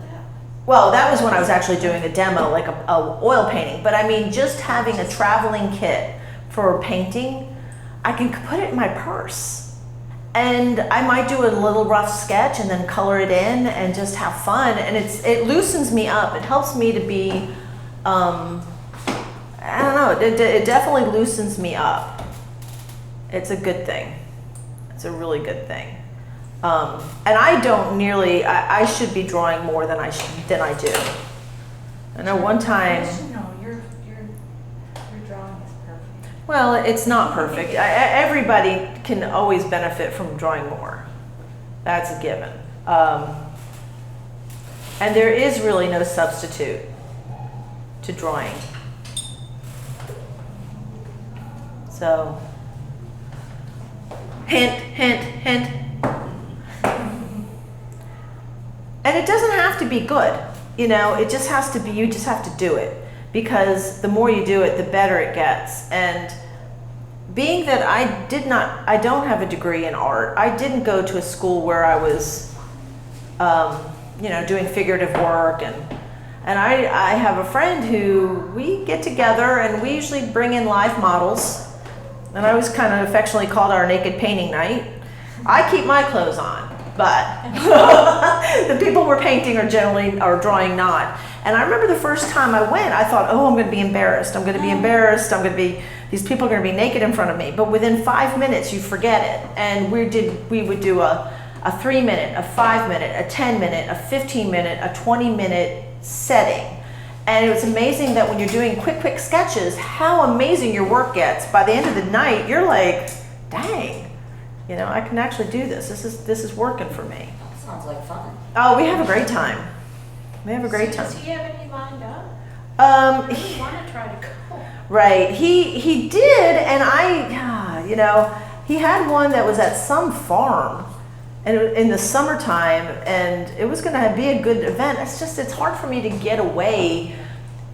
Well, that was when I was actually doing a demo, like a oil painting. But I mean, just having a traveling kit for painting, I can put it in my purse. And I might do a little rough sketch and then color it in and just have fun. And it loosens me up. It helps me to be, I don't know, it definitely loosens me up. It's a good thing. It's a really good thing. And I don't nearly, I should be drawing more than I do. I know one time. No, your drawing is perfect. Well, it's not perfect. Everybody can always benefit from drawing more. That's a given. And there is really no substitute to drawing. So, hint, hint, hint. And it doesn't have to be good. You know, it just has to be, you just have to do it. Because the more you do it, the better it gets. And being that I don't have a degree in art, I didn't go to a school where I was, doing figurative work. And I have a friend who we get together and we usually bring in live models. And I always kind of affectionately called our naked painting night. I keep my clothes on, but the people we're painting are drawing not. And I remember the first time I went, I thought, oh, I'm going to be embarrassed. I'm going to be embarrassed. These people are going to be naked in front of me. But within 5 minutes, you forget it. And we would do a 3-minute, a 5-minute, a 10-minute, a 15-minute, a 20-minute setting. And it was amazing that when you're doing quick sketches, how amazing your work gets. By the end of the night, you're like, dang, I can actually do this. This is working for me. Sounds like fun. Oh, we have a great time. We have a great time. Does he have any lined up? I really want to try to go. Right. He did, and he had one that was at some farm, and in the summertime, and it was going to be a good event. It's hard for me to get away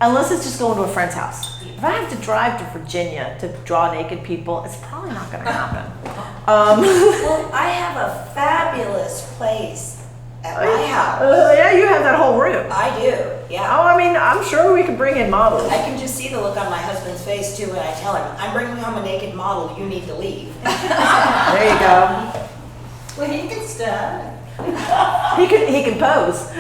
unless it's just going to a friend's house. If I have to drive to Virginia to draw naked people, it's probably not going to happen. Well, I have a fabulous place at my house. Yeah, you have that whole room. I do, yeah. Oh, I mean, I'm sure we could bring in models. I can just see the look on my husband's face too when I tell him, I'm bringing home a naked model, you need to leave. There you go. Well, he can stay. He can pose.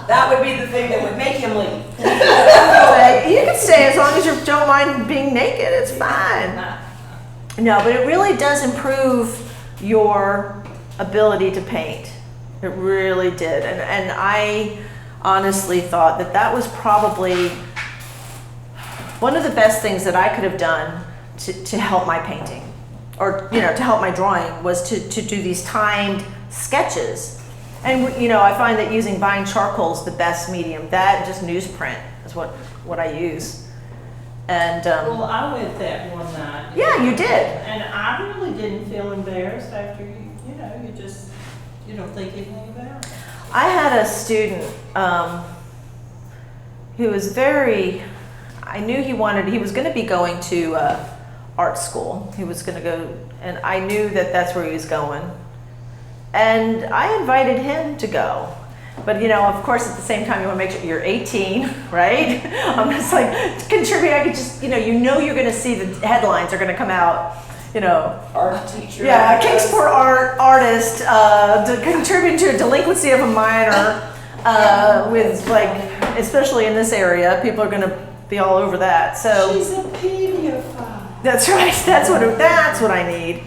That would be the thing that would make him leave. You can stay as long as you don't mind being naked. It's fine. No, but it really does improve your ability to paint. It really did. And I honestly thought that was probably one of the best things that I could have done to help my painting, or to help my drawing, was to do these timed sketches. And I find that using Vine charcoal is the best medium. That, just newsprint is what I use. And Well, I went that one night. yeah, you did. And I really didn't feel embarrassed after you don't think anything about it. I had a student who was I knew he was going to be going to art school. He was going to go, and I knew that that's where he was going. And I invited him to go. But of course, at the same time, you want to make sure you're 18, right? I'm just like, contribute. I could just, you're going to see the headlines are going to come out, Art teacher. Yeah, Kingsport artist contributing to a delinquency of a minor, with especially in this area, people are going to be all over that. So She's a pedophile. that's right. That's what I need.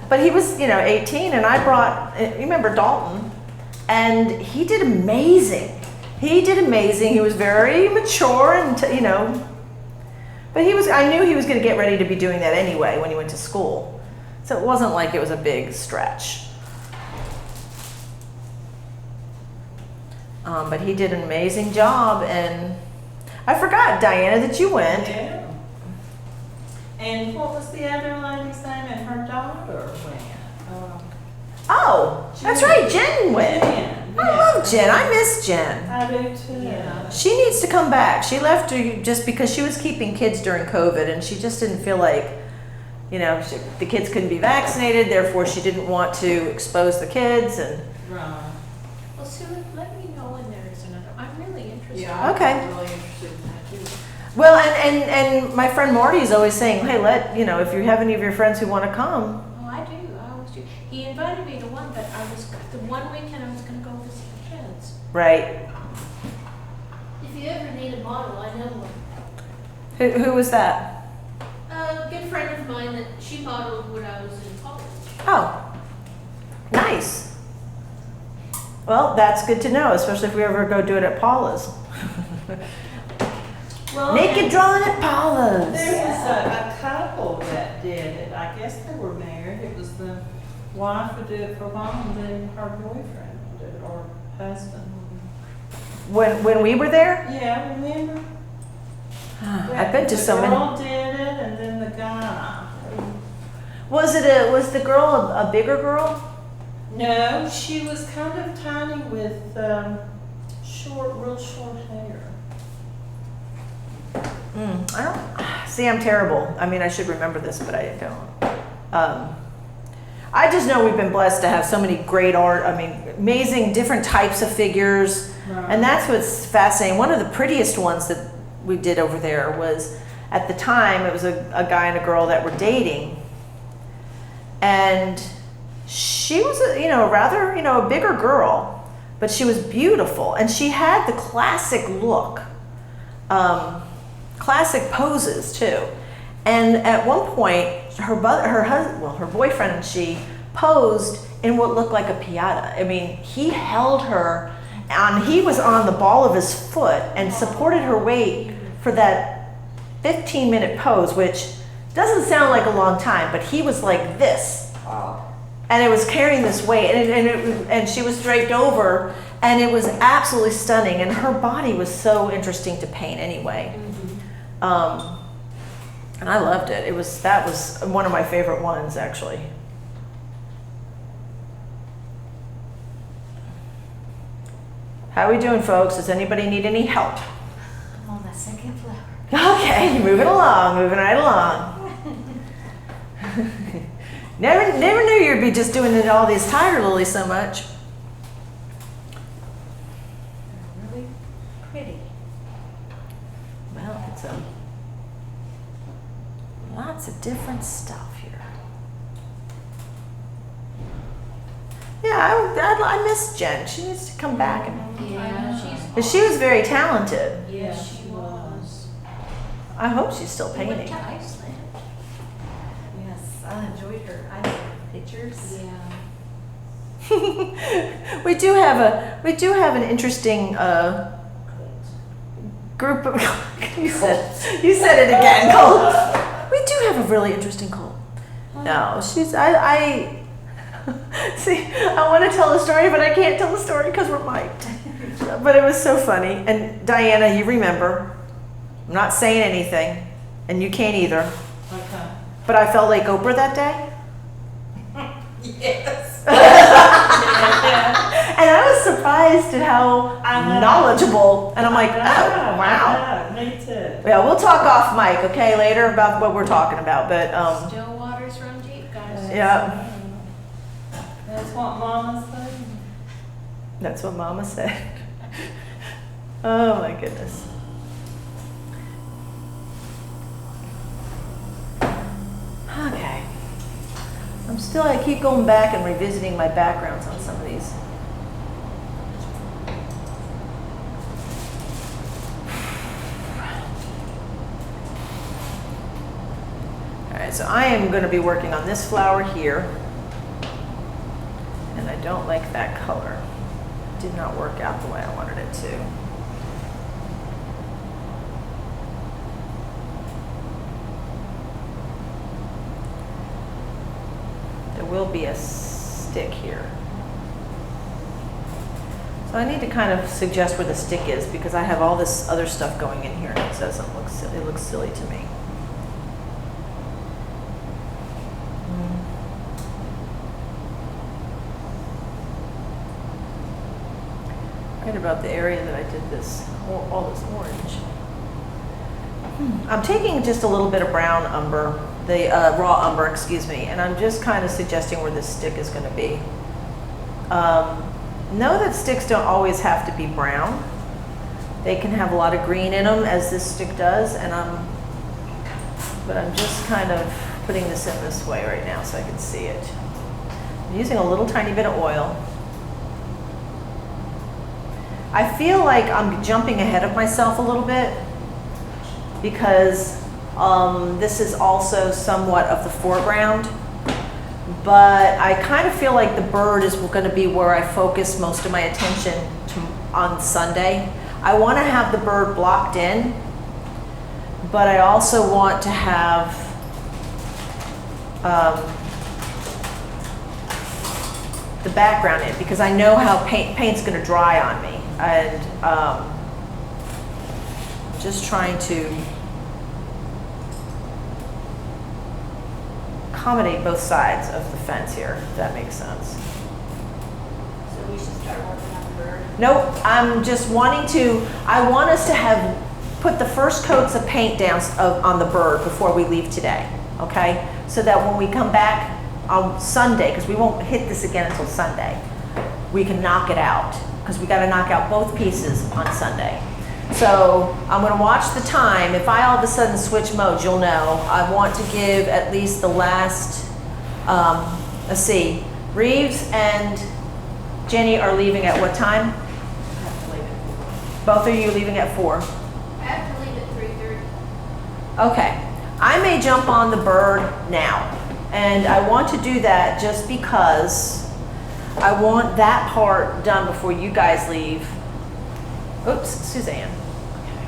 But he was 18, and I brought. You remember Dalton, and he did amazing. He was very mature, and but I knew he was going to get ready to be doing that anyway when he went to school. So it wasn't like it was a big stretch. But he did an amazing job, and I forgot, Diana, that you went. Yeah. And what was the other lady's name? And her daughter went. Oh, that's right, Jen went. Jen, I love Jen. I miss Jen. I do too. Yeah. She needs to come back. She left just because she was keeping kids during COVID, and she just didn't feel like, the kids couldn't be vaccinated, therefore she didn't want to expose the kids. And Right. Well, Sue, let me know when there is another. I'm really interested. Yeah, Okay. I'm really interested in that too. well, and my friend Marty is always saying, hey, if you have any of your friends who want to come. Oh, I do. I always do. He invited me to one, but the one weekend I was going to go visit the kids. Right. If you ever need a model, I know one. Who was that? A good friend of mine that she modeled when I was in college. Oh, nice. Well, that's good to know, especially if we ever go do it at Paula's. Well, Naked and drawing at Paula's. there was a couple that did it. I guess they were married. It was the wife would do it for mom, and then her boyfriend would do it, or husband. When we were there, Yeah, remember? I've been to so The many. girl did it, and then the guy. Was the girl a bigger girl? No, she was kind of tiny with real short hair. I don't see. I'm terrible. I mean, I should remember this, but I don't. I just know we've been blessed to have so many great art. I mean, amazing different types of figures, Right. and that's what's fascinating. One of the prettiest ones that we did over there was, at the time, it was a guy and a girl that were dating, and she was rather a bigger girl, but she was beautiful, and she had the classic look, classic poses too. And at one point, her boyfriend and she posed in what looked like a piñata. I mean, he held her, and he was on the ball of his foot and supported her weight for that 15-minute pose, which doesn't sound like a long time, but he was like this. Wow. And it was carrying this weight, and she was draped over, And it was absolutely stunning, and her body was so interesting to paint anyway. And I loved it. That was one of my favorite ones, actually. How are we doing, folks? Does anybody need any help? I'm on my second flower. Okay, moving along, moving right along. Never knew you'd be just doing all these tiger lilies so much. They're really pretty. Well, it's lots of different stuff here. Yeah, I miss Jen. She needs to come back. And she was very talented. Yes, she was. I hope she's still We went painting. to Iceland. Yes, I enjoyed her. I know pictures. Yeah. We do have an interesting group of you said it again, Cole. We do have a really interesting cult. No, I see, I want to tell the story, but I can't tell the story because we're mic'd. But it was so funny. And Diana, you remember, I'm not saying anything, and you can't either. Okay. But I felt like Oprah that day. Yes. And I was surprised at how I know. knowledgeable. And I'm like, oh, wow. Me too. Yeah, we'll talk off mic, okay, later about what we're talking about. But Still waters run deep, guys. yeah, That's what Mama said. that's what Mama said. Oh my goodness. Okay. I keep going back and revisiting my backgrounds on some of these. All right, so I am going to be working on this flower here. And I don't like that color. It did not work out the way I wanted it to. There will be a stick here. So I need to kind of suggest where the stick is because I have all this other stuff going in here and it doesn't look silly. It looks silly to me. Right about the area that I did this, all this orange. I'm taking just a little bit of brown umber, the raw umber, excuse me, and I'm just kind of suggesting where this stick is going to be. Know that sticks don't always have to be brown. They can have a lot of green in them, as this stick does, but I'm just kind of putting this in this way right now so I can see it. I'm using a little tiny bit of oil. I feel like I'm jumping ahead of myself a little bit because this is also somewhat of the foreground, but I kind of feel like the bird is going to be where I focus most of my attention on Sunday. I want to have the bird blocked in, but I also want to have the background in because I know how paint's going to dry on me. And just trying to accommodate both sides of the fence here, if that makes sense. So we should start working on the bird. Nope, I'm just wanting to, I want us to have put the first coats of paint down on the bird before we leave today, okay? So that when we come back on Sunday, because we won't hit this again until Sunday, we can knock it out. Because we got to knock out both pieces on Sunday. So I'm going to watch the time. If I all of a sudden switch modes, you'll know. I want to give at least the last, let's see, Reeves and Jenny are leaving at what time? Both of you leaving at 4? I have to leave at 3:30. Okay. I may jump on the bird now. And I want to do that just because I want that part done before you guys leave. Oops, Suzanne. Okay.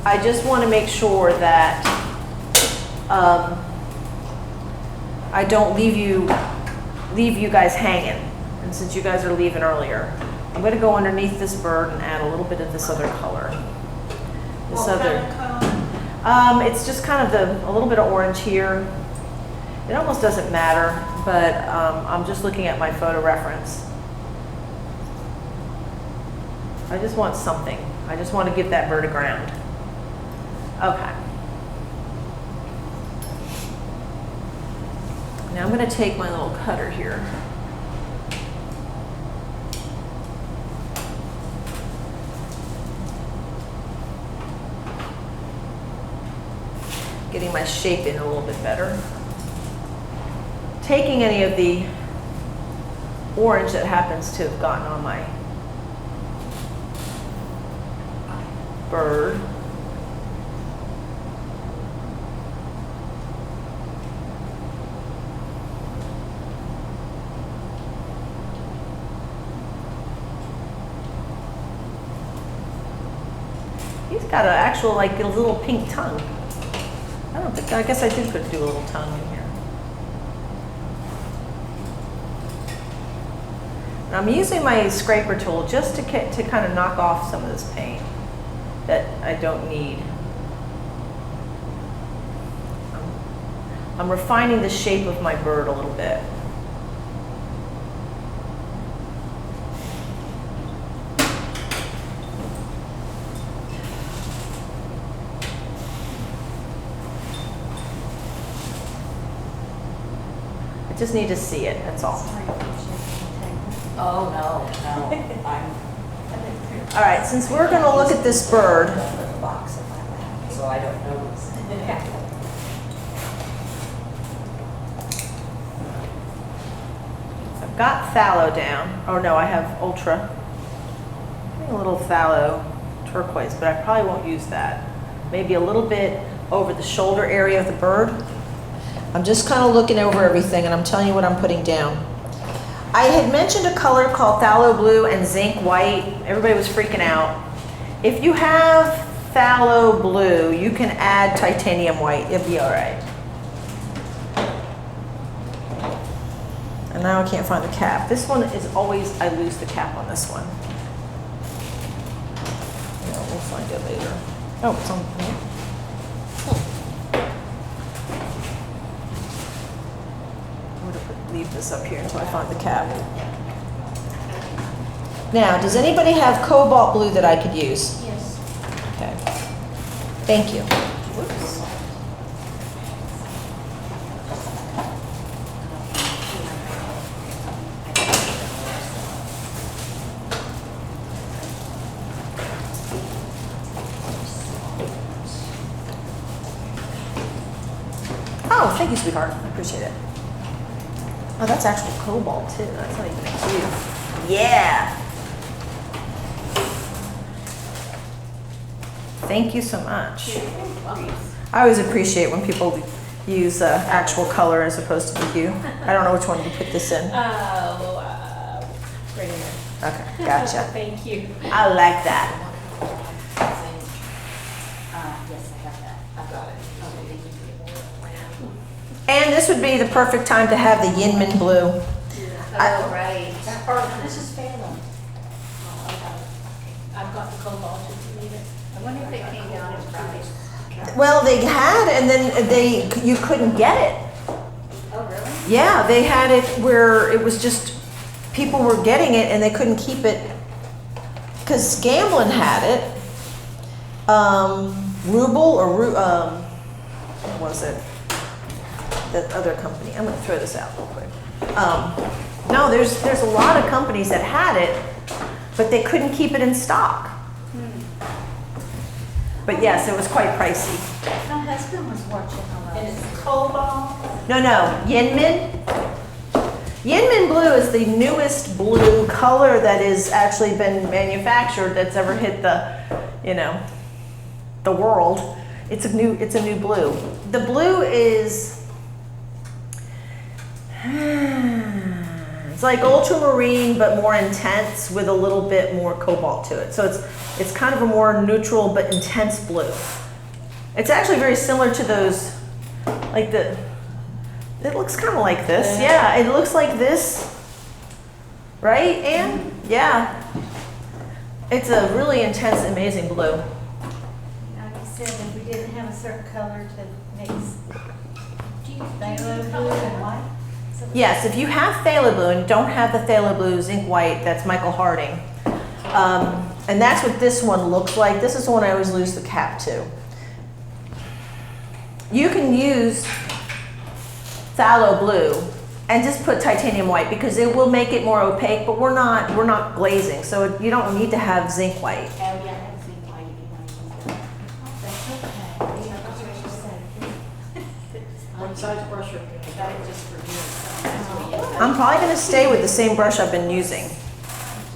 I just want to make sure that I don't leave you guys hanging. And since you guys are leaving earlier, I'm gonna go underneath this bird and add a little bit of this other color. This What other, kind of color? it's just kind of a little bit of orange here. It almost doesn't matter, but I'm just looking at my photo reference. I just want something. I just want to give that bird a ground. Okay. Now I'm going to take my little cutter here. Getting my shape in a little bit better. Taking any of the orange that happens to have gotten on my bird. He's got an actual, like, a little pink tongue. I guess I did do a little tongue in here. And I'm using my scraper tool just to kind of knock off some of this paint that I don't need. I'm refining the shape of my bird a little bit. I just need to see it, that's all. Oh, no, I'm. All right, since we're gonna look at this bird, The box in my lap, so I don't know. I've got phthalo down. Oh no, I have ultra. A little phthalo turquoise, but I probably won't use that. Maybe a little bit over the shoulder area of the bird. I'm just kind of looking over everything and I'm telling you what I'm putting down. I had mentioned a color called phthalo blue and zinc white. Everybody was freaking out. If you have phthalo blue, you can add titanium white. It'll be all right. And now I can't find the cap. This one is always, I lose the cap on this one. Yeah, we'll find it later. Oh, it's on here. I'm gonna leave this up here until I find the cap. Now, does anybody have cobalt blue that I could use? Yes. Okay. Thank you. Whoops. Oh, thank you, sweetheart. I appreciate it. Oh, that's actual cobalt too. That's not even cute. Yeah. Thank you so much. I always appreciate when people use actual color as opposed to the hue. I don't know which one to put this in. Right here. Okay, gotcha. Thank you. I like that. Yes, I have that. I've got it. And this would be the perfect time to have the Yinmin blue. Oh, right. This is Phantom. I've got the cobalt if you need it. I wonder if it came down in price. Well, they had, and then you couldn't get it. Oh, really? Yeah, they had it where it was just, people were getting it and they couldn't keep it, because Gamblin had it. Ruble or, what was it? That other company. I'm gonna throw this out real quick. No, there's a lot of companies that had it, but they couldn't keep it in stock. But yes, it was quite pricey. My husband was watching all And those. it's cobalt. No, Yinmin. Yinmin blue is the newest blue color that has actually been manufactured that's ever hit the, the world. It's a new blue. The blue is, it's like ultramarine but more intense with a little bit more cobalt to it. So it's kind of a more neutral but intense blue. It's actually very similar to those, like the It looks kind of like this. Yeah, it looks like this. Right, Anne? Yeah. It's a really intense, amazing blue. Like you said, if we didn't have a certain color to mix Do you phthalo blue color and white. So Yes, if you have phthalo blue and don't have the phthalo blue zinc white, that's Michael Harding. And that's what this one looks like. This is the one I always lose the cap to. You can use phthalo blue and just put titanium white because it will make it more opaque, but we're not glazing, so you don't need to have zinc white. Oh, yeah, that's the white if you want to use that. that's okay. Yeah, that's what you said. What size brush are you? I got it just for you, so that's what you use. I'm probably going to stay with the same brush I've been using,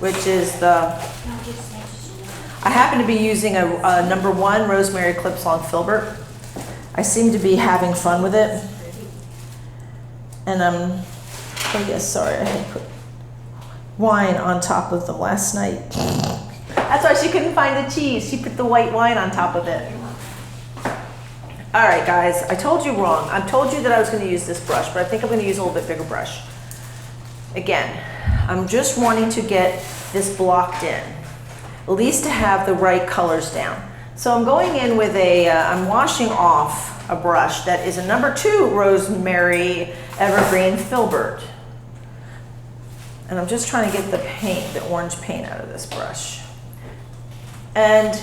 which is the, I happen to be using a number 1 Rosemary Clips-Long Filbert. I seem to be having fun with it. And oh yes, sorry, I had put wine on top of them last night. That's why she couldn't find the cheese. She put the white wine on top of it. All right, guys, I told you wrong. I told you that I was going to use this brush, but I think I'm going to use a little bit bigger brush. Again, I'm just wanting to get this blocked in, at least to have the right colors down. So I'm going in with I'm washing off a brush that is a number 2 Rosemary Evergreen Filbert. And I'm just trying to get the paint, the orange paint out of this brush. And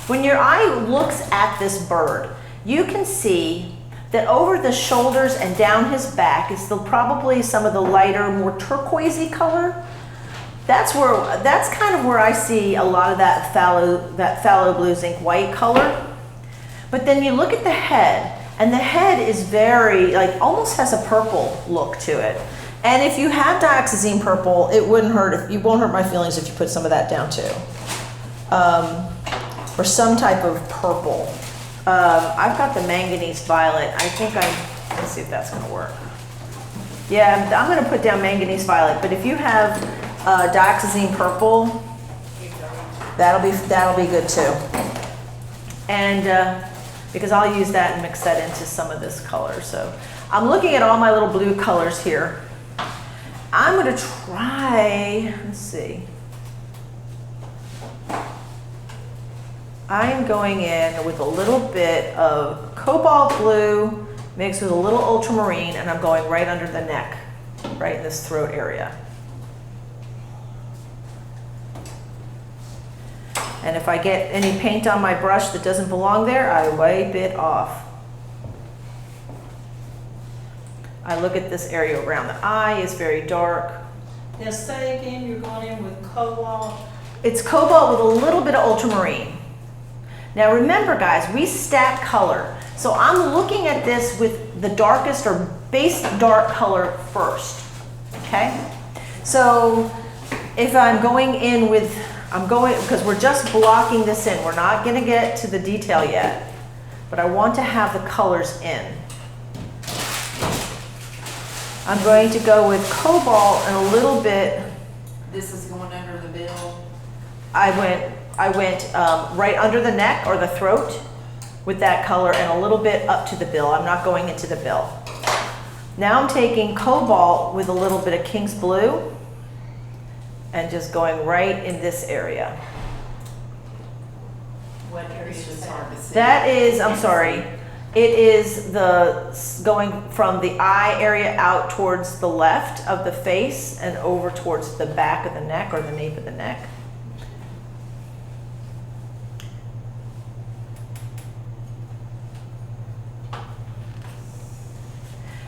when your eye looks at this bird, you can see that over the shoulders and down his back is probably some of the lighter, more turquoisey color. That's kind of where I see a lot of that phthalo blue zinc white color. But then you look at the head, and the head is very, like, almost has a purple look to it. And if you have dioxazine purple, it won't hurt my feelings if you put some of that down too. Or some type of purple. I've got the manganese violet. Let's see if that's gonna work. Yeah, I'm gonna put down manganese violet, but if you have dioxazine purple, that'll be good too. And because I'll use that and mix that into some of this color. So I'm looking at all my little blue colors here. I'm gonna try, let's see. I'm going in with a little bit of cobalt blue mixed with a little ultramarine, and I'm going right under the neck, right in this throat area. And if I get any paint on my brush that doesn't belong there, I wipe it off. I look at this area around the eye, it's very dark. Now say again, you're going in with cobalt. It's cobalt with a little bit of ultramarine. Now remember guys, we stack color. So I'm looking at this with the darkest or base dark color first, okay? So if I'm going in with, because we're just blocking this in. We're not gonna get to the detail yet, but I want to have the colors in. I'm going to go with cobalt and a little bit. This is going under the bill. I went right under the neck or the throat with that color and a little bit up to the bill. I'm not going into the bill. Now I'm taking cobalt with a little bit of King's Blue and just going right in this area. What area is hard to see? That is, I'm sorry, it is going from the eye area out towards the left of the face and over towards the back of the neck or the nape of the neck.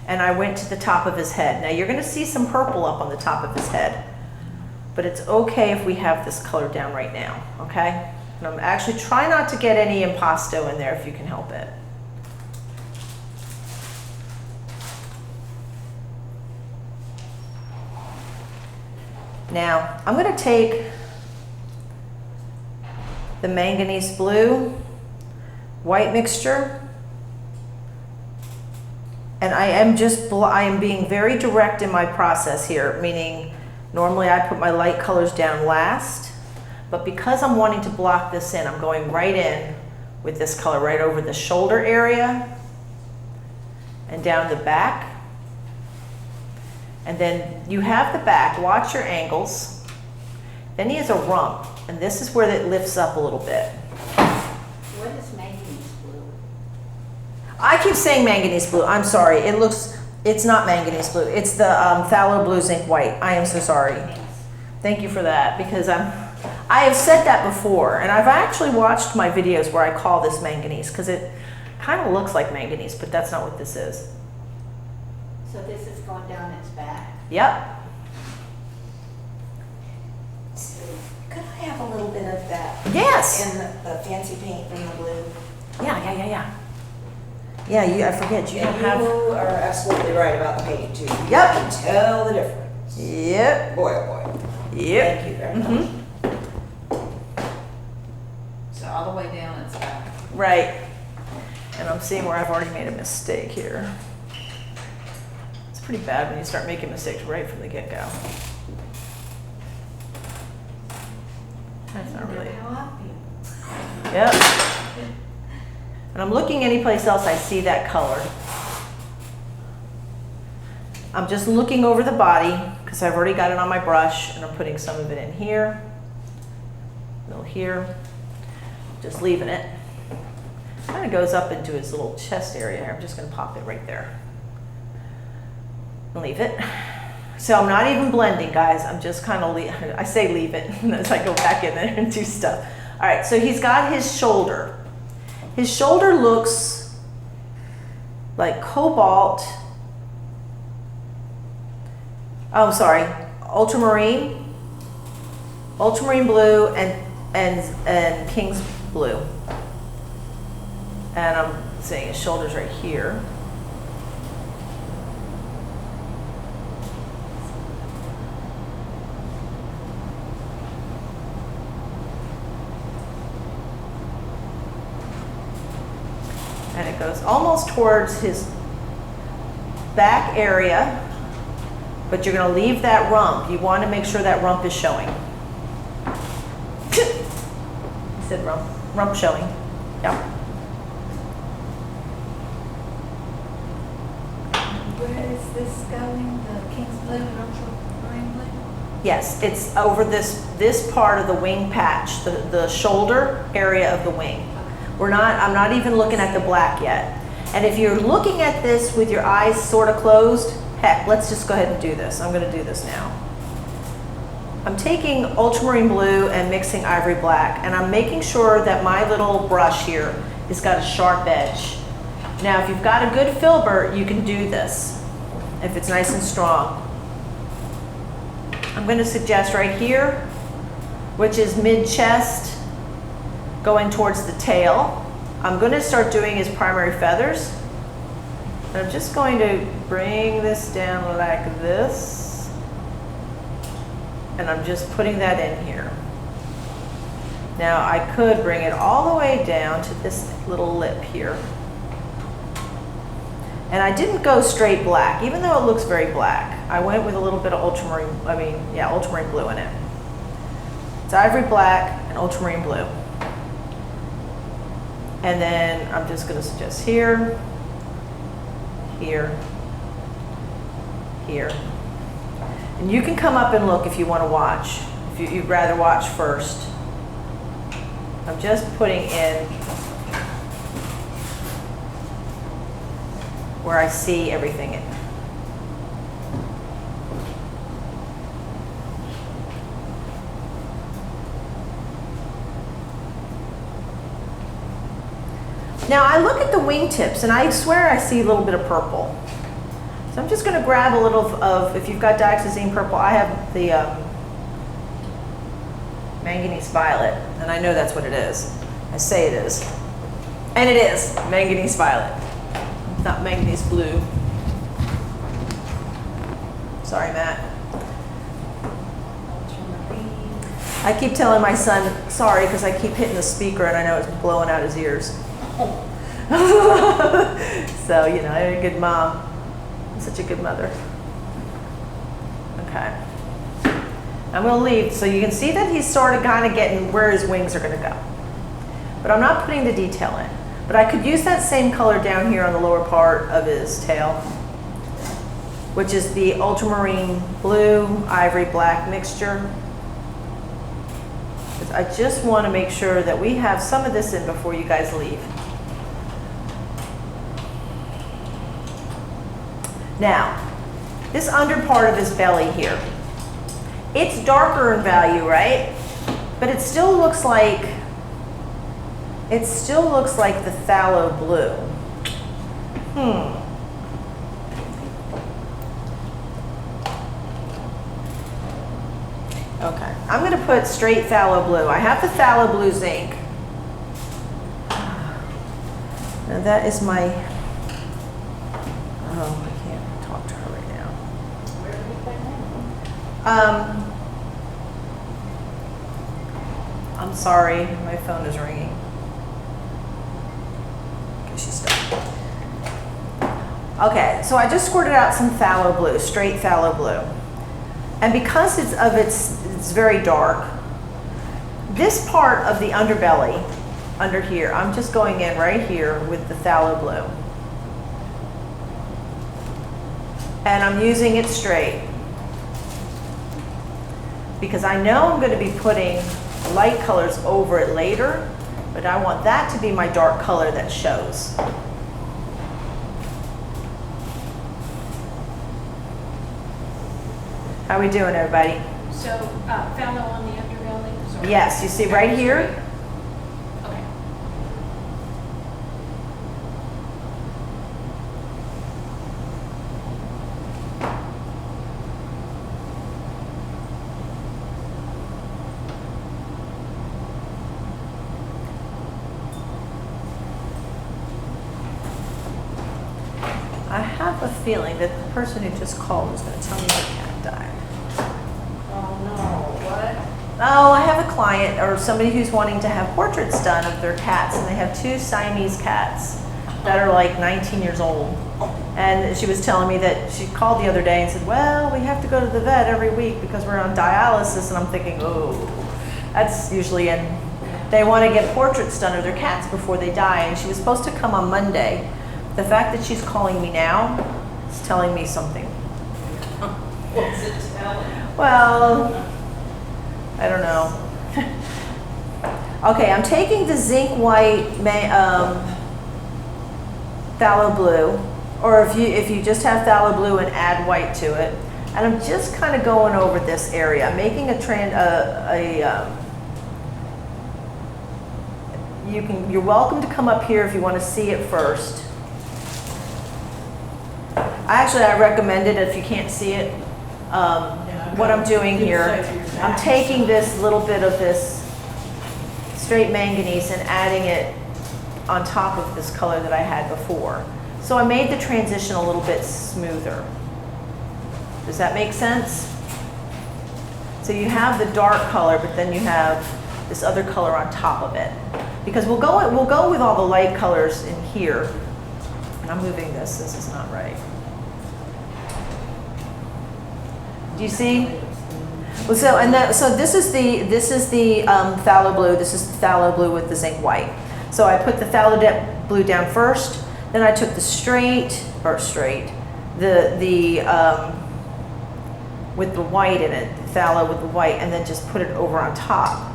And I went to the top of his head. Now you're gonna see some purple up on the top of his head, but it's okay if we have this color down right now, okay? And I'm actually trying not to get any impasto in there if you can help it. Now, I'm gonna take the manganese blue white mixture, and I am being very direct in my process here, meaning normally I put my light colors down last, but because I'm wanting to block this in, I'm going right in with this color right over the shoulder area and down the back. And then you have the back, watch your angles. Then he has a rump, and this is where it lifts up a little bit. What is manganese blue? I keep saying manganese blue, I'm sorry. It's not manganese blue, it's the phthalo blue zinc white. I am so sorry. Yes. Thank you for that, because I have said that before, and I've actually watched my videos where I call this manganese, because it kind of looks like manganese, but that's not what this is. So this is going down its back. Yep. So, could I have a little bit of that? Yes. In the fancy paint in the blue? Yeah. Yeah, I forget, you don't And have. you are absolutely right about the paint too. You Yep. can tell the difference. Yep. Boy, oh boy. Yep. Thank you very much. So all the way down its back. Right. And I'm seeing where I've already made a mistake here. It's pretty bad when you start making mistakes right from the get-go. That's not really. How obvious. Yep. And I'm looking anyplace else I see that color. I'm just looking over the body because I've already got it on my brush, and I'm putting some of it in here, a little here, just leaving it. Kind of goes up into his little chest area here. I'm just going to pop it right there. And leave it. So I'm not even blending, guys. I'm just kind of, I say leave it as I go back in there and do stuff. All right, so he's got his shoulder. His shoulder looks like cobalt. Oh, I'm sorry, ultramarine blue, and king's blue. And I'm seeing his shoulders right here. And it goes almost towards his back area, but you're going to leave that rump. You want to make sure that rump is showing. I said rump showing. Yeah. Where is this going? The King's Blue and Ultramarine Blue? Yes, it's over this part of the wing patch, the shoulder area of the wing. I'm not even looking at the black yet. And if you're looking at this with your eyes sort of closed, heck, let's just go ahead and do this. I'm going to do this now. I'm taking ultramarine blue and mixing ivory black, and I'm making sure that my little brush here has got a sharp edge. Now, if you've got a good filbert, you can do this, if it's nice and strong. I'm going to suggest right here, which is mid-chest, going towards the tail. I'm going to start doing his primary feathers. And I'm just going to bring this down like this. And I'm just putting that in here. Now I could bring it all the way down to this little lip here. And I didn't go straight black, even though it looks very black. I went with a little bit of ultramarine blue in it. It's ivory black and ultramarine blue. And then I'm just going to suggest here, here, here. And you can come up and look if you want to watch, if you'd rather watch first. I'm just putting in where I see everything in. Now I look at the wingtips and I swear I see a little bit of purple. So I'm just going to grab a little of, if you've got dioxazine purple, I have the manganese violet, and I know that's what it is. I say it is. And it is manganese violet, not manganese blue. Sorry, Matt. I keep telling my son, sorry, because I keep hitting the speaker and I know it's blowing out his ears. So, you know, I'm a good mom. I'm such a good mother. Okay. I'm going to leave, so you can see that he's sort of kind of getting where his wings are going to go. But I'm not putting the detail in. But I could use that same color down here on the lower part of his tail, which is the ultramarine blue, ivory black mixture. I just want to make sure that we have some of this in before you guys leave. Now, this under part of his belly here, it's darker in value, right? But it still looks like the phthalo blue. Okay, I'm going to put straight phthalo blue. I have the phthalo blue zinc. Now that is my, oh, I can't talk to her right now. Where are we putting I'm sorry, my phone is ringing. Okay, she's stopped. Okay, so I just squirted out some phthalo blue, straight phthalo blue. And because it's very dark, this part of the underbelly, under here, I'm just going in right here with the phthalo blue. And I'm using it straight. Because I know I'm going to be putting light colors over it later, but I want that to be my dark color that shows. How we doing, everybody? So, phthalo on the underbelly? Sorry. Yes, you see right here? Okay. I have a feeling that the person who just called is going to tell me their cat died. Oh, no, what? Oh, I have a client or somebody who's wanting to have portraits done of their cats, and they have 2 Siamese cats that are like 19 years old. And she was telling me that she called the other day and said, well, we have to go to the vet every week because we're on dialysis. And I'm thinking, oh, that's usually they want to get portraits done of their cats before they die. And she was supposed to come on Monday. The fact that she's calling me now is telling me something. What's it telling? Well, I don't know. Okay, I'm taking the zinc white phthalo blue, or if you just have phthalo blue and add white to it, and I'm just kind of going over this area. I'm making you're welcome to come up here if you want to see it first. I recommend it if you can't see it. What I'm doing here, I'm taking this little bit of this straight manganese and adding it on top of this color that I had before. So I made the transition a little bit smoother. Does that make sense? So you have the dark color, but then you have this other color on top of it. Because we'll go with all the light colors in here. And I'm moving this. This is not right. Do you see? Well, so this is the phthalo blue. This is the phthalo blue with the zinc white. So I put the phthalo blue down first. Then I took the with the white in it, the phthalo with the white, and then just put it over on top.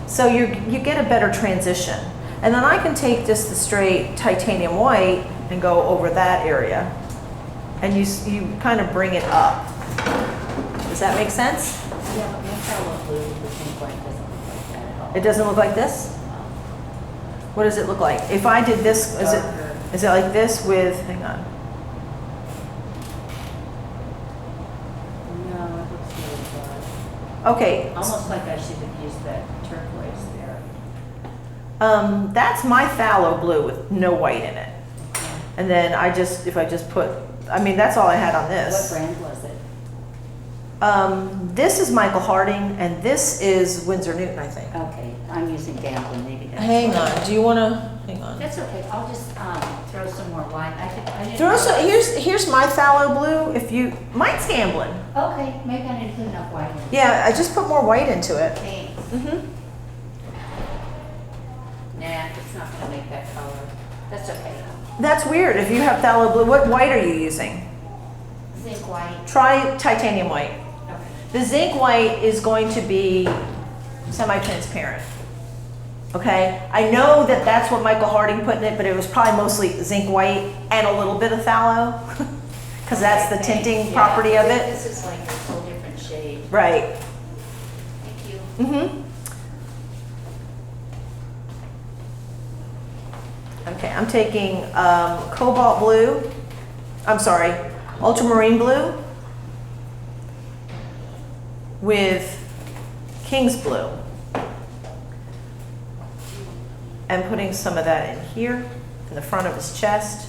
So you get a better transition. And then I can take just the straight titanium white and go over that area. And you kind of bring it up. Does that make sense? Yeah, but my phthalo blue with the zinc white doesn't look like that at all. It doesn't look like this? What does it look like? If I did this, is it like this with, hang on. No, it looks really dark. Okay. Almost like I should have used that turquoise there. That's my phthalo blue with no white in it. And then if I just put, that's all I had on What this. brand was it? This is Michael Harding, and this is Winsor Newton, I think. Okay, I'm using Gamblin, maybe that's. Hang why. on, do you want to, hang on. That's okay, I'll just throw some more white. I didn't Throw know- some, here's my phthalo blue, mine's Gamblin. Okay, maybe I didn't put enough white in. Yeah, I just put more white into it. Thanks. Mm-hmm. Nah, just it's not gonna make that color. That's okay. That's weird. If you have phthalo blue, what white are you using? Zinc white. Try titanium white. Okay. The zinc white is going to be semi-transparent. Okay, I know that that's what Michael Harding put in it, but it was probably mostly zinc white and a little bit of phthalo, because that's the tinting property of it. This is like a whole different shade. Right. Thank you. Mm-hmm. Okay, I'm taking cobalt blue. I'm sorry, ultramarine blue with king's blue. And putting some of that in here, in the front of his chest.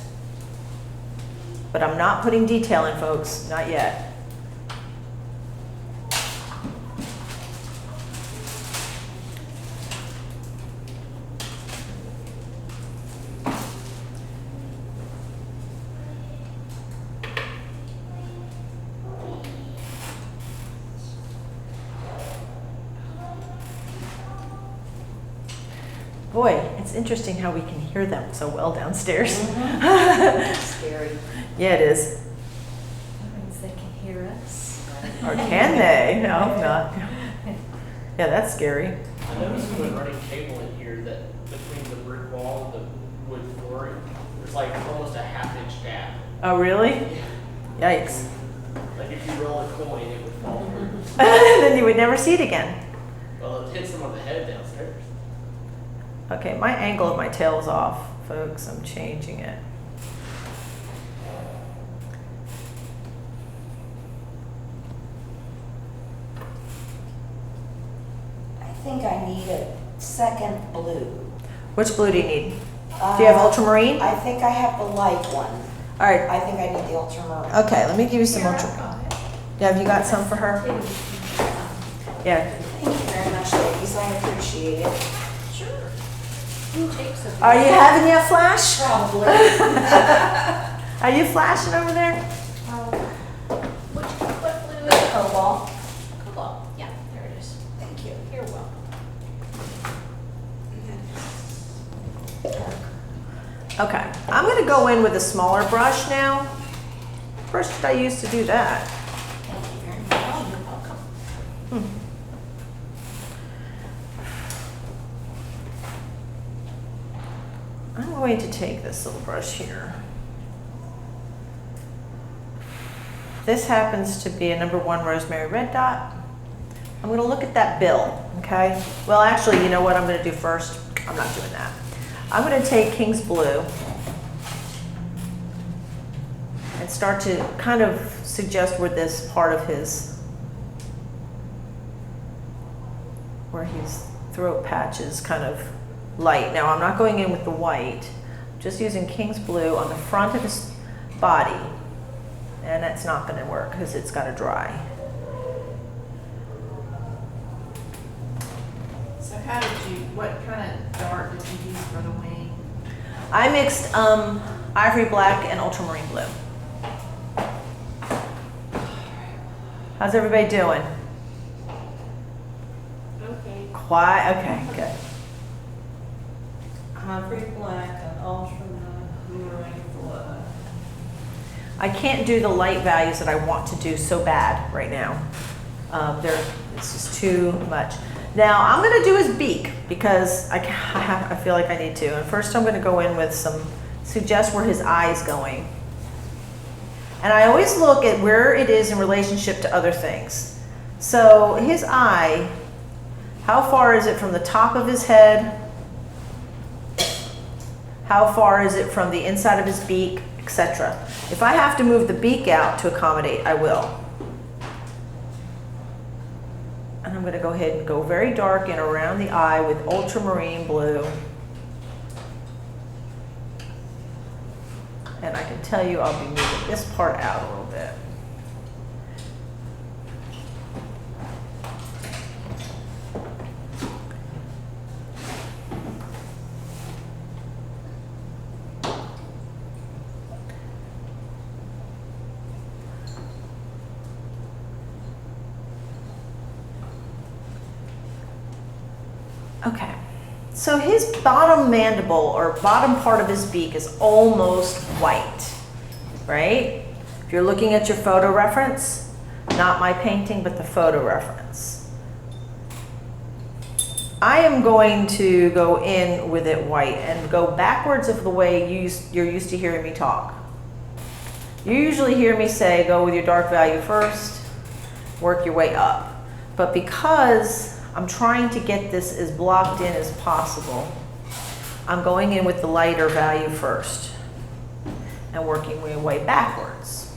But I'm not putting detail in, folks, not yet. Boy, it's interesting how we can hear them so well downstairs. Scary. Yeah, it is. That means they can hear us. Or can they? No, not. Yeah, that's scary. I noticed when running cable in here that between the brick wall and the wood flooring, there's like almost a half-inch gap. Oh, really? Yikes. Like if you roll a coin, it would fall through. Then you would never see it again. Well, it hits them on the head downstairs. Okay, my angle of my tail is off, folks. I'm changing it. I think I need a second blue. Which blue do you need? Do you have ultramarine? I think I have the light one. All right. I think I need the ultramarine. Okay, let me give you some ultramarine. Yeah, have you got some for her? Yeah. Thank you very much, ladies. I appreciate it. Sure. You take some. Are you having your flash? Probably. Are you flashing over there? What blue is it? Cobalt. Cobalt. Yeah, there it is. Thank you. You're welcome. Okay, I'm gonna go in with a smaller brush now. First I used to do that. Thank you very much. Oh, you're welcome. I'm going to take this little brush here. This happens to be a #1 rosemary red dot. I'm gonna look at that bill, okay? Well, actually, you know what I'm gonna do first? I'm not doing that. I'm gonna take King's Blue and start to kind of suggest where this part of his, where his throat patch is kind of light. Now, I'm not going in with the white. I'm just using King's Blue on the front of his body. And that's not gonna work because it's gotta dry. So how did you, what kind of dart did you use for the wing? I mixed ivory black and ultramarine blue. How's everybody doing? Okay. Quiet, okay, good. Ivory black and ultramarine blue. I can't do the light values that I want to do so bad right now. It's just too much. Now I'm gonna do his beak because I feel like I need to. And first I'm gonna go in with suggest where his eye's going. And I always look at where it is in relationship to other things. So his eye, how far is it from the top of his head? How far is it from the inside of his beak, etc. If I have to move the beak out to accommodate, I will. And I'm going to go ahead and go very dark and around the eye with ultramarine blue. And I can tell you I'll be moving this part out a little bit. Okay, So his bottom mandible or bottom part of his beak is almost white, right? If you're looking at your photo reference, not my painting, but the photo reference. I am going to go in with it white and go backwards of the way you're used to hearing me talk. You usually hear me say, go with your dark value first, work your way up. But because I'm trying to get this as blocked in as possible, I'm going in with the lighter value first and working my way backwards.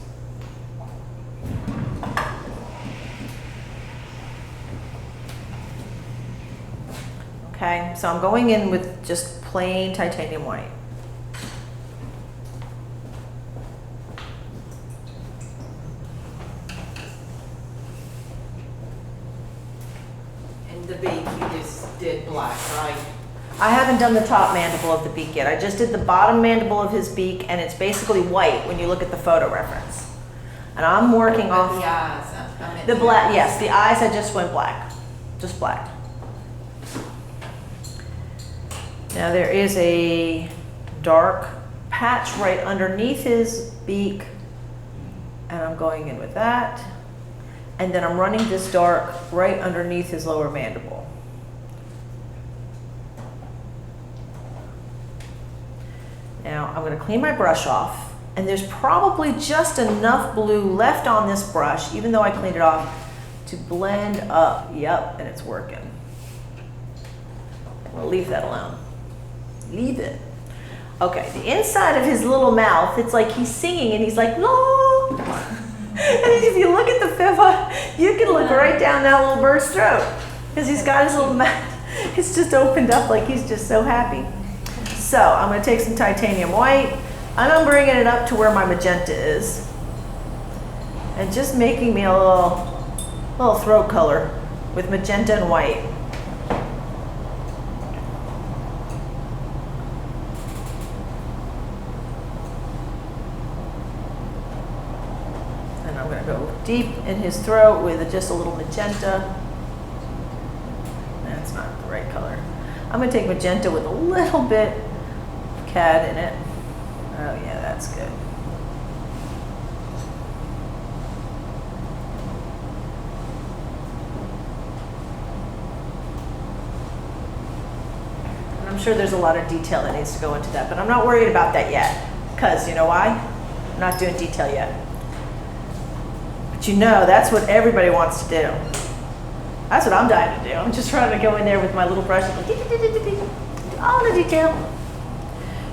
Okay, so I'm going in with just plain titanium white. And the beak, you just did black, right? I haven't done the top mandible of the beak yet. I just did the bottom mandible of his beak, and it's basically white when you look at the photo reference. And I'm working But off the eyes, I meant the black. Yes, the eyes I just went black, just black. Now there is a dark patch right underneath his beak, and I'm going in with that. And then I'm running this dark right underneath his lower mandible. Now I'm going to clean my brush off, and there's probably just enough blue left on this brush, even though I cleaned it off, to blend up. Yep, and it's working. We'll leave that alone. Leave it. Okay, the inside of his little mouth, it's like he's singing and he's like, no. And if you look at the fibba, you can look right down that little bird's throat because he's got his little mouth. It's just opened up like he's just so happy. So I'm going to take some titanium white and I'm bringing it up to where my magenta is and just making me a little throat color with magenta and white. And I'm going to go deep in his throat with just a little magenta. That's not the right color. I'm going to take magenta with a little bit of cad in it. Oh yeah, that's good. And I'm sure there's a lot of detail that needs to go into that, but I'm not worried about that yet. Because you know why? I'm not doing detail yet. But you know, that's what everybody wants to do. That's what I'm dying to do. I'm just trying to go in there with my little brush and go, all the detail.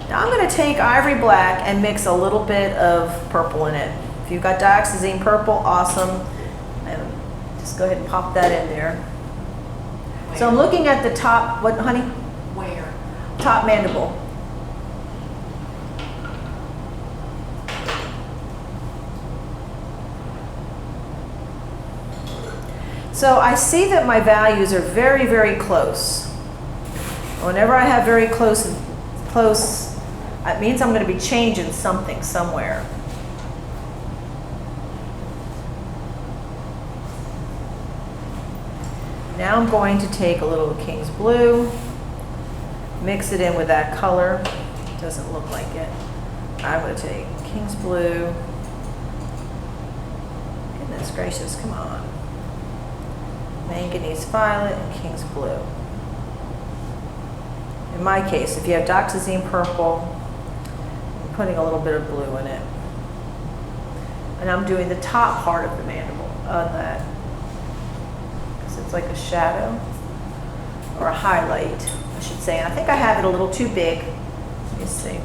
Now I'm going to take ivory black and mix a little bit of purple in it. If you've got dioxazine purple, awesome. And just go ahead and pop that in there. So I'm looking at the top, what, honey? Where? Top mandible. So I see that my values are very, very close. Whenever I have very close, it means I'm going to be changing something somewhere. Now I'm going to take a little King's Blue, mix it in with that color. It doesn't look like it. I'm going to take King's Blue. Goodness gracious, come on. Manganese Violet and King's Blue. In my case, if you have dioxazine purple, I'm putting a little bit of blue in it. And I'm doing the top part of the mandible on that. Because it's like a shadow or a highlight, I should say. And I think I have it a little too big. Let me see.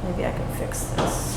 Maybe I can fix this.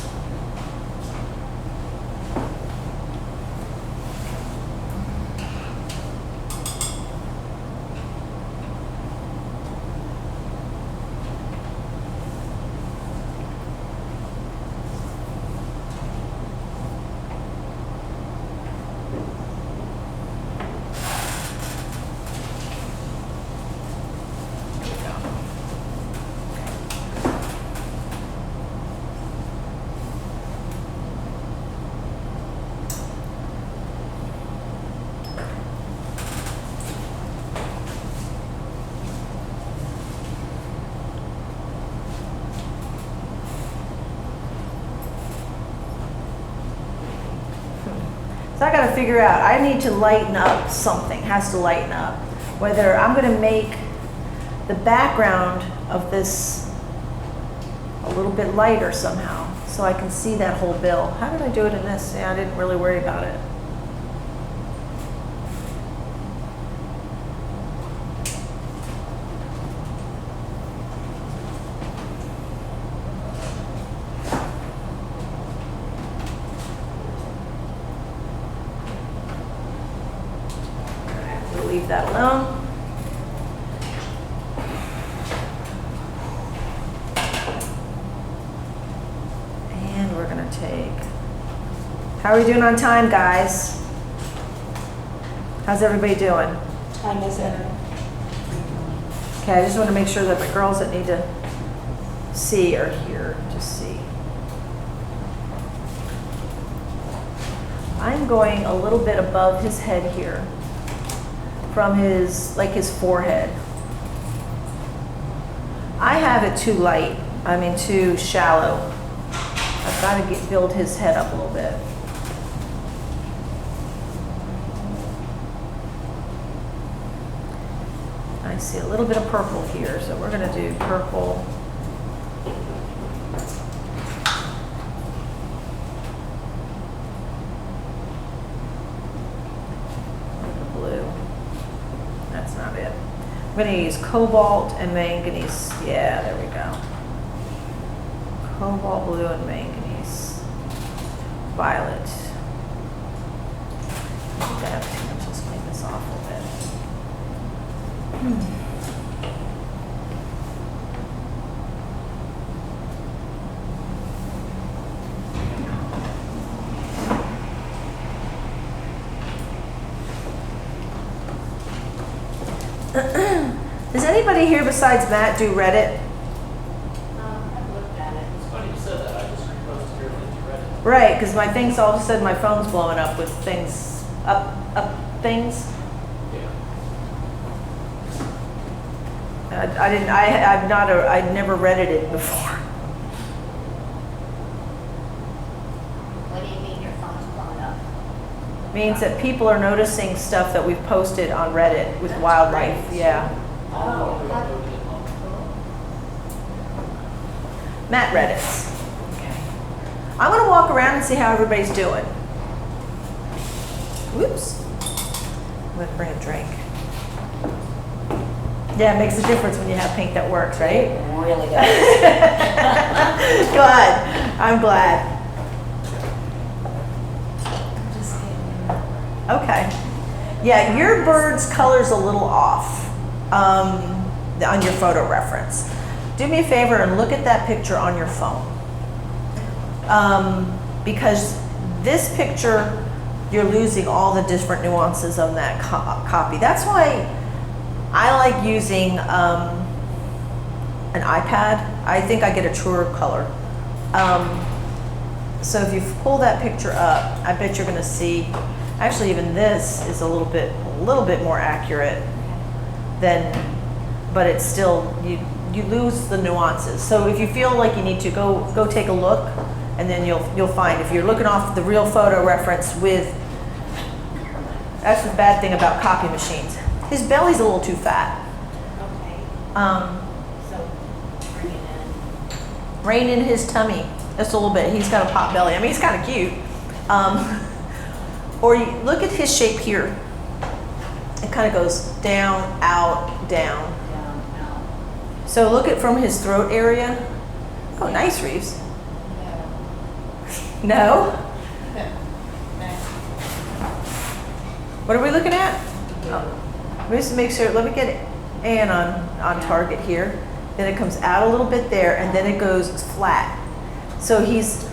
So I gotta figure out, I need to lighten up something, has to lighten up. Whether I'm gonna make the background of this a little bit lighter somehow, so I can see that whole bill. How did I do it in this? Yeah, I didn't really worry about it. We'll leave that alone. And we're gonna take, how are we doing on time, guys? How's everybody doing? Time is it? Okay, I just want to make sure that the girls that need to see are here to see. I'm going a little bit above his head here, from his, like his forehead. I have it too light, too shallow. I've got to build his head up a little bit. I see a little bit of purple here, so we're gonna do purple. Blue. That's not it. I'm gonna use cobalt and manganese. Yeah, there we go. Cobalt blue and manganese. Violet. I think I have too much. Let's clean this off a little bit. Does anybody here besides Matt do Reddit? I've looked at it. It's funny you said that, I just reposted your link to Reddit. Right, because my thing's all of a sudden my phone's blowing up with things, up things. Yeah. I'd never Reddited before. What do you mean your phone's blowing up? Means that people are noticing stuff that we've posted on Reddit with wildlife, yeah. Oh, Matt Reddits. Okay. I'm gonna walk around and see how everybody's doing. Whoops. I'm gonna bring a drink. Yeah, it makes a difference when you have paint that works, right? It really does. Good. I'm glad. Just getting Okay. Yeah, your bird's color's a little off on your photo reference. Do me a favor and look at that picture on your phone. Because this picture, you're losing all the different nuances of that copy. That's why I like using an iPad. I think I get a truer color. So if you pull that picture up, I bet you're gonna see, actually even this is a little bit more accurate than, but it's still, you lose the nuances. So if you feel like you need to go take a look, and then you'll find if you're looking off the real photo reference with, that's the bad thing about copy machines. His belly's a little too fat. Okay, so bring it in. Rein in his tummy just a little bit. He's got a pot belly. I mean, he's kind of cute. Or you look at his shape here. It kind of goes down, out, down. Down, out. So look at from his throat area. Oh, nice, Reeves. No? What are we looking at? Oh. Let me just make sure, let me get Ann on target here. Then it comes out a little bit there, and then it goes flat. So this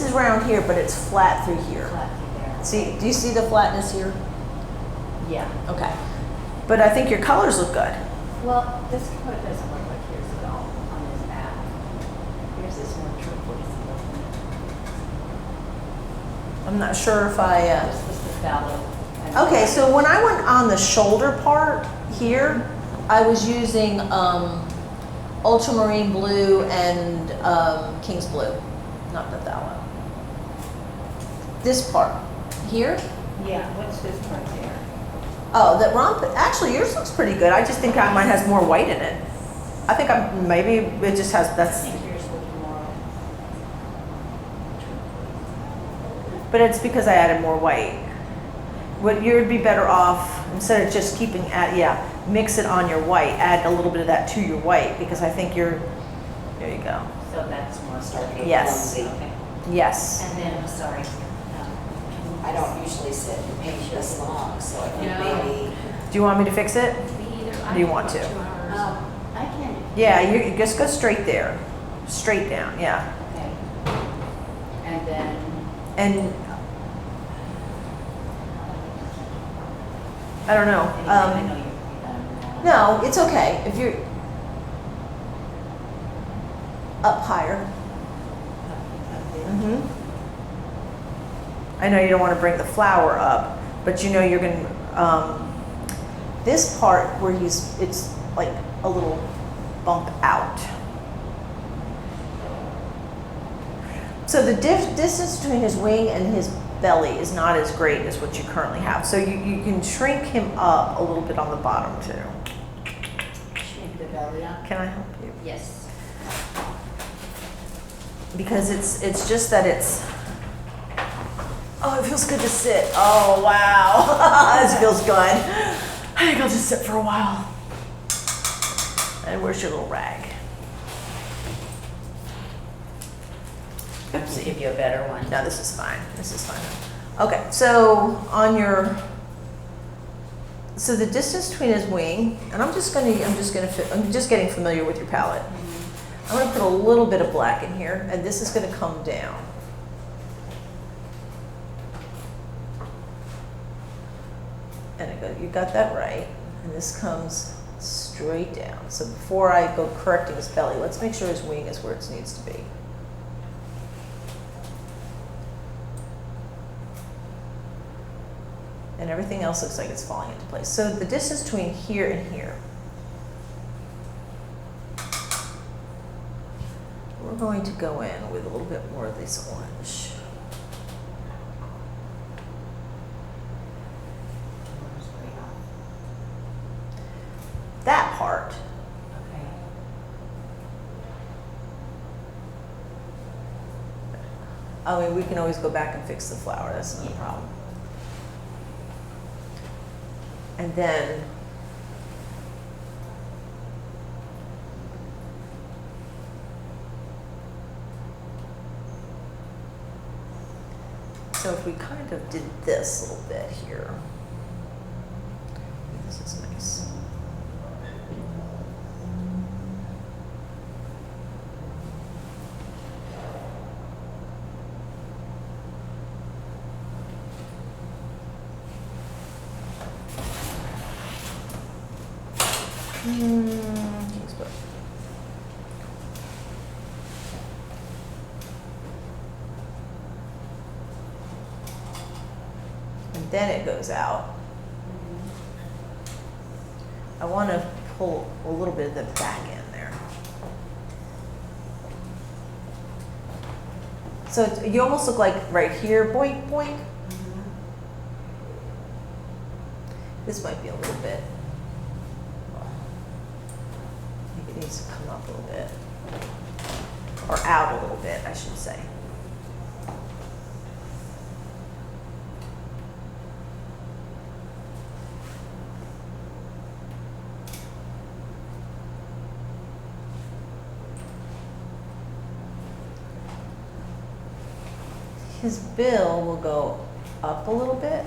is round here, but it's flat through here. Flat through there. See, do you see the flatness here? Yeah. Okay. But I think your colors look good. Well, this color doesn't look like yours at all on his back. Yours is more turquoise looking. I'm not sure if This was the fallow. Okay, so when I went on the shoulder part here, I was using ultramarine blue and King's blue, not the phthalo. This part, Here? Yeah, what's this part there? Oh, that actually yours looks pretty good. I just think mine has more white in it. I think maybe it just has, I that's, think yours looks more. but it's because I added more white. You'd be better off, instead of just keeping mix it on your white, add a little bit of that to your white, because I think there you go. So that's more Starting Yes. clumsy. Okay. Yes. And then, sorry. I don't usually sit and paint this long, so I think No. maybe, Do you want me to fix it? Me either. Do you want to? 2 hours. I can. Yeah, you just go straight there. Straight down, yeah. Okay. And then, And I don't know. I know you're. No, it's okay. If you're up higher. Mm-hmm. I know you don't want to bring the flower up, but you know you're going to, this part where it's like a little bump out. So the distance between his wing and his belly is not as great as what you currently have. So you can shrink him up a little bit on the bottom too. Shrink the belly up? Can I help you? Yes. Because it's just that oh, it feels good to sit. Oh, wow. This feels good. I think I'll just sit for a while. And where's your little rag? I can give you a better one. No, this is fine. This is fine. Okay, so so the distance between his wing, and I'm just getting familiar with your palette. I'm gonna put a little bit of black in here, and this is gonna come down. And you got that right. And this comes straight down. So before I go correcting his belly, let's make sure his wing is where it needs to be. And everything else looks like it's falling into place. So the distance between here and here. We're going to go in with a little bit more of this orange. That part. Okay. I mean, we can always go back and fix the flower. That's not a problem. And then so if we kind of did this a little bit here, this is nice. And then it goes out. I want to pull a little bit of the back in there. So you almost look like right here, boink, boink. This might be a little bit. I think it needs to come up a little bit. Or out a little bit, I should say. His bill will go up a little bit.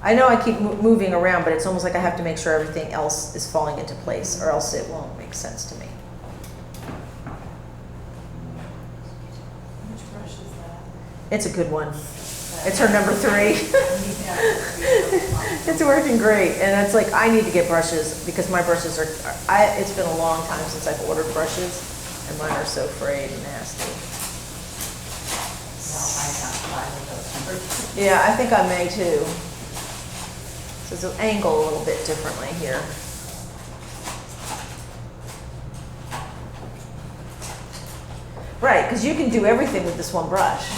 I know I keep moving around, but it's almost like I have to make sure everything else is falling into place, or else it won't make sense to me. Which brush is that? It's a good one. It's her number 3. It's working great, and it's like I need to get brushes because my brushes are. It's been a long time since I've ordered brushes, and mine are so frayed and nasty. Yeah, I think I may too. So it's an angle a little bit differently here. Right, because you can do everything with this one brush.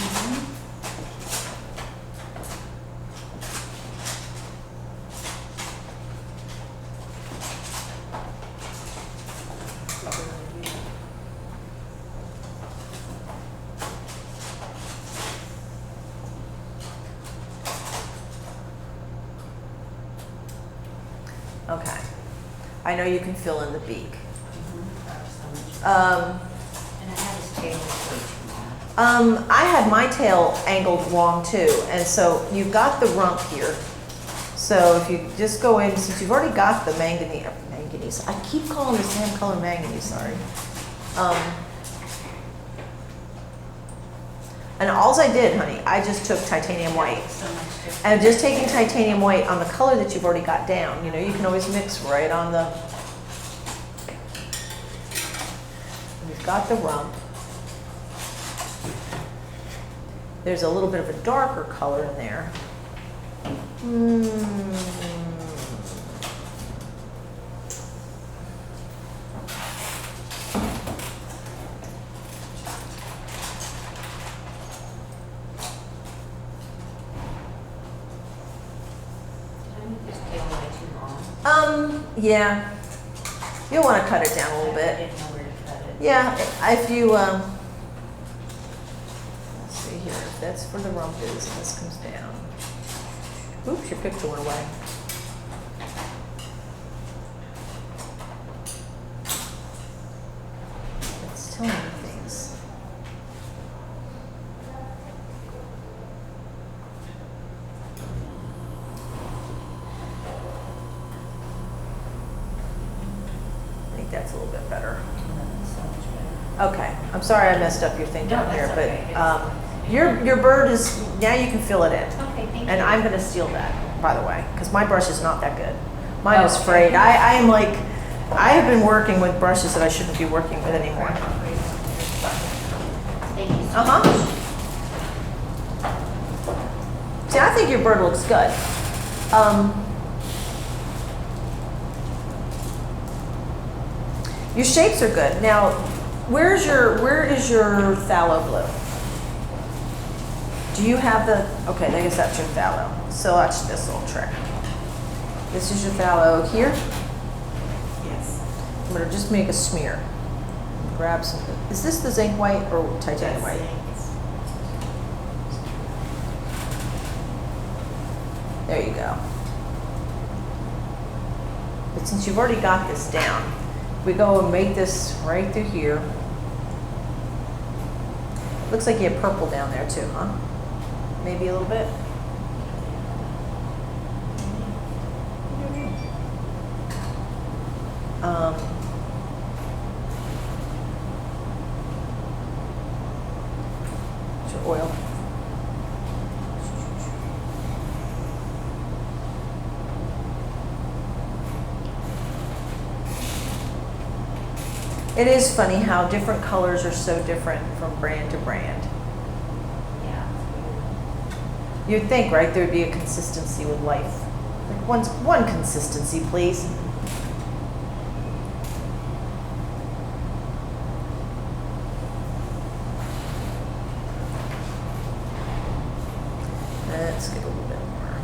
Okay. I know you can fill in the beak. And I have his tail way too long. I had my tail angled wrong too, and so you've got the rump here. So if you just go in, since you've already got the manganese, I keep calling the same color manganese, sorry. And alls I did, honey, I just took titanium white. So much different. And just taking titanium white on the color that you've already got down, you know, you can always mix right on the, we've got the rump. There's a little bit of a darker color in there. Did I make his tail way too long? Yeah. You'll want to cut it down a little I bit. didn't know where to cut it. Yeah, if you, let's see here, if that's where the rump is, and this comes down. Oops, your picture went away. It's telling me things. I think that's a little bit better. So much better. Okay, I'm sorry I messed up your thing No, down here, that's okay. but your bird is, now you can fill it in. Okay, thank you. And I'm gonna steal that, by the way, because my brush is not that good. Mine is Oh, okay. frayed. I am like, I have been working with brushes that I shouldn't be working with anymore. Thank you so Uh-huh. much. See, I think your bird looks good. Your shapes are good. Now, where is your phthalo blue? Do you have the, okay, I guess that's your phthalo. So watch this little trick. This is your phthalo here. Yes. I'm gonna just make a smear. Grab some, is this the zinc white or titanium white? There you go. But since you've already got this down, we go and make this right through here. Looks like you have purple down there too, huh? Maybe a little bit? It's your oil. It is funny how different colors are so different from brand to brand. Yeah. You'd think, right, there'd be a consistency with life. Like one consistency, please. Let's get a little bit more.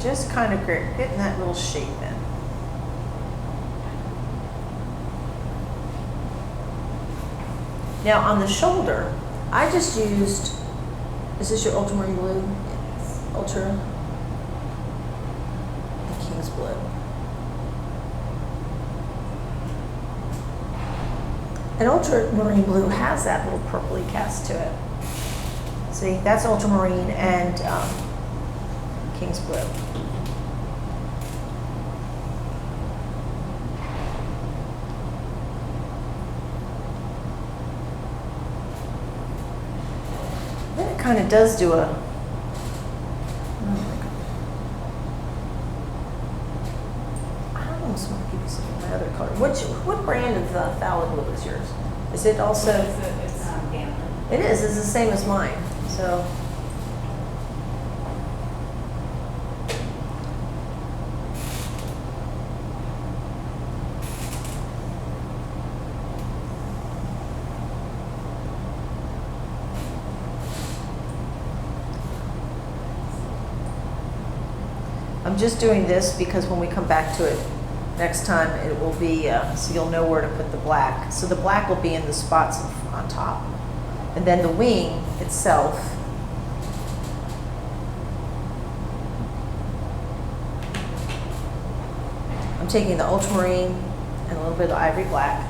Just kind of getting that little shape in. Now on the shoulder, I just used, is this your ultramarine blue? Yes. Ultra and King's Blue. And ultramarine blue has that little purpley cast to it. See, that's ultramarine and King's Blue. Then it kind of does do a, I almost want to give you some of my other color. What brand of phthalo blue is yours? Is it also? It's Gamblin. It is. It's the same as mine. So. I'm just doing this because when we come back to it, Next time it will be, so you'll know where to put the black. So the black will be in the spots on top. And then the wing itself, I'm taking the ultramarine and a little bit of ivory black.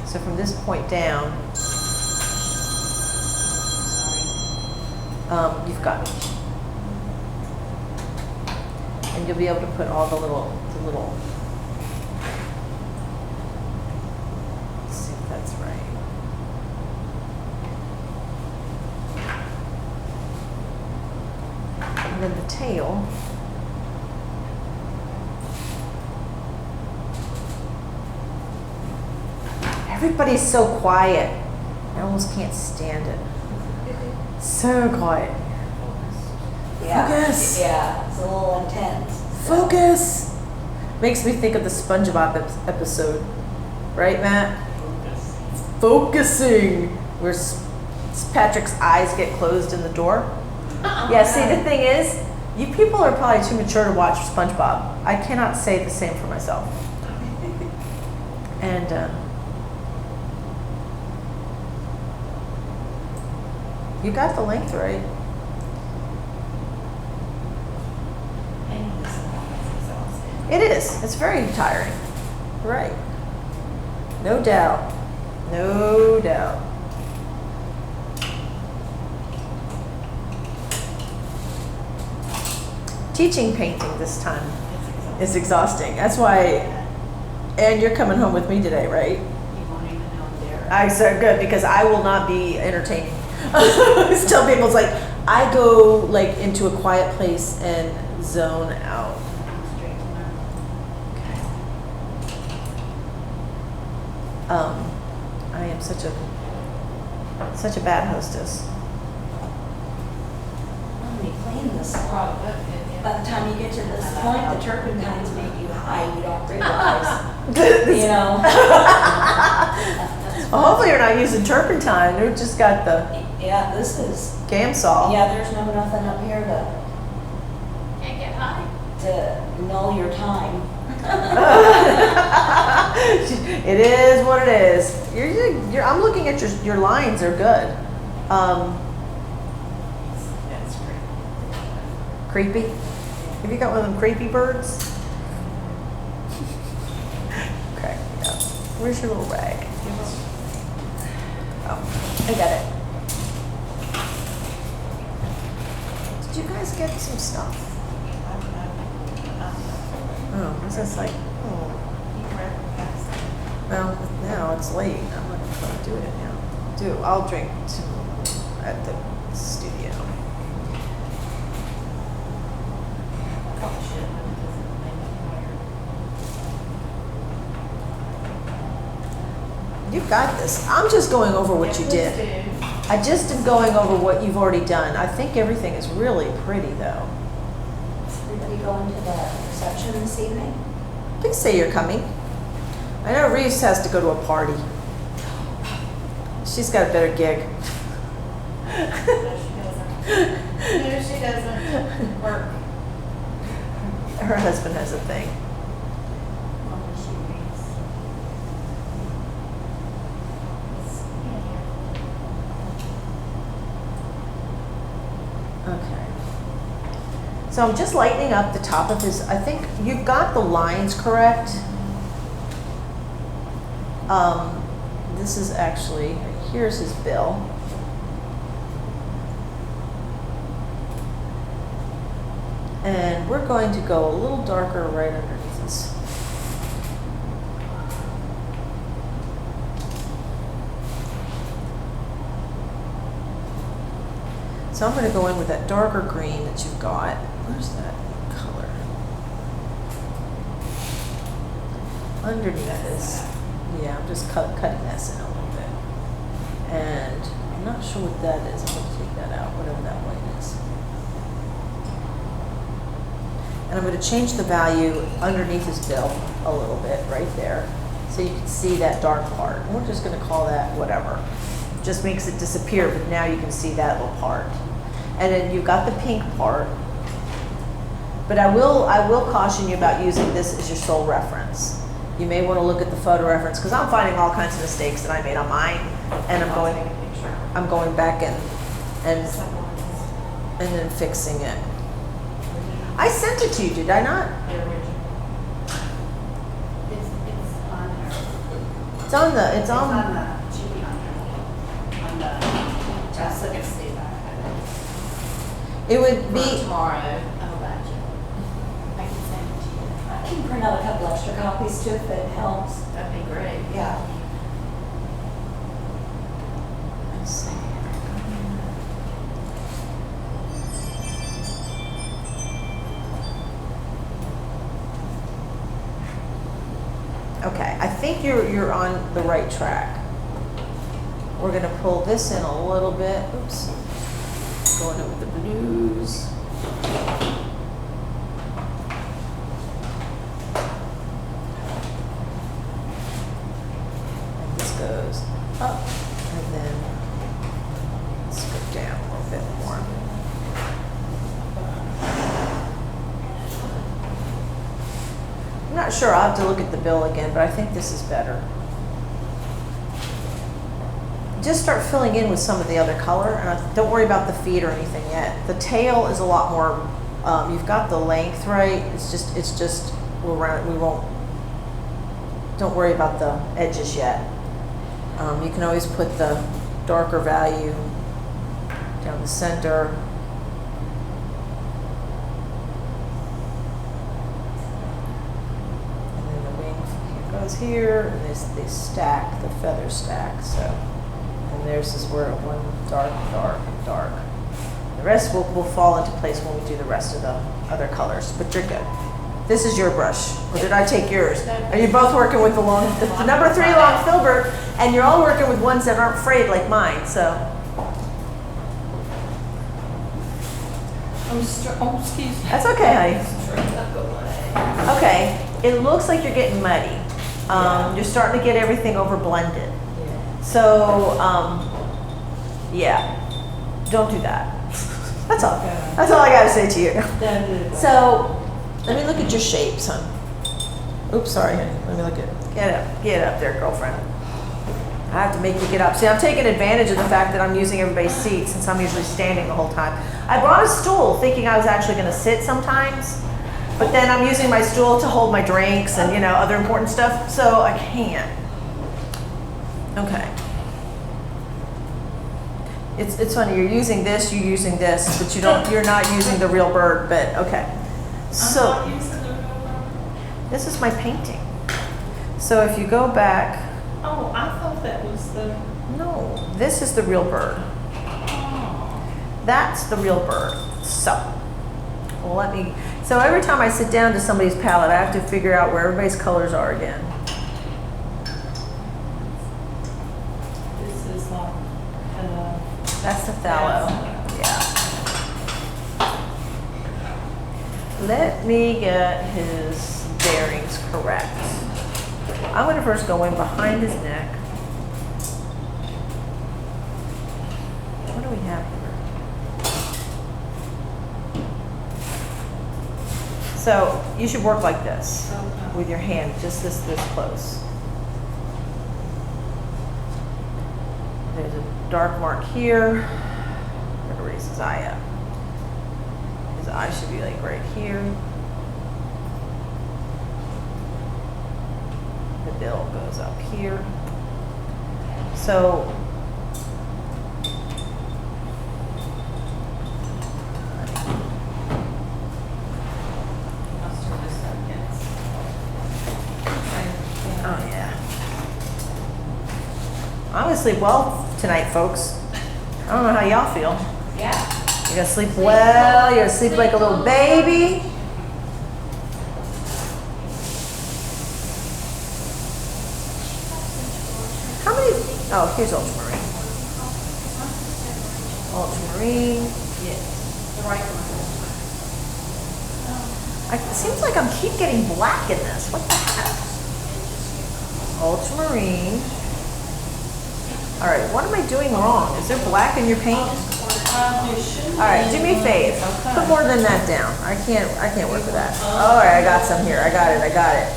So from this point down, you've got, and you'll be able to put all the little, let's see if that's right. And then the tail. Everybody's so quiet. I almost can't stand it. So quiet. Yeah. Focus. Yeah, it's a little intense. Focus. Makes me think of the SpongeBob episode, right, Matt? Focusing. Where Patrick's eyes get closed in the door. Yeah. See, the thing is, you people are probably too mature to watch SpongeBob. I cannot say the same for myself. And you got the length right. It is. It's very tiring. Right. No doubt. No doubt. Teaching painting this time is exhausting. That's why, and you're coming home with me today, right? You won't even know I'm there. I said good because I will not be entertaining. I always tell people it's like I go like into a quiet place and zone out. Straight to learn. I am such a bad hostess. When we clean this up, by the time you get to this point, the turpentines make you high, you don't realize, you know. Well, hopefully you're not using turpentine. You've just got the Yeah, this is, Gamsol. yeah, there's nothing up here Can't get high. to null your time. It is what it is. I'm looking at your lines are good. That's great. Creepy. Have you got one of them creepy birds? Okay. Yeah. Where's your little rag? Oh, I got it. Did you guys get some stuff? Oh, this is like, oh. Well, now it's late. I'm not gonna do it now. I'll drink at the studio. You've got this. I'm just going over what you did. I just am going over what you've already done. I think everything is really pretty though. Are you going to the reception this evening? Please say you're coming. I know Reese has to go to a party. She's got a better gig. No, she doesn't work. Her husband has a thing. Okay. So I'm just lightening up the top of his, I think you've got the lines correct. This is actually, here's his bill. And we're going to go a little darker right underneath this. So I'm going to go in with that darker green that you've got. Where's that color? Underneath this. Yeah, I'm just cutting this in a little bit. And I'm not sure what that is. I'm going to take that out, whatever that white is. And I'm going to change the value underneath his bill a little bit right there. So you can see that dark part. And we're just going to call that whatever. Just makes it disappear, but now you can see that little part. And then you've got the pink part. But I will caution you about using this as your sole reference. You may want to look at the photo reference, because I'm finding all kinds of mistakes that I made on mine, and I'm going back and then fixing it. I sent it to you, did I not? It's on her. It's on the, It's on the, should be on her. On the, just look and see if I have it. it would be, Tomorrow. Oh, gotcha. I can send it to you. I can print out a couple extra copies too if it helps. That'd be great. Yeah. let's see. Okay, I think you're on the right track. We're gonna pull this in a little bit. Oops. Going over the blues. And this goes up, and then let's go down a little bit more. I'm not sure, I'll have to look at the bill again, but I think this is better. Just start filling in with some of the other color, and don't worry about the feet or anything yet. The tail is a lot more, you've got the length right, it's just, we won't, don't worry about the edges yet. You can always put the darker value down the center. Goes here, and they stack, the feathers stack, so. And there's is where one dark, dark, dark. The rest will fall into place when we do the rest of the other colors, but you're good. This is your brush, or did I take yours? Are you both working with the number 3 long filbert, and you're all working with ones that aren't frayed like mine, so. Oh, excuse me. That's okay, honey. Okay, it looks like you're getting muddy. You're starting to get everything over blended. So, yeah, don't do that. That's all. That's all I gotta say to you. Don't do that. So, let me look at your shapes, hon. Oops, sorry, honey. Let me look at, get up there, girlfriend. I have to make you get up. See, I'm taking advantage of the fact that I'm using everybody's seat since I'm usually standing the whole time. I brought a stool thinking I was actually gonna sit sometimes. But then I'm using my stool to hold my drinks and, other important stuff, so I can't. Okay. It's funny, you're using this, but you're not using the real bird, but okay. So, this is my painting. So if you go back. Oh, I thought that was the. No, this is the real bird. Oh. That's the real bird. So every time I sit down to somebody's palette, I have to figure out where everybody's colors are again. This is like, That's the phthalo. Yeah. Let me get his bearings correct. I'm going to first go in behind his neck. What do we have here? So you should work like this with your hand, just this close. There's a dark mark here. I'm gonna raise his eye up. His eye should be like right here. The bill goes up here. So oh yeah. I'm gonna sleep well tonight, folks. I don't know how y'all feel. Yeah. You're gonna sleep well, you're gonna sleep like a little baby. How many? Oh, here's ultramarine. Ultramarine. Yes, the right one. It seems like I'm keep getting black in this. What the heck? Ultramarine. All right, what am I doing wrong? Is there black in your paint? Oh, All right, do me a favor. Put more than that down. I can't work with that. All right, I got some here. I got it.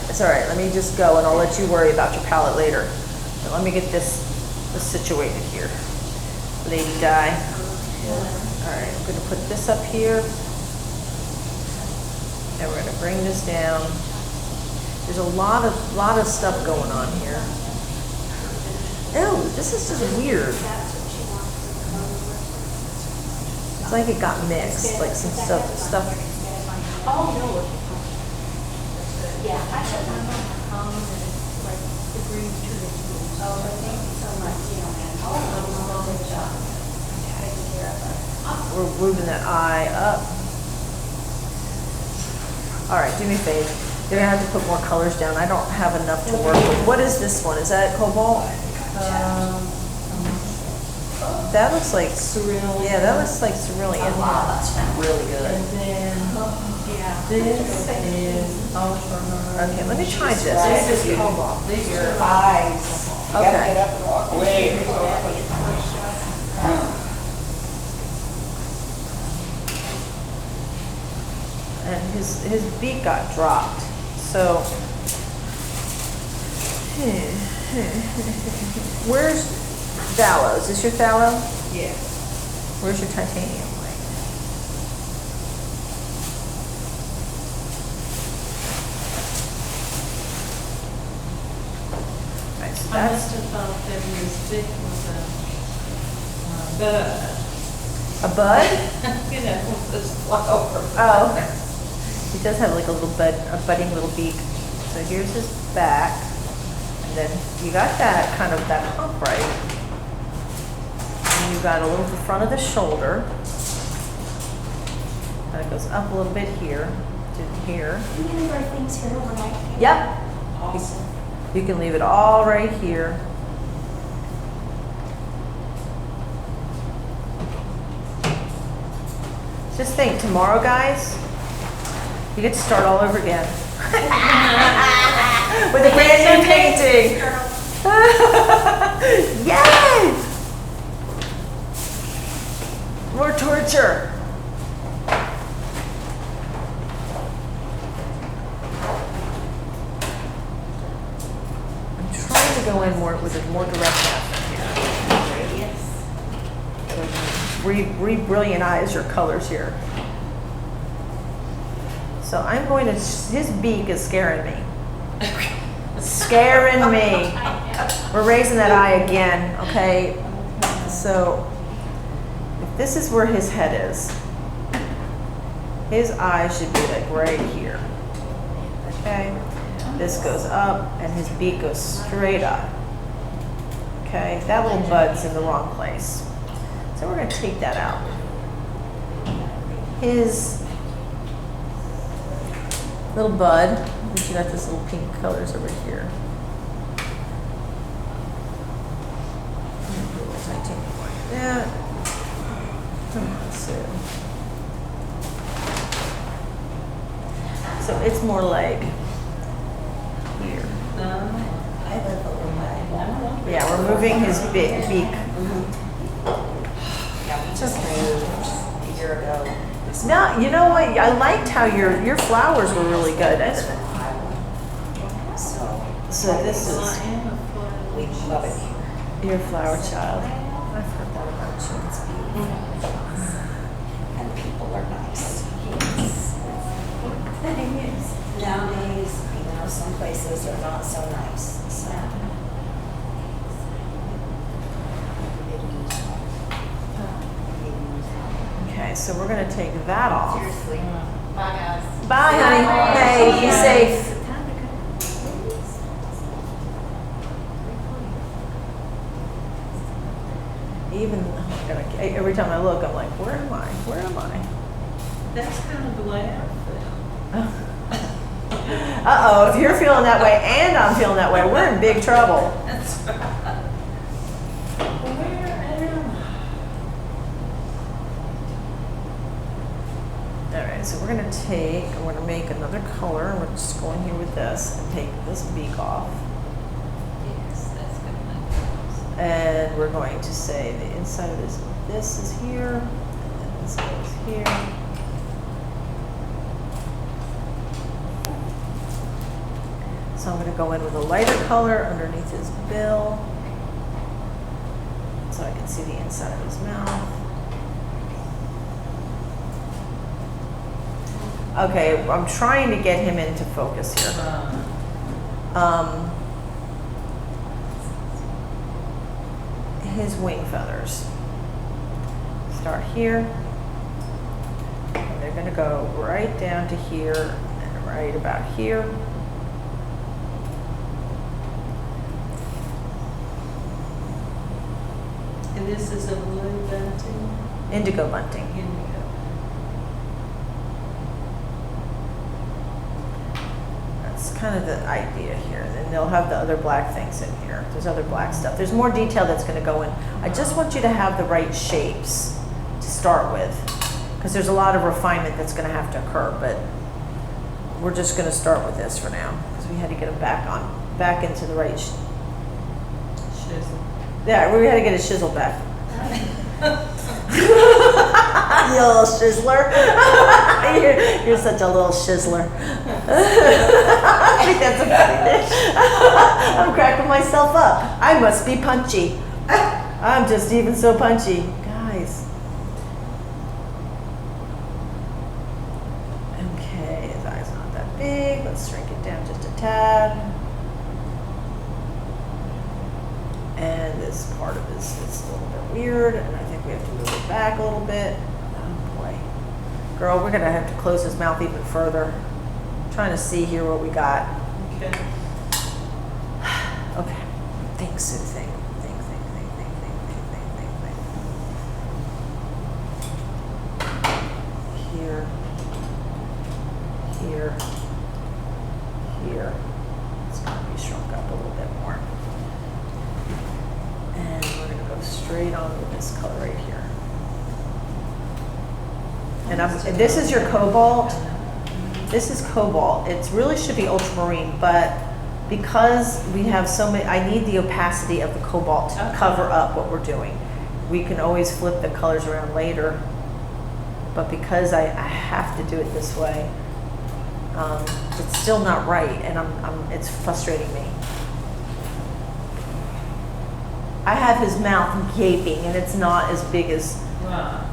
It's all right. Let me just go and I'll let you worry about your palette later. But let me get this situated here. Lady Di. All right, I'm gonna put this up here. And we're gonna bring this down. There's a lot of stuff going on here. Ew, this is just weird. It's like it got mixed, like some stuff. Oh, no. Yeah, I should have like the green to the blue. Oh, thank you so much, and good job. Taking care of us. We're moving that eye up. All right, do me a favor. You're gonna have to put more colors down. I don't have enough to work with. What is this one? Is that cobalt? That looks like Cerulean. Yeah, that looks like cerulean. Wow, that's really good. And then this is ultramarine. Okay, let me try this. This This is is cobalt. These are eyes. You gotta Okay. get up and walk away. And his beak got dropped. So where's phthalo? Is this your phthalo? Yeah. Where's your titanium light? Right, so I that's must have thought that this big was a bud. a bud? You know, this flower. Oh, okay. He does have like a budding little beak. So here's his back, and then you got that kind of that hump right. And you got a little the front of the shoulder. And it goes up a little bit here to here. You can leave our things here overnight. Yep. Awesome. You can leave it all right here. Just think, tomorrow, guys, you get to start all over again. With a brand new painting. Yay! More torture. I'm trying to go in more with a more direct pattern here. Re-brilliantize your colors here. So I'm going to, his beak is scaring me. Scaring me. We're raising that eye again, okay? So if this is where his head is, his eye should be like right here. Okay? This goes up and his beak goes straight up. Okay? That little bud's in the wrong place. So we're going to take that out. His little bud, but you got this little pink colors over here. Titanium like that. Come on, Sue. So it's more like here. I live over my. Yeah, we're moving his beak. Yeah, we just moved a year ago. No, you know what? I liked how your flowers were really good. So this is We love it here. your flower child. I forgot about you. It's beautiful. And people are nice. Nowadays, some places are not so nice, so. Okay, so we're gonna take that off. Seriously. Bye, guys. Bye, honey. Hey, be safe. Even every time I look, I'm like, where am I? Where am I? That's kind of the way I feel. Uh-oh, if you're feeling that way and I'm feeling that way, we're in big trouble. That's right. Where am I? All right, so we're gonna make another color. We're just going here with this and take this beak off. Yes, that's good. And we're going to say the inside of this is here. This goes here. So I'm going to go in with a lighter color underneath his bill so I can see the inside of his mouth. Okay, I'm trying to get him into focus here. His wing feathers. Start here. And they're going to go right down to here and right about here. And this is a blue bunting? Indigo bunting. Indigo. That's kind of the idea here. And they'll have the other black things in here. There's other black stuff. There's more detail that's going to go in. I just want you to have the right shapes to start with, because there's a lot of refinement that's going to have to occur. But we're just going to start with this for now, because we had to get them back into the right. Shizzle. Yeah, we had to get his shizzle back. You little shizzler. You're such a little shizzler. I think that's a funny thing. I'm cracking myself up. I must be punchy. I'm just even so punchy. Guys. Okay, his eye's not that big. Let's shrink it down just a tad. And this part of this is a little bit weird, and I think we have to move it back a little bit. Oh boy. Girl, we're gonna have to close his mouth even further. I'm trying to see here what we got. Okay. Okay. Think, Sue, think. Think. Here. It's gonna be shrunk up a little bit more. And we're going to go straight on with this color right here. And this is your cobalt. This is cobalt. It really should be ultramarine, but because we have so many, I need the opacity of the cobalt to cover up what we're doing. We can always flip the colors around later, but because I have to do it this way, it's still not right, and it's frustrating me. I have his mouth gaping, and it's not as big as. Wow.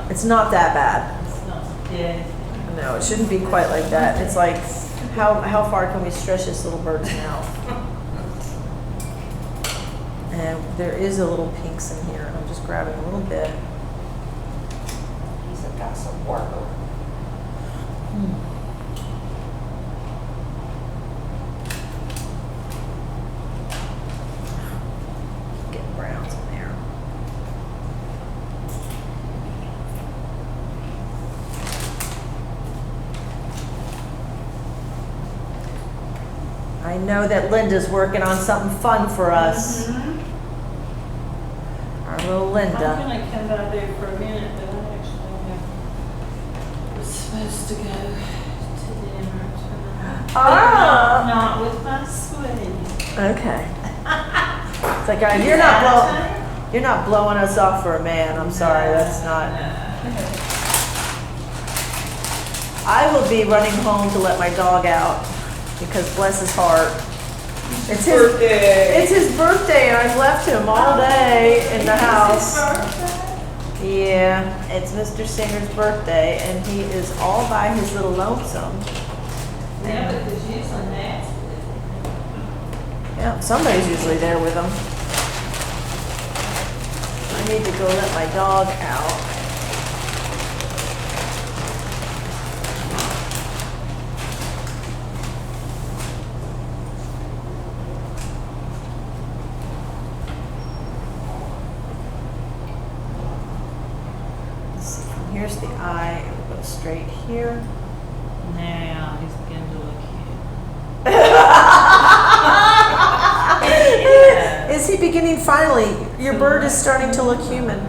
It's not that bad. It's not dead. No, it shouldn't be quite like that. It's like, how far can we stretch this little bird's mouth? And there is a little pinks in here. I'm just grabbing a little bit. He's got some work. Getting browns in there. I know that Linda's working on something fun for us. Our little Linda. I'm gonna come by there for a minute, but I actually was supposed to go to dinner tonight. Ah. Not with my sweetie. Okay. It's like, you're not blowing us off for a man. I'm sorry, that's not. I will be running home to let my dog out because bless his heart. It's his birthday. It's his birthday, and I've left him all day in the house. Yeah, it's Mr. Singer's birthday, and he is all by his little lonesome. Yeah, because usually Matt's with him. Yeah, somebody's usually there with him. I need to go let my dog out. Let's see, from here's the eye, and we'll go straight here. Now he's beginning to look cute. Is he beginning finally? Your bird is starting to look human.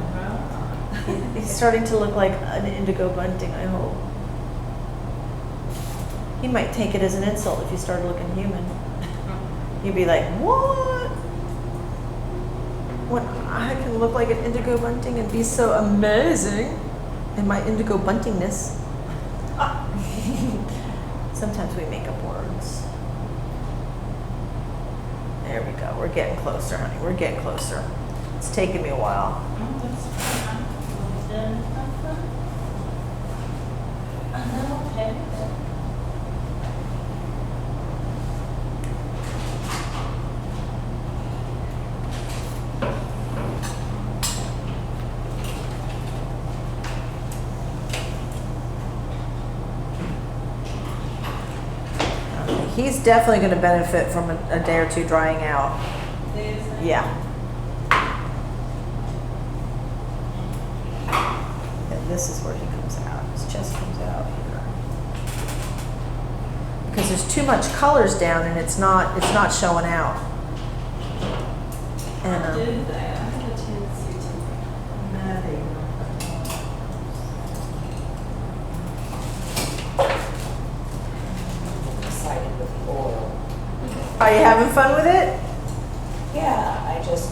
He's starting to look like an indigo bunting, I hope. He might take it as an insult if you started looking human. You'd be like, what? When I can look like an indigo bunting and be so amazing? and my indigo buntingness. Sometimes we make up words. There we go. We're getting closer, honey. We're getting closer. It's taken me a while. Oh, that's fine. Done. I know, okay. He's definitely going to benefit from a day or two drying out. Yeah. And this is where he comes out. His chest comes out here. Because there's too much colors down and it's not showing out. And I do that. I have a tendency to matting. Excited with the oil. are you having fun with it? Yeah, I just,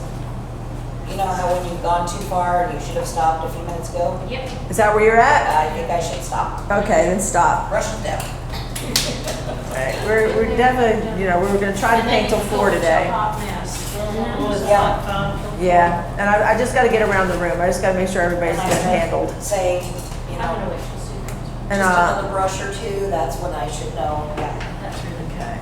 you know how when you've gone too far and you should have stopped a few minutes ago? Yep. Is that where you're at? I think I should stop. Okay, then stop. Brush it down. All right, we're definitely, we were going to try to paint till 4 today. Was Yeah. like fun. Yeah, and I just got to get around the room. I just got to make sure everybody's And I getting said, handled. Say, I'm you gonna know, wait till Sue comes. And just another brush or two, that's when I should know. Yeah. That's really okay.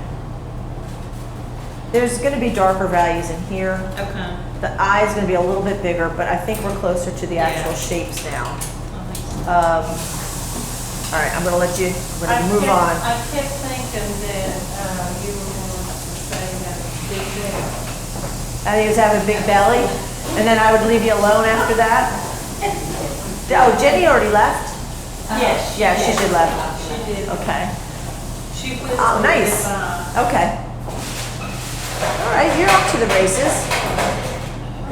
There's going to be darker values in here. Okay. The eye is going to be a little bit bigger, but I think we're closer to the actual Yeah. shapes now. I think so. All right, I'm going to let you move on. I kept thinking that you were going to say that big deal. I think he was having a big belly, and then I would leave you alone after that. Oh, Jenny already left? Yes. Yeah, she did left. She did. Okay. She was. Oh, nice. Okay. All right, you're off to the races.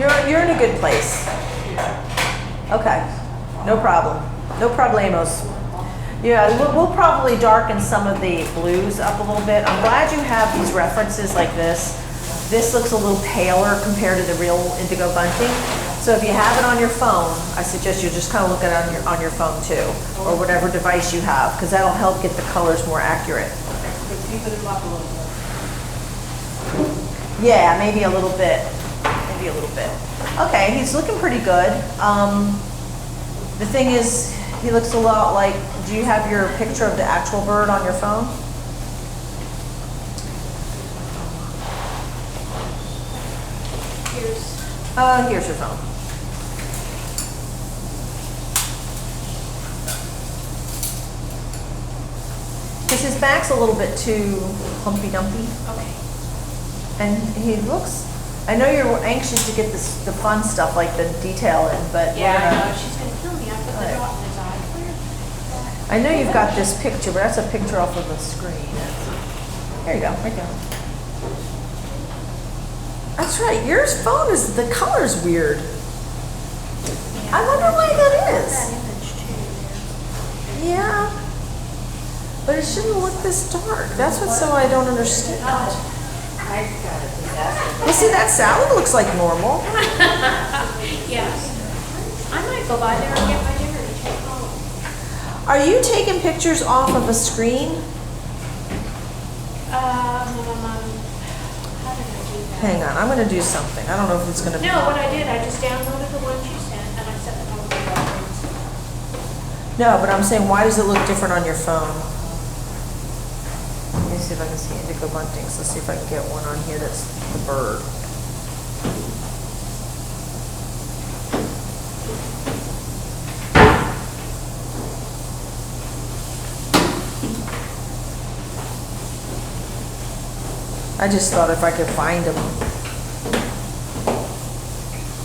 You're in a good place. Okay, no problem. No problemos. Yeah, we'll probably darken some of the blues up a little bit. I'm glad you have these references like this. This looks a little paler compared to the real indigo bunting. So if you have it on your phone, I suggest you just kind of look at it on your phone too, or whatever device you have, because that'll help get the colors more accurate. Yeah, maybe a little bit. Maybe a little bit. Okay, he's looking pretty good. The thing is, he looks a lot like, do you have your picture of the actual bird on your phone? Here's your phone. Because his back's a little bit too humpy dumpy. Okay. And he looks, I know you're anxious to get the fun stuff like the detail in, but we're Yeah, I gonna- know, she's gonna kill me. I put the dot in his eye. Where? I know you've got this picture, but that's a picture off of the screen. There you go, right there. That's right, yours phone is, the color's weird. I wonder why that That is. image too there. Yeah. But it shouldn't look this dark. That's what so I don't understand. Well, see, that salad looks like normal. Yes. I might go by there and get my dinner to take home. Are you taking pictures off of a screen? How did I do that? Hang on, I'm gonna do something. I don't know if it's gonna be. No, what I did, I just downloaded the ones you sent and I set them over the reference. No, but I'm saying, why does it look different on your phone? Let me see if I can see indigo buntings. Let's see if I can get one on here that's the bird. I just thought if I could find them.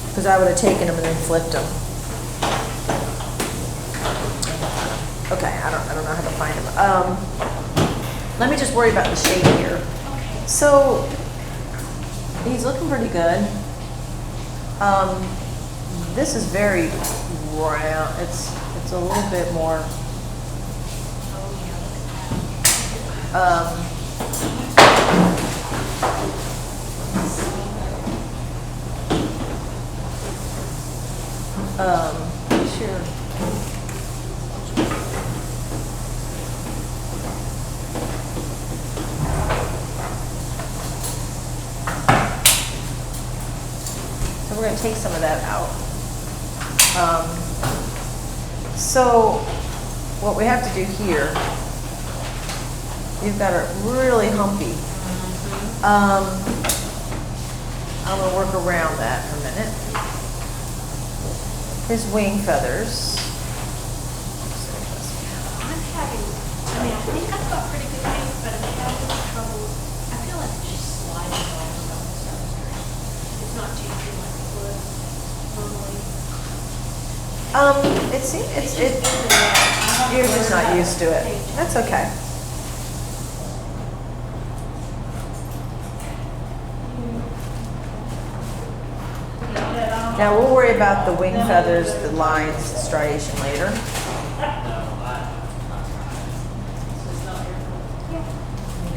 Because I would have taken them and then flipped them. Okay, I don't know how to find them. Let me just worry about the shade here. Okay. So, he's looking pretty good. This is very round. It's a little bit more. Oh, yeah, look at that. Sure. we're gonna take some of that out. So what we have to do here, you've got it really humpy. I'm gonna work around that for a minute. His wing feathers. I'm having, I mean, I think I've got pretty good paint, but I'm having trouble. I feel like it's just sliding all around the substrate. It's not changing like it would normally. You're just not used to it. That's okay. Now we'll worry about the wing feathers, the lines, the striation later. No,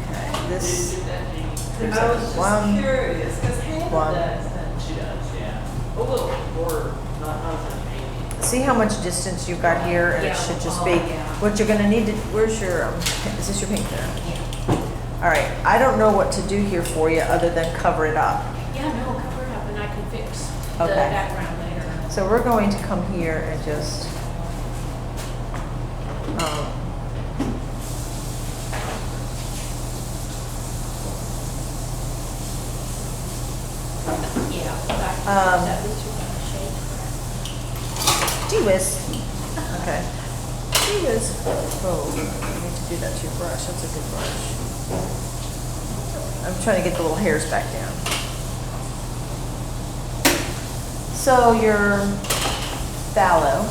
Okay, this I was just one. curious, because Hannah One. does that. she does, yeah. A little more, not as much painting. See how much distance you've got here, and it should just be, what you're gonna need to, where's your, is this your paint thinner? All right, I don't know what to do here for you other than cover it up. Yeah, no, cover it up and I can fix the Okay. background later. So we're going to come here and just, Yeah, at least we're gonna shade correct. gee whiz. Okay. Gee whiz. Oh, I need to do that to your brush. That's a good brush. I'm trying to get the little hairs back down. So your phthalo.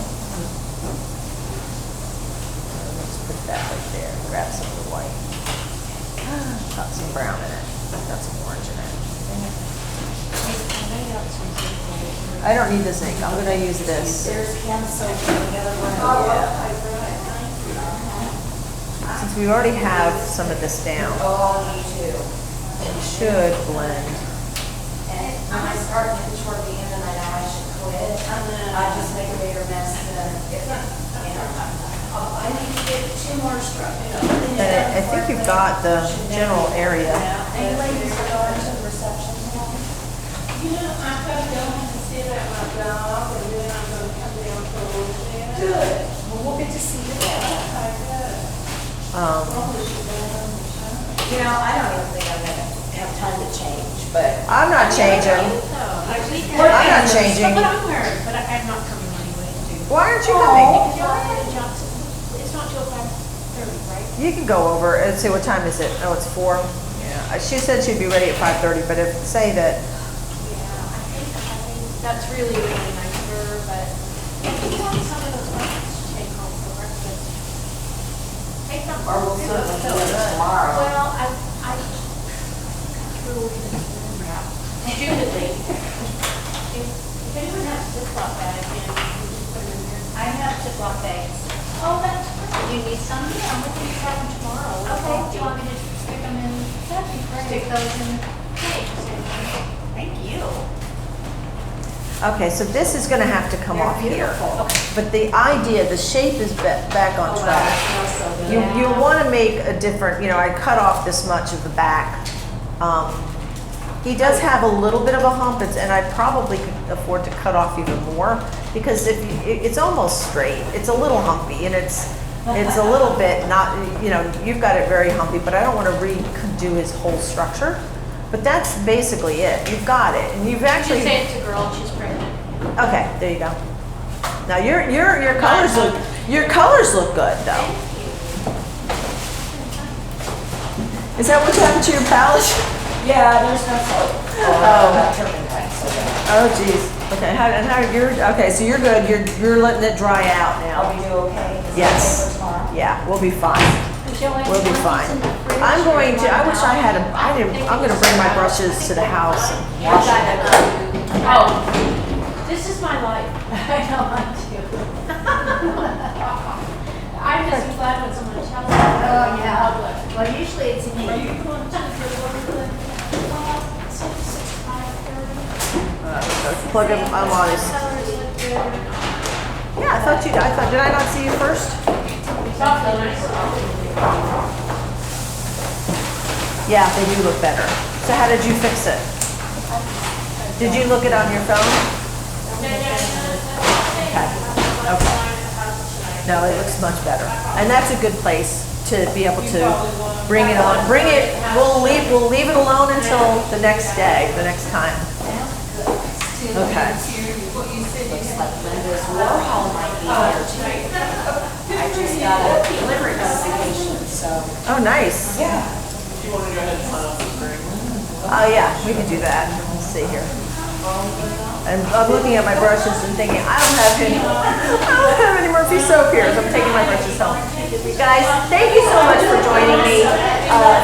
Let's put that right there. Grab some of the white. Got some brown in it. Got some orange in it. I don't need this ink. I'm going to use this. There's Camso and the other one. Since we already have some of this down, Oh, me too. it should blend. And when I start getting toward the end and I know I should quit, I just make a bigger mess than if, you know. I need to get 2 more structures. And I think you've got the general area. Any ladies are going to the reception tonight? You know, I'm gonna go and see about my dog, and then I'm gonna come down for a little bit. Good. Well, we'll get to see you then. You know, I don't even think I'm gonna have time to change, but. I'm not changing. I'm not changing. But I'm wearing, but I'm not coming anyway to. Why aren't you coming? Because y'all had a Johnson, it's not till 5:30, right? You can go over and see what time is it. Oh, it's 4. Yeah. She said she'd be ready at 5:30, but if say that. Yeah, I think that's really, really nice of her, but if you want some of those buckets to take home for breakfast, take them. Or we'll certainly do it tomorrow. Well, I threw away the spoon wrap. Stupidly. If anyone has Ziploc bag, you know, you can just put them in there. I have Ziploc bags. Oh, that's great. Do you need some? Yeah, I'm looking to have them tomorrow. Okay, do you want me to stick them in, That'd be great. stick those in? Thanks. Thank you. Okay, so this is going to have to come They're off here. beautiful. But the idea, the shape is back on Oh, wow, track. it smells so good. You want to make a different, I cut off this much of the back. He does have a little bit of a hump, and I probably could afford to cut off even more because it's almost straight. It's a little humpy, and it's a little bit not, you've got it very humpy, but I don't want to redo his whole structure. But that's basically it. You've got it, and you've actually. Just say it's a girl, and she's pregnant. Okay, there you go. Now your colors look good though. Is that what's happened to your palette? Yeah, there's no soap. Oh. Turpentine, so that- Oh geez. Okay, so you're good. You're letting it dry out I'll now. be okay? Is that Yes. okay for tomorrow? Yeah, we'll be fine. We'll be fine. I'm going to. I wish I had a. I didn't. I'm going to bring my brushes to the house and wash them. Oh, this is my life. I know, I do. I'm just glad when someone tells me. Oh, yeah. Well, usually it's me. Are you going to the water? Plug them. I'm on this. Yeah, I thought. Did I not see you first? Yeah, they do look better. So how did you fix it? Did you look it on your phone? Okay. Okay. No, it looks much better. And that's a good place to be able to bring it on. Bring it, we'll leave it alone until the next day, the next time. Okay. Looks like Linda's Warhol might be here too. I just got a delivery notification, so. Oh, nice. Yeah. If you want to go ahead and sign up for spring. Oh, yeah, we can do that. Let's see here. And I'm looking at my brushes and thinking, I don't have any Murphy soap here, so I'm taking my brushes home. Guys, thank you so much for joining me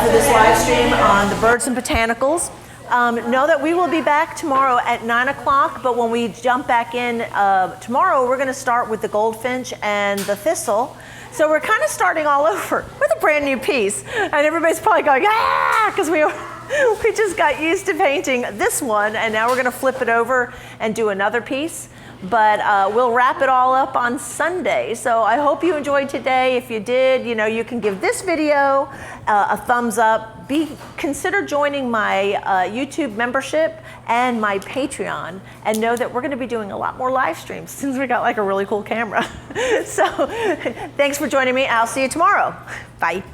for this live stream on the Birds and Botanicals. Know that we will be back tomorrow at 9 o'clock, but when we jump back in tomorrow, we're going to start with the goldfinch and the thistle. So we're kind of starting all over with a brand new piece. And everybody's probably going, ah, because we just got used to painting this one, and now we're going to flip it over and do another piece. But we'll wrap it all up on Sunday. So I hope you enjoyed today. If you did, you know, you can give this video a thumbs up. Consider joining my YouTube membership and my Patreon, and know that we're going to be doing a lot more live streams since we got like a really cool camera. So thanks for joining me. I'll see you tomorrow. Bye.